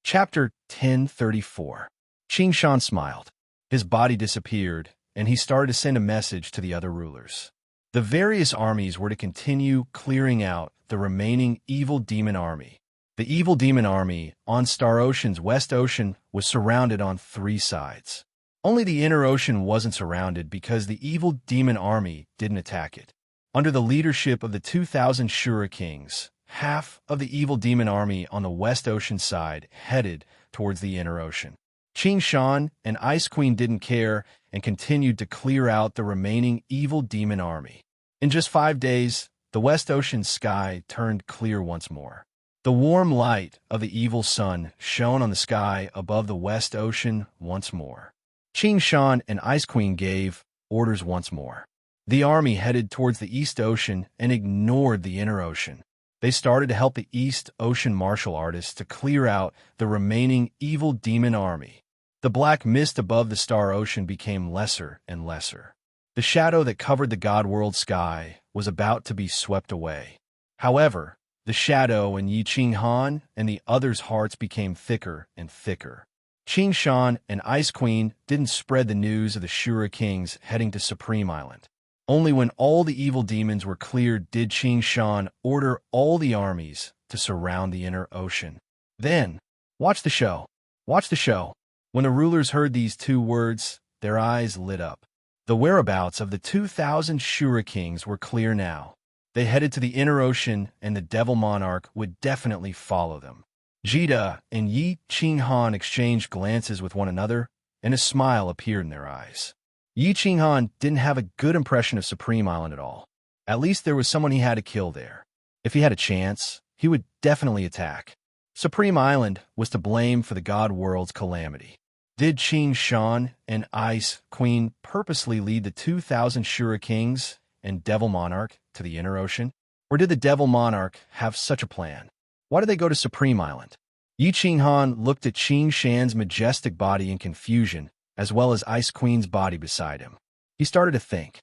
Chapter 1034. Qing Shan smiled. His body disappeared, and he started to send a message to the other rulers. The various armies were to continue clearing out the remaining evil demon army. The evil demon army on Star Ocean's West Ocean was surrounded on 3 sides. Only the Inner Ocean wasn't surrounded because the evil demon army didn't attack it. Under the leadership of the 2,000 Shura Kings, half of the evil demon army on the West Ocean side headed towards the Inner Ocean. Qing Shan and Ice Queen didn't care and continued to clear out the remaining evil demon army. In just 5 days, the West Ocean sky turned clear once more. The warm light of the evil sun shone on the sky above the West Ocean once more. Qing Shan and Ice Queen gave orders once more. The army headed towards the East Ocean and ignored the Inner Ocean. They started to help the East Ocean martial artists to clear out the remaining evil demon army. The black mist above the Star Ocean became lesser and lesser. The shadow that covered the God World sky was about to be swept away. However, the shadow in Yi Qing Han and the others' hearts became thicker and thicker. Qing Shan and Ice Queen didn't spread the news of the Shura Kings heading to Supreme Island. Only when all the evil demons were cleared did Qing Shan order all the armies to surround the Inner Ocean. Then, watch the show. Watch the show. When the rulers heard these 2 words, their eyes lit up. The whereabouts of the 2,000 Shura Kings were clear now. They headed to the Inner Ocean, and the Devil Monarch would definitely follow them. Jida and Yi Qing Han exchanged glances with one another, and a smile appeared in their eyes. Yi Qing Han didn't have a good impression of Supreme Island at all. At least there was someone he had to kill there. If he had a chance, he would definitely attack. Supreme Island was to blame for the God World's calamity. Did Qing Shan and Ice Queen purposely lead the 2,000 Shura Kings and Devil Monarch to the Inner Ocean? Or did the Devil Monarch have such a plan? Why did they go to Supreme Island? Yi Qing Han looked at Qing Shan's majestic body in confusion, as well as Ice Queen's body beside him. He started to think.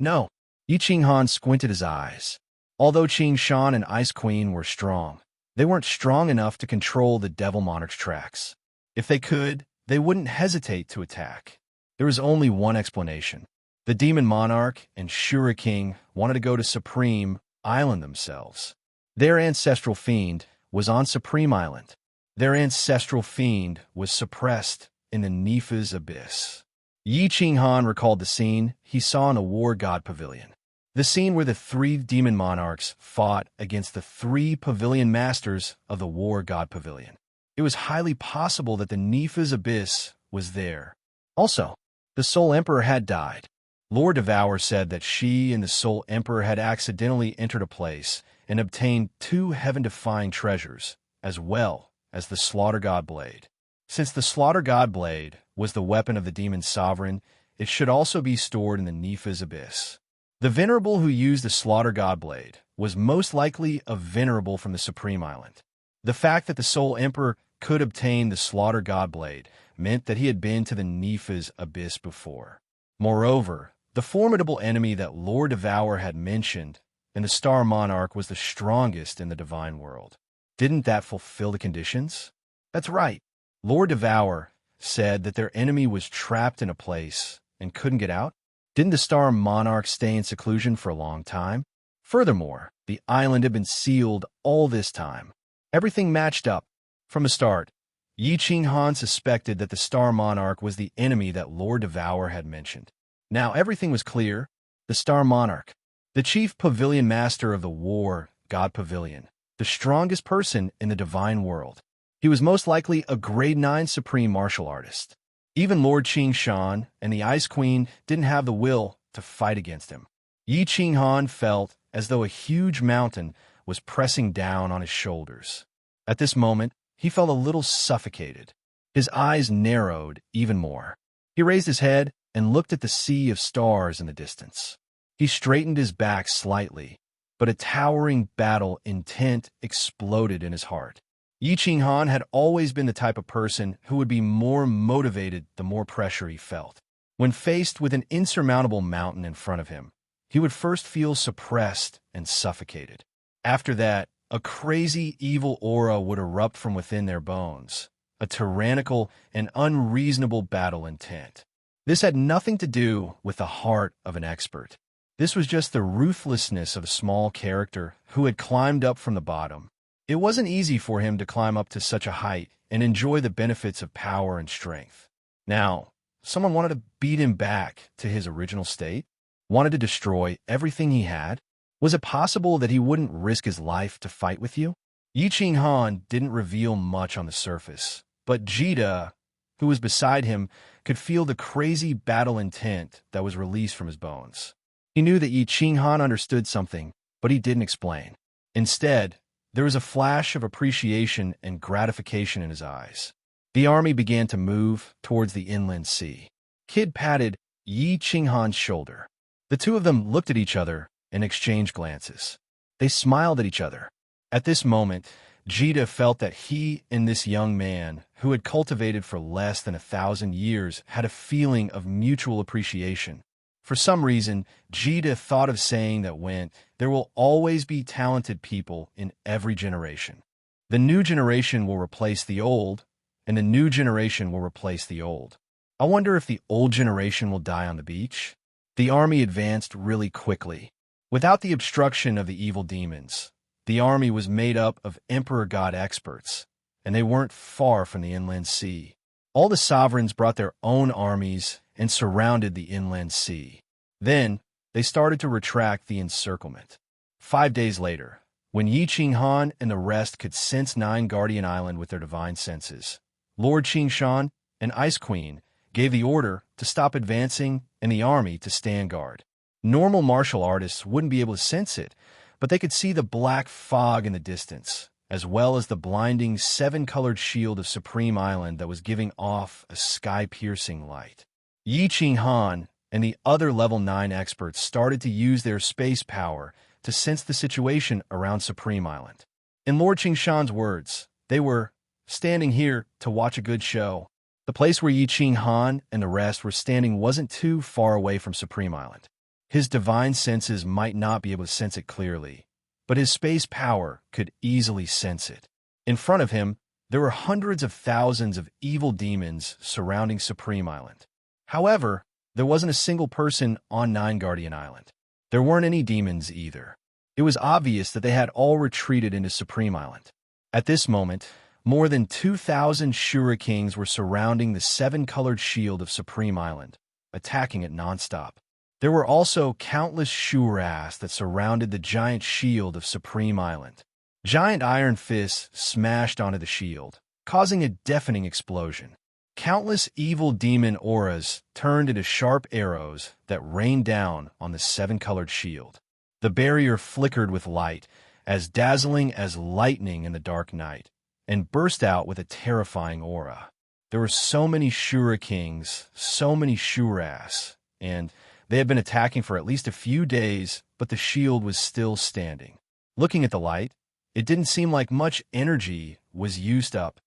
No. Yi Qing Han squinted his eyes. Although Qing Shan and Ice Queen were strong, they weren't strong enough to control the Devil Monarch's tracks. If they could, they wouldn't hesitate to attack. There was only one explanation. The Demon Monarch and Shura King wanted to go to Supreme Island themselves. Their ancestral fiend was on Supreme Island. Their ancestral fiend was suppressed in the Nifa's abyss. Yi Qing Han recalled the scene he saw in a war god pavilion. The scene where the 3 demon monarchs fought against the 3 pavilion masters of the war god pavilion. It was highly possible that the Nifa's abyss was there. Also, the Soul Emperor had died. Lord Devour said that she and the Soul Emperor had accidentally entered a place and obtained 2 heaven-defying treasures, as well as the Slaughter God Blade. Since the Slaughter God Blade was the weapon of the Demon Sovereign, it should also be stored in the Nifa's abyss. The Venerable who used the Slaughter God Blade was most likely a Venerable from the Supreme Island. The fact that the Soul Emperor could obtain the Slaughter God Blade meant that he had been to the Nifa's abyss before. Moreover, the formidable enemy that Lord Devour had mentioned and the Star Monarch was the strongest in the divine world. Didn't that fulfill the conditions? That's right. Lord Devour said that their enemy was trapped in a place and couldn't get out. Didn't the Star Monarch stay in seclusion for a long time? Furthermore, the island had been sealed all this time. Everything matched up. From the start, Yi Qing Han suspected that the Star Monarch was the enemy that Lord Devour had mentioned. Now everything was clear. The Star Monarch, the chief pavilion master of the War God Pavilion, the strongest person in the divine world. He was most likely a grade 9 supreme martial artist. Even Lord Qing Shan and the Ice Queen didn't have the will to fight against him. Yi Qing Han felt as though a huge mountain was pressing down on his shoulders. At this moment, he felt a little suffocated. His eyes narrowed even more. He raised his head and looked at the sea of stars in the distance. He straightened his back slightly, but a towering battle intent exploded in his heart. Yi Qing Han had always been the type of person who would be more motivated the more pressure he felt. When faced with an insurmountable mountain in front of him, he would first feel suppressed and suffocated. After that, a crazy, evil aura would erupt from within their bones, a tyrannical and unreasonable battle intent. This had nothing to do with the heart of an expert. This was just the ruthlessness of a small character who had climbed up from the bottom. It wasn't easy for him to climb up to such a height and enjoy the benefits of power and strength. Now, someone wanted to beat him back to his original state, wanted to destroy everything he had. Was it possible that he wouldn't risk his life to fight with you? Yi Qinghan didn't reveal much on the surface, but Jita, who was beside him, could feel the crazy battle intent that was released from his bones. He knew that Yi Qinghan understood something, but he didn't explain. Instead, there was a flash of appreciation and gratification in his eyes. The army began to move towards the inland sea. Kid patted Yi Qinghan's shoulder. The two of them looked at each other and exchanged glances. They smiled at each other. At this moment, Jita felt that he and this young man, who had cultivated for less than 1,000 years, had a feeling of mutual appreciation. For some reason, Jita thought of saying that there will always be talented people in every generation. The new generation will replace the old, and the new generation will replace the old. I wonder if the old generation will die on the beach? The army advanced really quickly. Without the obstruction of the evil demons, the army was made up of Emperor God experts, and they weren't far from the inland sea. All the sovereigns brought their own armies and surrounded the inland sea. Then, they started to retract the encirclement. 5 days later, when Yi Qinghan and the rest could sense Nine Guardian Island with their divine senses, Lord Qingshan and Ice Queen gave the order to stop advancing and the army to stand guard. Normal martial artists wouldn't be able to sense it, but they could see the black fog in the distance, as well as the blinding 7-colored shield of Supreme Island that was giving off a sky-piercing light. Yi Qinghan and the other level 9 experts started to use their space power to sense the situation around Supreme Island. In Lord Qingshan's words, they were standing here to watch a good show. The place where Yi Qinghan and the rest were standing wasn't too far away from Supreme Island. His divine senses might not be able to sense it clearly, but his space power could easily sense it. In front of him, there were hundreds of thousands of evil demons surrounding Supreme Island. However, there wasn't a single person on Nine Guardian Island. There weren't any demons either. It was obvious that they had all retreated into Supreme Island. At this moment, more than 2,000 Shura Kings were surrounding the 7-colored shield of Supreme Island, attacking it nonstop. There were also countless Shuras that surrounded the giant shield of Supreme Island. Giant iron fists smashed onto the shield, causing a deafening explosion. Countless evil demon auras turned into sharp arrows that rained down on the 7-colored shield. The barrier flickered with light, as dazzling as lightning in the dark night, and burst out with a terrifying aura. There were so many Shura Kings, so many Shuras, and they had been attacking for at least a few days, but the shield was still standing. Looking at the light, it didn't seem like much energy was used up.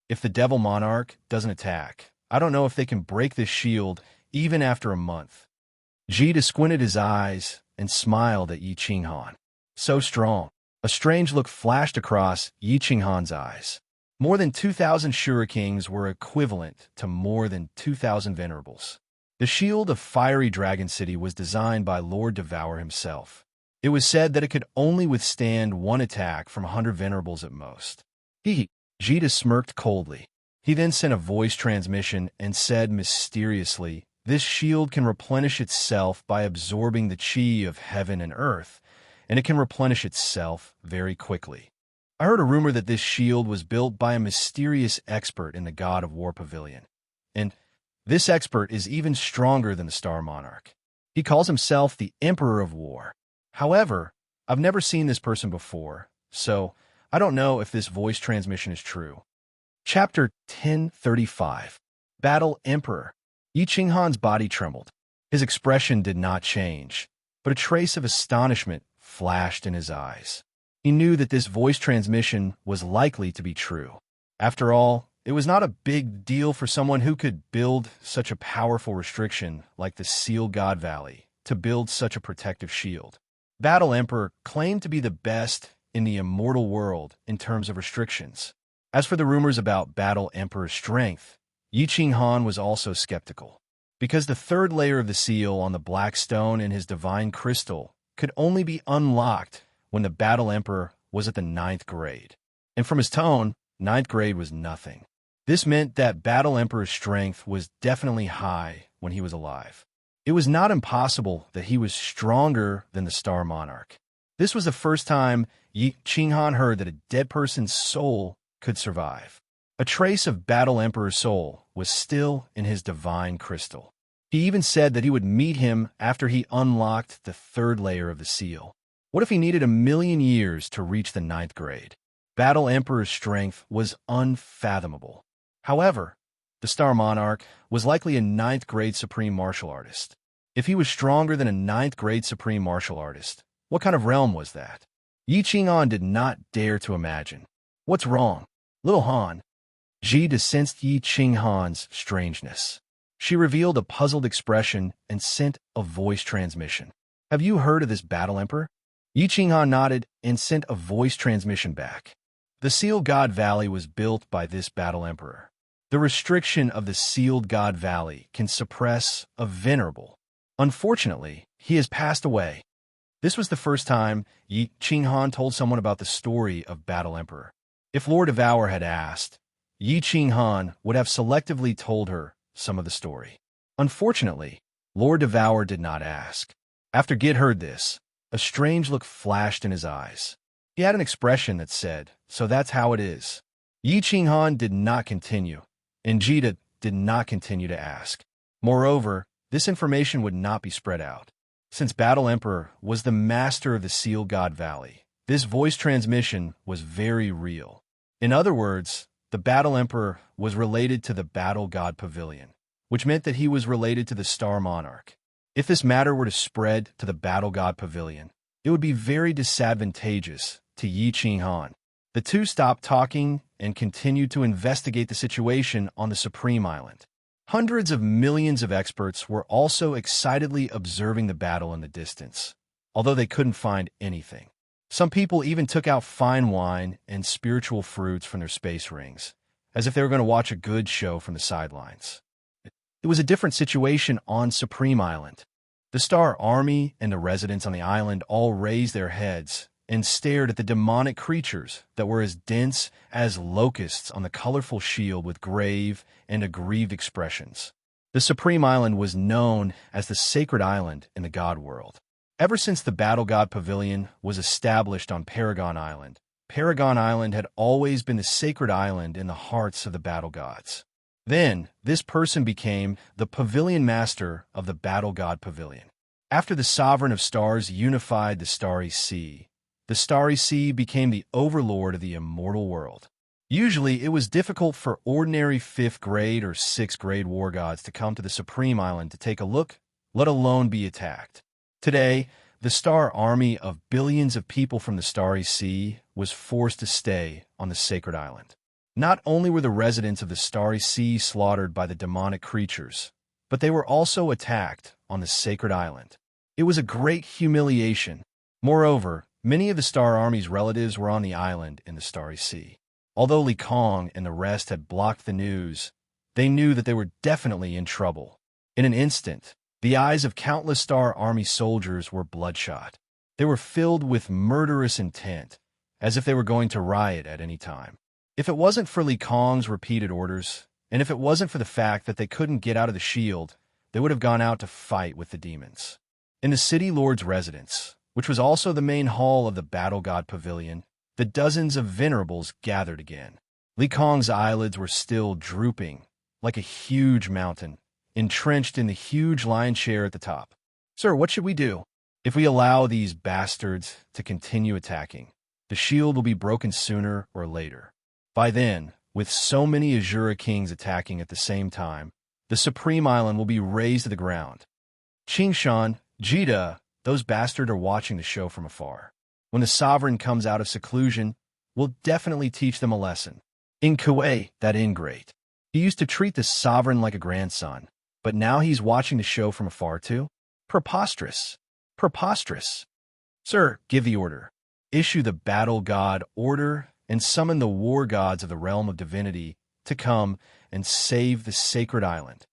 If the Devil Monarch doesn't attack, I don't know if they can break this shield even after a month. Jita squinted his eyes and smiled at Yi Qinghan. So strong. A strange look flashed across Yi Qinghan's eyes. More than 2,000 Shura Kings were equivalent to more than 2,000 Venerables. The shield of Fiery Dragon City was designed by Lord Devour himself. It was said that it could only withstand one attack from 100 Venerables at most. Jita smirked coldly. He then sent a voice transmission and said mysteriously, "This shield can replenish itself by absorbing the chi of heaven and earth, and it can replenish itself very quickly. I heard a rumor that this shield was built by a mysterious expert in the God of War Pavilion, and this expert is even stronger than the Star Monarch. He calls himself the Emperor of War. However, I've never seen this person before, so I don't know if this voice transmission is true." Chapter 1035. Battle Emperor. Yi Qinghan's body trembled. His expression did not change, but a trace of astonishment flashed in his eyes. He knew that this voice transmission was likely to be true. After all, it was not a big deal for someone who could build such a powerful restriction like the Seal God Valley to build such a protective shield. Battle Emperor claimed to be the best in the immortal world in terms of restrictions. As for the rumors about Battle Emperor's strength, Yi Qinghan was also skeptical. Because the third layer of the seal on the black stone in his divine crystal could only be unlocked when the Battle Emperor was at the 9th grade. And from his tone, 9th grade was nothing. This meant that Battle Emperor's strength was definitely high when he was alive. It was not impossible that he was stronger than the Star Monarch. This was the first time Yi Qinghan heard that a dead person's soul could survive. A trace of Battle Emperor's soul was still in his divine crystal. He even said that he would meet him after he unlocked the third layer of the seal. What if he needed 1,000,000 years to reach the 9th grade? Battle Emperor's strength was unfathomable. However, the Star Monarch was likely a 9th grade supreme martial artist. If he was stronger than a 9th grade supreme martial artist, what kind of realm was that? Yi Qinghan did not dare to imagine. What's wrong? Little Han. Ji sensed Yi Qinghan's strangeness. She revealed a puzzled expression and sent a voice transmission. Have you heard of this Battle Emperor? Yi Qinghan nodded and sent a voice transmission back. The Sealed God Valley was built by this Battle Emperor. The restriction of the Sealed God Valley can suppress a venerable. Unfortunately, he has passed away. This was the first time Yi Qinghan told someone about the story of Battle Emperor. If Lord Devour had asked, Yi Qinghan would have selectively told her some of the story. Unfortunately, Lord Devour did not ask. After Gid heard this, a strange look flashed in his eyes. He had an expression that said, "So that's how it is." Yi Qinghan did not continue, and Jita did not continue to ask. Moreover, this information would not be spread out. Since Battle Emperor was the master of the Sealed God Valley, this voice transmission was very real. In other words, the Battle Emperor was related to the Battle God Pavilion, which meant that he was related to the Star Monarch. If this matter were to spread to the Battle God Pavilion, it would be very disadvantageous to Yi Qinghan. The two stopped talking and continued to investigate the situation on the Supreme Island. Hundreds of millions of experts were also excitedly observing the battle in the distance, although they couldn't find anything. Some people even took out fine wine and spiritual fruits from their space rings, as if they were going to watch a good show from the sidelines. It was a different situation on Supreme Island. The Star Army and the residents on the island all raised their heads and stared at the demonic creatures that were as dense as locusts on the colorful shield with grave and aggrieved expressions. The Supreme Island was known as the Sacred Island in the God world. Ever since the Battle God Pavilion was established on Paragon Island had always been the sacred island in the hearts of the battle gods. Then, this person became the Pavilion Master of the Battle God Pavilion. After the Sovereign of Stars unified the Starry Sea, the Starry Sea became the overlord of the immortal world. Usually, it was difficult for ordinary 5th grade or 6th grade war gods to come to the Supreme Island to take a look, let alone be attacked. Today, the Star Army of billions of people from the Starry Sea was forced to stay on the Sacred Island. Not only were the residents of the Starry Sea slaughtered by the demonic creatures, but they were also attacked on the Sacred Island. It was a great humiliation. Moreover, many of the Star Army's relatives were on the island in the Starry Sea. Although Li Kong and the rest had blocked the news, they knew that they were definitely in trouble. In an instant, the eyes of countless Star Army soldiers were bloodshot. They were filled with murderous intent, as if they were going to riot at any time. If it wasn't for Li Kong's repeated orders, and if it wasn't for the fact that they couldn't get out of the shield, they would have gone out to fight with the demons. In the City Lord's residence, which was also the main hall of the Battle God Pavilion, the dozens of venerables gathered again. Li Kong's eyelids were still drooping, like a huge mountain, entrenched in the huge lion chair at the top. "Sir, what should we do? If we allow these bastards to continue attacking, the shield will be broken sooner or later. By then, with so many Azura kings attacking at the same time, the Supreme Island will be razed to the ground. Qingshan, Jita, those bastards are watching the show from afar. When the sovereign comes out of seclusion, we'll definitely teach them a lesson. In Kuwait, that ingrate. He used to treat the sovereign like a grandson, but now he's watching the show from afar too? Preposterous. Preposterous. Sir, give the order. issue the battle god order and summon the war gods of the realm of divinity to come and save the sacred island.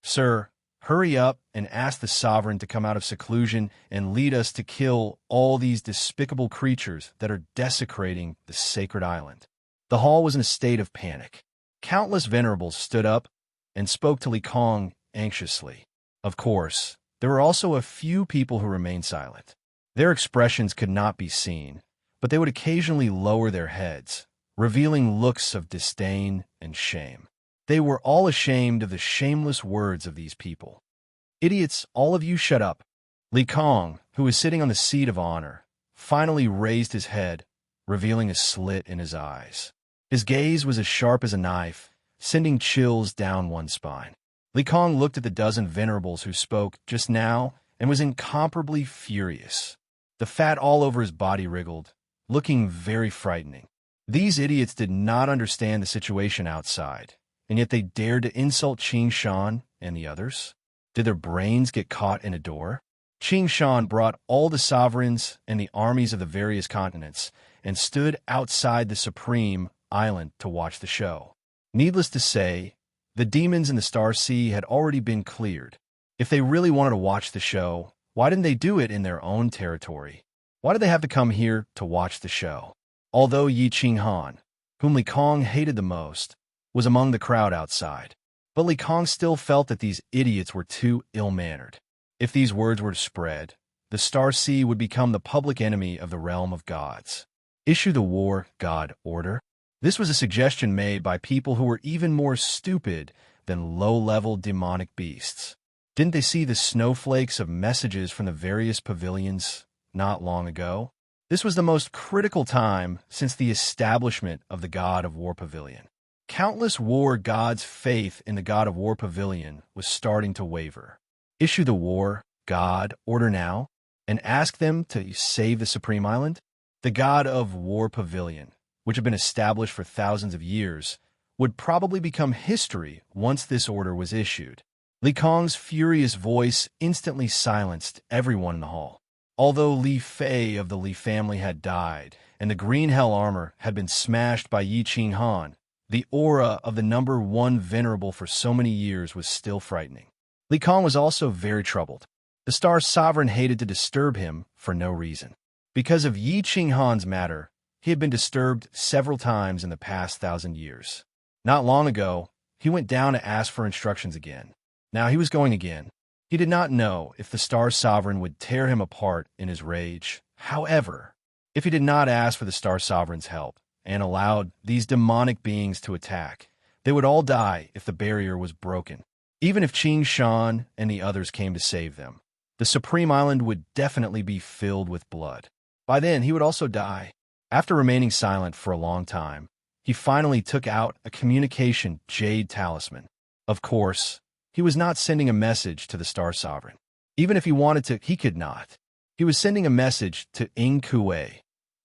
Sir, hurry up and ask the sovereign to come out of seclusion and lead us to kill all these despicable creatures that are desecrating the sacred island. The hall was in a state of panic. Countless venerables stood up and spoke to Li Kong anxiously. Of course, there were also a few people who remained silent. Their expressions could not be seen, but they would occasionally lower their heads, revealing looks of disdain and shame. They were all ashamed of the shameless words of these people. "Idiots, all of you shut up." Li Kong, who was sitting on the seat of honor, finally raised his head, revealing a slit in his eyes. His gaze was as sharp as a knife, sending chills down one's spine. Li Kong looked at the dozen venerables who spoke just now and was incomparably furious. The fat all over his body wriggled, looking very frightening. These idiots did not understand the situation outside, and yet they dared to insult Qing Shan and the others. Did their brains get caught in a door? Qing Shan brought all the sovereigns and the armies of the various continents and stood outside the Supreme Island to watch the show. Needless to say, the demons in the Star Sea had already been cleared. If they really wanted to watch the show, why didn't they do it in their own territory? Why did they have to come here to watch the show? Although Yi Qinghan, whom Li Kong hated the most, was among the crowd outside, but Li Kong still felt that these idiots were too ill-mannered. If these words were to spread, the Star Sea would become the public enemy of the realm of gods. Issue the war god order? This was a suggestion made by people who were even more stupid than low-level demonic beasts. Didn't they see the snowflakes of messages from the various pavilions not long ago? This was the most critical time since the establishment of the God of War Pavilion. Countless war gods' faith in the God of War Pavilion was starting to waver. Issue the war god order now and ask them to save the Supreme Island? The God of War Pavilion, which had been established for thousands of years, would probably become history once this order was issued. Li Kong's furious voice instantly silenced everyone in the hall. Although Li Fei of the Li family had died, and the green hell armor had been smashed by Yi Qinghan, the aura of the number one venerable for so many years was still frightening. Li Kong was also very troubled. The Star Sovereign hated to disturb him for no reason. Because of Yi Qinghan's matter, he had been disturbed several times in the past 1,000 years. Not long ago, he went down to ask for instructions again. Now he was going again. He did not know if the Star Sovereign would tear him apart in his rage. However, if he did not ask for the Star Sovereign's help and allowed these demonic beings to attack, they would all die if the barrier was broken. Even if Qing Shan and the others came to save them, the Supreme Island would definitely be filled with blood. By then, he would also die. After remaining silent for a long time, he finally took out a communication jade talisman. Of course, he was not sending a message to the Star Sovereign. Even if he wanted to, he could not. He was sending a message to Ing Kuei,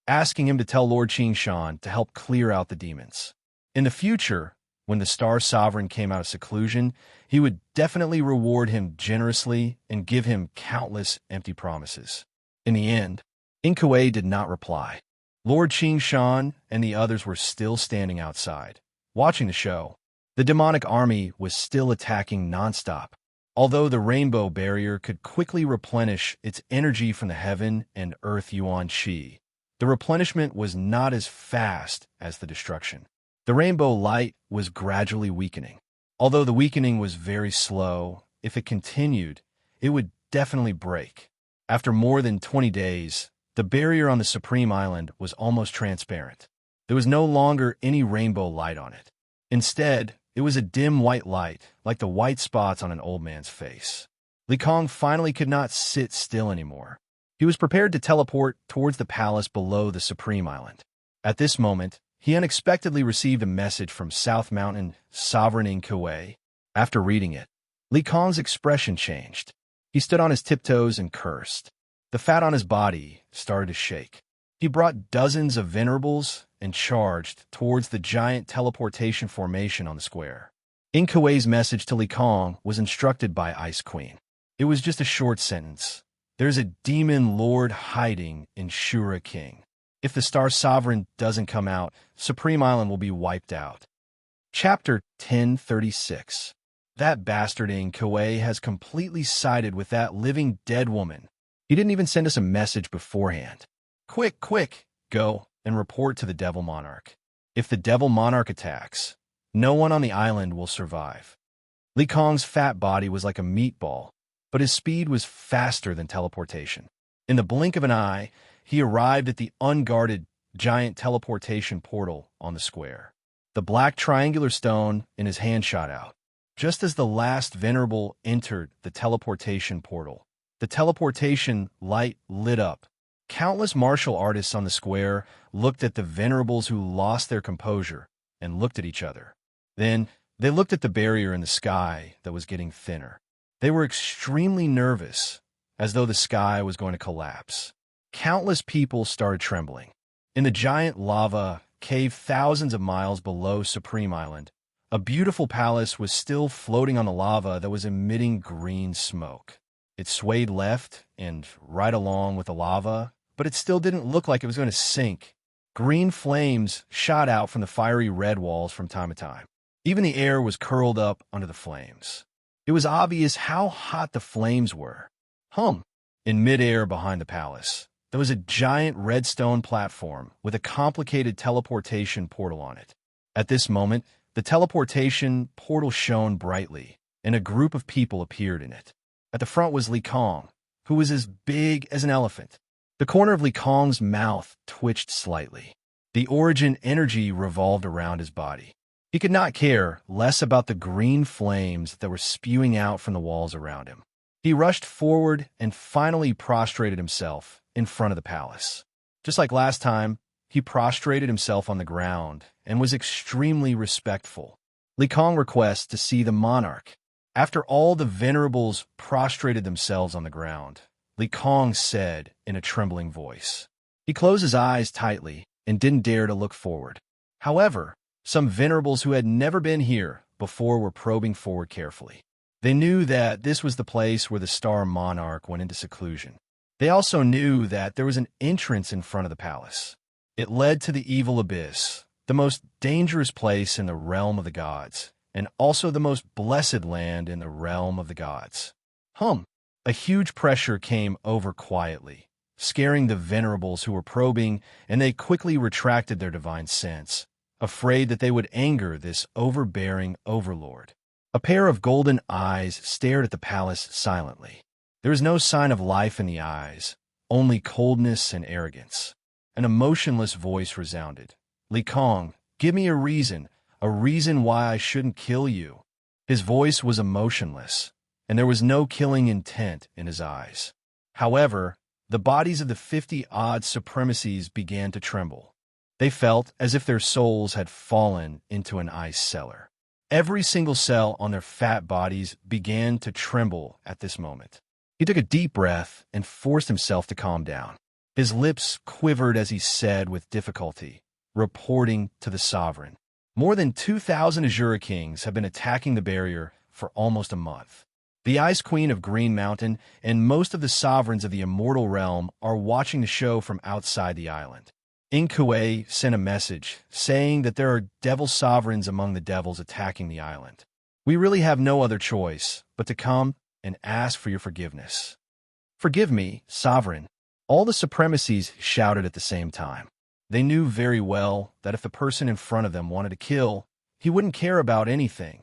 asking him to tell Lord Qing Shan to help clear out the demons. In the future, when the Star Sovereign came out of seclusion, he would definitely reward him generously and give him countless empty promises. In the end, Ing Kuei did not reply. Lord Qing Shan and the others were still standing outside, watching the show. The demonic army was still attacking nonstop. Although the rainbow barrier could quickly replenish its energy from the heaven and earth yuan qi, the replenishment was not as fast as the destruction. The rainbow light was gradually weakening. Although the weakening was very slow, if it continued, it would definitely break. After more than 20 days, the barrier on the Supreme Island was almost transparent. There was no longer any rainbow light on it. Instead, it was a dim white light, like the white spots on an old man's face. Li Kong finally could not sit still anymore. He was prepared to teleport towards the palace below the Supreme Island. At this moment, he unexpectedly received a message from South Mountain Sovereign Ing Kuei. After reading it, Li Kong's expression changed. He stood on his tiptoes and cursed. The fat on his body started to shake. He brought dozens of venerables and charged towards the giant teleportation formation on the square. Ing Kuei's message to Li Kong was instructed by Ice Queen. It was just a short sentence. There's a demon lord hiding in Shura King. If the Star Sovereign doesn't come out, Supreme Island will be wiped out. Chapter 1036. That bastard in Kauai has completely sided with that living dead woman. He didn't even send us a message beforehand. Quick, quick, go and report to the Devil Monarch. If the Devil Monarch attacks, no one on the island will survive. Li Kong's fat body was like a meatball, but his speed was faster than teleportation. In the blink of an eye, he arrived at the unguarded giant teleportation portal on the square. The black triangular stone in his hand shot out. Just as the last venerable entered the teleportation portal, the teleportation light lit up. Countless martial artists on the square looked at the venerables who lost their composure and looked at each other. Then they looked at the barrier in the sky that was getting thinner. They were extremely nervous, as though the sky was going to collapse. Countless people started trembling. In the giant lava cave thousands of miles below Supreme Island, a beautiful palace was still floating on the lava that was emitting green smoke. It swayed left and right along with the lava, but it still didn't look like it was going to sink. Green flames shot out from the fiery red walls from time to time. Even the air was curled up under the flames. It was obvious how hot the flames were. In midair behind the palace, there was a giant redstone platform with a complicated teleportation portal on it. At this moment, the teleportation portal shone brightly, and a group of people appeared in it. At the front was Li Kong, who was as big as an elephant. The corner of Li Kong's mouth twitched slightly. The origin energy revolved around his body. He could not care less about the green flames that were spewing out from the walls around him. He rushed forward and finally prostrated himself in front of the palace. Just like last time, he prostrated himself on the ground and was extremely respectful. Li Kong requests to see the monarch. After all the venerables prostrated themselves on the ground, Li Kong said in a trembling voice. He closed his eyes tightly and didn't dare to look forward. However, some venerables who had never been here before were probing forward carefully. They knew that this was the place where the Star Monarch went into seclusion. They also knew that there was an entrance in front of the palace. It led to the evil abyss, the most dangerous place in the realm of the gods, and also the most blessed land in the realm of the gods. A huge pressure came over quietly, scaring the venerables who were probing, and they quickly retracted their divine sense, afraid that they would anger this overbearing overlord. A pair of golden eyes stared at the palace silently. There was no sign of life in the eyes, only coldness and arrogance. An emotionless voice resounded. Li Kong, give me a reason why I shouldn't kill you. His voice was emotionless, and there was no killing intent in his eyes. However, the bodies of the 50-odd supremacies began to tremble. They felt as if their souls had fallen into an ice cellar. Every single cell on their fat bodies began to tremble at this moment. He took a deep breath and forced himself to calm down. His lips quivered as he said with difficulty, reporting to the sovereign. More than 2,000 Azura Kings have been attacking the barrier for almost a month. The Ice Queen of Green Mountain and most of the sovereigns of the Immortal Realm are watching the show from outside the island. Kauai sent a message saying that there are devil sovereigns among the devils attacking the island. We really have no other choice but to come and ask for your forgiveness. Forgive me, sovereign. All the supremacies shouted at the same time. They knew very well that if the person in front of them wanted to kill, he wouldn't care about anything.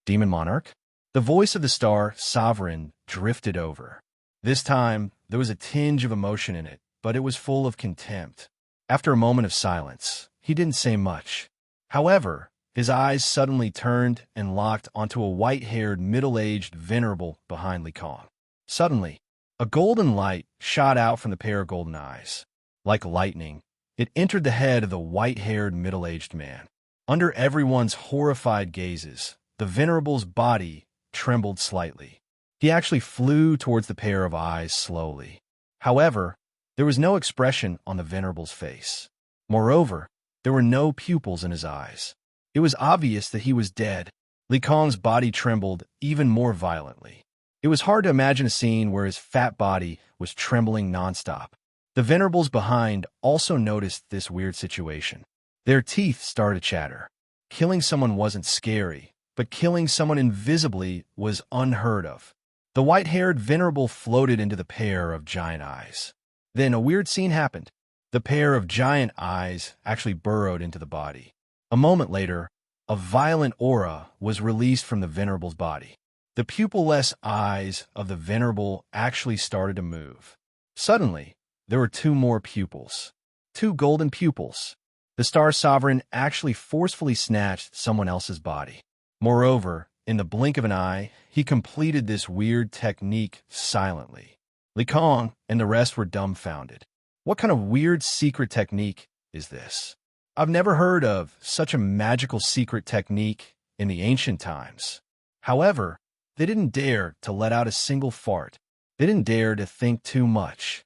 Demon Monarch? The voice of the Star Sovereign drifted over. This time, there was a tinge of emotion in it, but it was full of contempt. After a moment of silence, he didn't say much. However, his eyes suddenly turned and locked onto a white-haired, middle-aged venerable behind Li Kong. Suddenly, a golden light shot out from the pair of golden eyes. Like lightning, it entered the head of the white-haired, middle-aged man. Under everyone's horrified gazes, the venerable's body trembled slightly. He actually flew towards the pair of eyes slowly. However, there was no expression on the venerable's face. Moreover, there were no pupils in his eyes. It was obvious that he was dead. Li Kong's body trembled even more violently. It was hard to imagine a scene where his fat body was trembling nonstop. The venerables behind also noticed this weird situation. Their teeth started to chatter. Killing someone wasn't scary, but killing someone invisibly was unheard of. The white-haired venerable floated into the pair of giant eyes. Then a weird scene happened. The pair of giant eyes actually burrowed into the body. A moment later, a violent aura was released from the venerable's body. The pupil-less eyes of the venerable actually started to move. Suddenly, there were two more pupils. Two golden pupils. The Star Sovereign actually forcefully snatched someone else's body. Moreover, in the blink of an eye, he completed this weird technique silently. Li Kong and the rest were dumbfounded. What kind of weird secret technique is this? I've never heard of such a magical secret technique in the ancient times. However, they didn't dare to let out a single fart. They didn't dare to think too much.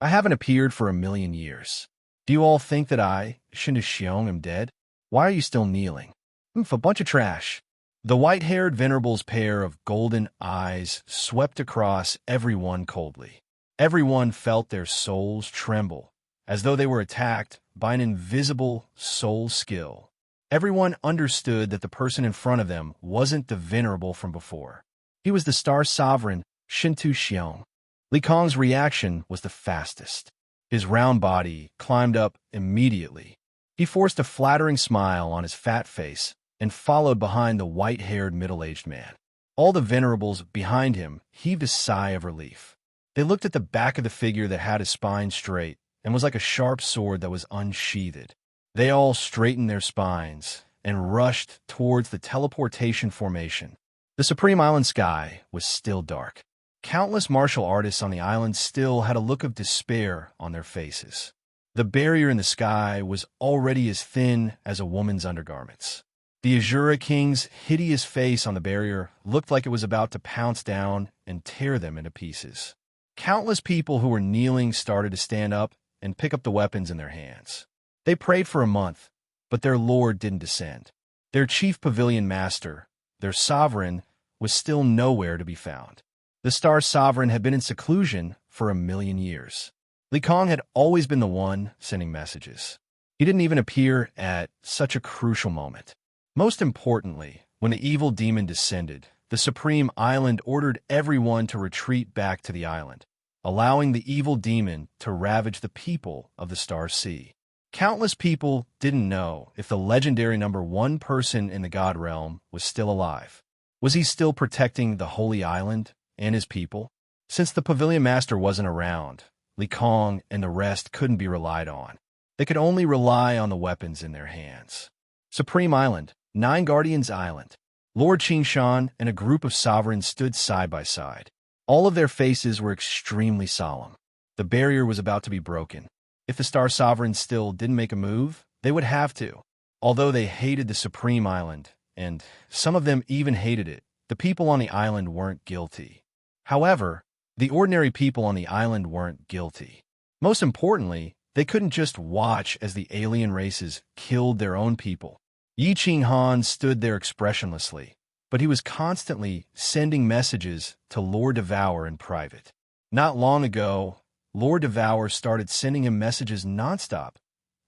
I haven't appeared for 1,000,000 years. Do you all think that I, Shin Xiong, am dead? Why are you still kneeling? A bunch of trash. The white-haired venerable's pair of golden eyes swept across everyone coldly. Everyone felt their souls tremble, as though they were attacked by an invisible soul skill. Everyone understood that the person in front of them wasn't the venerable from before. He was the Star Sovereign, Shintu Xiong. Li Kong's reaction was the fastest. His round body climbed up immediately. He forced a flattering smile on his fat face and followed behind the white-haired middle-aged man. All the venerables behind him heaved a sigh of relief. They looked at the back of the figure that had his spine straight and was like a sharp sword that was unsheathed. They all straightened their spines and rushed towards the teleportation formation. The Supreme Island sky was still dark. Countless martial artists on the island still had a look of despair on their faces. The barrier in the sky was already as thin as a woman's undergarments. The Azura King's hideous face on the barrier looked like it was about to pounce down and tear them into pieces. Countless people who were kneeling started to stand up and pick up the weapons in their hands. They prayed for a month, but their lord didn't descend. Their chief pavilion master, their sovereign, was still nowhere to be found. The Star Sovereign had been in seclusion for 1,000,000 years. Li Kong had always been the one sending messages. He didn't even appear at such a crucial moment. Most importantly, when the evil demon descended, the Supreme Island ordered everyone to retreat back to the island, allowing the evil demon to ravage the people of the Star Sea. Countless people didn't know if the legendary #1 person in the God Realm was still alive. Was he still protecting the Holy Island and his people? Since the Pavilion Master wasn't around, Li Kong and the rest couldn't be relied on. They could only rely on the weapons in their hands. Supreme Island, Nine Guardians Island. Lord Qingshan and a group of sovereigns stood side by side. All of their faces were extremely solemn. The barrier was about to be broken. If the Star Sovereigns still didn't make a move, they would have to. Although they hated the Supreme Island, and some of them even hated it, the people on the island weren't guilty. However, the ordinary people on the island weren't guilty. Most importantly, they couldn't just watch as the alien races killed their own people. Yi Qinghan stood there expressionlessly, but he was constantly sending messages to Lord Devour in private. Not long ago, Lord Devour started sending him messages nonstop,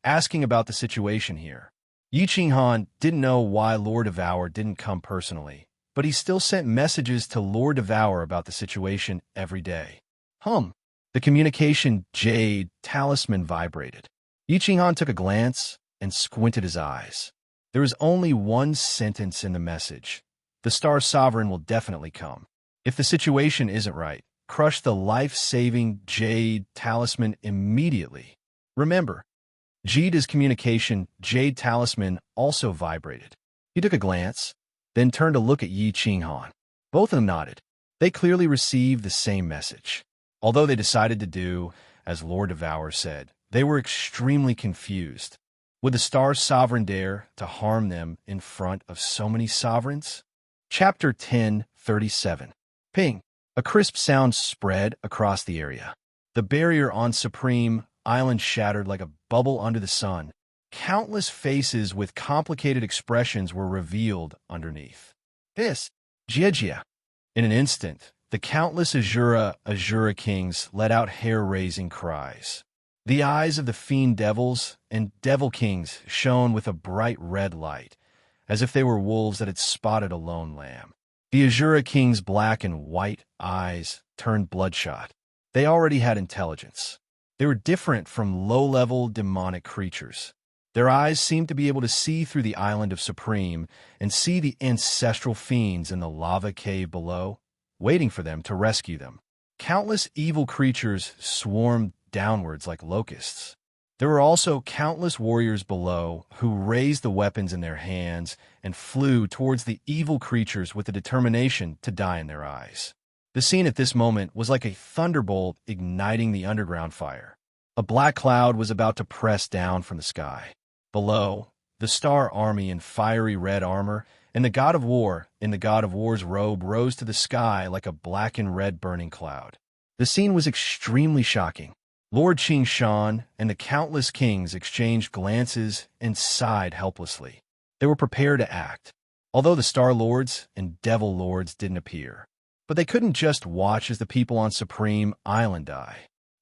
asking about the situation here. Yi Qinghan didn't know why Lord Devour didn't come personally, but he still sent messages to Lord Devour about the situation every day. The communication jade talisman vibrated. Yi Qinghan took a glance and squinted his eyes. There was only one sentence in the message. The Star Sovereign will definitely come. If the situation isn't right, crush the life-saving jade talisman immediately. Remember, Jida's communication jade talisman also vibrated. He took a glance, then turned to look at Yi Qinghan. Both of them nodded. They clearly received the same message. Although they decided to do as Lord Devour said, they were extremely confused. Would the Star Sovereign dare to harm them in front of so many sovereigns? Chapter 10:37. Ping. A crisp sound spread across the area. The barrier on Supreme Island shattered like a bubble under the sun. Countless faces with complicated expressions were revealed underneath. This, Jia. In an instant, the countless Azura Kings let out hair-raising cries. The eyes of the fiend devils and devil kings shone with a bright red light, as if they were wolves that had spotted a lone lamb. The Azura king's black and white eyes turned bloodshot. They already had intelligence. They were different from low-level demonic creatures. Their eyes seemed to be able to see through the island of Supreme and see the ancestral fiends in the lava cave below, waiting for them to rescue them. Countless evil creatures swarmed downwards like locusts. There were also countless warriors below who raised the weapons in their hands and flew towards the evil creatures with the determination to die in their eyes. The scene at this moment was like a thunderbolt igniting the underground fire. A black cloud was about to press down from the sky. Below, the Star Army in fiery red armor and the God of War in the God of War's robe rose to the sky like a black and red burning cloud. The scene was extremely shocking. Lord Qing Shan and the countless kings exchanged glances and sighed helplessly. They were prepared to act, although the Star Lords and Devil Lords didn't appear. But they couldn't just watch as the people on Supreme Island die.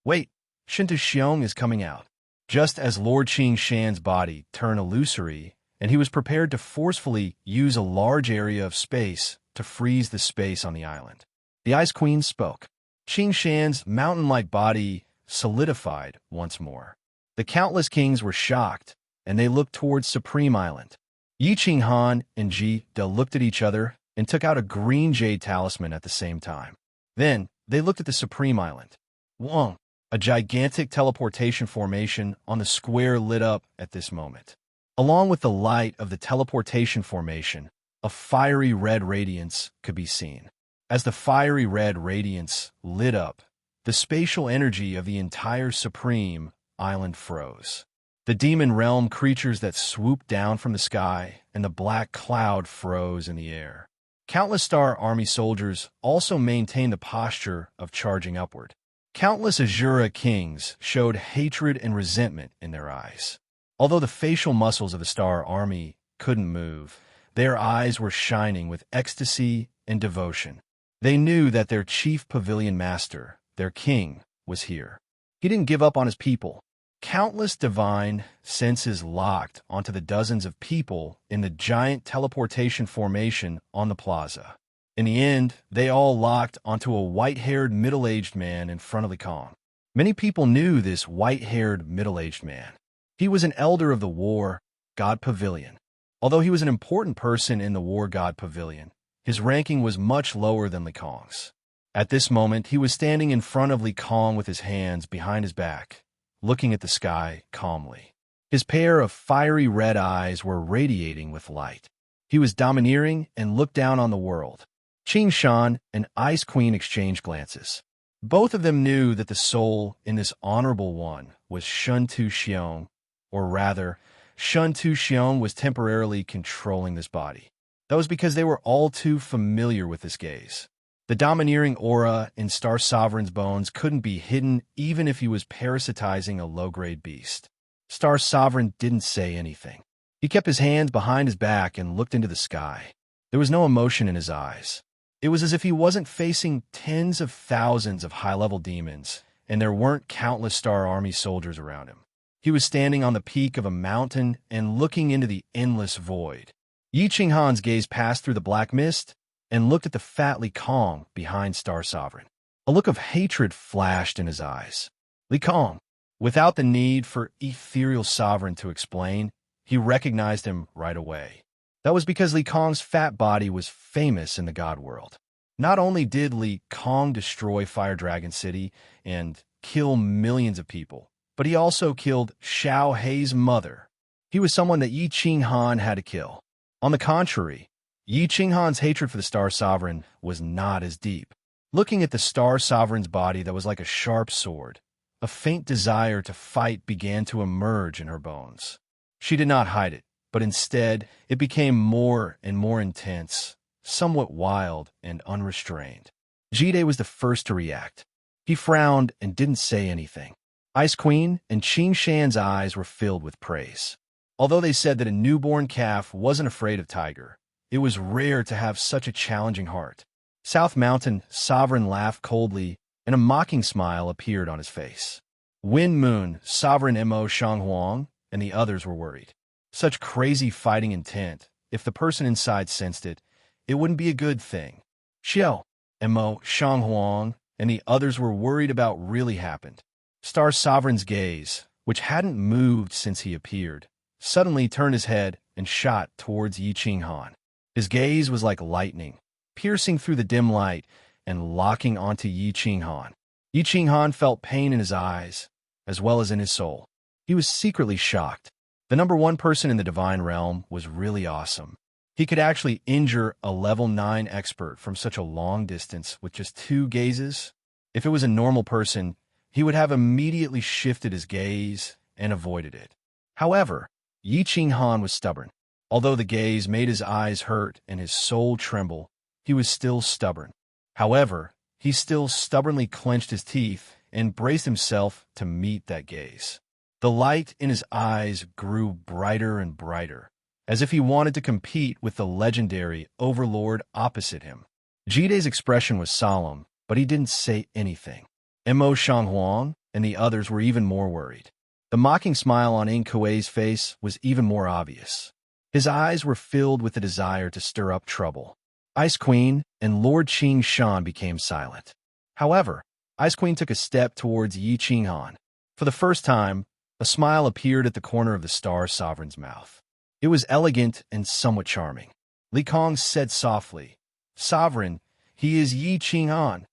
Wait, Shinta Xiong is coming out. Just as Lord Qing Shan's body turned illusory, and he was prepared to forcefully use a large area of space to freeze the space on the island. The Ice Queen spoke. Qing Shan's mountain-like body solidified once more. The countless kings were shocked, and they looked towards Supreme Island. Yi Qinghan and Ji De looked at each other and took out a green jade talisman at the same time. Then, they looked at the Supreme Island. Whoa! A gigantic teleportation formation on the square lit up at this moment. Along with the light of the teleportation formation, a fiery red radiance could be seen. As the fiery red radiance lit up, the spatial energy of the entire Supreme Island froze. The demon realm creatures that swooped down from the sky and the black cloud froze in the air. Countless Star Army soldiers also maintained the posture of charging upward. Countless Azura kings showed hatred and resentment in their eyes. Although the facial muscles of the Star Army couldn't move, their eyes were shining with ecstasy and devotion. They knew that their chief pavilion master, their king, was here. He didn't give up on his people. Countless divine senses locked onto the dozens of people in the giant teleportation formation on the plaza. In the end, they all locked onto a white-haired middle-aged man in front of Li Kong. Many people knew this white-haired middle-aged man. He was an elder of the War God Pavilion. Although he was an important person in the War God Pavilion, his ranking was much lower than Li Kong's. At this moment, he was standing in front of Li Kong with his hands behind his back, looking at the sky calmly. His pair of fiery red eyes were radiating with light. He was domineering and looked down on the world. Qing Shan and Ice Queen exchanged glances. Both of them knew that the soul in this honorable one was Shuntu Xiong, or rather, Shuntu Xiong was temporarily controlling this body. That was because they were all too familiar with this gaze. The domineering aura in Star Sovereign's bones couldn't be hidden even if he was parasitizing a low-grade beast. Star Sovereign didn't say anything. He kept his hands behind his back and looked into the sky. There was no emotion in his eyes. It was as if he wasn't facing tens of thousands of high-level demons, and there weren't countless Star Army soldiers around him. He was standing on the peak of a mountain and looking into the endless void. Yi Qinghan's gaze passed through the black mist and looked at the fat Li Kong behind Star Sovereign. A look of hatred flashed in his eyes. Li Kong, without the need for ethereal sovereign to explain, he recognized him right away. That was because Li Kong's fat body was famous in the God world. Not only did Li Kong destroy Fire Dragon City and kill millions of people, but he also killed Xiao Hei's mother. He was someone that Yi Qinghan had to kill. On the contrary, Yi Qinghan's hatred for the Star Sovereign was not as deep. Looking at the Star Sovereign's body that was like a sharp sword, a faint desire to fight began to emerge in her bones. She did not hide it, but instead it became more and more intense, somewhat wild and unrestrained. Jide was the first to react. He frowned and didn't say anything. Ice Queen and Qing Shan's eyes were filled with praise. Although they said that a newborn calf wasn't afraid of Tiger, it was rare to have such a challenging heart. South Mountain Sovereign laughed coldly, and a mocking smile appeared on his face. Wind Moon, Sovereign Mo Shanghuang, and the others were worried. Such crazy fighting intent, if the person inside sensed it, it wouldn't be a good thing. Xiao, Mo Shanghuang, and the others were worried about really happened. Star Sovereign's gaze, which hadn't moved since he appeared, suddenly turned his head and shot towards Yi Qinghan. His gaze was like lightning, piercing through the dim light and locking onto Yi Qinghan. Yi Qinghan felt pain in his eyes, as well as in his soul. He was secretly shocked. The number one person in the divine realm was really awesome. He could actually injure a level 9 expert from such a long distance with just 2 gazes. If it was a normal person, he would have immediately shifted his gaze and avoided it. However, Yi Qinghan was stubborn. Although the gaze made his eyes hurt and his soul tremble, he was still stubborn. However, he still stubbornly clenched his teeth and braced himself to meet that gaze. The light in his eyes grew brighter and brighter, as if he wanted to compete with the legendary overlord opposite him. Jide's expression was solemn, but he didn't say anything. Mo Shanghuang and the others were even more worried. The mocking smile on Ing Kuei's face was even more obvious. His eyes were filled with the desire to stir up trouble. Ice Queen and Lord Qing Shan became silent. However, Ice Queen took a step towards Yi Qinghan. For the first time, a smile appeared at the corner of the Star Sovereign's mouth. It was elegant and somewhat charming. Li Kong said softly, "Sovereign, he is Yi Qinghan."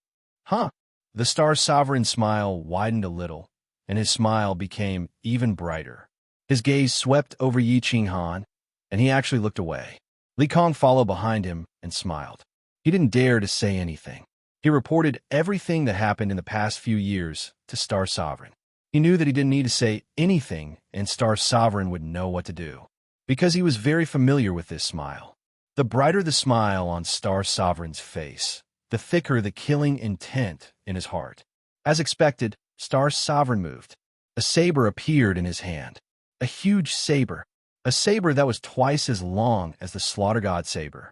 Huh? The Star Sovereign's smile widened a little, and his smile became even brighter. His gaze swept over Yi Qinghan, and he actually looked away. Li Kong followed behind him and smiled. He didn't dare to say anything. He reported everything that happened in the past few years to Star Sovereign. He knew that he didn't need to say anything, and Star Sovereign would know what to do, because he was very familiar with this smile. The brighter the smile on Star Sovereign's face, the thicker the killing intent in his heart. As expected, Star Sovereign moved. A saber appeared in his hand. A huge saber. A saber that was twice as long as the Slaughter God saber.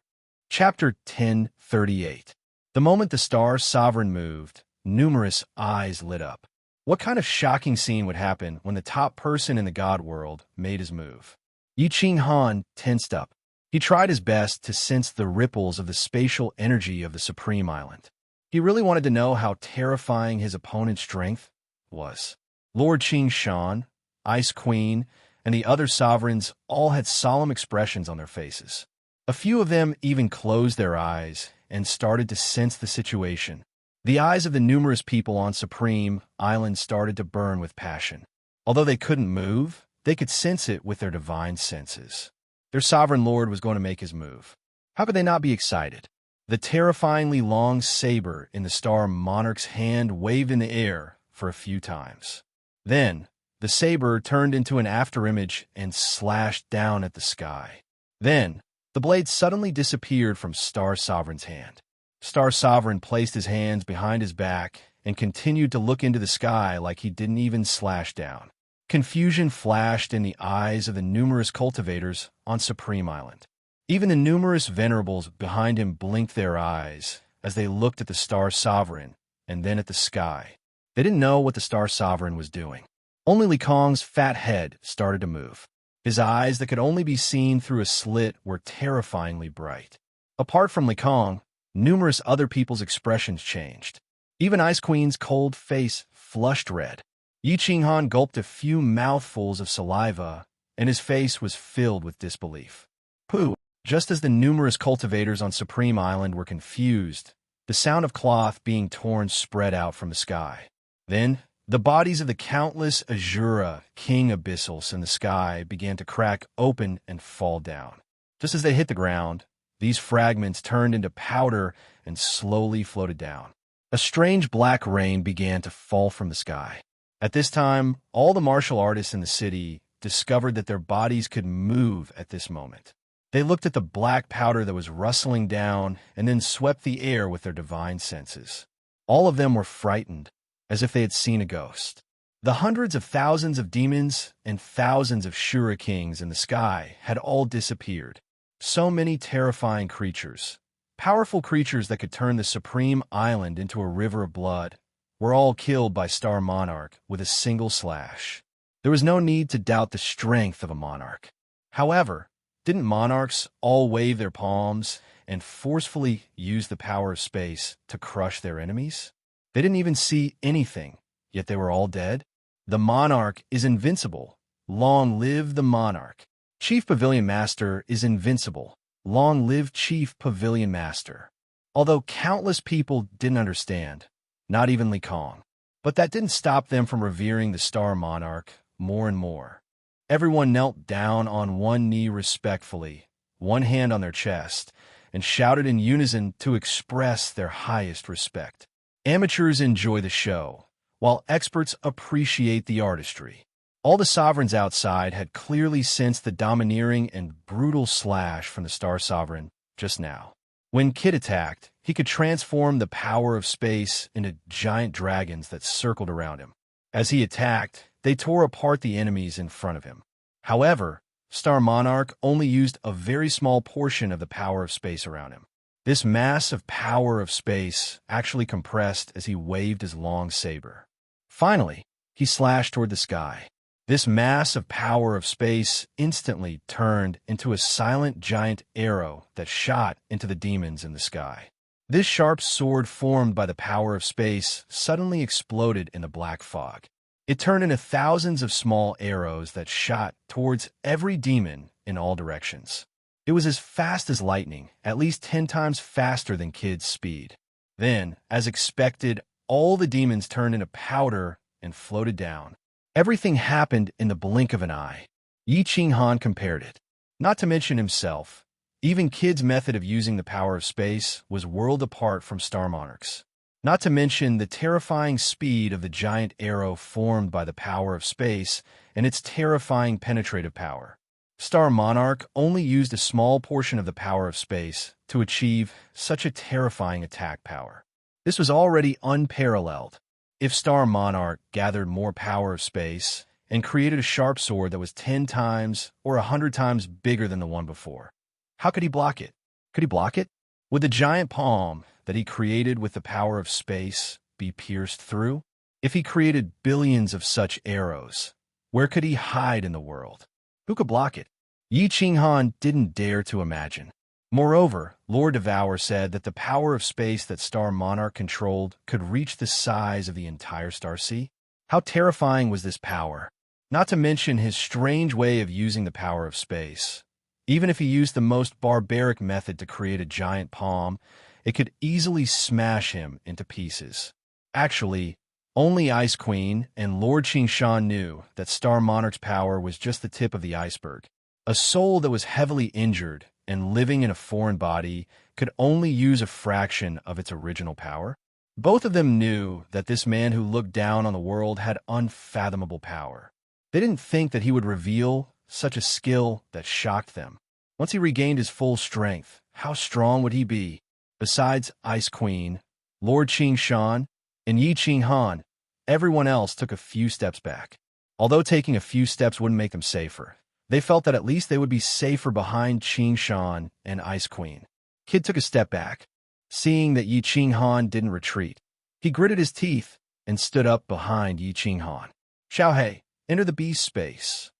Chapter 1038. The moment the Star Sovereign moved, numerous eyes lit up. What kind of shocking scene would happen when the top person in the God world made his move? Yi Qinghan tensed up. He tried his best to sense the ripples of the spatial energy of the Supreme Island. He really wanted to know how terrifying his opponent's strength was. Lord Qing Shan, Ice Queen, and the other sovereigns all had solemn expressions on their faces. A few of them even closed their eyes and started to sense the situation. The eyes of the numerous people on Supreme Island started to burn with passion. Although they couldn't move, they could sense it with their divine senses. Their sovereign lord was going to make his move. How could they not be excited? The terrifyingly long saber in the Star Monarch's hand waved in the air for a few times. Then, the saber turned into an afterimage and slashed down at the sky. Then, the blade suddenly disappeared from Star Sovereign's hand. Star Sovereign placed his hands behind his back and continued to look into the sky like he didn't even slash down. Confusion flashed in the eyes of the numerous cultivators on Supreme Island. Even the numerous venerables behind him blinked their eyes as they looked at the Star Sovereign and then at the sky. They didn't know what the Star Sovereign was doing. Only Li Kong's fat head started to move. His eyes that could only be seen through a slit were terrifyingly bright. Apart from Li Kong, numerous other people's expressions changed. Even Ice Queen's cold face flushed red. Yi Qinghan gulped a few mouthfuls of saliva, and his face was filled with disbelief. Pooh! Just as the numerous cultivators on Supreme Island were confused, the sound of cloth being torn spread out from the sky. Then, the bodies of the countless Azura King Abyssals in the sky began to crack open and fall down. Just as they hit the ground, these fragments turned into powder and slowly floated down. A strange black rain began to fall from the sky. At this time, all the martial artists in the city discovered that their bodies could move at this moment. They looked at the black powder that was rustling down and then swept the air with their divine senses. All of them were frightened, as if they had seen a ghost. The hundreds of thousands of demons and thousands of Shura kings in the sky had all disappeared. So many terrifying creatures, powerful creatures that could turn the Supreme Island into a river of blood, were all killed by Star Monarch with a single slash. There was no need to doubt the strength of a monarch. However, didn't monarchs all wave their palms and forcefully use the power of space to crush their enemies? They didn't even see anything, yet they were all dead. The monarch is invincible. Long live the monarch. Chief Pavilion Master is invincible. Long live Chief Pavilion Master. Although countless people didn't understand, not even Li Kong. But that didn't stop them from revering the Star Monarch more and more. Everyone knelt down on one knee respectfully, one hand on their chest, and shouted in unison to express their highest respect. Amateurs enjoy the show, while experts appreciate the artistry. All the sovereigns outside had clearly sensed the domineering and brutal slash from the Star Sovereign just now. When Kid attacked, he could transform the power of space into giant dragons that circled around him. As he attacked, they tore apart the enemies in front of him. However, Star Monarch only used a very small portion of the power of space around him. This massive power of space actually compressed as he waved his long saber. Finally, he slashed toward the sky. This mass of power of space instantly turned into a silent giant arrow that shot into the demons in the sky. This sharp sword formed by the power of space suddenly exploded in the black fog. It turned into thousands of small arrows that shot towards every demon in all directions. It was as fast as lightning, at least 10 times faster than Kid's speed. Then, as expected, all the demons turned into powder and floated down. Everything happened in the blink of an eye. Yi Qinghan compared it. Not to mention himself, even Kid's method of using the power of space was world apart from Star Monarch's. Not to mention the terrifying speed of the giant arrow formed by the power of space and its terrifying penetrative power. Star Monarch only used a small portion of the power of space to achieve such a terrifying attack power. This was already unparalleled. If Star Monarch gathered more power of space and created a sharp sword that was 10 times or 100 times bigger than the one before, how could he block it? Could he block it? Would the giant palm that he created with the power of space be pierced through? If he created billions of such arrows, where could he hide in the world? Who could block it? Yi Qinghan didn't dare to imagine. Moreover, Lord Devour said that the power of space that Star Monarch controlled could reach the size of the entire Star Sea. How terrifying was this power? Not to mention his strange way of using the power of space. Even if he used the most barbaric method to create a giant palm, it could easily smash him into pieces. Actually, only Ice Queen and Lord Qingshan knew that Star Monarch's power was just the tip of the iceberg. A soul that was heavily injured and living in a foreign body could only use a fraction of its original power. Both of them knew that this man who looked down on the world had unfathomable power. They didn't think that he would reveal such a skill that shocked them. Once he regained his full strength, how strong would he be? Besides Ice Queen, Lord Qingshan, and Yi Qinghan, everyone else took a few steps back. Although taking a few steps wouldn't make them safer, they felt that at least they would be safer behind Qingshan and Ice Queen. Kid took a step back. Seeing that Yi Qinghan didn't retreat, he gritted his teeth and stood up behind Yi Qinghan. Xiaohei, enter the beast space.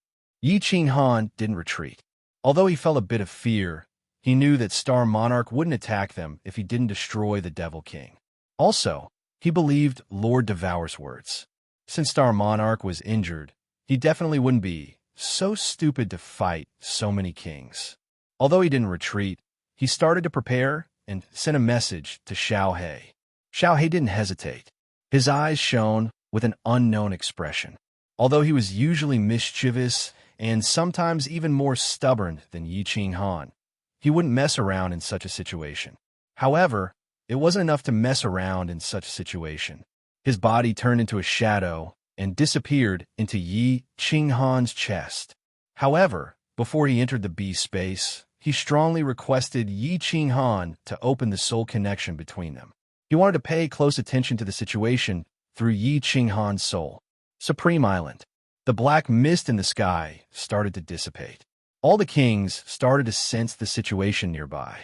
Yi Qinghan didn't retreat. Although he felt a bit of fear, he knew that Star Monarch wouldn't attack them if he didn't destroy the Devil King. Also, he believed Lord Devour's words. Since Star Monarch was injured, he definitely wouldn't be so stupid to fight so many kings. Although he didn't retreat, he started to prepare and sent a message to Xiaohei. Xiaohei didn't hesitate. His eyes shone with an unknown expression. Although he was usually mischievous and sometimes even more stubborn than Yi Qinghan, he wouldn't mess around in such a situation. However, it wasn't enough to mess around in such a situation. His body turned into a shadow and disappeared into Yi Qinghan's chest. However, before he entered the beast space, he strongly requested Yi Qinghan to open the soul connection between them. He wanted to pay close attention to the situation through Yi Qinghan's soul. Supreme Island. The black mist in the sky started to dissipate. All the kings started to sense the situation nearby.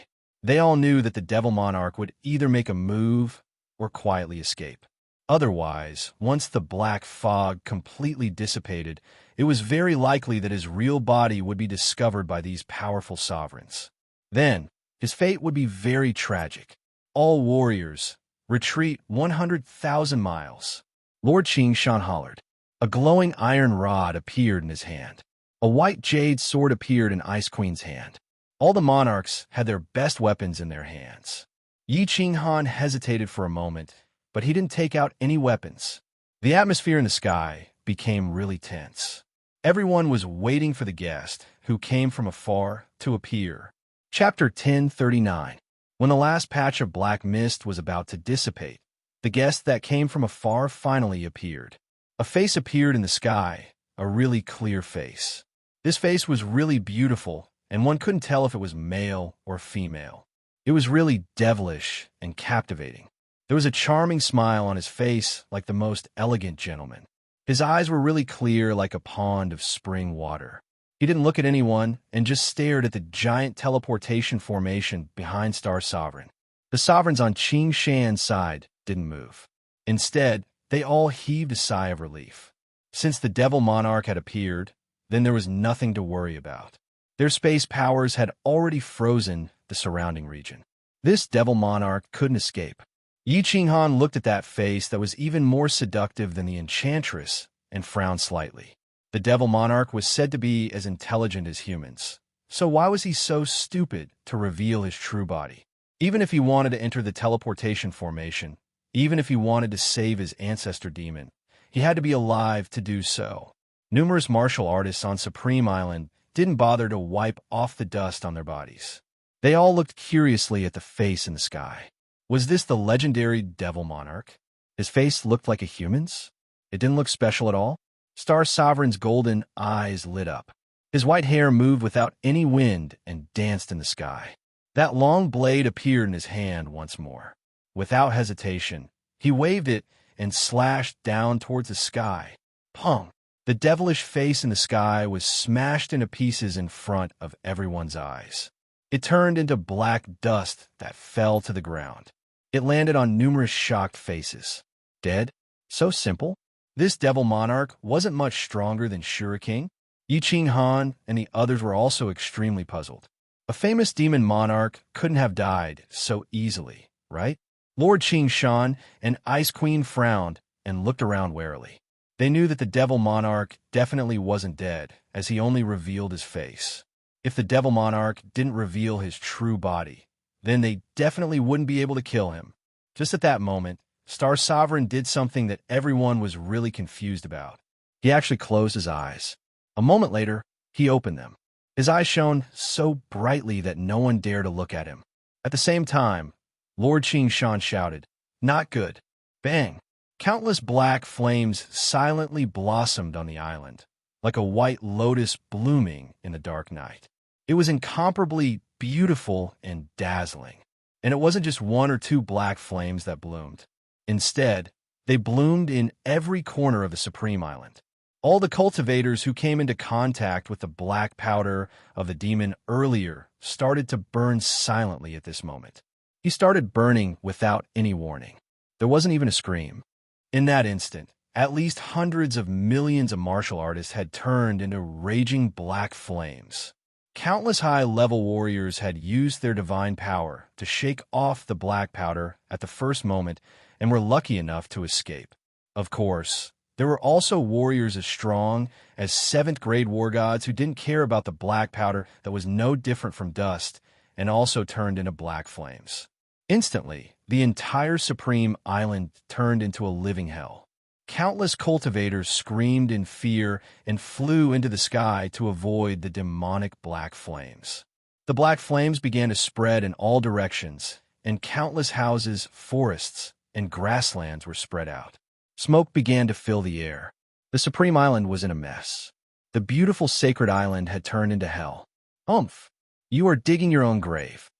They all knew that the Devil Monarch would either make a move or quietly escape. Otherwise, once the black fog completely dissipated, it was very likely that his real body would be discovered by these powerful sovereigns. Then, his fate would be very tragic. All warriors, retreat 100,000 miles. Lord Qingshan hollered. A glowing iron rod appeared in his hand. A white jade sword appeared in Ice Queen's hand. All the monarchs had their best weapons in their hands. Yi Qinghan hesitated for a moment, but he didn't take out any weapons. The atmosphere in the sky became really tense. Everyone was waiting for the guest, who came from afar, to appear. Chapter 1039. When the last patch of black mist was about to dissipate, the guest that came from afar finally appeared. A face appeared in the sky, a really clear face. This face was really beautiful, and one couldn't tell if it was male or female. It was really devilish and captivating. There was a charming smile on his face like the most elegant gentleman. His eyes were really clear like a pond of spring water. He didn't look at anyone and just stared at the giant teleportation formation behind Star Sovereign. The sovereigns on Qing Shan's side didn't move. Instead, they all heaved a sigh of relief. Since the Devil Monarch had appeared, then there was nothing to worry about. Their space powers had already frozen the surrounding region. This Devil Monarch couldn't escape. Yi Qinghan looked at that face that was even more seductive than the Enchantress and frowned slightly. The Devil Monarch was said to be as intelligent as humans, so why was he so stupid to reveal his true body? Even if he wanted to enter the teleportation formation, even if he wanted to save his ancestor demon, he had to be alive to do so. Numerous martial artists on Supreme Island didn't bother to wipe off the dust on their bodies. They all looked curiously at the face in the sky. Was this the legendary Devil Monarch? His face looked like a human's? It didn't look special at all? Star Sovereign's golden eyes lit up. His white hair moved without any wind and danced in the sky. That long blade appeared in his hand once more. Without hesitation, he waved it and slashed down towards the sky. Pong! The devilish face in the sky was smashed into pieces in front of everyone's eyes. It turned into black dust that fell to the ground. It landed on numerous shocked faces. Dead? So simple? This Devil Monarch wasn't much stronger than Shura King. Yi Qinghan and the others were also extremely puzzled. A famous demon monarch couldn't have died so easily, right? Lord Qingshan and Ice Queen frowned and looked around warily. They knew that the Devil Monarch definitely wasn't dead, as he only revealed his face. If the Devil Monarch didn't reveal his true body, then they definitely wouldn't be able to kill him. Just at that moment, Star Sovereign did something that everyone was really confused about. He actually closed his eyes. A moment later, he opened them. His eyes shone so brightly that no one dared to look at him. At the same time, Lord Qingshan shouted, "Not good." Bang! Countless black flames silently blossomed on the island, like a white lotus blooming in the dark night. It was incomparably beautiful and dazzling. And it wasn't just one or two black flames that bloomed. Instead, they bloomed in every corner of the Supreme Island. All the cultivators who came into contact with the black powder of the demon earlier started to burn silently at this moment. He started burning without any warning. There wasn't even a scream. In that instant, at least hundreds of millions of martial artists had turned into raging black flames. Countless high-level warriors had used their divine power to shake off the black powder at the first moment and were lucky enough to escape. Of course, there were also warriors as strong as 7th grade war gods who didn't care about the black powder that was no different from dust and also turned into black flames. Instantly, the entire Supreme Island turned into a living hell. Countless cultivators screamed in fear and flew into the sky to avoid the demonic black flames. The black flames began to spread in all directions, and countless houses, forests, and grasslands were spread out. Smoke began to fill the air. The Supreme Island was in a mess. The beautiful sacred island had turned into hell. "Umph! You are digging your own grave."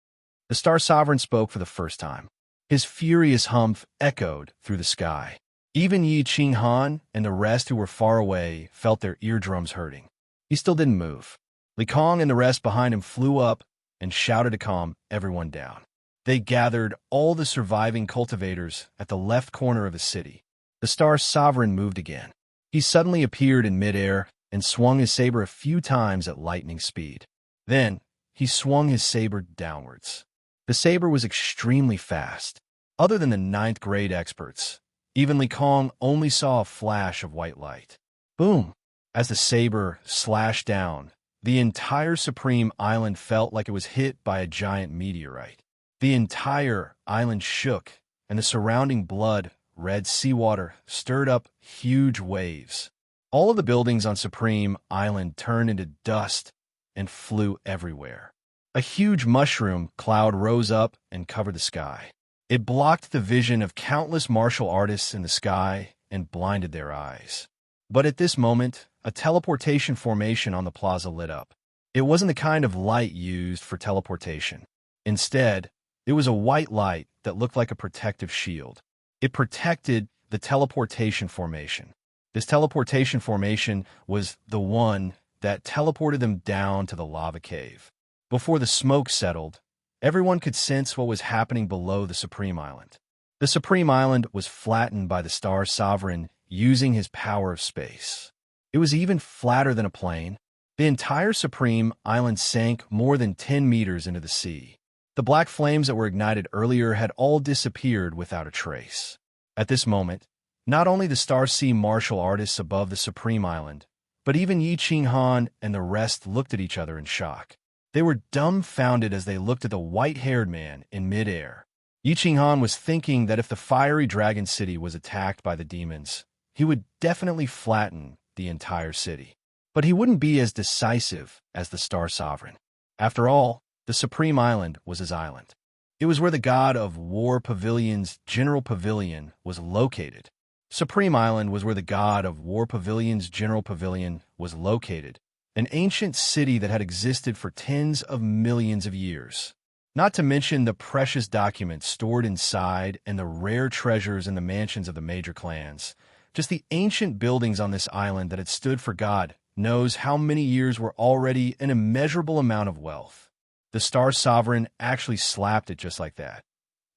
The Star Sovereign spoke for the first time. His furious humph echoed through the sky. Even Yi Qinghan and the rest who were far away felt their eardrums hurting. He still didn't move. Li Kong and the rest behind him flew up and shouted to calm everyone down. They gathered all the surviving cultivators at the left corner of the city. The Star Sovereign moved again. He suddenly appeared in midair and swung his saber a few times at lightning speed. Then, he swung his saber downwards. The saber was extremely fast. Other than the ninth grade experts, even Li Kong only saw a flash of white light. Boom! As the saber slashed down, the entire Supreme Island felt like it was hit by a giant meteorite. The entire island shook, and the surrounding blood-red seawater stirred up huge waves. All of the buildings on Supreme Island turned into dust and flew everywhere. A huge mushroom cloud rose up and covered the sky. It blocked the vision of countless martial artists in the sky and blinded their eyes. But at this moment, a teleportation formation on the plaza lit up. It wasn't the kind of light used for teleportation. Instead, it was a white light that looked like a protective shield. It protected the teleportation formation. This teleportation formation was the one that teleported them down to the lava cave. Before the smoke settled, everyone could sense what was happening below the Supreme Island. The Supreme Island was flattened by the Star Sovereign using his power of space. It was even flatter than a plane. The entire Supreme Island sank more than 10 meters into the sea. The black flames that were ignited earlier had all disappeared without a trace. At this moment, not only the Star Sea martial artists above the Supreme Island, but even Yi Qing Han and the rest looked at each other in shock. They were dumbfounded as they looked at the white-haired man in midair. Yi Qing Han was thinking that if the fiery dragon city was attacked by the demons, he would definitely flatten the entire city. But he wouldn't be as decisive as the Star Sovereign. After all, the Supreme Island was his island. It was where the god of War Pavilion's General Pavilion was located. Supreme Island was where the god of War Pavilion's General Pavilion was located, an ancient city that had existed for tens of millions of years. Not to mention the precious documents stored inside and the rare treasures in the mansions of the major clans. Just the ancient buildings on this island that had stood for God knows how many years were already an immeasurable amount of wealth. The Star Sovereign actually slapped it just like that.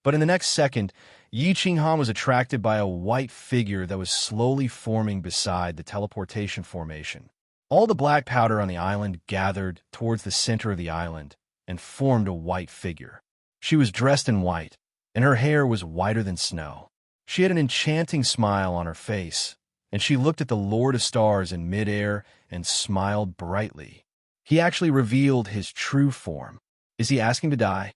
But in the next second, Yi Qing Han was attracted by a white figure that was slowly forming beside the teleportation formation. All the black powder on the island gathered towards the center of the island and formed a white figure. She was dressed in white, and her hair was whiter than snow. She had an enchanting smile on her face, and she looked at the Lord of Stars in midair and smiled brightly. He actually revealed his true form. Is he asking to die?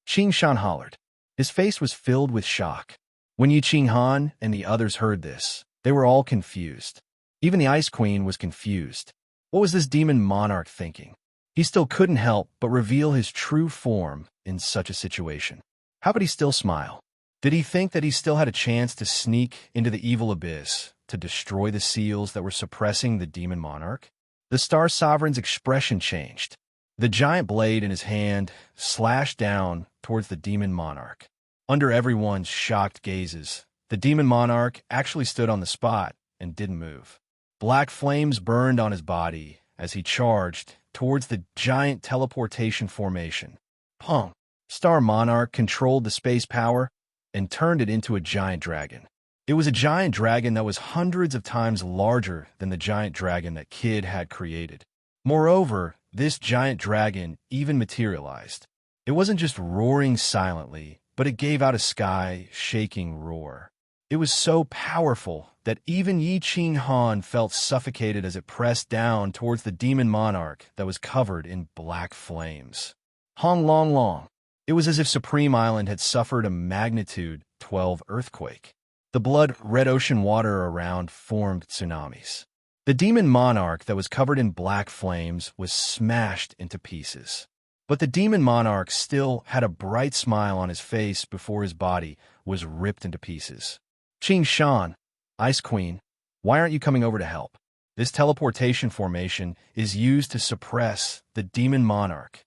Qing Shan hollered. His face was filled with shock. When Yi Qing Han and the others heard this, they were all confused. Even the Ice Queen was confused. What was this demon monarch thinking? He still couldn't help but reveal his true form in such a situation. How could he still smile? Did he think that he still had a chance to sneak into the evil abyss to destroy the seals that were suppressing the demon monarch? The Star Sovereign's expression changed. The giant blade in his hand slashed down towards the demon monarch. Under everyone's shocked gazes, the demon monarch actually stood on the spot and didn't move. Black flames burned on his body as he charged towards the giant teleportation formation. Pong! Star Monarch controlled the space power and turned it into a giant dragon. It was a giant dragon that was hundreds of times larger than the giant dragon that Kid had created. Moreover, this giant dragon even materialized. It wasn't just roaring silently, but it gave out a sky-shaking roar. It was so powerful that even Yi Qing Han felt suffocated as it pressed down towards the demon monarch that was covered in black flames. Hong Long Long. It was as if Supreme Island had suffered a magnitude 12 earthquake. The blood-red ocean water around formed tsunamis. The demon monarch that was covered in black flames was smashed into pieces. But the demon monarch still had a bright smile on his face before his body was ripped into pieces. Qing Shan, Ice Queen, why aren't you coming over to help? This teleportation formation is used to suppress the demon monarch.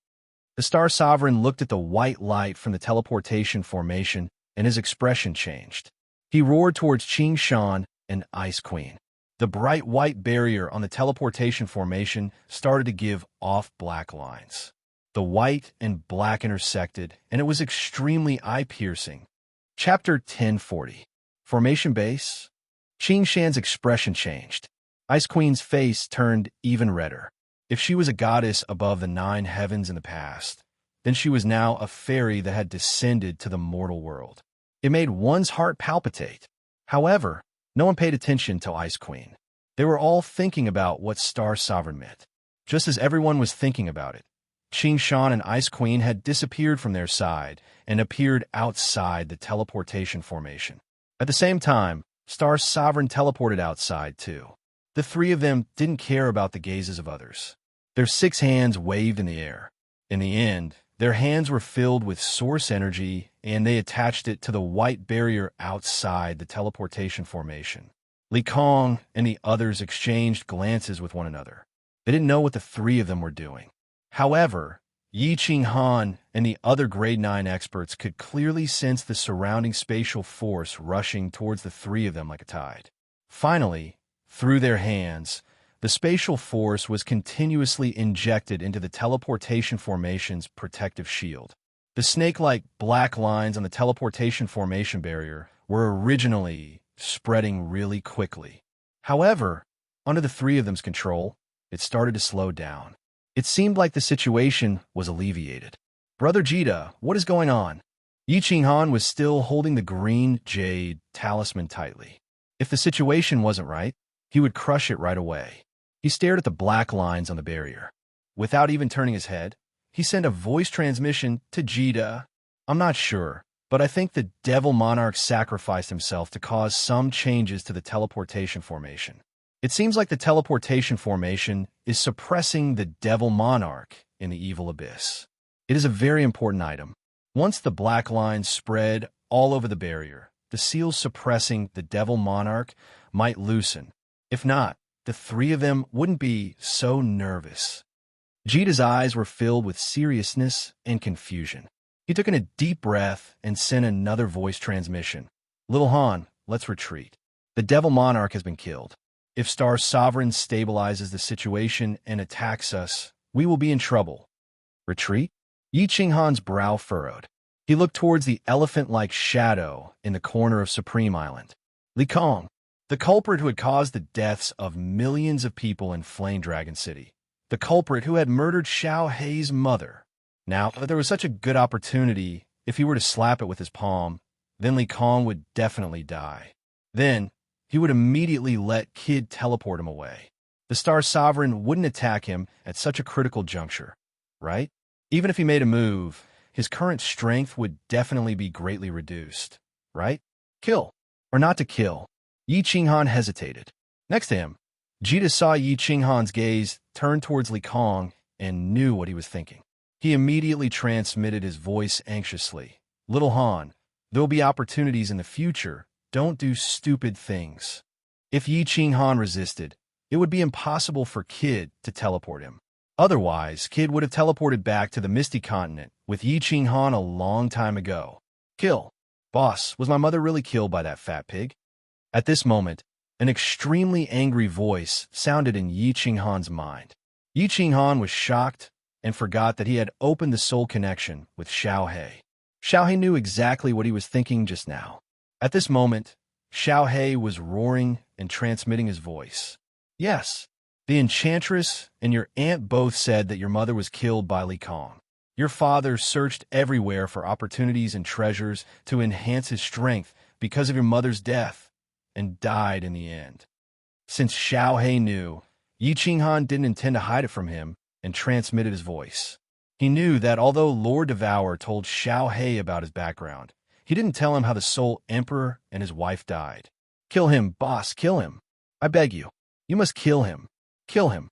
The Star Sovereign looked at the white light from the teleportation formation, and his expression changed. He roared towards Qing Shan and Ice Queen. The bright white barrier on the teleportation formation started to give off black lines. The white and black intersected, and it was extremely eye-piercing. Chapter 1040. Formation Base. Qing Shan's expression changed. Ice Queen's face turned even redder. If she was a goddess above the 9 heavens in the past, then she was now a fairy that had descended to the mortal world. It made one's heart palpitate. However, no one paid attention to Ice Queen. They were all thinking about what Star Sovereign meant. Just as everyone was thinking about it, Qing Shan and Ice Queen had disappeared from their side and appeared outside the teleportation formation. At the same time, Star Sovereign teleported outside too. The 3 of them didn't care about the gazes of others. Their 6 hands waved in the air. In the end, their hands were filled with source energy, and they attached it to the white barrier outside the teleportation formation. Li Kong and the others exchanged glances with one another. They didn't know what the 3 of them were doing. However, Yi Qing Han and the other Grade 9 experts could clearly sense the surrounding spatial force rushing towards the 3 of them like a tide. Finally, through their hands, the spatial force was continuously injected into the teleportation formation's protective shield. The snake-like black lines on the teleportation formation barrier were originally spreading really quickly. However, under the 3 of them's control, it started to slow down. It seemed like the situation was alleviated. Brother Jita, what is going on? Yi Qing Han was still holding the green jade talisman tightly. If the situation wasn't right, he would crush it right away. He stared at the black lines on the barrier. Without even turning his head, he sent a voice transmission to Jita. I'm not sure, but I think the Devil Monarch sacrificed himself to cause some changes to the teleportation formation. It seems like the teleportation formation is suppressing the Devil Monarch in the Evil Abyss. It is a very important item. Once the black lines spread all over the barrier, the seals suppressing the Devil Monarch might loosen. If not, the 3 of them wouldn't be so nervous. Jita's eyes were filled with seriousness and confusion. He took in a deep breath and sent another voice transmission. Little Han, let's retreat. The Devil Monarch has been killed. If Star Sovereign stabilizes the situation and attacks us, we will be in trouble. Retreat? Yi Qing Han's brow furrowed. He looked towards the elephant-like shadow in the corner of Supreme Island. Li Kong, the culprit who had caused the deaths of millions of people in Flame Dragon City. The culprit who had murdered Xiao Hei's mother. Now, if there was such a good opportunity, if he were to slap it with his palm, then Li Kong would definitely die. Then, he would immediately let Kid teleport him away. The Star Sovereign wouldn't attack him at such a critical juncture, right? Even if he made a move, his current strength would definitely be greatly reduced, right? Kill, or not to kill. Yi Qing Han hesitated. Next to him, Jita saw Yi Qing Han's gaze turn towards Li Kong and knew what he was thinking. He immediately transmitted his voice anxiously. Little Han, there will be opportunities in the future. Don't do stupid things. If Yi Qing Han resisted, it would be impossible for Kid to teleport him. Otherwise, Kid would have teleported back to the Misty Continent with Yi Qing Han a long time ago. Kill. Boss, was my mother really killed by that fat pig? At this moment, an extremely angry voice sounded in Yi Qing Han's mind. Yi Qing Han was shocked and forgot that he had opened the soul connection with Xiao Hei. Xiao Hei knew exactly what he was thinking just now. At this moment, Xiao Hei was roaring and transmitting his voice. Yes, the Enchantress and your aunt both said that your mother was killed by Li Kong. Your father searched everywhere for opportunities and treasures to enhance his strength because of your mother's death, and died in the end. Since Xiao Hei knew, Yi Qing Han didn't intend to hide it from him and transmitted his voice. He knew that although Lord Devourer told Xiao Hei about his background, he didn't tell him how the Soul Emperor and his wife died. Kill him, boss, kill him. I beg you. You must kill him. Kill him.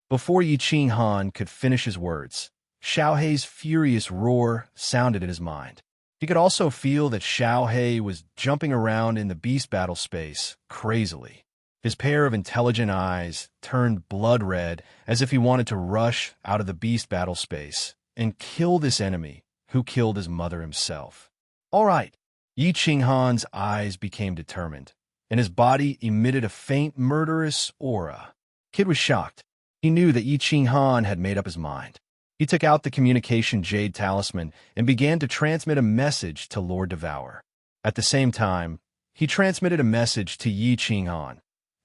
Before Yi Qing Han could finish his words, Xiao Hei's furious roar sounded in his mind. He could also feel that Xiao Hei was jumping around in the beast battle space crazily. His pair of intelligent eyes turned blood red as if he wanted to rush out of the beast battle space and kill this enemy who killed his mother himself. All right. Yi Qing Han's eyes became determined, and his body emitted a faint murderous aura. Kid was shocked. He knew that Yi Qing Han had made up his mind. He took out the communication jade talisman and began to transmit a message to Lord Devourer. At the same time, he transmitted a message to Yi Qinghan,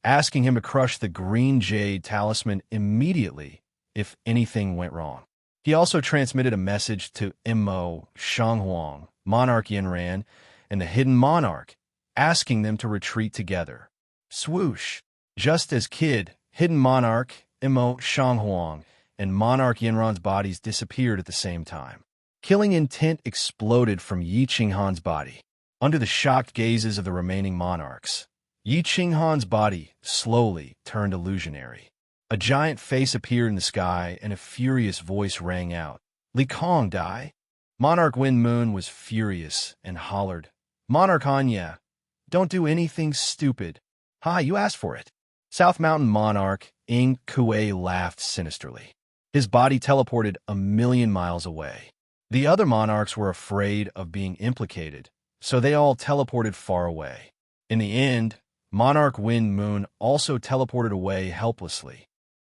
asking him to crush the green jade talisman immediately if anything went wrong. He also transmitted a message to Immo, Shanghuang, Monarch Yanran, and the Hidden Monarch, asking them to retreat together. Swoosh! Just as Hidden Monarch, Immo, Shanghuang, and Monarch Yanran's bodies disappeared at the same time. Killing intent exploded from Yi Qinghan's body. Under the shocked gazes of the remaining monarchs, Yi Qinghan's body slowly turned illusionary. A giant face appeared in the sky, and a furious voice rang out. "Li Kong die?" Monarch Wind Moon was furious and hollered, "Monarch Anya, don't do anything stupid. Ha, you asked for it." South Mountain Monarch Ing Kuei laughed sinisterly. His body teleported 1,000,000 miles away. The other monarchs were afraid of being implicated, so they all teleported far away. In the end, Monarch Wind Moon also teleported away helplessly.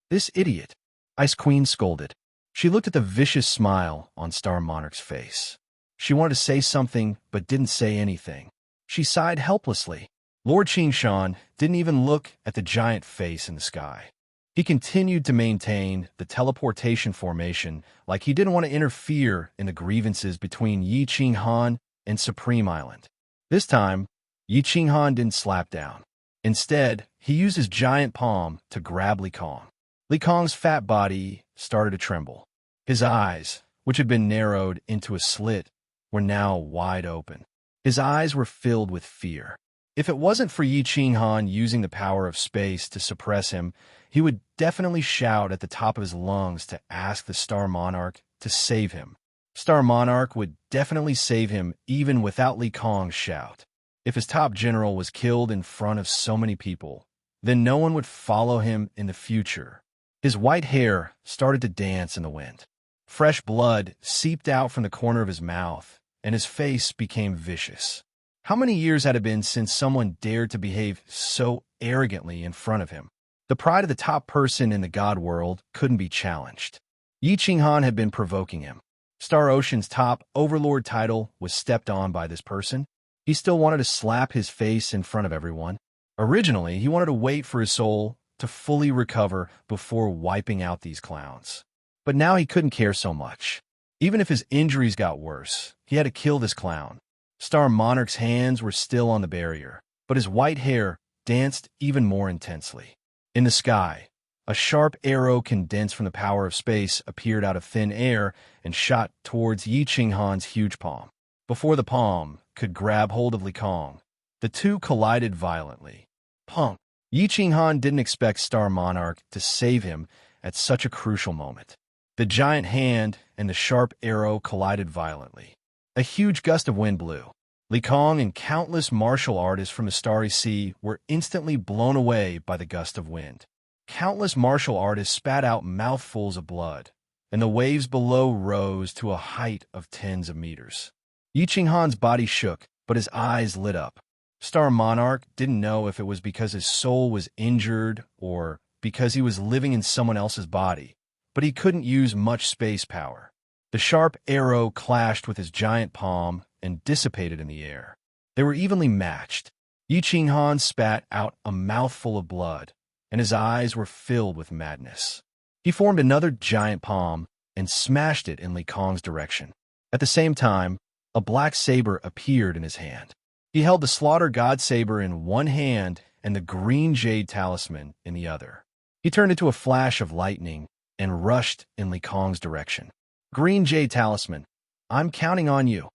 "This idiot," Ice Queen scolded. She looked at the vicious smile on Star Monarch's face. She wanted to say something, but didn't say anything. She sighed helplessly. Lord Qingshan didn't even look at the giant face in the sky. He continued to maintain the teleportation formation like he didn't want to interfere in the grievances between Yi Qinghan and Supreme Island. This time, Yi Qinghan didn't slap down. Instead, he used his giant palm to grab Li Kong. Li Kong's fat body started to tremble. His eyes, which had been narrowed into a slit, were now wide open. His eyes were filled with fear. If it wasn't for Yi Qinghan using the power of space to suppress him, he would definitely shout at the top of his lungs to ask the Star Monarch to save him. Star Monarch would definitely save him even without Li Kong's shout. If his top general was killed in front of so many people, then no one would follow him in the future. His white hair started to dance in the wind. Fresh blood seeped out from the corner of his mouth, and his face became vicious. How many years had it been since someone dared to behave so arrogantly in front of him? The pride of the top person in the god world couldn't be challenged. Yi Qinghan had been provoking him. Star Ocean's top overlord title was stepped on by this person. He still wanted to slap his face in front of everyone. Originally, he wanted to wait for his soul to fully recover before wiping out these clowns. But now he couldn't care so much. Even if his injuries got worse, he had to kill this clown. Star Monarch's hands were still on the barrier, but his white hair danced even more intensely. In the sky, a sharp arrow condensed from the power of space appeared out of thin air and shot towards Yi Qinghan's huge palm. Before the palm could grab hold of Li Kong, the two collided violently. Punk! Yi Qinghan didn't expect Star Monarch to save him at such a crucial moment. The giant hand and the sharp arrow collided violently. A huge gust of wind blew. Li Kong and countless martial artists from the Starry Sea were instantly blown away by the gust of wind. Countless martial artists spat out mouthfuls of blood, and the waves below rose to a height of tens of meters. Yi Qinghan's body shook, but his eyes lit up. Star Monarch didn't know if it was because his soul was injured or because he was living in someone else's body, but he couldn't use much space power. The sharp arrow clashed with his giant palm and dissipated in the air. They were evenly matched. Yi Qinghan spat out a mouthful of blood, and his eyes were filled with madness. He formed another giant palm and smashed it in Li Kong's direction. At the same time, a black saber appeared in his hand. He held the Slaughter God Saber in one hand and the green jade talisman in the other. He turned into a flash of lightning and rushed in Li Kong's direction. "Green jade talisman, I'm counting on you."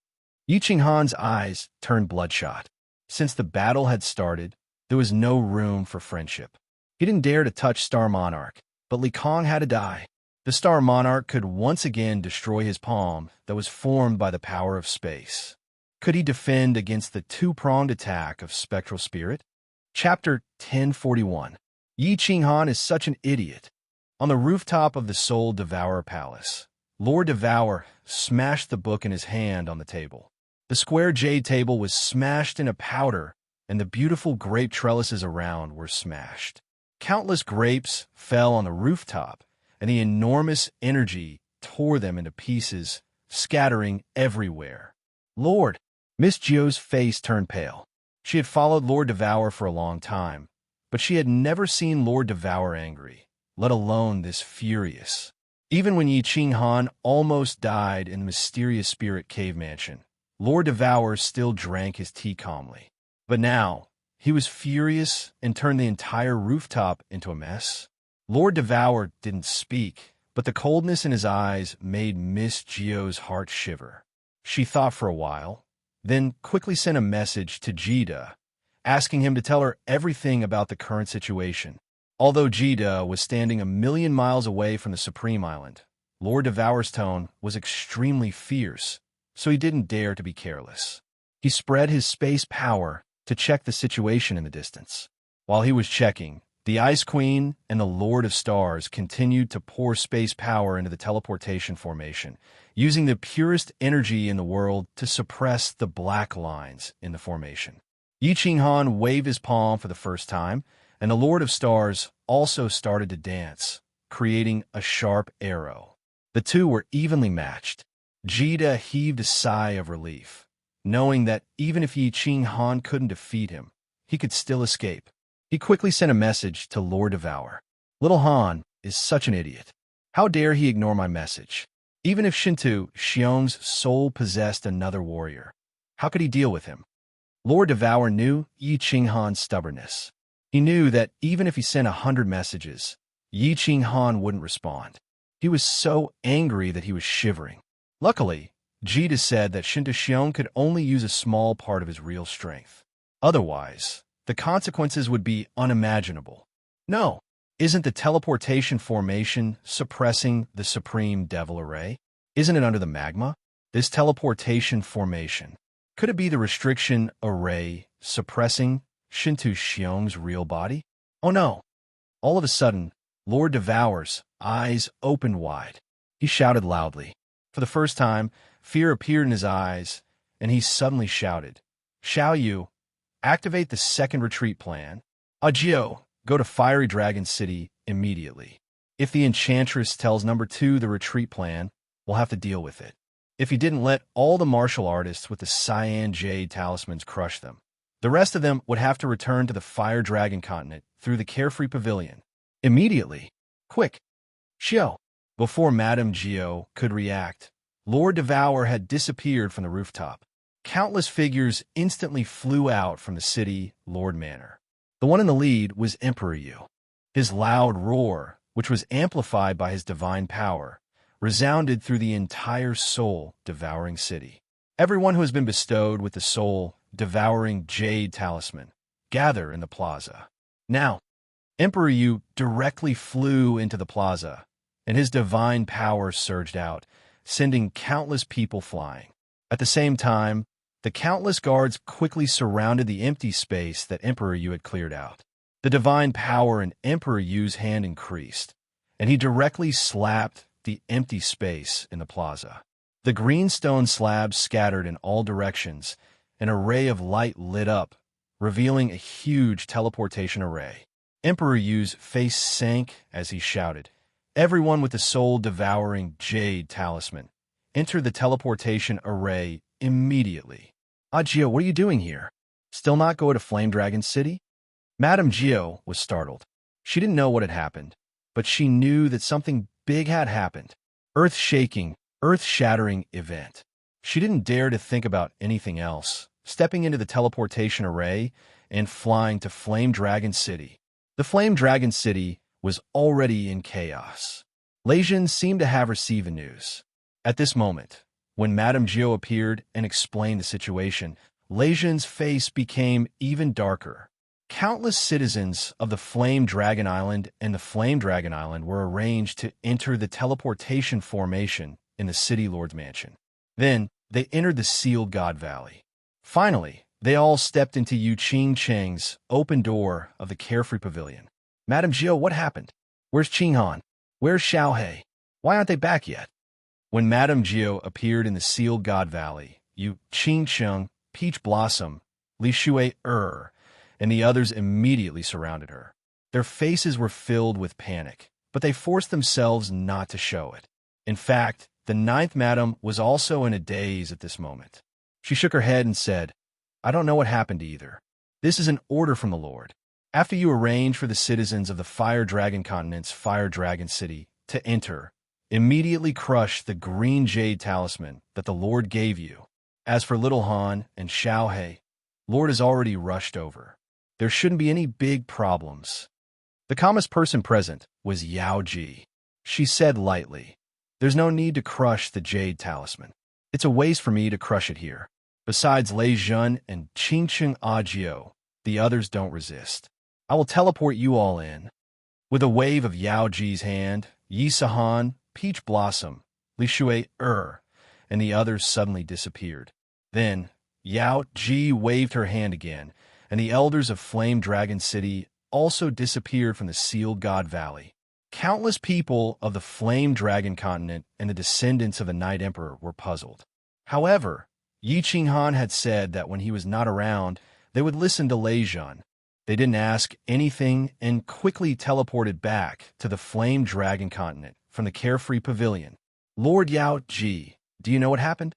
Yi Qinghan's eyes turned bloodshot. Since the battle had started, there was no room for friendship. He didn't dare to touch Star Monarch, but Li Kong had to die. The Star Monarch could once again destroy his palm that was formed by the power of space. Could he defend against the two-pronged attack of Spectral Spirit? Chapter 1041. Yi Qinghan is such an idiot. On the rooftop of the Soul Devourer Palace, Lord Devour smashed the book in his hand on the table. The square jade table was smashed into powder, and the beautiful grape trellises around were smashed. Countless grapes fell on the rooftop, and the enormous energy tore them into pieces, scattering everywhere. "Lord!" Miss Gio's face turned pale. She had followed Lord Devour for a long time, but she had never seen Lord Devour angry, let alone this furious. Even when Yi Ching Han almost died in the mysterious spirit cave mansion, Lord Devour still drank his tea calmly. But now, he was furious and turned the entire rooftop into a mess. Lord Devour didn't speak, but the coldness in his eyes made Miss Gio's heart shiver. She thought for a while, then quickly sent a message to Jida, asking him to tell her everything about the current situation. Although Jida was standing 1,000,000 miles away from the Supreme Island, Lord Devour's tone was extremely fierce, so he didn't dare to be careless. He spread his space power to check the situation in the distance. While he was checking, the Ice Queen and the Lord of Stars continued to pour space power into the teleportation formation, using the purest energy in the world to suppress the black lines in the formation. Yi Ching Han waved his palm for the first time, and the Lord of Stars also started to dance, creating a sharp arrow. The two were evenly matched. Jida heaved a sigh of relief, knowing that even if Yi Ching Han couldn't defeat him, he could still escape. He quickly sent a message to Lord Devour. Little Han is such an idiot. How dare he ignore my message? Even if Shintu Xiong's soul possessed another warrior, how could he deal with him? Lord Devour knew Yi Ching Han's stubbornness. He knew that even if he sent 100 messages, Yi Ching Han wouldn't respond. He was so angry that he was shivering. Luckily, Jida said that Shintu Xiong could only use a small part of his real strength. Otherwise, the consequences would be unimaginable. No, isn't the teleportation formation suppressing the Supreme Devil Array? Isn't it under the magma? This teleportation formation, could it be the restriction array suppressing Shintu Xiong's real body? Oh no! All of a sudden, Lord Devour's eyes opened wide. He shouted loudly. For the first time, fear appeared in his eyes, and he suddenly shouted, "Xiao Yu, activate the second retreat plan. Agio, go to Fiery Dragon City immediately. If the Enchantress tells number 2 the retreat plan, we'll have to deal with it." If he didn't let all the martial artists with the Cyan Jade talismans crush them, the rest of them would have to return to the Fire Dragon continent through the Carefree Pavilion. Immediately. Quick. Xiao. Before Madame Gio could react, Lord Devour had disappeared from the rooftop. Countless figures instantly flew out from the city Lord Manor. The one in the lead was Emperor Yu. His loud roar, which was amplified by his divine power, resounded through the entire soul-devouring city. Everyone who has been bestowed with the soul-devouring jade talisman, gather in the plaza. Now, Emperor Yu directly flew into the plaza, and his divine power surged out, sending countless people flying. At the same time, the countless guards quickly surrounded the empty space that Emperor Yu had cleared out. The divine power in Emperor Yu's hand increased, and he directly slapped the empty space in the plaza. The green stone slabs scattered in all directions, an array of light lit up, revealing a huge teleportation array. Emperor Yu's face sank as he shouted, "Everyone with the soul-devouring jade talisman, enter the teleportation array immediately." Gio, what are you doing here? Still not go to Flame Dragon City? Madame Gio was startled. She didn't know what had happened, but she knew that something big had happened. Earth-shaking, earth-shattering event. She didn't dare to think about anything else, stepping into the teleportation array and flying to Flame Dragon City. The Flame Dragon City was already in chaos. Leijin seemed to have received the news. At this moment, when Madame Gio appeared and explained the situation, Leijin's face became even darker. Countless citizens of the Flame Dragon Island and the Flame Dragon Island were arranged to enter the teleportation formation in the City Lord's Mansion. Then, they entered the Sealed God Valley. Finally, they all stepped into Yu Qing Cheng's open door of the Carefree Pavilion. Madame Gio, what happened? Where's Qing Han? Where's Xiao He? Why aren't they back yet? When Madame Gio appeared in the Sealed God Valley, Yu Qing Cheng, Peach Blossom, Li Shui and the others immediately surrounded her. Their faces were filled with panic, but they forced themselves not to show it. In fact, the 9th Madam was also in a daze at this moment. She shook her head and said, "I don't know what happened either. This is an order from the Lord. After you arrange for the citizens of the Fire Dragon Continent's Fire Dragon City to enter, immediately crush the green jade talisman that the Lord gave you. As for Little Han and Xiao He, Lord has already rushed over. There shouldn't be any big problems. The calmest person present was Yao Ji. She said lightly, "There's no need to crush the jade talisman. It's a waste for me to crush it here. Besides Lei Jun and Qingcheng Ajio, the others don't resist. I will teleport you all in." With a wave of Yao Ji's hand, Yi Sahan, Peach Blossom, Li Shui and the others suddenly disappeared. Then, Yao Ji waved her hand again, and the elders of Flame Dragon City also disappeared from the Sealed God Valley. Countless people of the Flame Dragon Continent and the descendants of the Night Emperor were puzzled. However, Yi Qinghan had said that when he was not around, they would listen to Lei Jun. They didn't ask anything and quickly teleported back to the Flame Dragon Continent from the Carefree Pavilion. "Lord Yao Ji, do you know what happened?"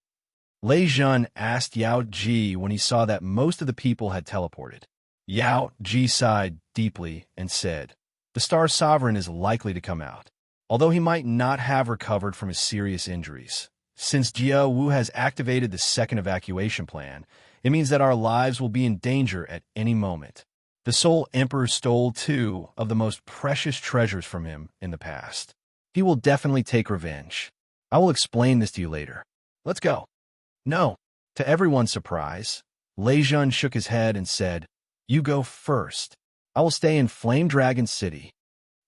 Lei Jun asked Yao Ji when he saw that most of the people had teleported. Yao Ji sighed deeply and said, "The Star Sovereign is likely to come out, although he might not have recovered from his serious injuries. Since Jia Wu has activated the second evacuation plan, it means that our lives will be in danger at any moment. The Soul Emperor stole 2 of the most precious treasures from him in the past. He will definitely take revenge. I will explain this to you later. Let's go." "No." To everyone's surprise, Lei Jun shook his head and said, "You go first. I will stay in Flame Dragon City."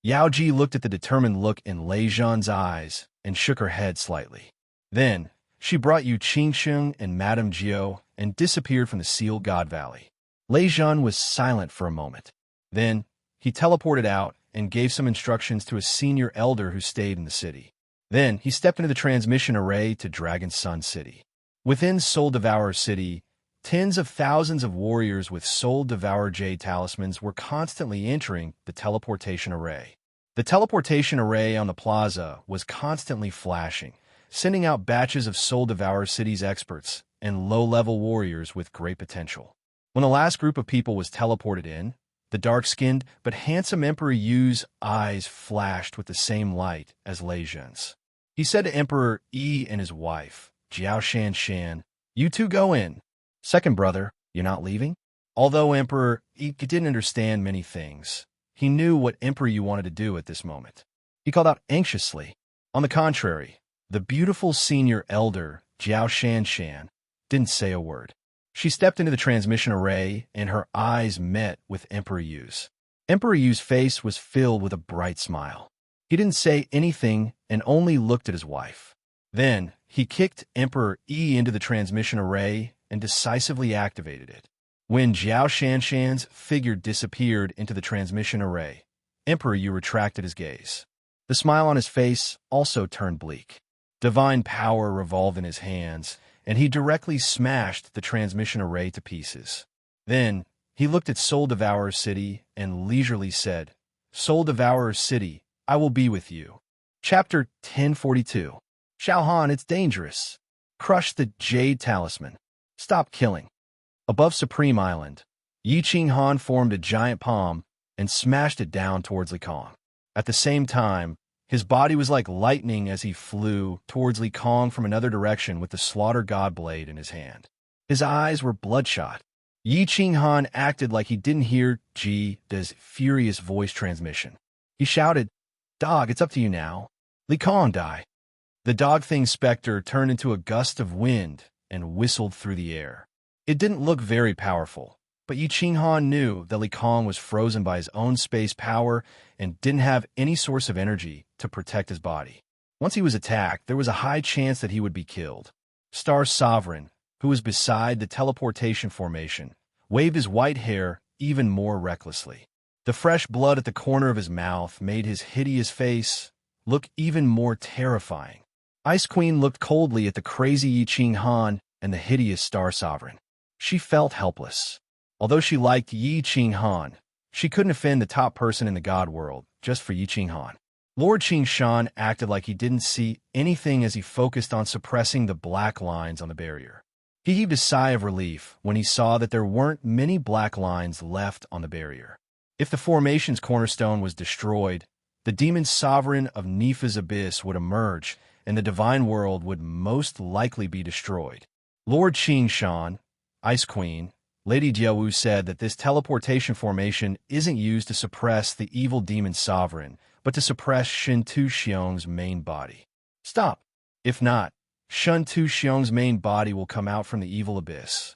Yao Ji looked at the determined look in Lei Jun's eyes and shook her head slightly. Then, she brought Yu Qingsheng and Madame Jiao and disappeared from the Sealed God Valley. Lei Jun was silent for a moment. Then, he teleported out and gave some instructions to a senior elder who stayed in the city. Then, he stepped into the transmission array to Dragon Sun City. Within Soul Devourer City, tens of thousands of warriors with Soul Devourer Jade talismans were constantly entering the teleportation array. The teleportation array on the plaza was constantly flashing, sending out batches of Soul Devourer City's experts and low-level warriors with great potential. When the last group of people was teleported in, the dark-skinned but handsome Emperor Yu's eyes flashed with the same light as Lei Jun's. He said to Emperor Yi and his wife, Jiao Shan, "You two go in. Second brother, you're not leaving?" Although Emperor Yi didn't understand many things, he knew what Emperor Yi wanted to do at this moment. He called out anxiously. On the contrary, the beautiful senior elder, Jiao Shan, didn't say a word. She stepped into the transmission array, and her eyes met with Emperor Yu's. Emperor Yu's face was filled with a bright smile. He didn't say anything and only looked at his wife. Then, he kicked Emperor Yi into the transmission array and decisively activated it. When Jiao Shan's figure disappeared into the transmission array, Emperor Yi retracted his gaze. The smile on his face also turned bleak. Divine power revolved in his hands, and he directly smashed the transmission array to pieces. Then, he looked at Soul Devourer City and leisurely said, "Soul Devourer City, I will be with you." Chapter 1042. Xiao Han, it's dangerous. Crush the Jade Talisman. Stop killing. Above Supreme Island, Yi Qinghan formed a giant palm and smashed it down towards Li Kong. At the same time, his body was like lightning as he flew towards Li Kong from another direction with the Slaughter God Blade in his hand. His eyes were bloodshot. Yi Qinghan acted like he didn't hear Ji's furious voice transmission. He shouted, "Dog, it's up to you now. Li Kong, die." The dog thing specter turned into a gust of wind and whistled through the air. It didn't look very powerful, but Yi Qinghan knew that Li Kong was frozen by his own space power and didn't have any source of energy to protect his body. Once he was attacked, there was a high chance that he would be killed. Star Sovereign, who was beside the teleportation formation, waved his white hair even more recklessly. The fresh blood at the corner of his mouth made his hideous face look even more terrifying. Ice Queen looked coldly at the crazy Yi Qinghan and the hideous Star Sovereign. She felt helpless. Although she liked Yi Qinghan, she couldn't offend the top person in the God world just for Yi Qinghan. Lord Qingshan acted like he didn't see anything as he focused on suppressing the black lines on the barrier. He heaved a sigh of relief when he saw that there weren't many black lines left on the barrier. If the formation's cornerstone was destroyed, the demon sovereign of Nifa's abyss would emerge, and the divine world would most likely be destroyed. Lord Qingshan, Ice Queen, Lady Jiawu said that this teleportation formation isn't used to suppress the evil demon sovereign, but to suppress Shen Tu Xiong's main body. Stop! If not, Shen Tu Xiong's main body will come out from the evil abyss.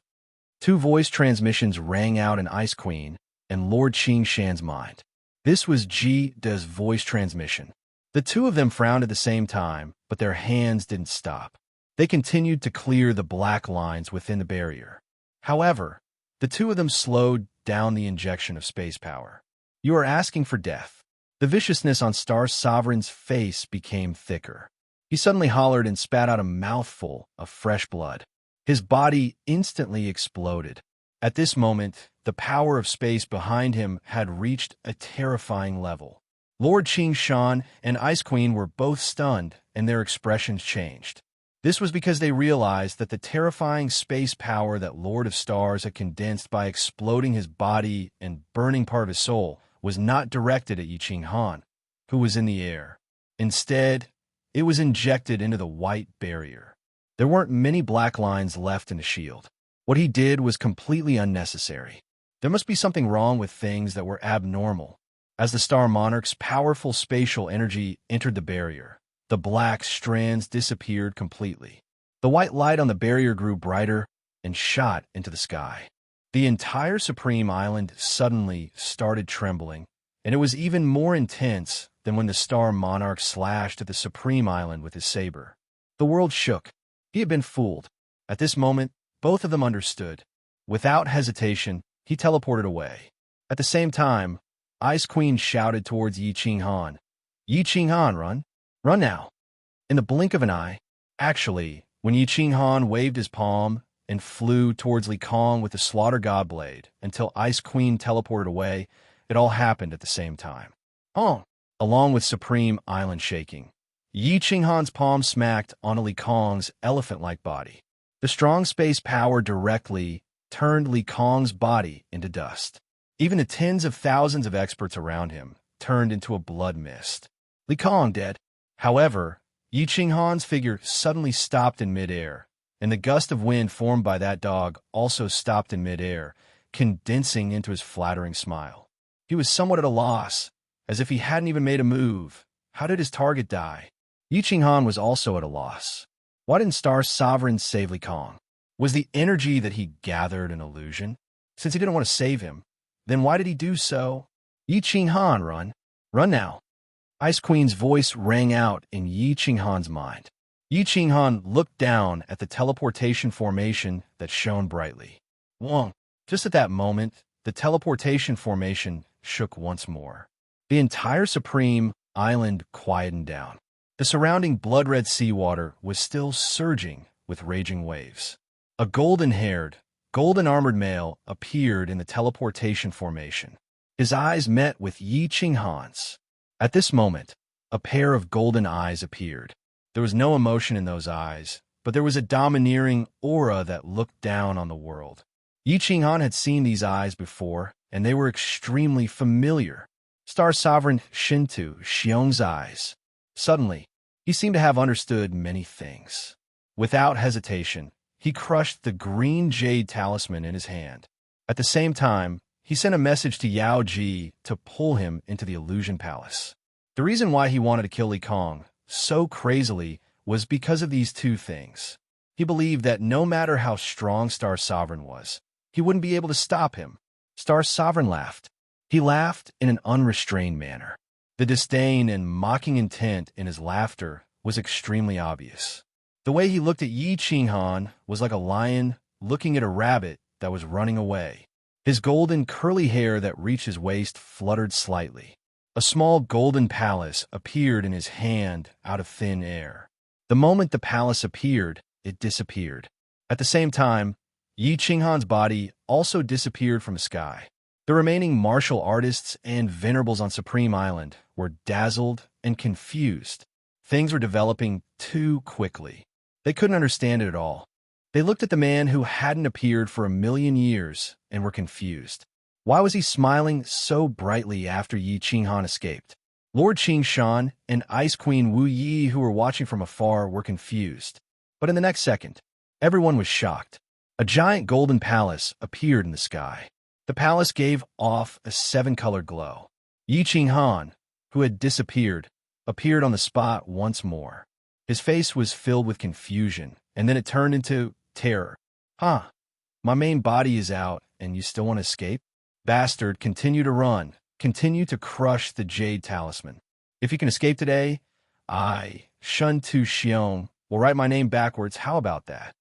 Two voice transmissions rang out in Ice Queen and Lord Qingshan's mind. This was Ji De's voice transmission. The two of them frowned at the same time, but their hands didn't stop. They continued to clear the black lines within the barrier. However, the two of them slowed down the injection of space power. You are asking for death. The viciousness on Star Sovereign's face became thicker. He suddenly hollered and spat out a mouthful of fresh blood. His body instantly exploded. At this moment, the power of space behind him had reached a terrifying level. Lord Qingshan and Ice Queen were both stunned, and their expressions changed. This was because they realized that the terrifying space power that Lord of Stars had condensed by exploding his body and burning part of his soul was not directed at Yi Qinghan, who was in the air. Instead, it was injected into the white barrier. There weren't many black lines left in the shield. What he did was completely unnecessary. There must be something wrong with things that were abnormal. As the Star Monarch's powerful spatial energy entered the barrier, the black strands disappeared completely. The white light on the barrier grew brighter and shot into the sky. The entire Supreme Island suddenly started trembling, and it was even more intense than when the Star Monarch slashed at the Supreme Island with his saber. The world shook. He had been fooled. At this moment, both of them understood. Without hesitation, he teleported away. At the same time, Ice Queen shouted towards Yi Qinghan. Yi Qinghan, run! Run now! In the blink of an eye, actually, when Yi Qinghan waved his palm and flew towards Li Kong with the Slaughter God Blade until Ice Queen teleported away, it all happened at the same time. Along with Supreme Island shaking, Yi Qinghan's palm smacked on Li Kong's elephant-like body. The strong space power directly turned Li Kong's body into dust. Even the tens of thousands of experts around him turned into a blood mist. Li Kong dead. However, Yi Qinghan's figure suddenly stopped in midair, and the gust of wind formed by that dog also stopped in midair, condensing into his flattering smile. He was somewhat at a loss, as if he hadn't even made a move. How did his target die? Yi Qinghan was also at a loss. Why didn't Star Sovereign save Li Kong? Was the energy that he gathered an illusion? Since he didn't want to save him, then why did he do so? Yi Qinghan, run! Run now! Ice Queen's voice rang out in Yi Qinghan's mind. Yi Qinghan looked down at the teleportation formation that shone brightly. Wong! Just at that moment, the teleportation formation shook once more. The entire Supreme Island quietened down. The surrounding blood-red seawater was still surging with raging waves. A golden-haired, golden-armored male appeared in the teleportation formation. His eyes met with Yi Qinghan's. At this moment, a pair of golden eyes appeared. There was no emotion in those eyes, but there was a domineering aura that looked down on the world. Yi Qinghan had seen these eyes before, and they were extremely familiar. Star Sovereign Shen Tu Xiong's eyes. Suddenly, he seemed to have understood many things. Without hesitation, he crushed the green jade talisman in his hand. At the same time, he sent a message to Yao Ji to pull him into the Illusion Palace. The reason why he wanted to kill Li Kong so crazily was because of these two things. He believed that no matter how strong Star Sovereign was, he wouldn't be able to stop him. Star Sovereign laughed. He laughed in an unrestrained manner. The disdain and mocking intent in his laughter was extremely obvious. The way he looked at Yi Qinghan was like a lion looking at a rabbit that was running away. His golden curly hair that reached his waist fluttered slightly. A small golden palace appeared in his hand out of thin air. The moment the palace appeared, it disappeared. At the same time, Yi Qinghan's body also disappeared from the sky. The remaining martial artists and venerables on Supreme Island were dazzled and confused. Things were developing too quickly. They couldn't understand it at all. They looked at the man who hadn't appeared for 1,000,000 years and were confused. Why was he smiling so brightly after Yi Qinghan escaped? Lord Qingshan and Ice Queen Wu Yi, who were watching from afar, were confused. But in the next second, everyone was shocked. A giant golden palace appeared in the sky. The palace gave off a 7-colored glow. Yi Qinghan, who had disappeared, appeared on the spot once more. His face was filled with confusion, and then it turned into terror. Huh? My main body is out, and you still want to escape? Bastard, continue to run. Continue to crush the Jade Talisman. If you can escape today, I, Shun Tu Xiong, will write my name backwards. How about that?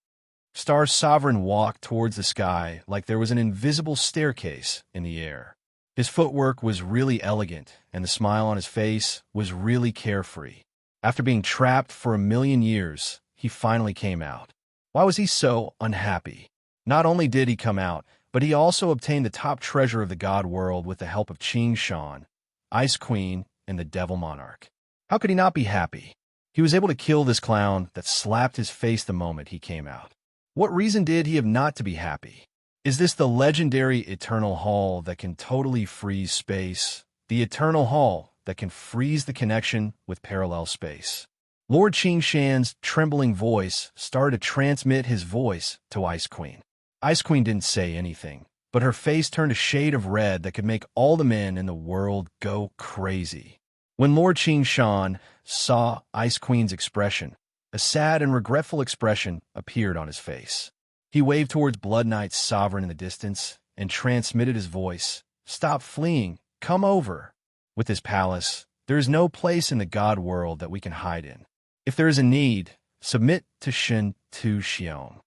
Star Sovereign walked towards the sky like there was an invisible staircase in the air. His footwork was really elegant, and the smile on his face was really carefree. After being trapped for 1,000,000 years, he finally came out. Why was he so unhappy? Not only did he come out, but he also obtained the top treasure of the God world with the help of Qing Shan, Ice Queen, and the Devil Monarch. How could he not be happy? He was able to kill this clown that slapped his face the moment he came out. What reason did he have not to be happy? Is this the legendary Eternal Hall that can totally freeze space? The Eternal Hall that can freeze the connection with parallel space. Lord Qingshan's trembling voice started to transmit his voice to Ice Queen. Ice Queen didn't say anything, but her face turned a shade of red that could make all the men in the world go crazy. When Lord Qingshan saw Ice Queen's expression, a sad and regretful expression appeared on his face. He waved towards Blood Knight's sovereign in the distance and transmitted his voice. Stop fleeing. Come over. With this palace, there is no place in the God world that we can hide in. If there is a need, submit to Shun Tu Xiong.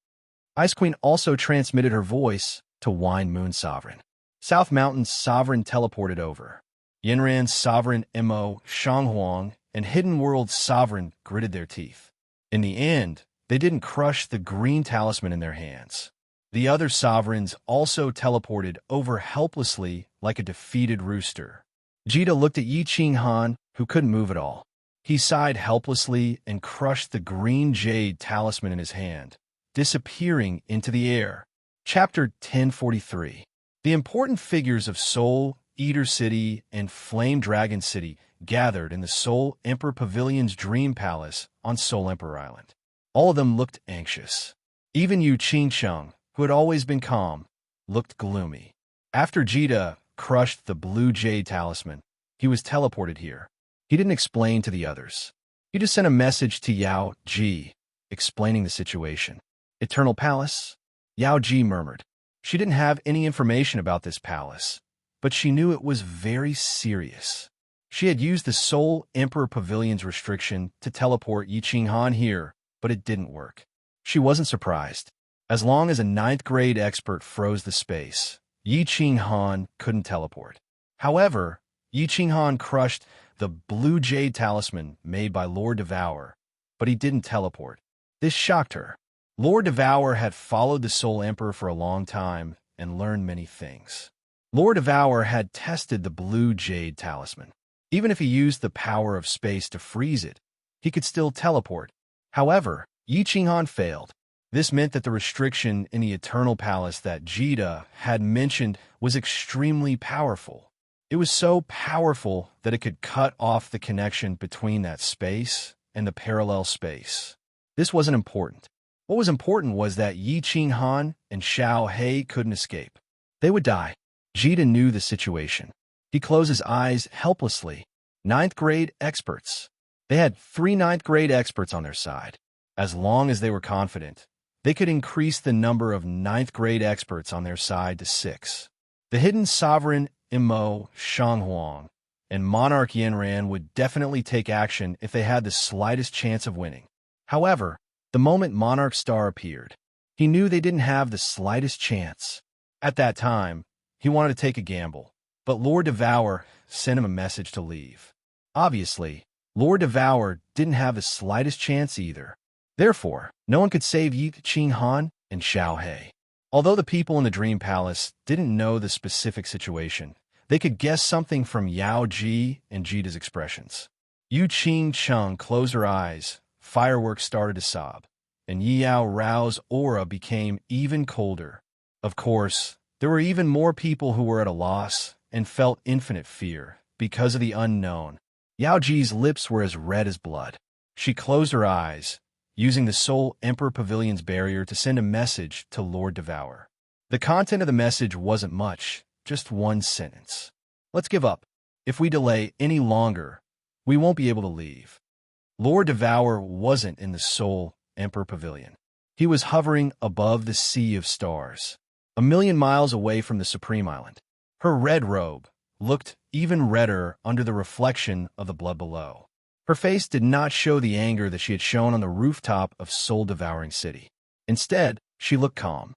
Ice Queen also transmitted her voice to Wine Moon Sovereign. South Mountain's Sovereign teleported over. Yinran's Sovereign Mo Shanghuang and Hidden World's Sovereign gritted their teeth. In the end, they didn't crush the green talisman in their hands. The other sovereigns also teleported over helplessly like a defeated rooster. Jita looked at Yi Qinghan, who couldn't move at all. He sighed helplessly and crushed the green jade talisman in his hand, disappearing into the air. Chapter 1043. The important figures of Soul Eater City and Flame Dragon City gathered in the Soul Emperor Pavilion's Dream Palace on Soul Emperor Island. All of them looked anxious. Even Yu Qingsheng, who had always been calm, looked gloomy. After Jita crushed the blue jade talisman, he was teleported here. He didn't explain to the others. He just sent a message to Yao Ji, explaining the situation. Eternal Palace? Yao Ji murmured. She didn't have any information about this palace, but she knew it was very serious. She had used the Soul Emperor Pavilion's restriction to teleport Yi Qinghan here, but it didn't work. She wasn't surprised. As long as a 9th grade expert froze the space, Yi Qinghan couldn't teleport. However, Yi Qinghan crushed the blue jade talisman made by Lord Devour, but he didn't teleport. This shocked her. Lord Devour had followed the Soul Emperor for a long time and learned many things. Lord Devour had tested the blue jade talisman. Even if he used the power of space to freeze it, he could still teleport. However, Yi Qinghan failed. This meant that the restriction in the Eternal Palace that Jita had mentioned was extremely powerful. It was so powerful that it could cut off the connection between that space and the parallel space. This wasn't important. What was important was that Yi Qinghan and Xiao He couldn't escape. They would die. Jita knew the situation. He closed his eyes helplessly. 9th grade experts. They had 3 9th grade experts on their side. As long as they were confident, they could increase the number of 9th grade experts on their side to 6. The hidden sovereign Mo Shanghuang and Monarch Yinran would definitely take action if they had the slightest chance of winning. However, the moment Monarch Star appeared, he knew they didn't have the slightest chance. At that time, he wanted to take a gamble, but Lord Devour sent him a message to leave. Obviously, Lord Devour didn't have the slightest chance either. Therefore, no one could save Yi Qinghan and Xiao He. Although the people in the Dream Palace didn't know the specific situation, they could guess something from Yao Ji and Jita's expressions. Yu Qingcheng closed her eyes. Fireworks started to sob. and Yao Rao's aura became even colder. Of course, there were even more people who were at a loss and felt infinite fear because of the unknown. Yao Ji's lips were as red as blood. She closed her eyes, using the Soul Emperor Pavilion's barrier to send a message to Lord Devour. The content of the message wasn't much, just one sentence. Let's give up. If we delay any longer, we won't be able to leave. Lord Devour wasn't in the Soul Emperor Pavilion. He was hovering above the sea of stars, 1,000,000 miles away from the Supreme Island. Her red robe looked even redder under the reflection of the blood below. Her face did not show the anger that she had shown on the rooftop of soul-devouring city. Instead, she looked calm.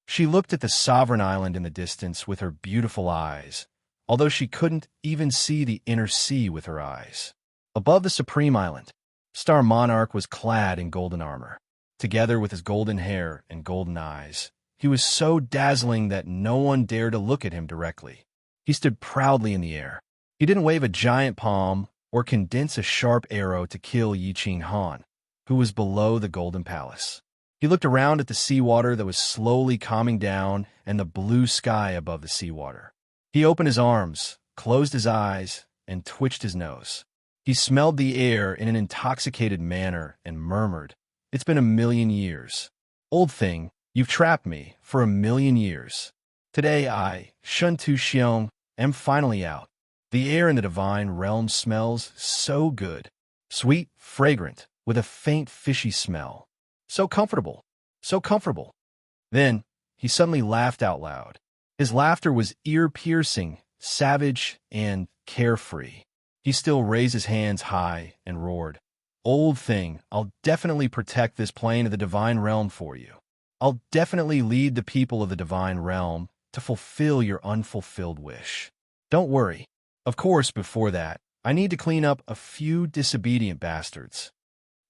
She looked at the sovereign island in the distance with her beautiful eyes, although she couldn't even see the inner sea with her eyes. Above the Supreme Island, Star Monarch was clad in golden armor. Together with his golden hair and golden eyes, he was so dazzling that no one dared to look at him directly. He stood proudly in the air. He didn't wave a giant palm or condense a sharp arrow to kill Yi Qing Han, who was below the Golden Palace. He looked around at the seawater that was slowly calming down and the blue sky above the seawater. He opened his arms, closed his eyes, and twitched his nose. He smelled the air in an intoxicated manner and murmured, "It's been 1,000,000 years. Old thing, you've trapped me for 1,000,000 years. Today I, Shun Tu Xiong, am finally out. The air in the divine realm smells so good. Sweet, fragrant, with a faint fishy smell. So comfortable, so comfortable." Then, he suddenly laughed out loud. His laughter was ear-piercing, savage, and carefree. He still raised his hands high and roared, "Old thing, I'll definitely protect this plane of the divine realm for you. I'll definitely lead the people of the divine realm to fulfill your unfulfilled wish. Don't worry. Of course, before that, I need to clean up a few disobedient bastards."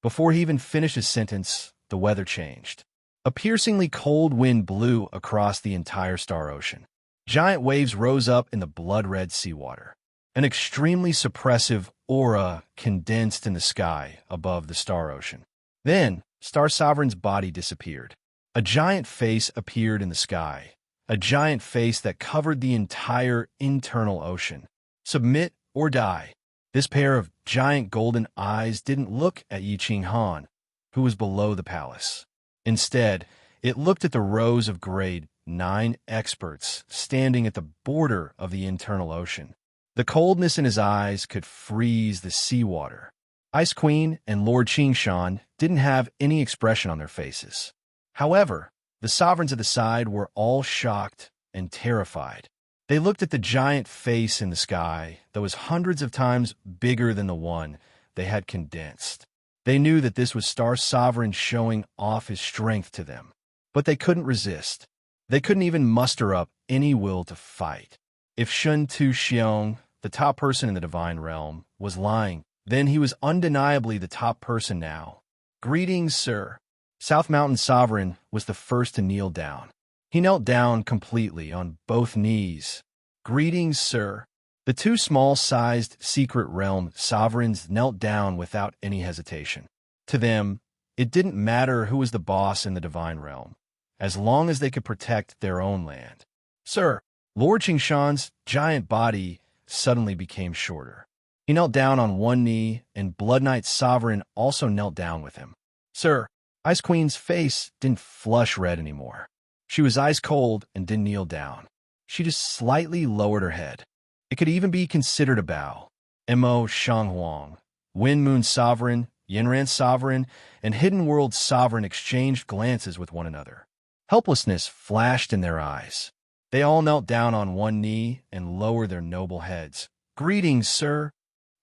Before he even finished his sentence, the weather changed. A piercingly cold wind blew across the entire Star Ocean. Giant waves rose up in the blood-red seawater. An extremely suppressive aura condensed in the sky above the Star Ocean. Then, Star Sovereign's body disappeared. A giant face appeared in the sky, a giant face that covered the entire internal ocean. Submit or die. This pair of giant golden eyes didn't look at Yi Qing Han, who was below the palace. Instead, it looked at the rows of grade 9 experts standing at the border of the internal ocean. The coldness in his eyes could freeze the seawater. Ice Queen and Lord Qingshan didn't have any expression on their faces. However, the sovereigns of the side were all shocked and terrified. They looked at the giant face in the sky that was hundreds of times bigger than the one they had condensed. They knew that this was Star Sovereign showing off his strength to them, but they couldn't resist. They couldn't even muster up any will to fight. If Shun Tu Xiong, the top person in the divine realm, was lying, then he was undeniably the top person now. "Greetings, sir." South Mountain Sovereign was the first to kneel down. He knelt down completely on both knees. "Greetings, sir." The two small-sized secret realm sovereigns knelt down without any hesitation. To them, it didn't matter who was the boss in the divine realm, as long as they could protect their own land. "Sir." Lord Qingshan's giant body suddenly became shorter. He knelt down on one knee, and Blood Knight Sovereign also knelt down with him. "Sir." Ice Queen's face didn't flush red anymore. She was ice cold and didn't kneel down. She just slightly lowered her head. It could even be considered a bow. Mo Shanghuang, Wind Moon Sovereign, Yanran Sovereign, and Hidden World Sovereign exchanged glances with one another. Helplessness flashed in their eyes. They all knelt down on one knee and lowered their noble heads. "Greetings, sir."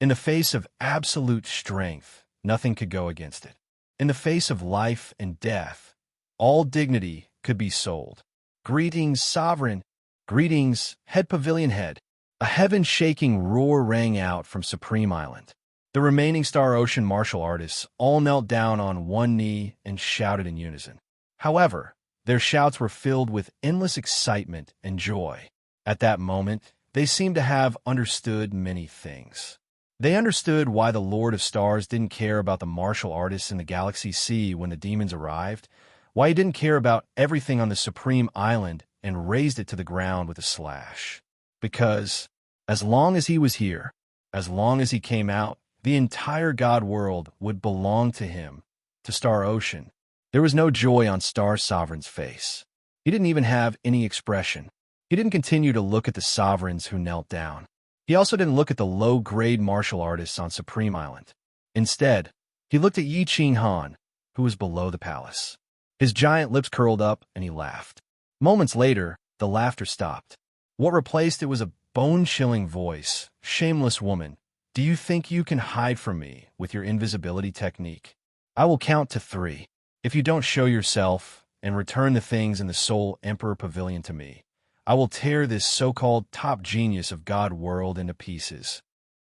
In the face of absolute strength, nothing could go against it. In the face of life and death, all dignity could be sold. "Greetings, Sovereign." "Greetings, Head Pavilion Head." A heaven-shaking roar rang out from Supreme Island. The remaining Star Ocean martial artists all knelt down on one knee and shouted in unison. However, their shouts were filled with endless excitement and joy. At that moment, they seemed to have understood many things. They understood why the Lord of Stars didn't care about the martial artists in the Galaxy Sea when the demons arrived, why he didn't care about everything on the Supreme Island and razed it to the ground with a slash. Because, as long as he was here, as long as he came out, the entire God world would belong to him, to Star Ocean. There was no joy on Star Sovereign's face. He didn't even have any expression. He didn't continue to look at the sovereigns who knelt down. He also didn't look at the low-grade martial artists on Supreme Island. Instead, he looked at Yi Qinghan, who was below the palace. His giant lips curled up, and he laughed. Moments later, the laughter stopped. What replaced it was a bone-chilling voice. "Shameless woman, do you think you can hide from me with your invisibility technique? I will count to 3. If you don't show yourself and return the things in the Soul Emperor Pavilion to me, I will tear this so-called top genius of God world into pieces."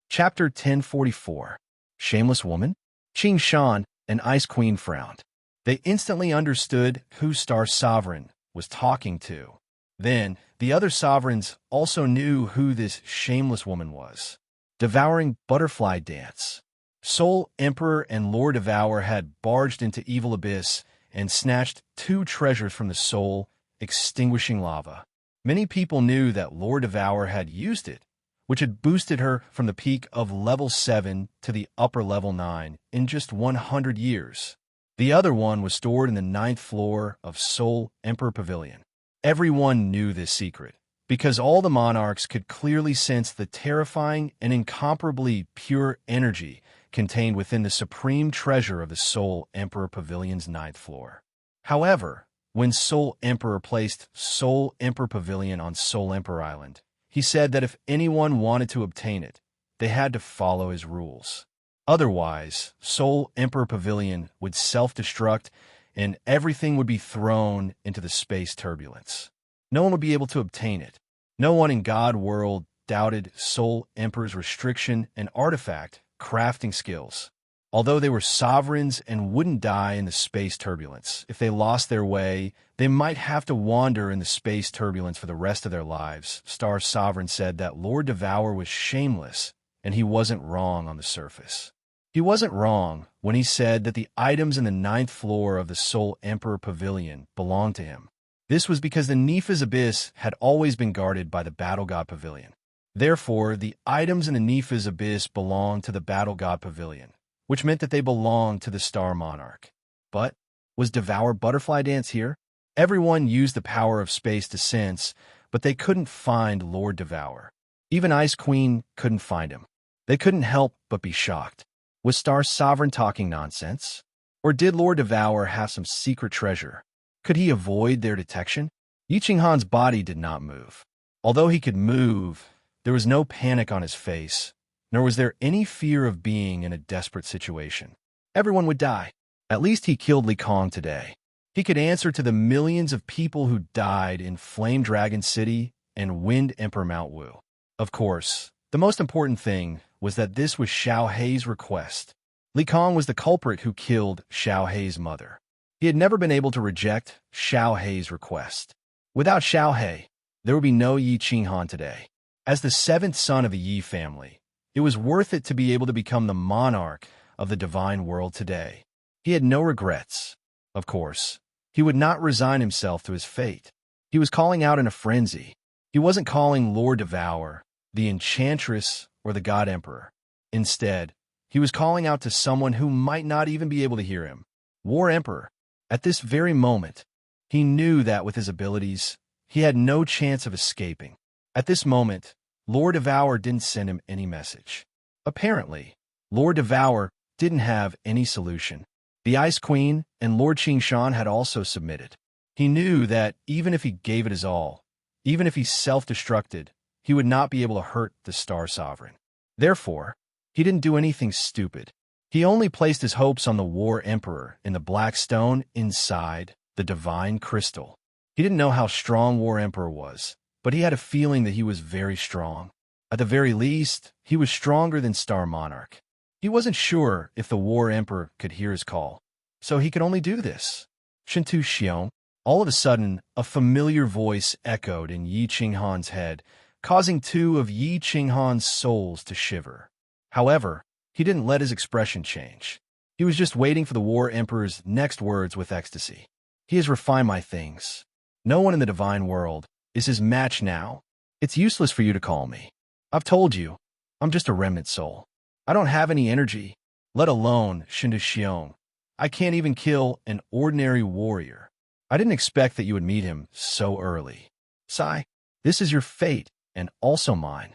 Chapter 1044. Shameless Woman? Qing Shan and Ice Queen frowned. They instantly understood who Star Sovereign was talking to. Then, the other sovereigns also knew who this shameless woman was. Devouring Butterfly Dance. Soul Emperor and Lord Devour had barged into Evil Abyss and snatched 2 treasures from the soul, extinguishing lava. Many people knew that Lord Devour had used it, which had boosted her from the peak of level 7 to the upper level 9 in just 100 years. The other one was stored in the 9th floor of Soul Emperor Pavilion. Everyone knew this secret, because all the monarchs could clearly sense the terrifying and incomparably pure energy contained within the supreme treasure of the Soul Emperor Pavilion's 9th floor. However, when Soul Emperor placed Soul Emperor Pavilion on Soul Emperor Island, he said that if anyone wanted to obtain it, they had to follow his rules. Otherwise, Soul Emperor Pavilion would self-destruct and everything would be thrown into the space turbulence. No one would be able to obtain it. No one in God world doubted Soul Emperor's restriction and artifact crafting skills. Although they were sovereigns and wouldn't die in the space turbulence, if they lost their way, they might have to wander in the space turbulence for the rest of their lives. Star Sovereign said that Lord Devour was shameless, and he wasn't wrong on the surface. He wasn't wrong when he said that the items in the 9th floor of the Soul Emperor Pavilion belonged to him. This was because the Nepha's Abyss had always been guarded by the Battle God Pavilion. Therefore, the items in the Nepha's Abyss belonged to the Battle God Pavilion, which meant that they belonged to the Star Monarch. But was Devour Butterfly Dance here? Everyone used the power of space to sense, but they couldn't find Lord Devour. Even Ice Queen couldn't find him. They couldn't help but be shocked. Was Star Sovereign talking nonsense? Or did Lord Devour have some secret treasure? Could he avoid their detection? Yi Qinghan's body did not move. Although he could move, there was no panic on his face, nor was there any fear of being in a desperate situation. Everyone would die. At least he killed Li Kong today. He could answer to the millions of people who died in Flame Dragon City and Wind Emperor Mount Wu. Of course, the most important thing was that this was Xiao Hei's request. Li Kong was the culprit who killed Xiao Hei's mother. He had never been able to reject Xiao Hei's request. Without Xiao Hei, there would be no Yi Qinghan today. As the 7th son of the Yi family, it was worth it to be able to become the monarch of the divine world today. He had no regrets. Of course, he would not resign himself to his fate. He was calling out in a frenzy. He wasn't calling Lord Devour, the Enchantress, or the God Emperor. Instead, he was calling out to someone who might not even be able to hear him. War Emperor. At this very moment, he knew that with his abilities, he had no chance of escaping. At this moment, Lord Devour didn't send him any message. Apparently, Lord Devour didn't have any solution. The Ice Queen and Lord Qingshan had also submitted. He knew that even if he gave it his all, even if he self-destructed, he would not be able to hurt the Star Sovereign. Therefore, he didn't do anything stupid. He only placed his hopes on the War Emperor in the black stone inside the divine crystal. He didn't know how strong War Emperor was, but he had a feeling that he was very strong. At the very least, he was stronger than Star Monarch. He wasn't sure if the War Emperor could hear his call, so he could only do this. Shintu Xiong. All of a sudden, a familiar voice echoed in Yi Qinghan's head, causing 2 of Yi Qinghan's souls to shiver. However, he didn't let his expression change. He was just waiting for the War Emperor's next words with ecstasy. He has refined my things. No one in the divine world is his match now. It's useless for you to call me. I've told you, I'm just a remnant soul. I don't have any energy, let alone Shinduxiong. I can't even kill an ordinary warrior. I didn't expect that you would meet him so early. Sai, this is your fate, and also mine.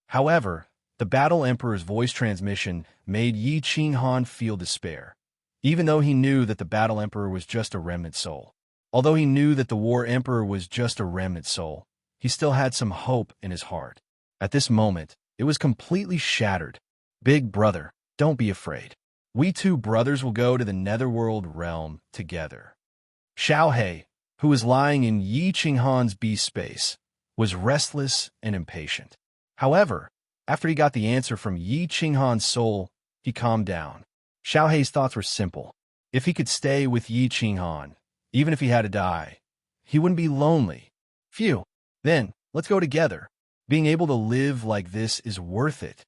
However, the Battle Emperor's voice transmission made Yi Qinghan feel despair, even though he knew that the Battle Emperor was just a remnant soul. Although he knew that the War Emperor was just a remnant soul, he still had some hope in his heart. At this moment, it was completely shattered. Big brother, don't be afraid. We two brothers will go to the Netherworld realm together. Xiao He, who was lying in Yi Qinghan's beast space, was restless and impatient. However, after he got the answer from Yi Qinghan's soul, he calmed down. Xiao He's thoughts were simple. If he could stay with Yi Qinghan, even if he had to die, he wouldn't be lonely. Phew. Then, let's go together. Being able to live like this is worth it.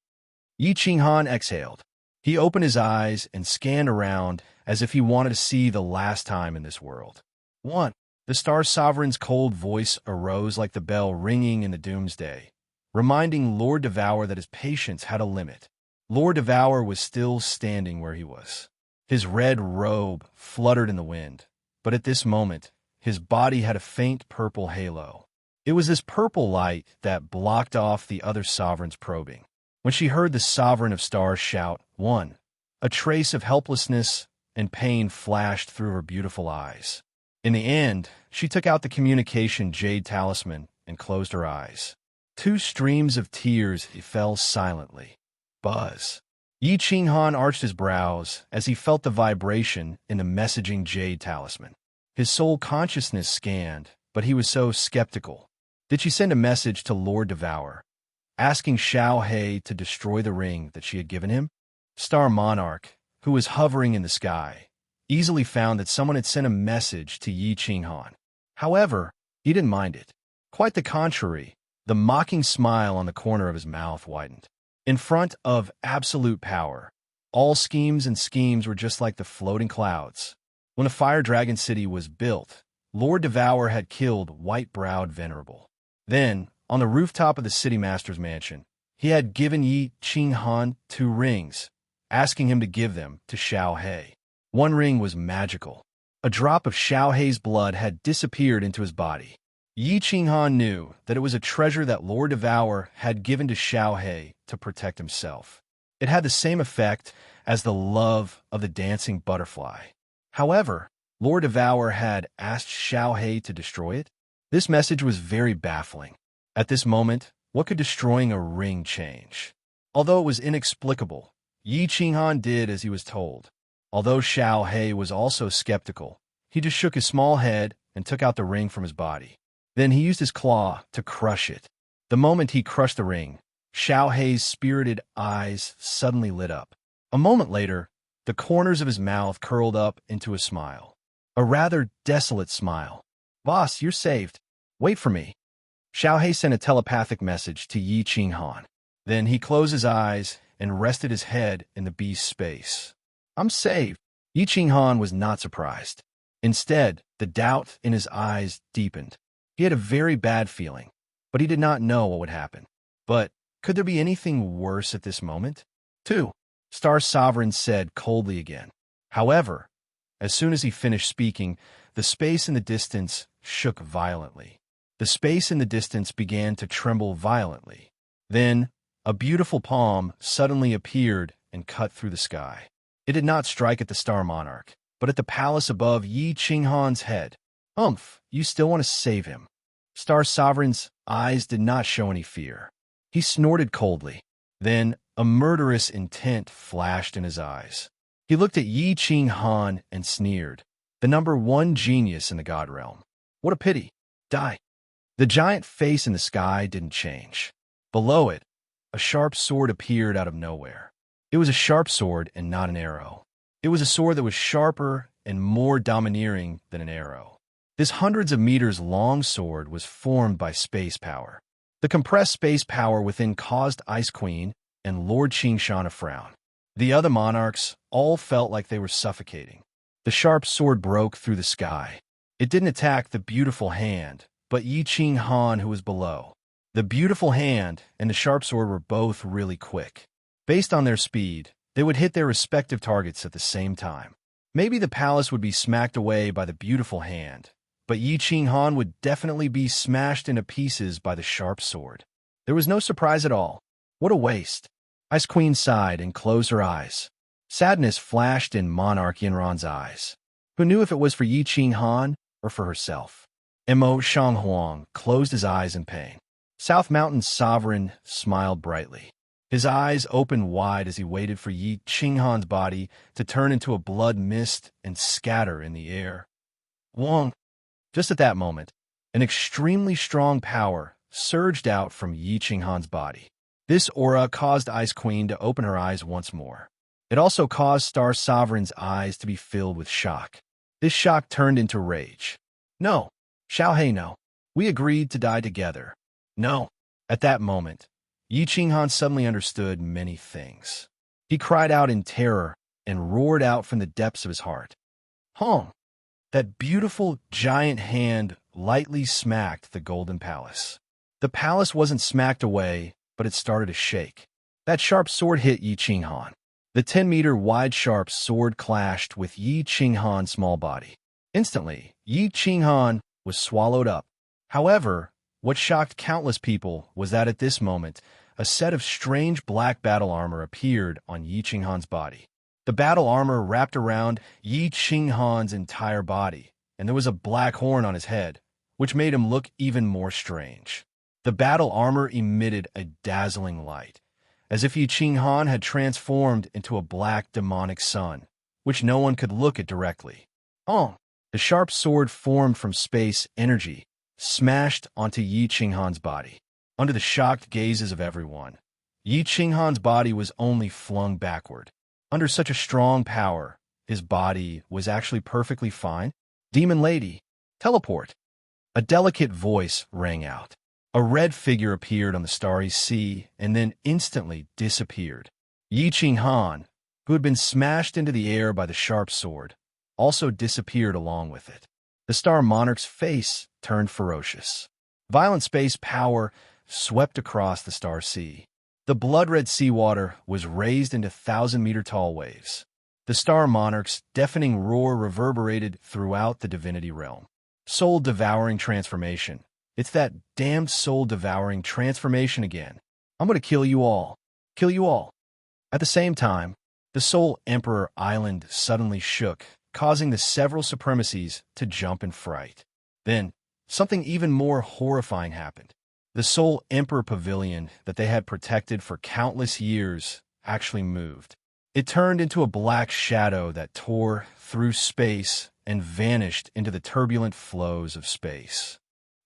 Yi Qinghan exhaled. He opened his eyes and scanned around as if he wanted to see the last time in this world. 1. The Star Sovereign's cold voice arose like the bell ringing in the doomsday, reminding Lord Devour that his patience had a limit. Lord Devour was still standing where he was. His red robe fluttered in the wind, but at this moment, his body had a faint purple halo. It was this purple light that blocked off the other sovereign's probing. When she heard the Sovereign of Stars shout, 1, a trace of helplessness and pain flashed through her beautiful eyes. In the end, she took out the communication jade talisman and closed her eyes. 2 streams of tears fell silently. Buzz. Yi Qinghan arched his brows as he felt the vibration in the messaging jade talisman. His soul consciousness scanned, but he was so skeptical. Did she send a message to Lord Devour, asking Xiao He to destroy the ring that she had given him? Star Monarch, who was hovering in the sky, easily found that someone had sent a message to Yi Qinghan. However, he didn't mind it. Quite the contrary, the mocking smile on the corner of his mouth widened. In front of absolute power, all schemes were just like the floating clouds. When the Fire Dragon City was built, Lord Devour had killed White-Browed Venerable. Then, on the rooftop of the City Master's mansion, he had given Yi Qinghan 2 rings, asking him to give them to Xiao He. 1 ring was magical. A drop of Xiao He's blood had disappeared into his body. Yi Qinghan knew that it was a treasure that Lord Devour had given to Xiao He to protect himself. It had the same effect as the love of the dancing butterfly. However, Lord Devour had asked Xiao He to destroy it. This message was very baffling. At this moment, what could destroying a ring change? Although it was inexplicable, Yi Qinghan did as he was told. Although Xiao He was also skeptical, he just shook his small head and took out the ring from his body. Then he used his claw to crush it. The moment he crushed the ring, Xiao He's spirited eyes suddenly lit up. A moment later, the corners of his mouth curled up into a smile. A rather desolate smile. Boss, you're saved. Wait for me. Xiao He sent a telepathic message to Yi Qinghan. Then he closed his eyes and rested his head in the beast's space. I'm saved. Yi Qinghan was not surprised. Instead, the doubt in his eyes deepened. He had a very bad feeling, but he did not know what would happen. But could there be anything worse at this moment? 2. Star Sovereign said coldly again. However, as soon as he finished speaking, the space in the distance shook violently. The space in the distance began to tremble violently. Then, a beautiful palm suddenly appeared and cut through the sky. It did not strike at the Star Monarch, but at the palace above Yi Qinghan's head. You still want to save him. Star Sovereign's eyes did not show any fear. He snorted coldly. Then, a murderous intent flashed in his eyes. He looked at Yi Qinghan and sneered. The number 1 genius in the God Realm. What a pity. Die. The giant face in the sky didn't change. Below it, a sharp sword appeared out of nowhere. It was a sharp sword and not an arrow. It was a sword that was sharper and more domineering than an arrow. This hundreds of meters long sword was formed by space power. The compressed space power within caused Ice Queen and Lord Qingshan a frown. The other monarchs all felt like they were suffocating. The sharp sword broke through the sky. It didn't attack the beautiful hand, but Yi Qinghan, who was below. The beautiful hand and the sharp sword were both really quick. Based on their speed, they would hit their respective targets at the same time. Maybe the palace would be smacked away by the beautiful hand, but Yi Qinghan would definitely be smashed into pieces by the sharp sword. There was no surprise at all. What a waste. Ice Queen sighed and closed her eyes. Sadness flashed in Monarch Yinran's eyes. Who knew if it was for Yi Qinghan or for herself? Mo Shanghuang closed his eyes in pain. South Mountain's sovereign smiled brightly. His eyes opened wide as he waited for Yi Qinghan's body to turn into a blood mist and scatter in the air. Wong! Just at that moment, an extremely strong power surged out from Yi Qinghan's body. This aura caused Ice Queen to open her eyes once more. It also caused Star Sovereign's eyes to be filled with shock. This shock turned into rage. No, Xiaohei, no. We agreed to die together. No. At that moment, Yi Qinghan suddenly understood many things. He cried out in terror and roared out from the depths of his heart. Hong! That beautiful giant hand lightly smacked the Golden Palace. The palace wasn't smacked away, but it started to shake. That sharp sword hit Yi Qinghan. The 10-meter wide sharp sword clashed with Yi Qinghan's small body. Instantly, Yi Qinghan was swallowed up. However, what shocked countless people was that at this moment, a set of strange black battle armor appeared on Yi Qinghan's body. The battle armor wrapped around Yi Qinghan's entire body, and there was a black horn on his head, which made him look even more strange. The battle armor emitted a dazzling light, as if Yi Qinghan had transformed into a black demonic sun, which no one could look at directly. Oh! The sharp sword formed from space energy, smashed onto Yi Qinghan's body. Under the shocked gazes of everyone, Yi Qinghan's body was only flung backward. Under such a strong power, his body was actually perfectly fine. Demon Lady, teleport. A delicate voice rang out. A red figure appeared on the starry sea and then instantly disappeared. Yi Qinghan, who had been smashed into the air by the sharp sword, also disappeared along with it. The Star Monarch's face turned ferocious. Violent space power swept across the Star Sea. The blood-red seawater was raised into 1,000-meter-tall waves. The Star Monarch's deafening roar reverberated throughout the divinity realm. Soul-devouring transformation. It's that damned soul-devouring transformation again. I'm going to kill you all. Kill you all. At the same time, the Soul Emperor Island suddenly shook, causing the several supremacies to jump in fright. Then, something even more horrifying happened. The Soul Emperor Pavilion that they had protected for countless years actually moved. It turned into a black shadow that tore through space and vanished into the turbulent flows of space.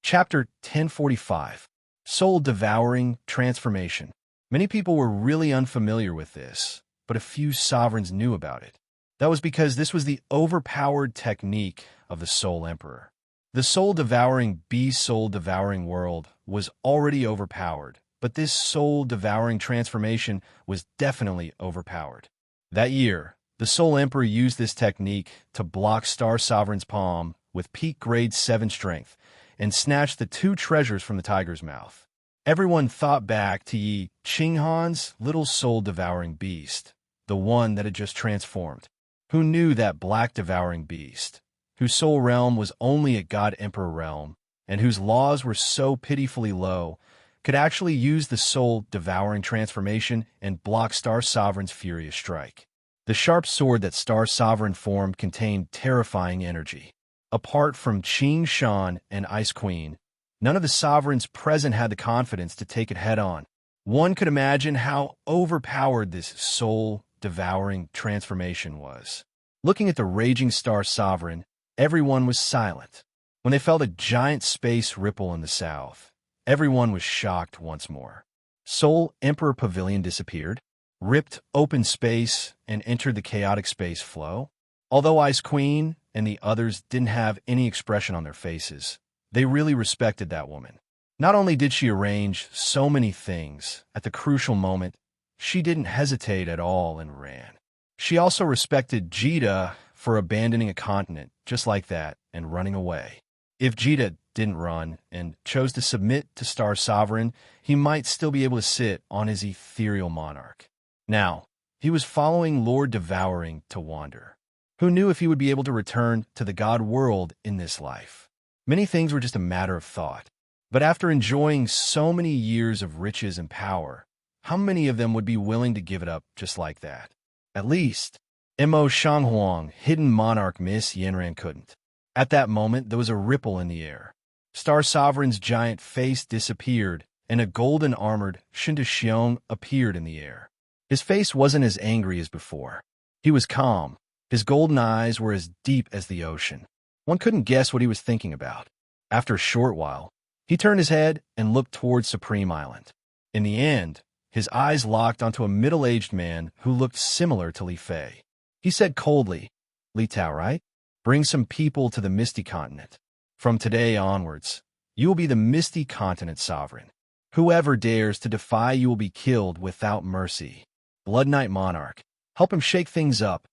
Chapter 1045. Soul-Devouring Transformation. Many people were really unfamiliar with this, but a few sovereigns knew about it. That was because this was the overpowered technique of the Soul Emperor. The soul-devouring soul-devouring world was already overpowered, but this soul-devouring transformation was definitely overpowered. That year, the Soul Emperor used this technique to block Star Sovereign's palm with peak grade 7 strength and snatched the 2 treasures from the tiger's mouth. Everyone thought back to Yi Qinghan's little soul-devouring beast, the one that had just transformed. Who knew that black devouring beast, whose soul realm was only a God-Emperor realm, and whose laws were so pitifully low, could actually use the soul-devouring transformation and block Star Sovereign's furious strike. The sharp sword that Star Sovereign formed contained terrifying energy. Apart from Qingshan and Ice Queen, none of the sovereigns present had the confidence to take it head-on. One could imagine how overpowered this soul-devouring transformation was. Looking at the raging Star Sovereign, everyone was silent. When they felt a giant space ripple in the south, everyone was shocked once more. Soul Emperor Pavilion disappeared, ripped open space, and entered the chaotic space flow. Although Ice Queen and the others didn't have any expression on their faces, they really respected that woman. Not only did she arrange so many things at the crucial moment, she didn't hesitate at all and ran. She also respected Jita for abandoning a continent just like that and running away. If Jita didn't run and chose to submit to Star Sovereign, he might still be able to sit on his ethereal monarch. Now, he was following Lord Devouring to wander. Who knew if he would be able to return to the God world in this life? Many things were just a matter of thought. But after enjoying so many years of riches and power, how many of them would be willing to give it up just like that? At least, Mo Shanghuang, hidden monarch Miss Yanran couldn't. At that moment, there was a ripple in the air. Star Sovereign's giant face disappeared, and a golden-armored Shinta Xiong appeared in the air. His face wasn't as angry as before. He was calm. His golden eyes were as deep as the ocean. One couldn't guess what he was thinking about. After a short while, he turned his head and looked towards Supreme Island. In the end, his eyes locked onto a middle-aged man who looked similar to Li Fei. He said coldly, "Li Tao, right? Bring some people to the Misty Continent. From today onwards, you will be the Misty Continent Sovereign. Whoever dares to defy you will be killed without mercy. Blood Knight Monarch, help him shake things up."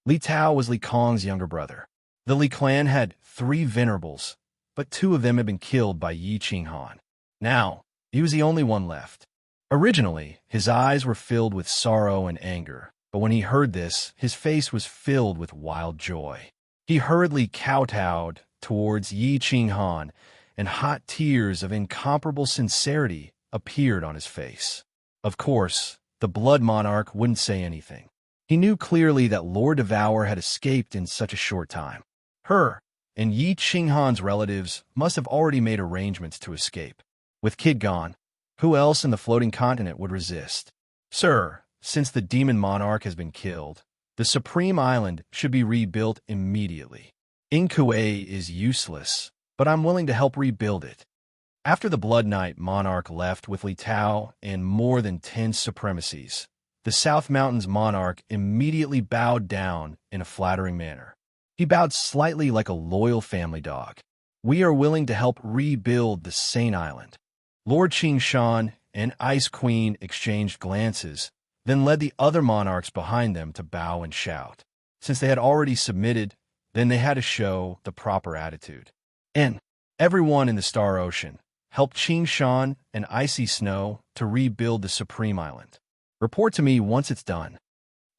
Li Tao was Li Kong's younger brother. The Li clan had 3 venerables, but 2 of them had been killed by Yi Qinghan. Now, he was the only one left. Originally, his eyes were filled with sorrow and anger, but when he heard this, his face was filled with wild joy. He hurriedly kowtowed towards Yi Qinghan, and hot tears of incomparable sincerity appeared on his face. Of course, the Blood Monarch wouldn't say anything. He knew clearly that Lord Devour had escaped in such a short time. Her and Yi Qinghan's relatives must have already made arrangements to escape. With Kid gone, who else in the floating continent would resist? "Sir, since the Demon Monarch has been killed, the Supreme Island should be rebuilt immediately. Inkue is useless, but I'm willing to help rebuild it." After the Blood Knight Monarch left with Li Tao and more than 10 supremacies, the South Mountains Monarch immediately bowed down in a flattering manner. He bowed slightly like a loyal family dog. "We are willing to help rebuild the Saint Island." Lord Qingshan and Ice Queen exchanged glances, then led the other monarchs behind them to bow and shout. Since they had already submitted, then they had to show the proper attitude. And everyone in the Star Ocean helped Qingshan and Icy Snow to rebuild the Supreme Island. "Report to me once it's done."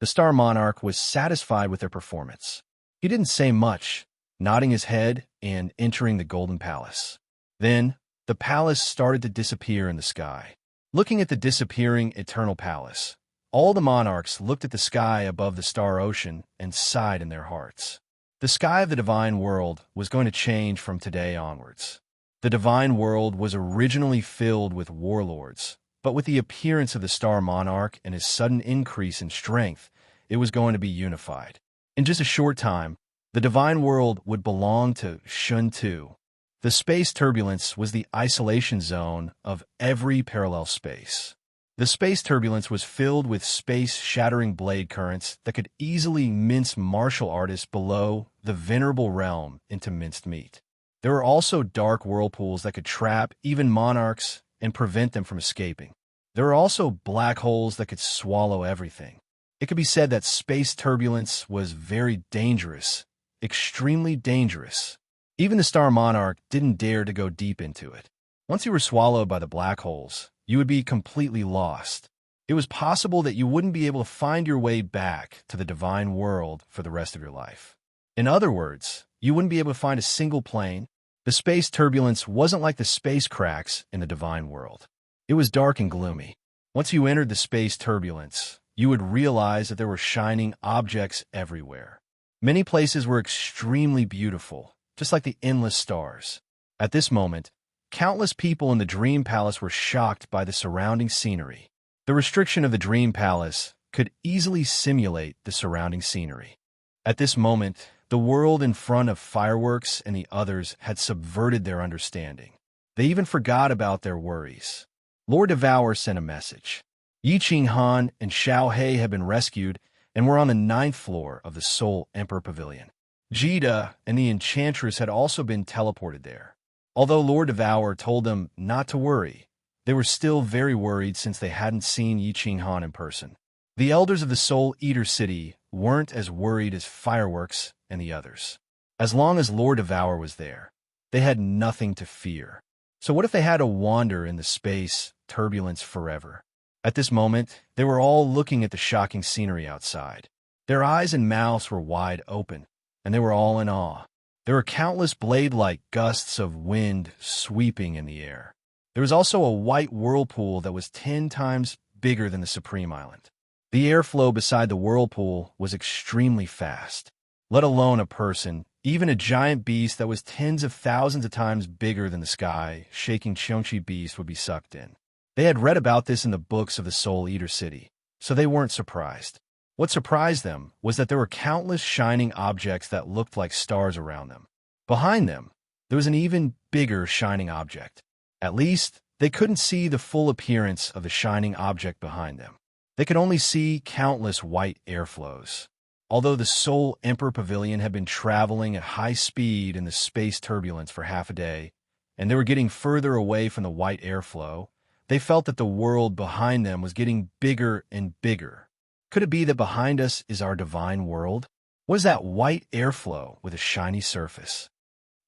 The Star Monarch was satisfied with their performance. He didn't say much, nodding his head and entering the Golden Palace. Then, the palace started to disappear in the sky. Looking at the disappearing Eternal Palace, all the monarchs looked at the sky above the Star Ocean and sighed in their hearts. The sky of the Divine World was going to change from today onwards. The Divine World was originally filled with warlords, but with the appearance of the Star Monarch and his sudden increase in strength, it was going to be unified. In just a short time, the Divine World would belong to Shun Tu. The space turbulence was the isolation zone of every parallel space. The space turbulence was filled with space-shattering blade currents that could easily mince martial artists below the venerable realm into minced meat. There were also dark whirlpools that could trap even monarchs and prevent them from escaping. There were also black holes that could swallow everything. It could be said that space turbulence was very dangerous, extremely dangerous. Even the Star Monarch didn't dare to go deep into it. Once you were swallowed by the black holes, you would be completely lost. It was possible that you wouldn't be able to find your way back to the Divine World for the rest of your life. In other words, you wouldn't be able to find a single plane. The space turbulence wasn't like the space cracks in the Divine World. It was dark and gloomy. Once you entered the space turbulence, you would realize that there were shining objects everywhere. Many places were extremely beautiful, just like the endless stars. At this moment, countless people in the Dream Palace were shocked by the surrounding scenery. The restriction of the Dream Palace could easily simulate the surrounding scenery. At this moment, the world in front of fireworks and the others had subverted their understanding. They even forgot about their worries. Lord Devour sent a message. Yi Qinghan and Xiao He had been rescued and were on the 9th floor of the Soul Emperor Pavilion. Jita and the Enchantress had also been teleported there. Although Lord Devour told them not to worry, They were still very worried since they hadn't seen Yi Qinghan in person. The elders of the Soul Eater City weren't as worried as Fireworks and the others. As long as Lord Devour was there, they had nothing to fear. So what if they had to wander in the space turbulence forever? At this moment, they were all looking at the shocking scenery outside. Their eyes and mouths were wide open, and they were all in awe. There were countless blade-like gusts of wind sweeping in the air. There was also a white whirlpool that was 10 times bigger than the Supreme Island. The airflow beside the whirlpool was extremely fast, let alone a person, even a giant beast that was tens of thousands of times bigger than the sky, shaking Cheongshi beast would be sucked in. They had read about this in the books of the Soul Eater City, so they weren't surprised. What surprised them was that there were countless shining objects that looked like stars around them. Behind them, there was an even bigger shining object. At least, they couldn't see the full appearance of the shining object behind them. They could only see countless white airflows. Although the Soul Emperor Pavilion had been traveling at high speed in the space turbulence for half a day, and they were getting further away from the white airflow, they felt that the world behind them was getting bigger and bigger. Could it be that behind us is our divine world? What is that white airflow with a shiny surface?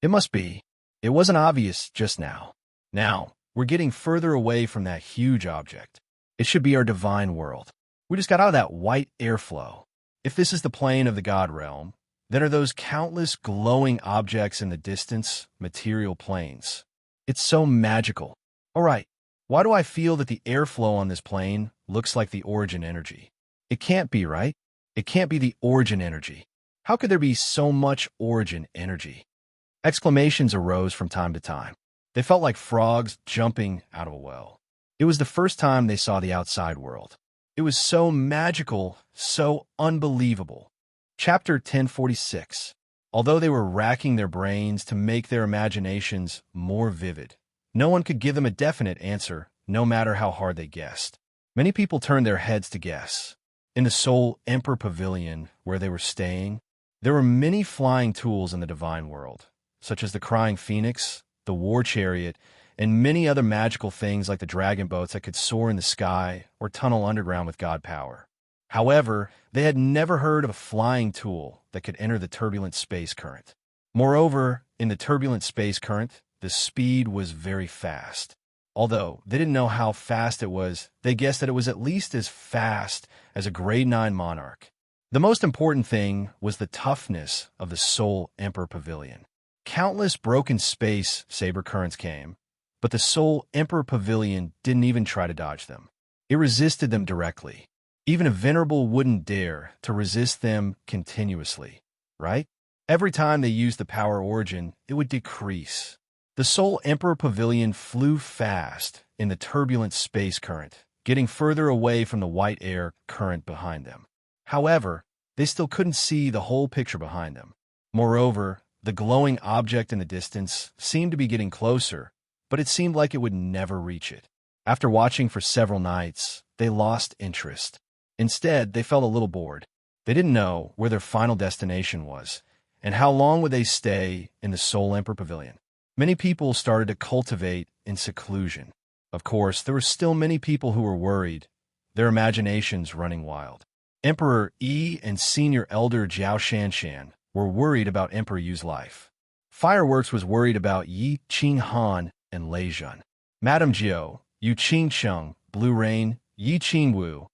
It must be. It wasn't obvious just now. Now, we're getting further away from that huge object. It should be our divine world. We just got out of that white airflow. If this is the plane of the God realm, then are those countless glowing objects in the distance material planes? It's so magical. All right, why do I feel that the airflow on this plane looks like the origin energy? It can't be, right? It can't be the origin energy. How could there be so much origin energy? Exclamations arose from time to time. They felt like frogs jumping out of a well. It was the first time they saw the outside world. It was so magical, so unbelievable. Chapter 1046. Although they were racking their brains to make their imaginations more vivid, no one could give them a definite answer, no matter how hard they guessed. Many people turned their heads to guess. In the Soul Emperor Pavilion, where they were staying, there were many flying tools in the divine world, such as the Crying Phoenix, the War Chariot, and many other magical things like the dragon boats that could soar in the sky or tunnel underground with god power. However, they had never heard of a flying tool that could enter the turbulent space current. Moreover, in the turbulent space current, the speed was very fast. Although they didn't know how fast it was, they guessed that it was at least as fast as a grade 9 monarch. The most important thing was the toughness of the Soul Emperor Pavilion. Countless broken space saber currents came, but the Soul Emperor Pavilion didn't even try to dodge them. It resisted them directly. Even a venerable wouldn't dare to resist them continuously, right? Every time they used the power origin, it would decrease. The Soul Emperor Pavilion flew fast in the turbulent space current, getting further away from the white air current behind them. However, they still couldn't see the whole picture behind them. Moreover, the glowing object in the distance seemed to be getting closer, but it seemed like it would never reach it. After watching for several nights, they lost interest. Instead, they felt a little bored. They didn't know where their final destination was, and how long would they stay in the Soul Emperor Pavilion. Many people started to cultivate in seclusion. Of course, there were still many people who were worried, their imaginations running wild. Emperor Yi and Senior Elder Jiao Shanshan were worried about Emperor Yu's life. Fireworks was worried about Yi Qinghan and Lei Zhen. Madame Jiao, Yu Qingcheng, Blue Rain, Yi Qingwu,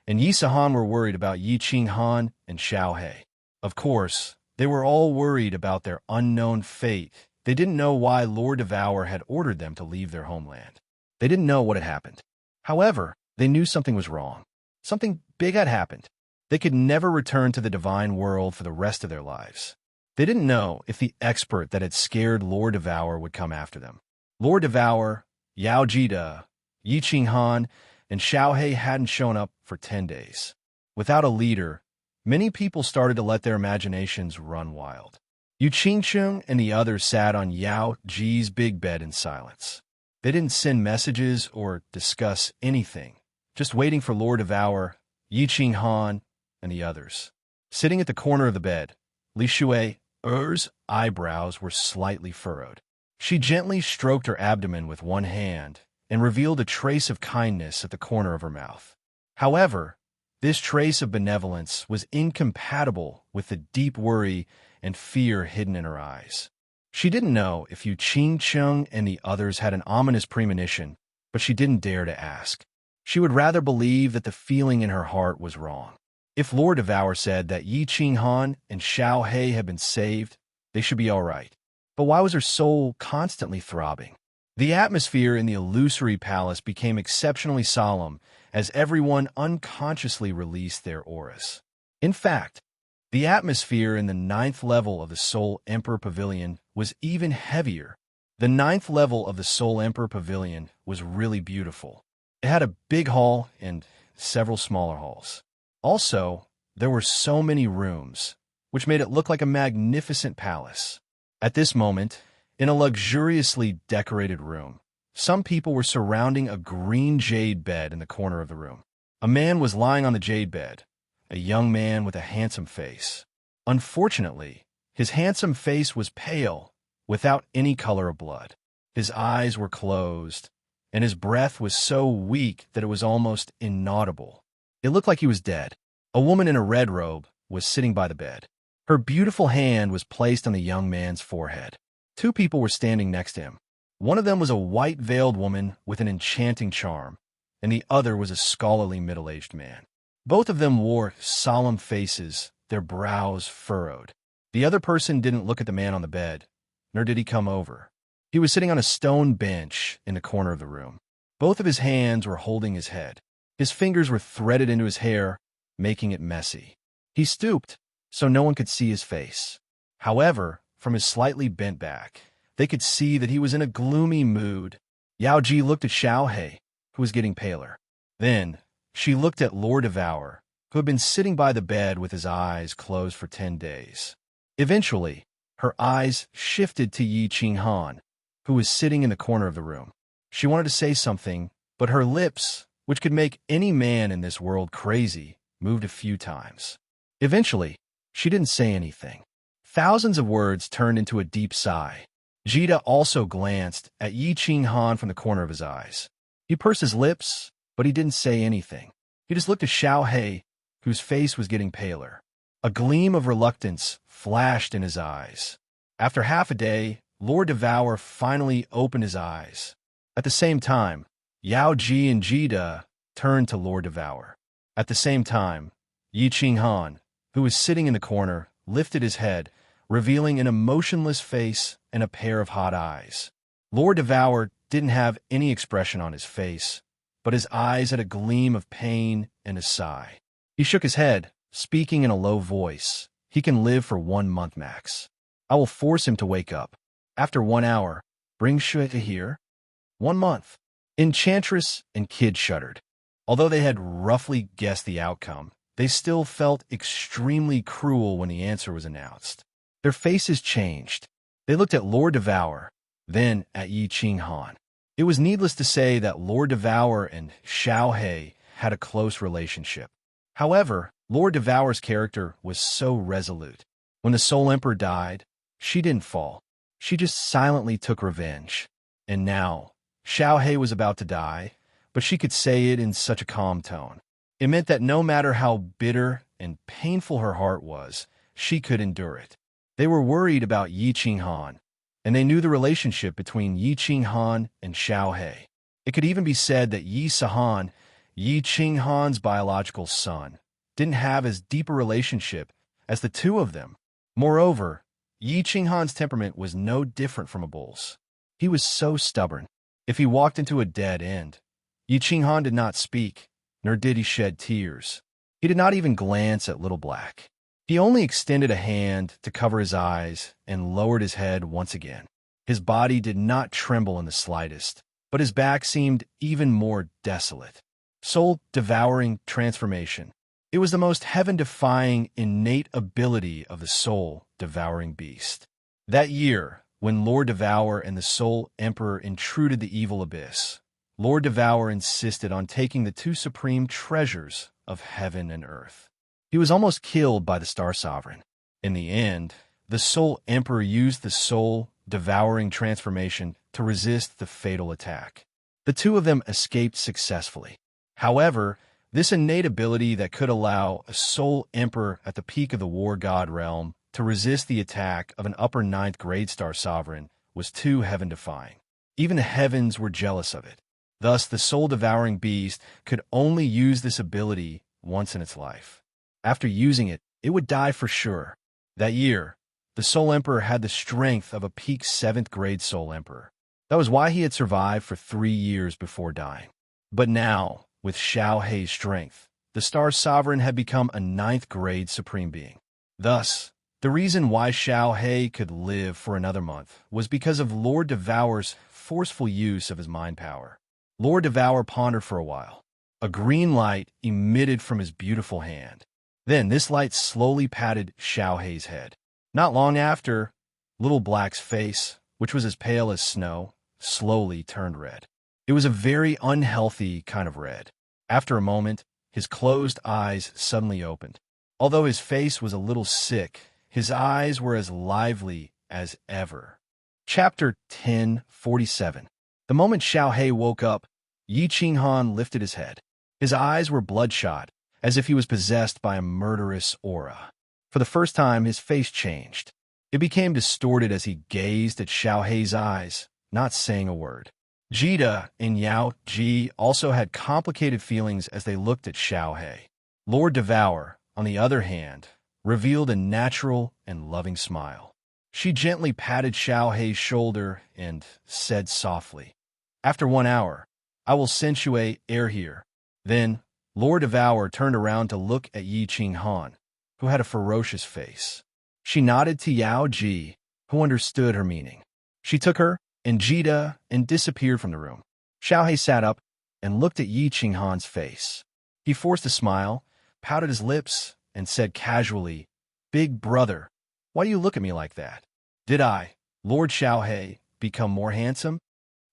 and Yi Sahan were worried about Yi Qinghan and Xiao He. Of course, they were all worried about their unknown fate. They didn't know why Lord Devour had ordered them to leave their homeland. They didn't know what had happened. However, they knew something was wrong. Something big had happened. They could never return to the divine world for the rest of their lives. They didn't know if the expert that had scared Lord Devour would come after them. Lord Devour, Yao Jida, Yi Qinghan, and Xiao He hadn't shown up for 10 days. Without a leader, many people started to let their imaginations run wild. Yu Qingcheng and the others sat on Yao Ji's big bed in silence. They didn't send messages or discuss anything, just waiting for Lord Devour, Yi Qinghan, and the others. Sitting at the corner of the bed, Li Shui's eyebrows were slightly furrowed. She gently stroked her abdomen with one hand and revealed a trace of kindness at the corner of her mouth. However, this trace of benevolence was incompatible with the deep worry and fear hidden in her eyes. She didn't know if Yu Qingcheng and the others had an ominous premonition, but she didn't dare to ask. She would rather believe that the feeling in her heart was wrong. If Lord Devour said that Yi Qinghan and Xiao He had been saved, they should be all right. But why was her soul constantly throbbing? The atmosphere in the illusory palace became exceptionally solemn as everyone unconsciously released their auras. In fact, the atmosphere in the 9th level of the Soul Emperor Pavilion was even heavier. The 9th level of the Soul Emperor Pavilion was really beautiful. It had a big hall and several smaller halls. Also, there were so many rooms, which made it look like a magnificent palace. At this moment, in a luxuriously decorated room, some people were surrounding a green jade bed in the corner of the room. A man was lying on the jade bed, a young man with a handsome face. Unfortunately, his handsome face was pale, without any color of blood. His eyes were closed, and his breath was so weak that it was almost inaudible. It looked like he was dead. A woman in a red robe was sitting by the bed. Her beautiful hand was placed on the young man's forehead. Two people were standing next to him. One of them was a white-veiled woman with an enchanting charm, and the other was a scholarly middle-aged man. Both of them wore solemn faces, their brows furrowed. The other person didn't look at the man on the bed, nor did he come over. He was sitting on a stone bench in the corner of the room. Both of his hands were holding his head. His fingers were threaded into his hair, making it messy. He stooped, so no one could see his face. However, from his slightly bent back, they could see that he was in a gloomy mood. Yao Ji looked at Xiao He, who was getting paler. Then, she looked at Lord Devour, who had been sitting by the bed with his eyes closed for 10 days. Eventually, her eyes shifted to Yi Qinghan, who was sitting in the corner of the room. She wanted to say something, but her lips, which could make any man in this world crazy, moved a few times. Eventually, she didn't say anything. Thousands of words turned into a deep sigh. Jida also glanced at Yi Qinghan from the corner of his eyes. He pursed his lips, but he didn't say anything. He just looked at Xiao He, whose face was getting paler. A gleam of reluctance flashed in his eyes. After half a day, Lord Devour finally opened his eyes. At the same time, Yao Ji and Jida turned to Lord Devour. At the same time, Yi Qinghan, who was sitting in the corner, lifted his head, revealing an emotionless face and a pair of hot eyes. Lord Devour didn't have any expression on his face, but his eyes had a gleam of pain and a sigh. He shook his head, speaking in a low voice. He can live for 1 month max. I will force him to wake up. After 1 hour, bring Shui to here. 1 month. Enchantress and Kid shuddered. Although they had roughly guessed the outcome, they still felt extremely cruel when the answer was announced. Their faces changed. They looked at Lord Devour, then at Yi Qinghan. It was needless to say that Lord Devour and Xiao He had a close relationship. However, Lord Devour's character was so resolute. When the Soul Emperor died, she didn't fall. She just silently took revenge. And now, Xiao He was about to die, but she could say it in such a calm tone. It meant that no matter how bitter and painful her heart was, she could endure it. They were worried about Yi Qinghan, and they knew the relationship between Yi Qinghan and Xiao He. It could even be said that Yi Sahan, Yi Qinghan's biological son, didn't have as deep a relationship as the two of them. Moreover, Yi Qinghan's temperament was no different from a bull's. He was so stubborn. If he walked into a dead end, Yi Qinghan did not speak, nor did he shed tears. He did not even glance at Little Black. He only extended a hand to cover his eyes and lowered his head once again. His body did not tremble in the slightest, but his back seemed even more desolate. Soul-devouring transformation. It was the most heaven-defying innate ability of the soul-devouring beast. That year, when Lord Devour and the Soul Emperor intruded the evil abyss, Lord Devour insisted on taking the two supreme treasures of heaven and earth. He was almost killed by the Star Sovereign. In the end, the Soul Emperor used the soul-devouring transformation to resist the fatal attack. The The two of them escaped successfully. However, this innate ability that could allow a sole emperor at the peak of the war god realm to resist the attack of an upper ninth grade star sovereign was too heaven-defying. Even the heavens were jealous of it. Thus, the soul-devouring beast could only use this ability once in its life. After using it, it would die for sure. That year, the Soul Emperor had the strength of a peak 7th grade Soul Emperor. That was why he had survived for 3 years before dying. But now, with Xiao Hei's strength, the Star Sovereign had become a 9th grade Supreme Being. Thus, the reason why Xiao Hei could live for another month was because of Lord Devour's forceful use of his mind power. Lord Devour pondered for a while. A green light emitted from his beautiful hand. Then this light slowly patted Xiao Hei's head. Not long after, Little Black's face, which was as pale as snow, slowly turned red. It was a very unhealthy kind of red. After a moment, his closed eyes suddenly opened. Although his face was a little sick, his eyes were as lively as ever. Chapter 10:47. The moment Xiao Hei woke up, Yi Qinghan lifted his head. His eyes were bloodshot, as if he was possessed by a murderous aura. For the first time, his face changed. It became distorted as he gazed at Xiao Hei's eyes, not saying a word. Jida and Yao Ji also had complicated feelings as they looked at Xiao Hei. Lord Devour, on the other hand, revealed a natural and loving smile. She gently patted Xiao Hei's shoulder and said softly, "After 1 hour, I will send you air here." Then, Lord Devour turned around to look at Yi Qinghan, who had a ferocious face. She nodded to Yao Ji, who understood her meaning. She took her and Jida and disappeared from the room. Xiao Hei sat up and looked at Yi Qinghan's face. He forced a smile, pouted his lips, and said casually, "Big brother, why do you look at me like that? Did I, Lord Xiao Hei, become more handsome?"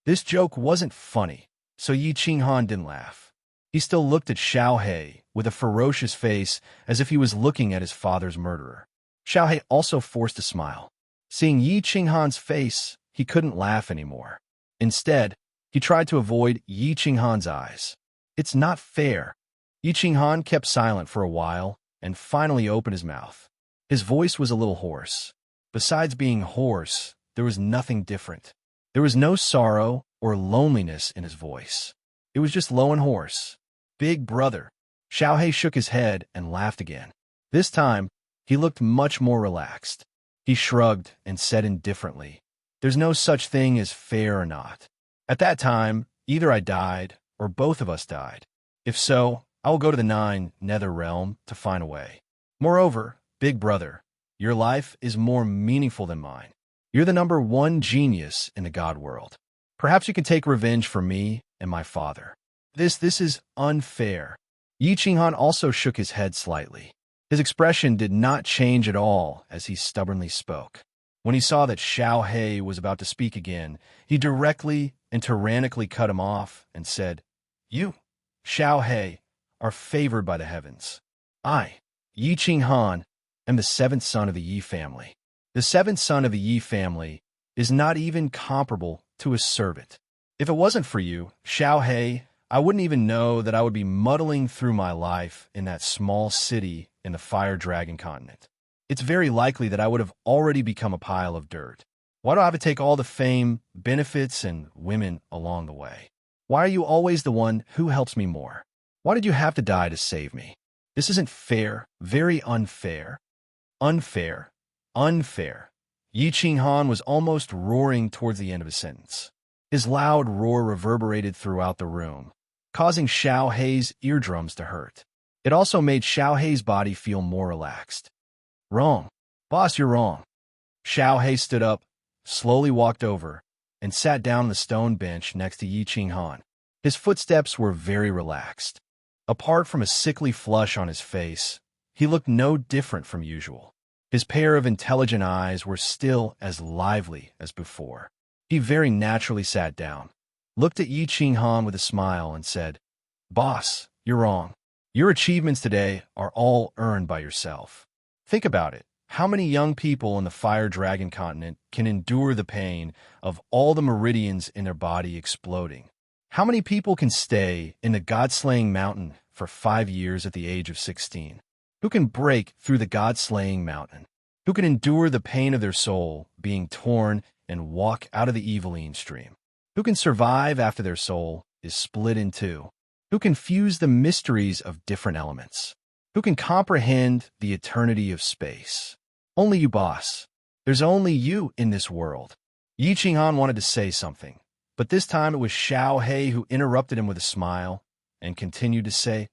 This joke wasn't funny, so Yi Qinghan didn't laugh. He still looked at Xiao Hei with a ferocious face as if he was looking at his father's murderer. Xiao Hei also forced a smile. Seeing Yi Qinghan's face, he couldn't laugh anymore. Instead, he tried to avoid Yi Qinghan's eyes. "It's not fair." Yi Qinghan kept silent for a while and finally opened his mouth. His voice was a little hoarse. Besides being hoarse, there was nothing different. There was no sorrow or loneliness in his voice. It was just low and hoarse. "Big brother." Xiao Hei shook his head and laughed again. This time, he looked much more relaxed. He shrugged and said indifferently, "There's no such thing as fair or not. At that time, either I died or both of us died. If so, I will go to the 9 Nether Realm to find a way. Moreover, big brother, your life is more meaningful than mine. You're the #1 genius in the God world. Perhaps you can take revenge for me and my father. This is unfair." Yi Qinghan also shook his head slightly. His expression did not change at all as he stubbornly spoke. When he saw that Xiao Hei was about to speak again, he directly and tyrannically cut him off and said, "You, Xiao Hei, are favored by the heavens. I, Yi Qinghan, am the 7th son of the Yi family. The 7th son of the Yi family is not even comparable to a servant. If it wasn't for you, Xiao Hei, I wouldn't even know that I would be muddling through my life in that small city in the Fire Dragon continent. It's very likely that I would have already become a pile of dirt. Why do I have to take all the fame, benefits, and women along the way? Why are you always the one who helps me more? Why did you have to die to save me? This isn't fair, very unfair. Unfair. Unfair." Yi Qinghan was almost roaring towards the end of his sentence. His loud roar reverberated throughout the room, causing Xiao Hei's eardrums to hurt. It also made Xiao Hei's body feel more relaxed. "Wrong. Boss, you're wrong." Xiao Hei stood up, slowly walked over, and sat down on the stone bench next to Yi Qinghan. His footsteps were very relaxed. Apart from a sickly flush on his face, he looked no different from usual. His pair of intelligent eyes were still as lively as before. He very naturally sat down, looked at Yi Qinghan with a smile, and said, "Boss, you're wrong. Your achievements today are all earned by yourself. Think about it. How many young people in the Fire Dragon continent can endure the pain of all the meridians in their body exploding? How many people can stay in the God-slaying mountain for 5 years at the age of 16? Who can break through the God-slaying mountain? Who can endure the pain of their soul being torn and walk out of the Eveline stream? Who can survive after their soul is split in two? Who can fuse the mysteries of different elements? Who can comprehend the eternity of space? Only you, boss. There's only you in this world. Yi Qinghan wanted to say something, but this time it was Xiao He who interrupted him with a smile and continued to say,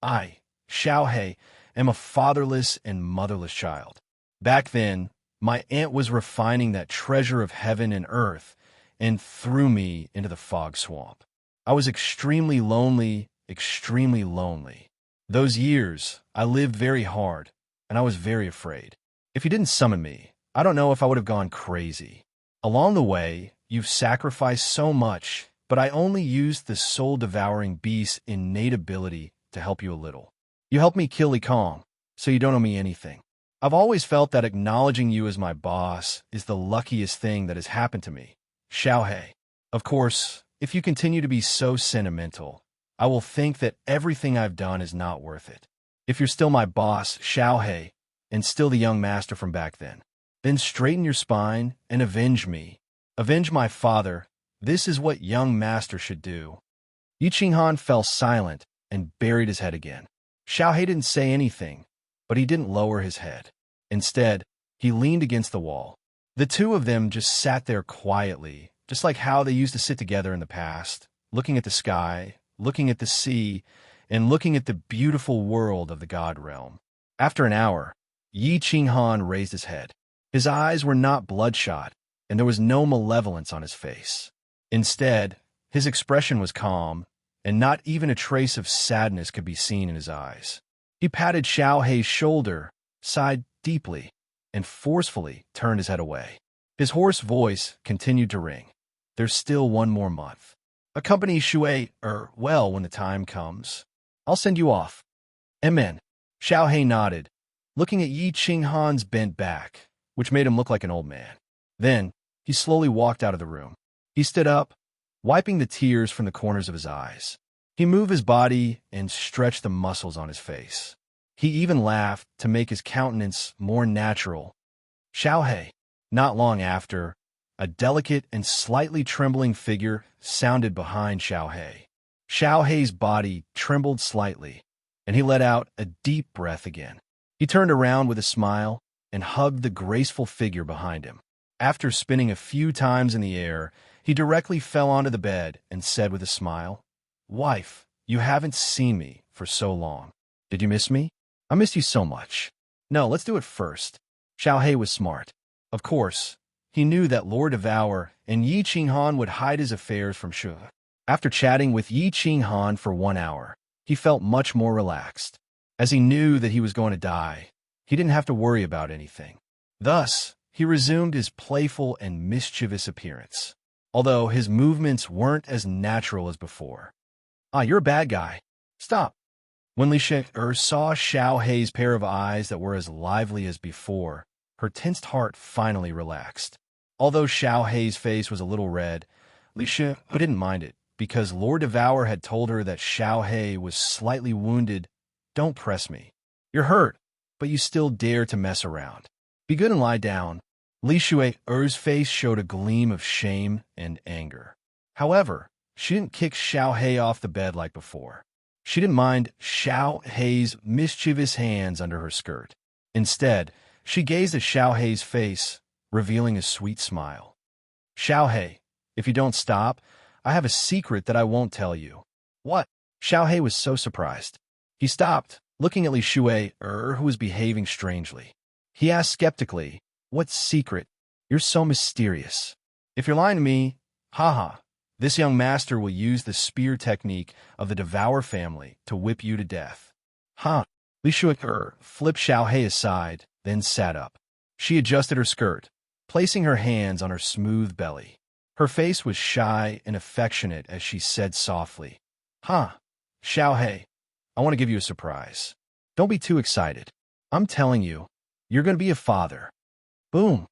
I, Xiao He, am a fatherless and motherless child. Back then, my aunt was refining that treasure of heaven and earth and threw me into the fog swamp. I was extremely lonely. Those years, I lived very hard, and I was very afraid. If you didn't summon me, I don't know if I would have gone crazy. Along the way, you've sacrificed so much, but I only used the soul-devouring beast's innate ability to help you a little. You helped me kill Li Kong, so you don't owe me anything. I've always felt that acknowledging you as my boss is the luckiest thing that has happened to me. Xiao He. Of course, if you continue to be so sentimental, I will think that everything I've done is not worth it. If you're still my boss, Xiao He, and still the young master from back then straighten your spine and avenge me. Avenge my father. This is what young master should do. Yi Qinghan fell silent and buried his head again. Xiao He didn't say anything, but he didn't lower his head. Instead, he leaned against the wall. The two of them just sat there quietly, just like how they used to sit together in the past, looking at the sky, looking at the sea, and looking at the beautiful world of the God realm. After an hour, Yi Qinghan raised his head. His eyes were not bloodshot, and there was no malevolence on his face. Instead, his expression was calm, and not even a trace of sadness could be seen in his eyes. He patted Xiao He's shoulder, sighed deeply, and forcefully turned his head away. His hoarse voice continued to ring. There's still 1 more month. Accompany Shui, well, when the time comes. I'll send you off. Amen. Xiao He nodded, looking at Yi Qinghan's bent back, which made him look like an old man. Then, he slowly walked out of the room. He stood up, wiping the tears from the corners of his eyes. He moved his body and stretched the muscles on his face. He even laughed to make his countenance more natural. Xiao He. Not long after, a delicate and slightly trembling figure sounded behind Xiao He. Xiao He's body trembled slightly, and he let out a deep breath again. He turned around with a smile and hugged the graceful figure behind him. After spinning a few times in the air, he directly fell onto the bed and said with a smile, Wife, you haven't seen me for so long. Did you miss me? I missed you so much. No, let's do it first. Xiao He was smart. Of course, he knew that Lord Devour and Yi Qinghan would hide his affairs from Shu. After chatting with Yi Qinghan for 1 hour, he felt much more relaxed. As he knew that he was going to die, he didn't have to worry about anything. Thus, he resumed his playful and mischievous appearance, although his movements weren't as natural as before. Ah, you're a bad guy. Stop. When Li Shi-er saw Xiao He's pair of eyes that were as lively as before, her tensed heart finally relaxed. Although Xiao He's face was a little red, Li Shi didn't mind it, because Lord Devour had told her that Xiao He was slightly wounded. Don't press me. You're hurt, but you still dare to mess around. Be good and lie down. Li Shui-er's face showed a gleam of shame and anger. However, she didn't kick Xiao He off the bed like before. She didn't mind Xiao He's mischievous hands under her skirt. Instead, she gazed at Xiao He's face, revealing a sweet smile. Xiao He, if you don't stop, I have a secret that I won't tell you. What? Xiao He was so surprised. He stopped, looking at Li Shui-er, who was behaving strangely. He asked skeptically, What secret? You're so mysterious. If you're lying to me, haha, this young master will use the spear technique of the Devour family to whip you to death. Huh? Li Shui-er flipped Xiao He aside, then sat up. She adjusted her skirt, placing her hands on her smooth belly. Her face was shy and affectionate as she said softly, Huh, Xiao He, I want to give you a surprise. Don't be too excited. I'm telling you, you're going to be a father. Boom.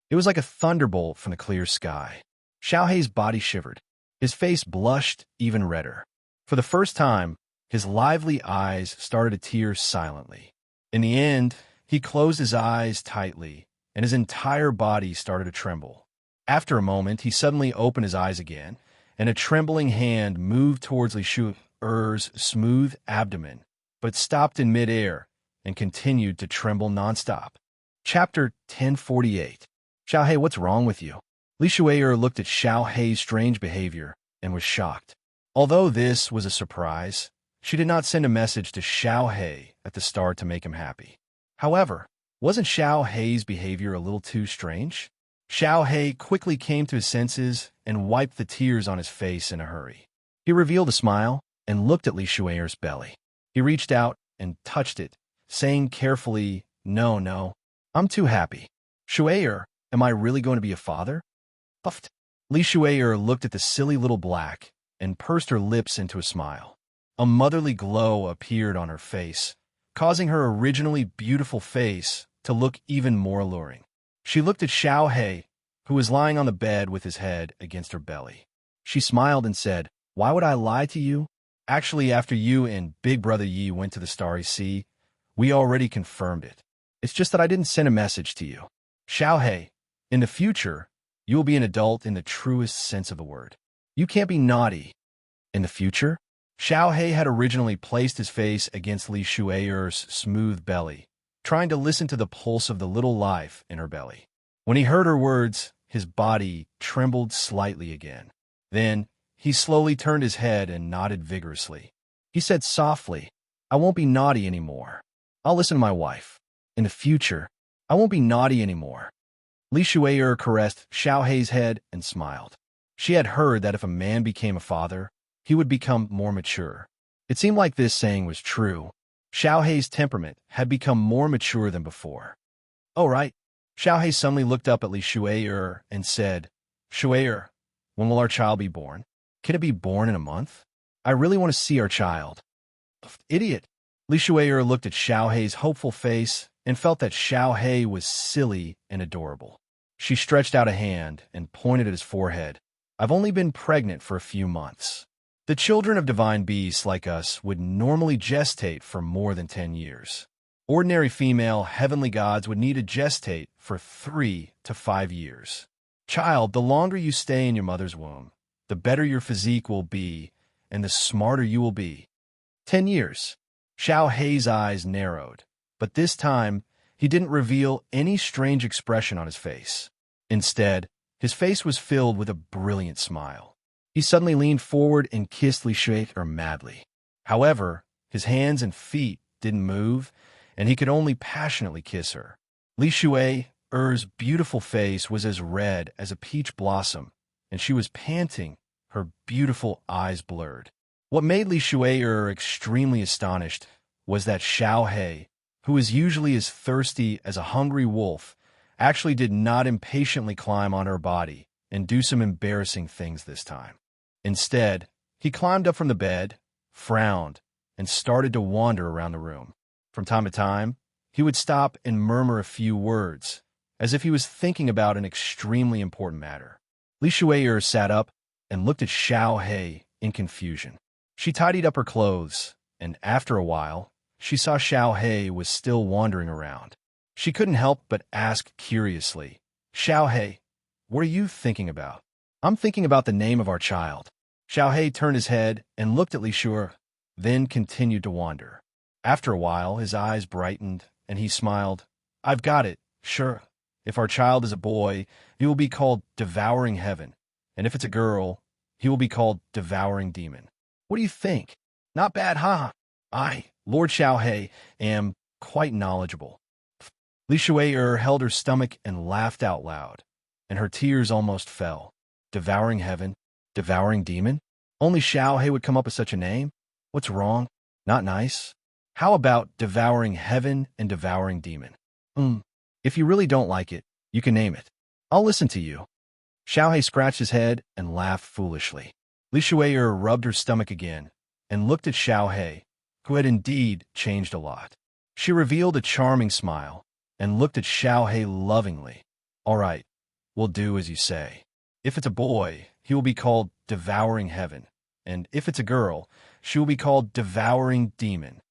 It was like a thunderbolt from the clear sky. Xiao He's body shivered. His face blushed even redder. For the first time, his lively eyes started to tear silently. In the end, he closed his eyes tightly, and his entire body started to tremble. After a moment, he suddenly opened his eyes again, and a trembling hand moved towards Li Shuer's smooth abdomen, but stopped in midair and continued to tremble nonstop. Chapter 1048. Xiao Hei, what's wrong with you? Li Shuer looked at Xiao Hei's strange behavior and was shocked. Although this was a surprise, she did not send a message to Xiao Hei at the start to make him happy. However, wasn't Xiao Hei's behavior a little too strange? Xiao Hei quickly came to his senses and wiped the tears on his face in a hurry. He revealed a smile and looked at Li Shuer's belly. He reached out and touched it, saying carefully, No, I'm too happy. Shuer, am I really going to be a father? Puffed. Li Shuer looked at the silly little black and pursed her lips into a smile. A motherly glow appeared on her face, causing her originally beautiful face to look even more alluring. She looked at Xiao Hei, who was lying on the bed with his head against her belly. She smiled and said, Why would I lie to you? Actually, after you and Big Brother Yi went to the Starry Sea, we already confirmed it. It's just that I didn't send a message to you. Xiao Hei, in the future, you will be an adult in the truest sense of the word. You can't be naughty. In the future? Xiao Hei had originally placed his face against Li Shuer's smooth belly, trying to listen to the pulse of the little life in her belly. When he heard her words, his body trembled slightly again. Then, he slowly turned his head and nodded vigorously. He said softly, I won't be naughty anymore. I'll listen to my wife. In the future, I won't be naughty anymore. Li Shuer caressed Xiao Hei's head and smiled. She had heard that if a man became a father, he would become more mature. It seemed like this saying was true. Xiao Hei's temperament had become more mature than before. Oh, right. Xiao Hei suddenly looked up at Li Shuer and said, Shuer, when will our child be born? Can it be born in a month? I really want to see our child. Idiot. Li Shuer looked at Xiao Hei's hopeful face and felt that Xiao Hei was silly and adorable. She stretched out a hand and pointed at his forehead. I've only been pregnant for a few months. The children of divine beasts like us would normally gestate for more than 10 years. Ordinary female heavenly gods would need to gestate for 3 to 5 years. Child, the longer you stay in your mother's womb, the better your physique will be and the smarter you will be. 10 years. Xiao Hei's eyes narrowed, but this time he didn't reveal any strange expression on his face. Instead, his face was filled with a brilliant smile. He suddenly leaned forward and kissed Li Shuer madly. However, his hands and feet didn't move, and he could only passionately kiss her. Li Shuer's beautiful face was as red as a peach blossom, and she was panting, her beautiful eyes blurred. What made Li Shuer extremely astonished was that Xiao Hei, who is usually as thirsty as a hungry wolf, actually did not impatiently climb on her body and do some embarrassing things this time. Instead, he climbed up from the bed, frowned, and started to wander around the room. From time to time, he would stop and murmur a few words, as if he was thinking about an extremely important matter. Li Shuer sat up and looked at Xiao Hei in confusion. She tidied up her clothes, and after a while, she saw Xiao Hei was still wandering around. She couldn't help but ask curiously, Xiao Hei, what are you thinking about? I'm thinking about the name of our child. Xiao Hei turned his head and looked at Li Shuer, then continued to wander. After a while, his eyes brightened, and he smiled. I've got it, sure. If our child is a boy, he will be called Devouring Heaven, and if it's a girl, he will be called Devouring Demon. What do you think? Not bad, huh? I, Lord Xiao Hei, am quite knowledgeable. Li Shuer held her stomach and laughed out loud, and her tears almost fell. Devouring Heaven? Devouring Demon? Only Xiao Hei would come up with such a name? What's wrong? Not nice? How about Devouring Heaven and Devouring Demon? If you really don't like it, you can name it. I'll listen to you. Xiao Hei scratched his head and laughed foolishly. Li Shuer rubbed her stomach again and looked at Xiao Hei, who had indeed changed a lot. She revealed a charming smile and looked at Xiao Hei lovingly. All right, we'll do as you say. If it's a boy, he will be called Devouring Heaven, and if it's a girl, she will be called Devouring Demon.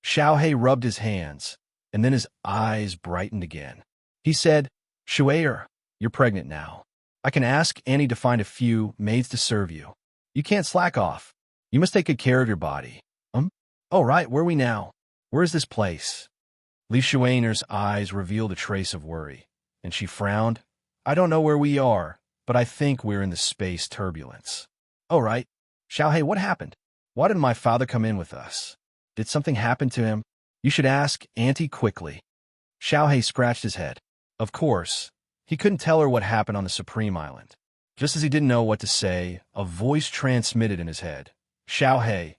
Xiaohei rubbed his hands, and then his eyes brightened again. He said, Shuai, you're pregnant now. I can ask Annie to find a few maids to serve you. You can't slack off. You must take good care of your body. Oh, right, where are we now? Where is this place? Li Shuainer's eyes revealed a trace of worry, and she frowned. I don't know where we are, but I think we're in the space turbulence. Oh, right. Xiaohei, what happened? Why didn't my father come in with us? Did something happen to him? You should ask Auntie quickly. Xiaohei scratched his head. Of course, he couldn't tell her what happened on the Supreme Island. Just as he didn't know what to say, a voice transmitted in his head. Xiaohei,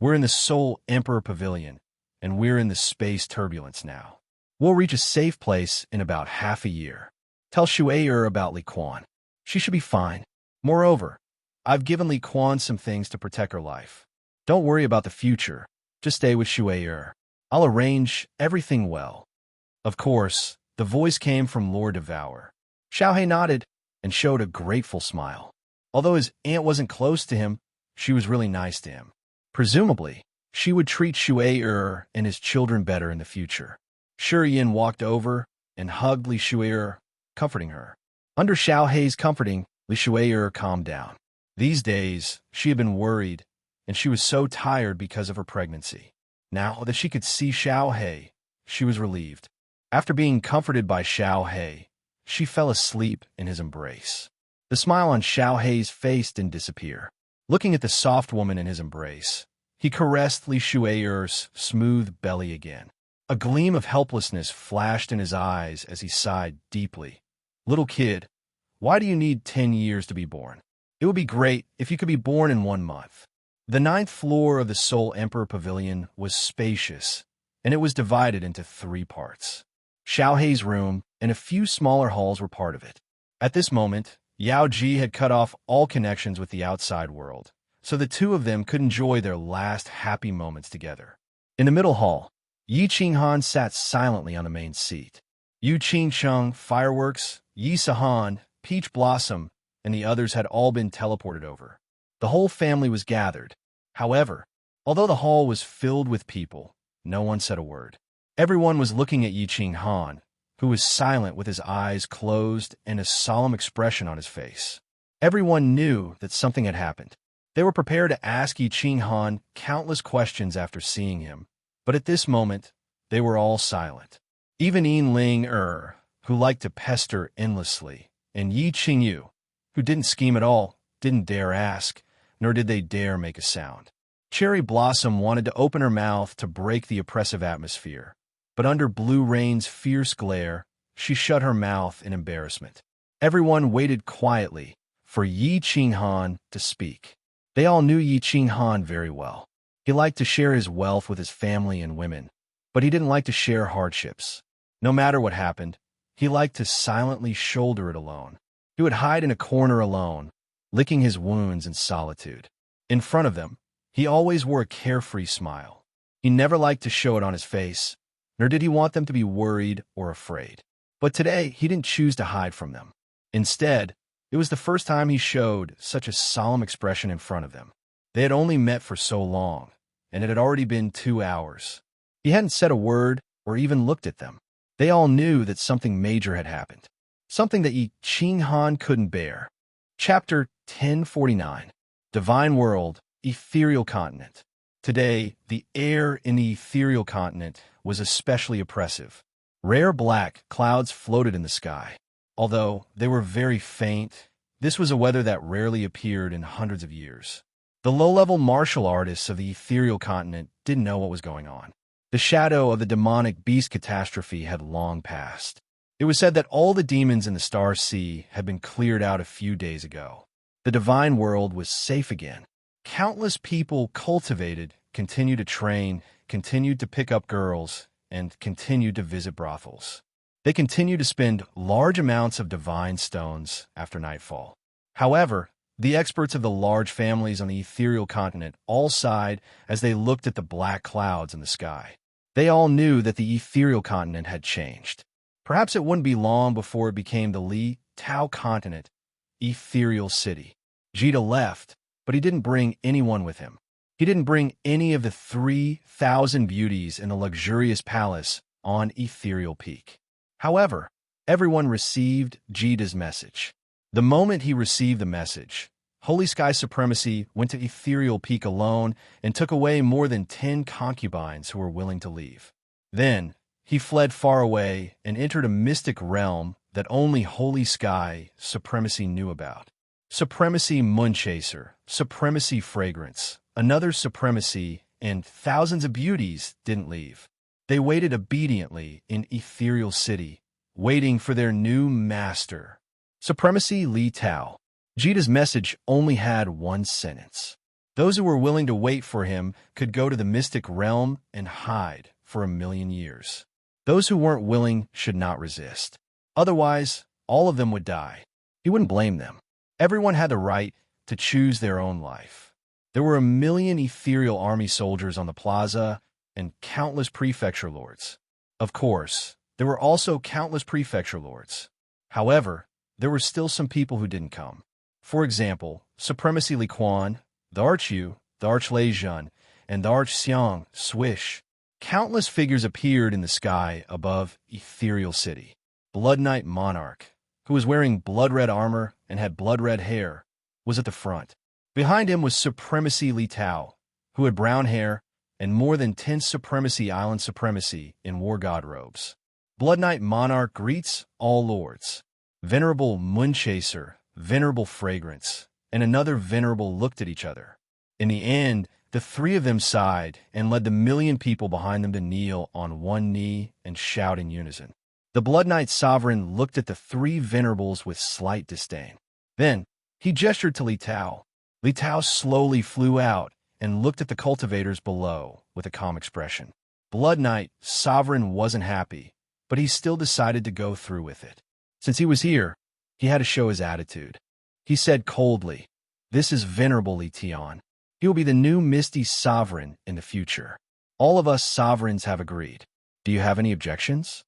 we're in the Soul Emperor Pavilion, and we're in the space turbulence now. We'll reach a safe place in about half a year. Tell Shuai about Li Quan. She should be fine. Moreover, I've given Li Quan some things to protect her life. Don't worry about the future. Just stay with Shuai. I'll arrange everything well. Of course, the voice came from Lord Devour. Xiaohei nodded and showed a grateful smile. Although his aunt wasn't close to him, she was really nice to him. Presumably, she would treat Shuai and his children better in the future. Shiyin walked over and hugged Li Shuai, comforting her. Under Xiaohei's comforting, Li Shuai calmed down. These days, she had been worried, and she was so tired because of her pregnancy. Now that she could see Xiaohei, she was relieved. After being comforted by Xiaohei, she fell asleep in his embrace. The smile on Xiaohei's face didn't disappear. Looking at the soft woman in his embrace, he caressed Li Shuai's smooth belly again. A gleam of helplessness flashed in his eyes as he sighed deeply. Little kid, why do you need 10 years to be born? It would be great if you could be born in 1 month. The 9th floor of the Soul Emperor Pavilion was spacious, and it was divided into 3 parts. Xiaohei's room and a few smaller halls were part of it. At this moment, Yao Ji had cut off all connections with the outside world, so the two of them could enjoy their last happy moments together. In the middle hall, Yi Qinghan sat silently on the main seat. Yu Qingcheng, Fireworks, Yi Sahan, Peach Blossom, and the others had all been teleported over. The whole family was gathered. However, although the hall was filled with people, no one said a word. Everyone was looking at Yi Qinghan, who was silent with his eyes closed and a solemn expression on his face. Everyone knew that something had happened. They were prepared to ask Yi Qinghan countless questions after seeing him, but at this moment, they were all silent. Even Yin Ling who liked to pester endlessly, and Yi Qingyu, who didn't scheme at all, didn't dare ask, nor did they dare make a sound. Cherry Blossom wanted to open her mouth to break the oppressive atmosphere, but under Blue Rain's fierce glare, she shut her mouth in embarrassment. Everyone waited quietly for Yi Qinghan to speak. They all knew Yi Qinghan very well. He liked to share his wealth with his family and women, but he didn't like to share hardships. No matter what happened, he liked to silently shoulder it alone. He would hide in a corner alone, licking his wounds in solitude. In front of them, he always wore a carefree smile. He never liked to show it on his face, nor did he want them to be worried or afraid. But today, he didn't choose to hide from them. Instead, it was the first time he showed such a solemn expression in front of them. They had only met for so long, and it had already been 2 hours. He hadn't said a word or even looked at them. They all knew that something major had happened, something that Yi Qinghan couldn't bear. Chapter 1049, Divine World, Ethereal Continent. Today, the air in the ethereal continent was especially oppressive. Rare black clouds floated in the sky. Although they were very faint, this was a weather that rarely appeared in hundreds of years. The low-level martial artists of the ethereal continent didn't know what was going on. The shadow of the demonic beast catastrophe had long passed. It was said that all the demons in the Star Sea had been cleared out a few days ago. The divine world was safe again. Countless people cultivated, continued to train, continued to pick up girls, and continued to visit brothels. They continued to spend large amounts of divine stones after nightfall. However, the experts of the large families on the ethereal continent all sighed as they looked at the black clouds in the sky. They all knew that the ethereal continent had changed. Perhaps it wouldn't be long before it became the Li Tao continent, ethereal city. Jita left, but he didn't bring anyone with him. He didn't bring any of the 3,000 beauties in the luxurious palace on Ethereal Peak. However, everyone received Jita's message. The moment he received the message, Holy Sky Supremacy went to Ethereal Peak alone and took away more than 10 concubines who were willing to leave. Then, he fled far away and entered a mystic realm that only Holy Sky Supremacy knew about. Supremacy Moonchaser, Supremacy Fragrance, another Supremacy, and thousands of beauties didn't leave. They waited obediently in Ethereal City, waiting for their new master. Supremacy Li Tao. Jita's message only had one sentence. Those who were willing to wait for him could go to the mystic realm and hide for 1,000,000 years. Those who weren't willing should not resist. Otherwise, all of them would die. He wouldn't blame them. Everyone had the right to choose their own life. There were 1,000,000 ethereal army soldiers on the plaza and countless prefecture lords. Of course, there were also countless prefecture lords. However, there were still some people who didn't come. For example, Supremacy Li Quan, the Archu, the Archlejun, and the Archxiang Swish. Countless figures appeared in the sky above Ethereal City. Blood Knight Monarch, who was wearing blood-red armor and had blood-red hair, was at the front. Behind him was Supremacy Li Tao, who had brown hair and more than 10 Supremacy Island Supremacy in War God robes. Blood Knight Monarch greets all lords. Venerable Moonchaser, Venerable Fragrance, and another Venerable looked at each other. In the end, the three of them sighed and led the 1,000,000 people behind them to kneel on one knee and shout in unison. The Blood Knight Sovereign looked at the three Venerables with slight disdain. Then, he gestured to Li Tao. Li Tao slowly flew out and looked at the cultivators below with a calm expression. Blood Knight Sovereign wasn't happy, but he still decided to go through with it. Since he was here, he had to show his attitude. He said coldly, "This is Venerable Li Tian. He will be the new Misty Sovereign in the future. All of us sovereigns have agreed. Do you have any objections?"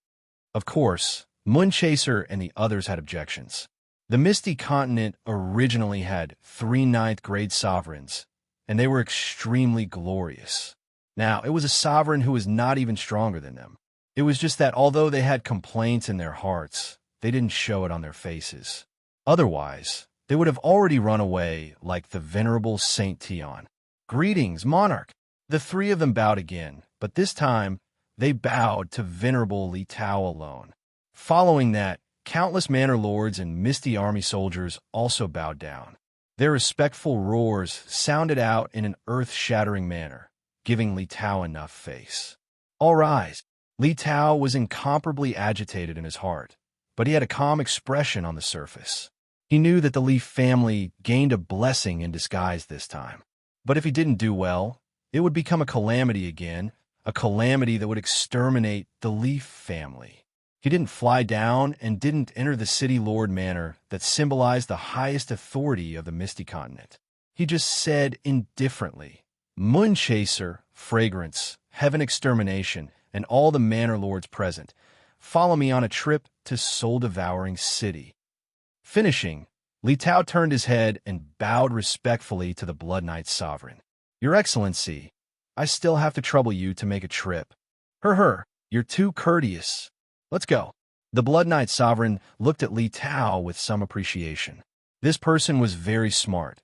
Of course, Moonchaser and the others had objections. The Misty Continent originally had 3 ninth-grade sovereigns, and they were extremely glorious. Now, it was a sovereign who was not even stronger than them. It was just that although they had complaints in their hearts, they didn't show it on their faces. Otherwise, they would have already run away like the Venerable Saint Tian. "Greetings, Monarch." The three of them bowed again, but this time, they bowed to Venerable Li Tao alone. Following that, countless manor lords and misty army soldiers also bowed down. Their respectful roars sounded out in an earth-shattering manner, giving Li Tao enough face. All rise. Li Tao was incomparably agitated in his heart, but he had a calm expression on the surface. He knew that the Li family gained a blessing in disguise this time. But if he didn't do well, it would become a calamity again, a calamity that would exterminate the Li family. He didn't fly down and didn't enter the City Lord Manor that symbolized the highest authority of the Misty Continent. He just said indifferently, "Moonchaser, Fragrance, Heaven Extermination, and all the manor lords present, follow me on a trip to Soul-Devouring City." Finishing, Li Tao turned his head and bowed respectfully to the Blood Knight Sovereign. "Your Excellency, I still have to trouble you to make a trip. You're too courteous. Let's go." The Blood Knight Sovereign looked at Li Tao with some appreciation. This person was very smart,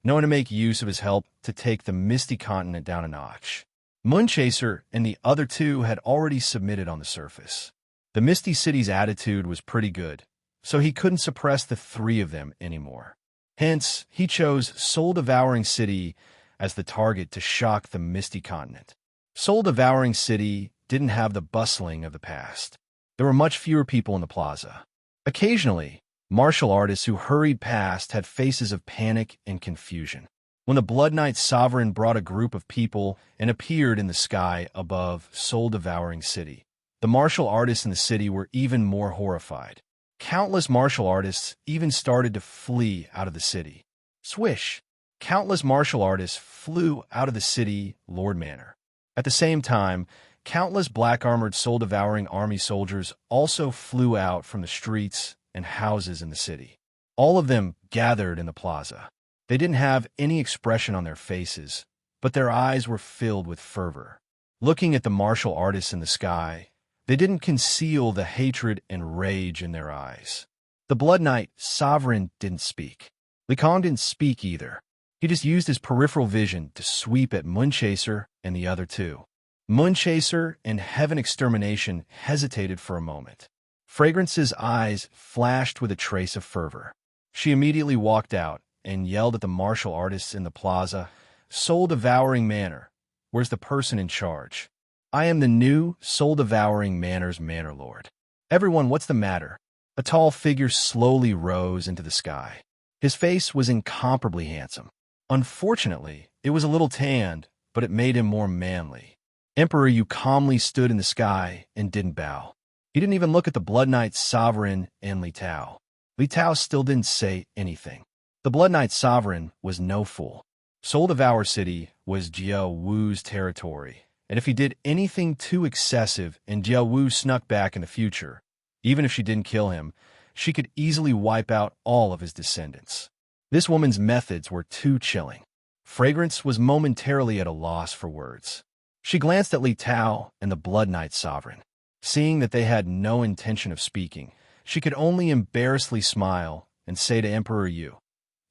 knowing to make use of his help to take the Misty Continent down a notch. Moonchaser and the other two had already submitted on the surface. The Misty City's attitude was pretty good, so he couldn't suppress the three of them anymore. Hence, he chose Soul-Devouring City as the target to shock the Misty Continent. Soul-Devouring City didn't have the bustling of the past. There were much fewer people in the plaza. Occasionally, martial artists who hurried past had faces of panic and confusion. When the Blood Knight Sovereign brought a group of people and appeared in the sky above Soul-Devouring City, the martial artists in the city were even more horrified. Countless martial artists even started to flee out of the city. Swish! Countless martial artists flew out of the city Lord Manor. At the same time, countless black-armored soul-devouring army soldiers also flew out from the streets and houses in the city. All of them gathered in the plaza. They didn't have any expression on their faces, but their eyes were filled with fervor. Looking at the martial artists in the sky, they didn't conceal the hatred and rage in their eyes. The Blood Knight Sovereign didn't speak. Li Kang didn't speak either. He just used his peripheral vision to sweep at Moonchaser and the other two. Moonchaser and Heaven Extermination hesitated for a moment. Fragrance's eyes flashed with a trace of fervor. She immediately walked out and yelled at the martial artists in the plaza, "Soul-devouring manor, where's the person in charge? I am the new soul-devouring manor's manor lord. Everyone, what's the matter?" A tall figure slowly rose into the sky. His face was incomparably handsome. Unfortunately, it was a little tanned, but it made him more manly. Emperor Yu calmly stood in the sky and didn't bow. He didn't even look at the Blood Knight Sovereign and Li Tao. Li Tao still didn't say anything. The Blood Knight Sovereign was no fool. Soul Devour City was Jiao Wu's territory, and if he did anything too excessive and Jiao Wu snuck back in the future, even if she didn't kill him, she could easily wipe out all of his descendants. This woman's methods were too chilling. Fragrance was momentarily at a loss for words. She glanced at Li Tao and the Blood Knight Sovereign. Seeing that they had no intention of speaking, she could only embarrassedly smile and say to Emperor Yu,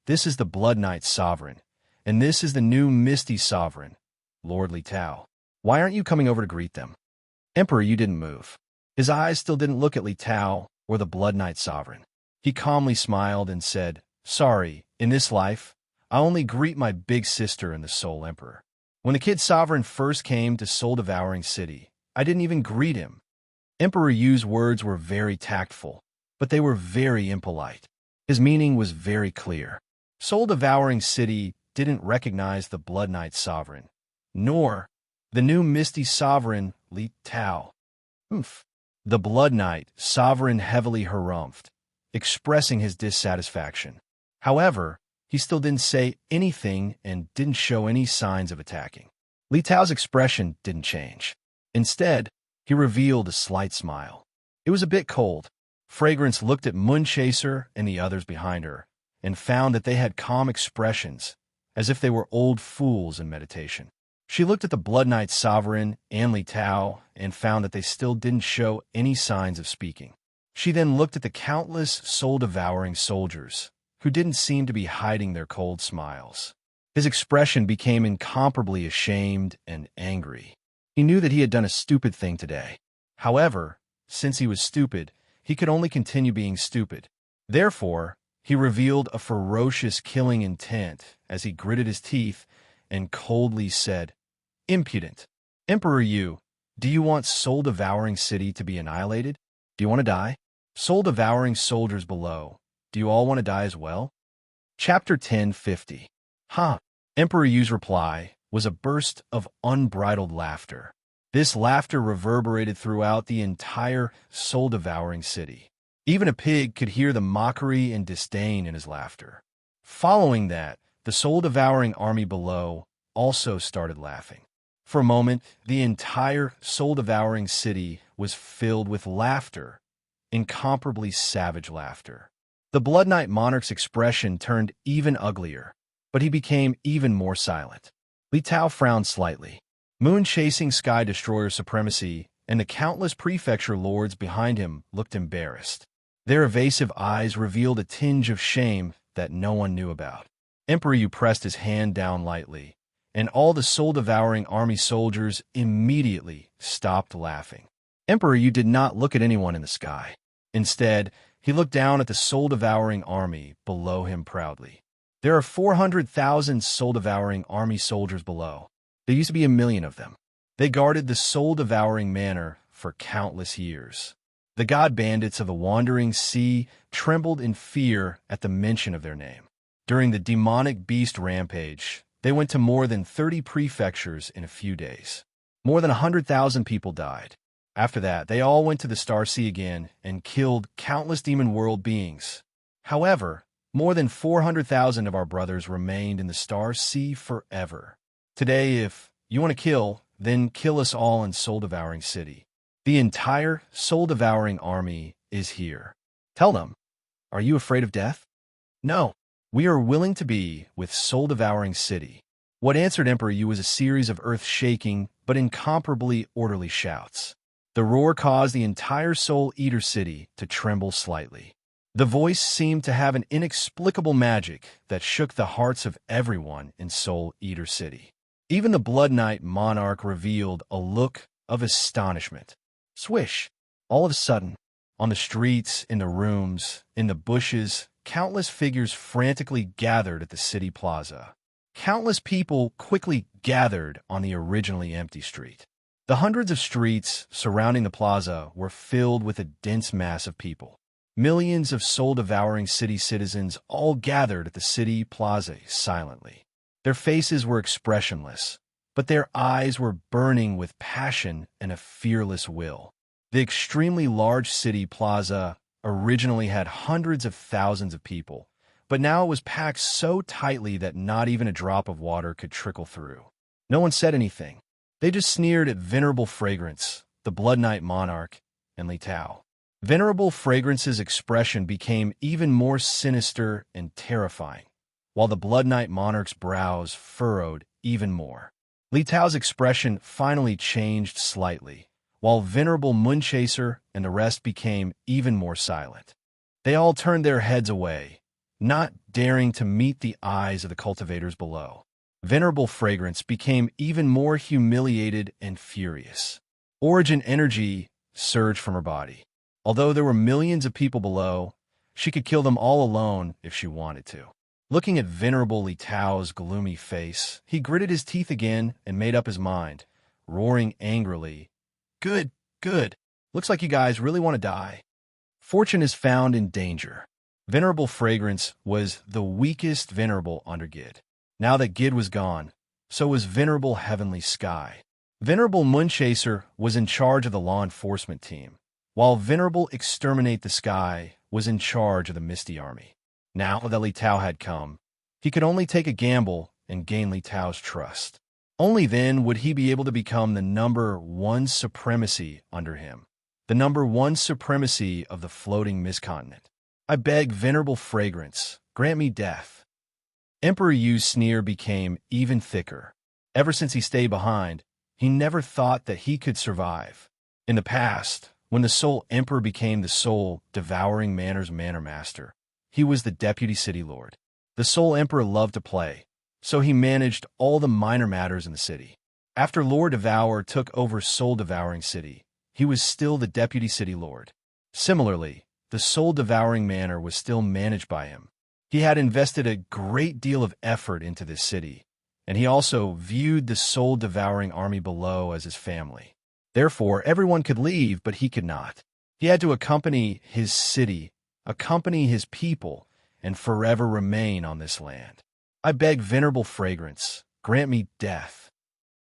"This is the Blood Knight Sovereign, and this is the new Misty Sovereign, Lord Li Tao. Why aren't you coming over to greet them?" Emperor Yu didn't move. His eyes still didn't look at Li Tao or the Blood Knight Sovereign. He calmly smiled and said, "Sorry, in this life, I only greet my big sister and the Soul Emperor. When the Kid Sovereign first came to Soul Devouring City, I didn't even greet him." Emperor Yu's words were very tactful, but they were very impolite. His meaning was very clear. Soul Devouring City didn't recognize the Blood Knight Sovereign, nor the new Misty Sovereign, Li Tao. The Blood Knight Sovereign heavily harumphed, expressing his dissatisfaction. However, he still didn't say anything and didn't show any signs of attacking. Li Tao's expression didn't change. Instead, he revealed a slight smile. It was a bit cold. Fragrance looked at Moonchaser and the others behind her and found that they had calm expressions, as if they were old fools in meditation. She looked at the Blood Knight Sovereign and Li Tao and found that they still didn't show any signs of speaking. She then looked at the countless soul-devouring soldiers, who didn't seem to be hiding their cold smiles. His expression became incomparably ashamed and angry. He knew that he had done a stupid thing today. However, since he was stupid, he could only continue being stupid. Therefore, he revealed a ferocious killing intent as he gritted his teeth and coldly said, "Impudent. Emperor Yu, do you want Soul-Devouring City to be annihilated? Do you want to die? Soul-Devouring soldiers below, do you all want to die as well?" Chapter 1050. Emperor Yu's reply was a burst of unbridled laughter. This laughter reverberated throughout the entire soul-devouring city. Even a pig could hear the mockery and disdain in his laughter. Following that, the soul-devouring army below also started laughing. For a moment, the entire soul-devouring city was filled with laughter, incomparably savage laughter. The Blood Knight Monarch's expression turned even uglier, but he became even more silent. Li Tao frowned slightly. Moon-chasing Sky Destroyer supremacy and the countless prefecture lords behind him looked embarrassed. Their evasive eyes revealed a tinge of shame that no one knew about. Emperor Yu pressed his hand down lightly, and all the soul-devouring army soldiers immediately stopped laughing. Emperor Yu did not look at anyone in the sky. Instead, he looked down at the soul-devouring army below him proudly. There are 400,000 soul-devouring army soldiers below. There used to be 1 million of them. They guarded the soul-devouring manor for countless years. The god bandits of the wandering sea trembled in fear at the mention of their name. During the demonic beast rampage, they went to more than 30 prefectures in a few days. More than 100,000 people died. After that, they all went to the Star Sea again and killed countless demon world beings. However, more than 400,000 of our brothers remained in the Star Sea forever. Today, if you want to kill, then kill us all in Soul-Devouring City. The entire Soul-Devouring army is here. Tell them, are you afraid of death? No, we are willing to be with soul-devouring city. What answered Emperor Yu was a series of earth-shaking but incomparably orderly shouts. The roar caused the entire Soul Eater city to tremble slightly. The voice seemed to have an inexplicable magic that shook the hearts of everyone in Soul Eater city. Even the Blood Knight monarch revealed a look of astonishment. Swish! All of a sudden, on the streets, in the rooms, in the bushes, countless figures frantically gathered at the city plaza. Countless people quickly gathered on the originally empty street. The hundreds of streets surrounding the plaza were filled with a dense mass of people. Millions of soul-devouring city citizens all gathered at the city plaza silently. Their faces were expressionless, but their eyes were burning with passion and a fearless will. The extremely large city plaza originally had hundreds of thousands of people, but now it was packed so tightly that not even a drop of water could trickle through. No one said anything. They just sneered at Venerable Fragrance, the Blood Knight monarch, and Li Tao. Venerable Fragrance's expression became even more sinister and terrifying, while the Blood Knight monarch's brows furrowed even more. Li Tao's expression finally changed slightly, while Venerable Moonchaser and the rest became even more silent. They all turned their heads away, not daring to meet the eyes of the cultivators below. Venerable Fragrance became even more humiliated and furious. Origin energy surged from her body. Although there were millions of people below, she could kill them all alone if she wanted to. Looking at Venerable Li Tao's gloomy face, he gritted his teeth again and made up his mind, roaring angrily, "Good, good. Looks like you guys really want to die." Fortune is found in danger. Venerable Fragrance was the weakest venerable under Gid. Now that Gid was gone, so was Venerable Heavenly Sky. Venerable Moonchaser was in charge of the law enforcement team, while Venerable Exterminate the Sky was in charge of the Misty Army. Now that Li Tao had come, he could only take a gamble and gain Li Tao's trust. Only then would he be able to become the #1 supremacy under him, the #1 supremacy of the floating miscontinent. I beg, Venerable Fragrance, grant me death. Emperor Yu's sneer became even thicker. Ever since he stayed behind, he never thought that he could survive. In the past, when the Soul Emperor became the soul-devouring Manor's Manor Master, he was the Deputy City Lord. The Soul Emperor loved to play, so he managed all the minor matters in the city. After Lord Devour took over Soul-Devouring City, he was still the Deputy City Lord. Similarly, the Soul-Devouring Manor was still managed by him. He had invested a great deal of effort into this city, and he also viewed the soul-devouring army below as his family. Therefore, everyone could leave, but he could not. He had to accompany his city, accompany his people, and forever remain on this land. I beg, Venerable Fragrance, grant me death.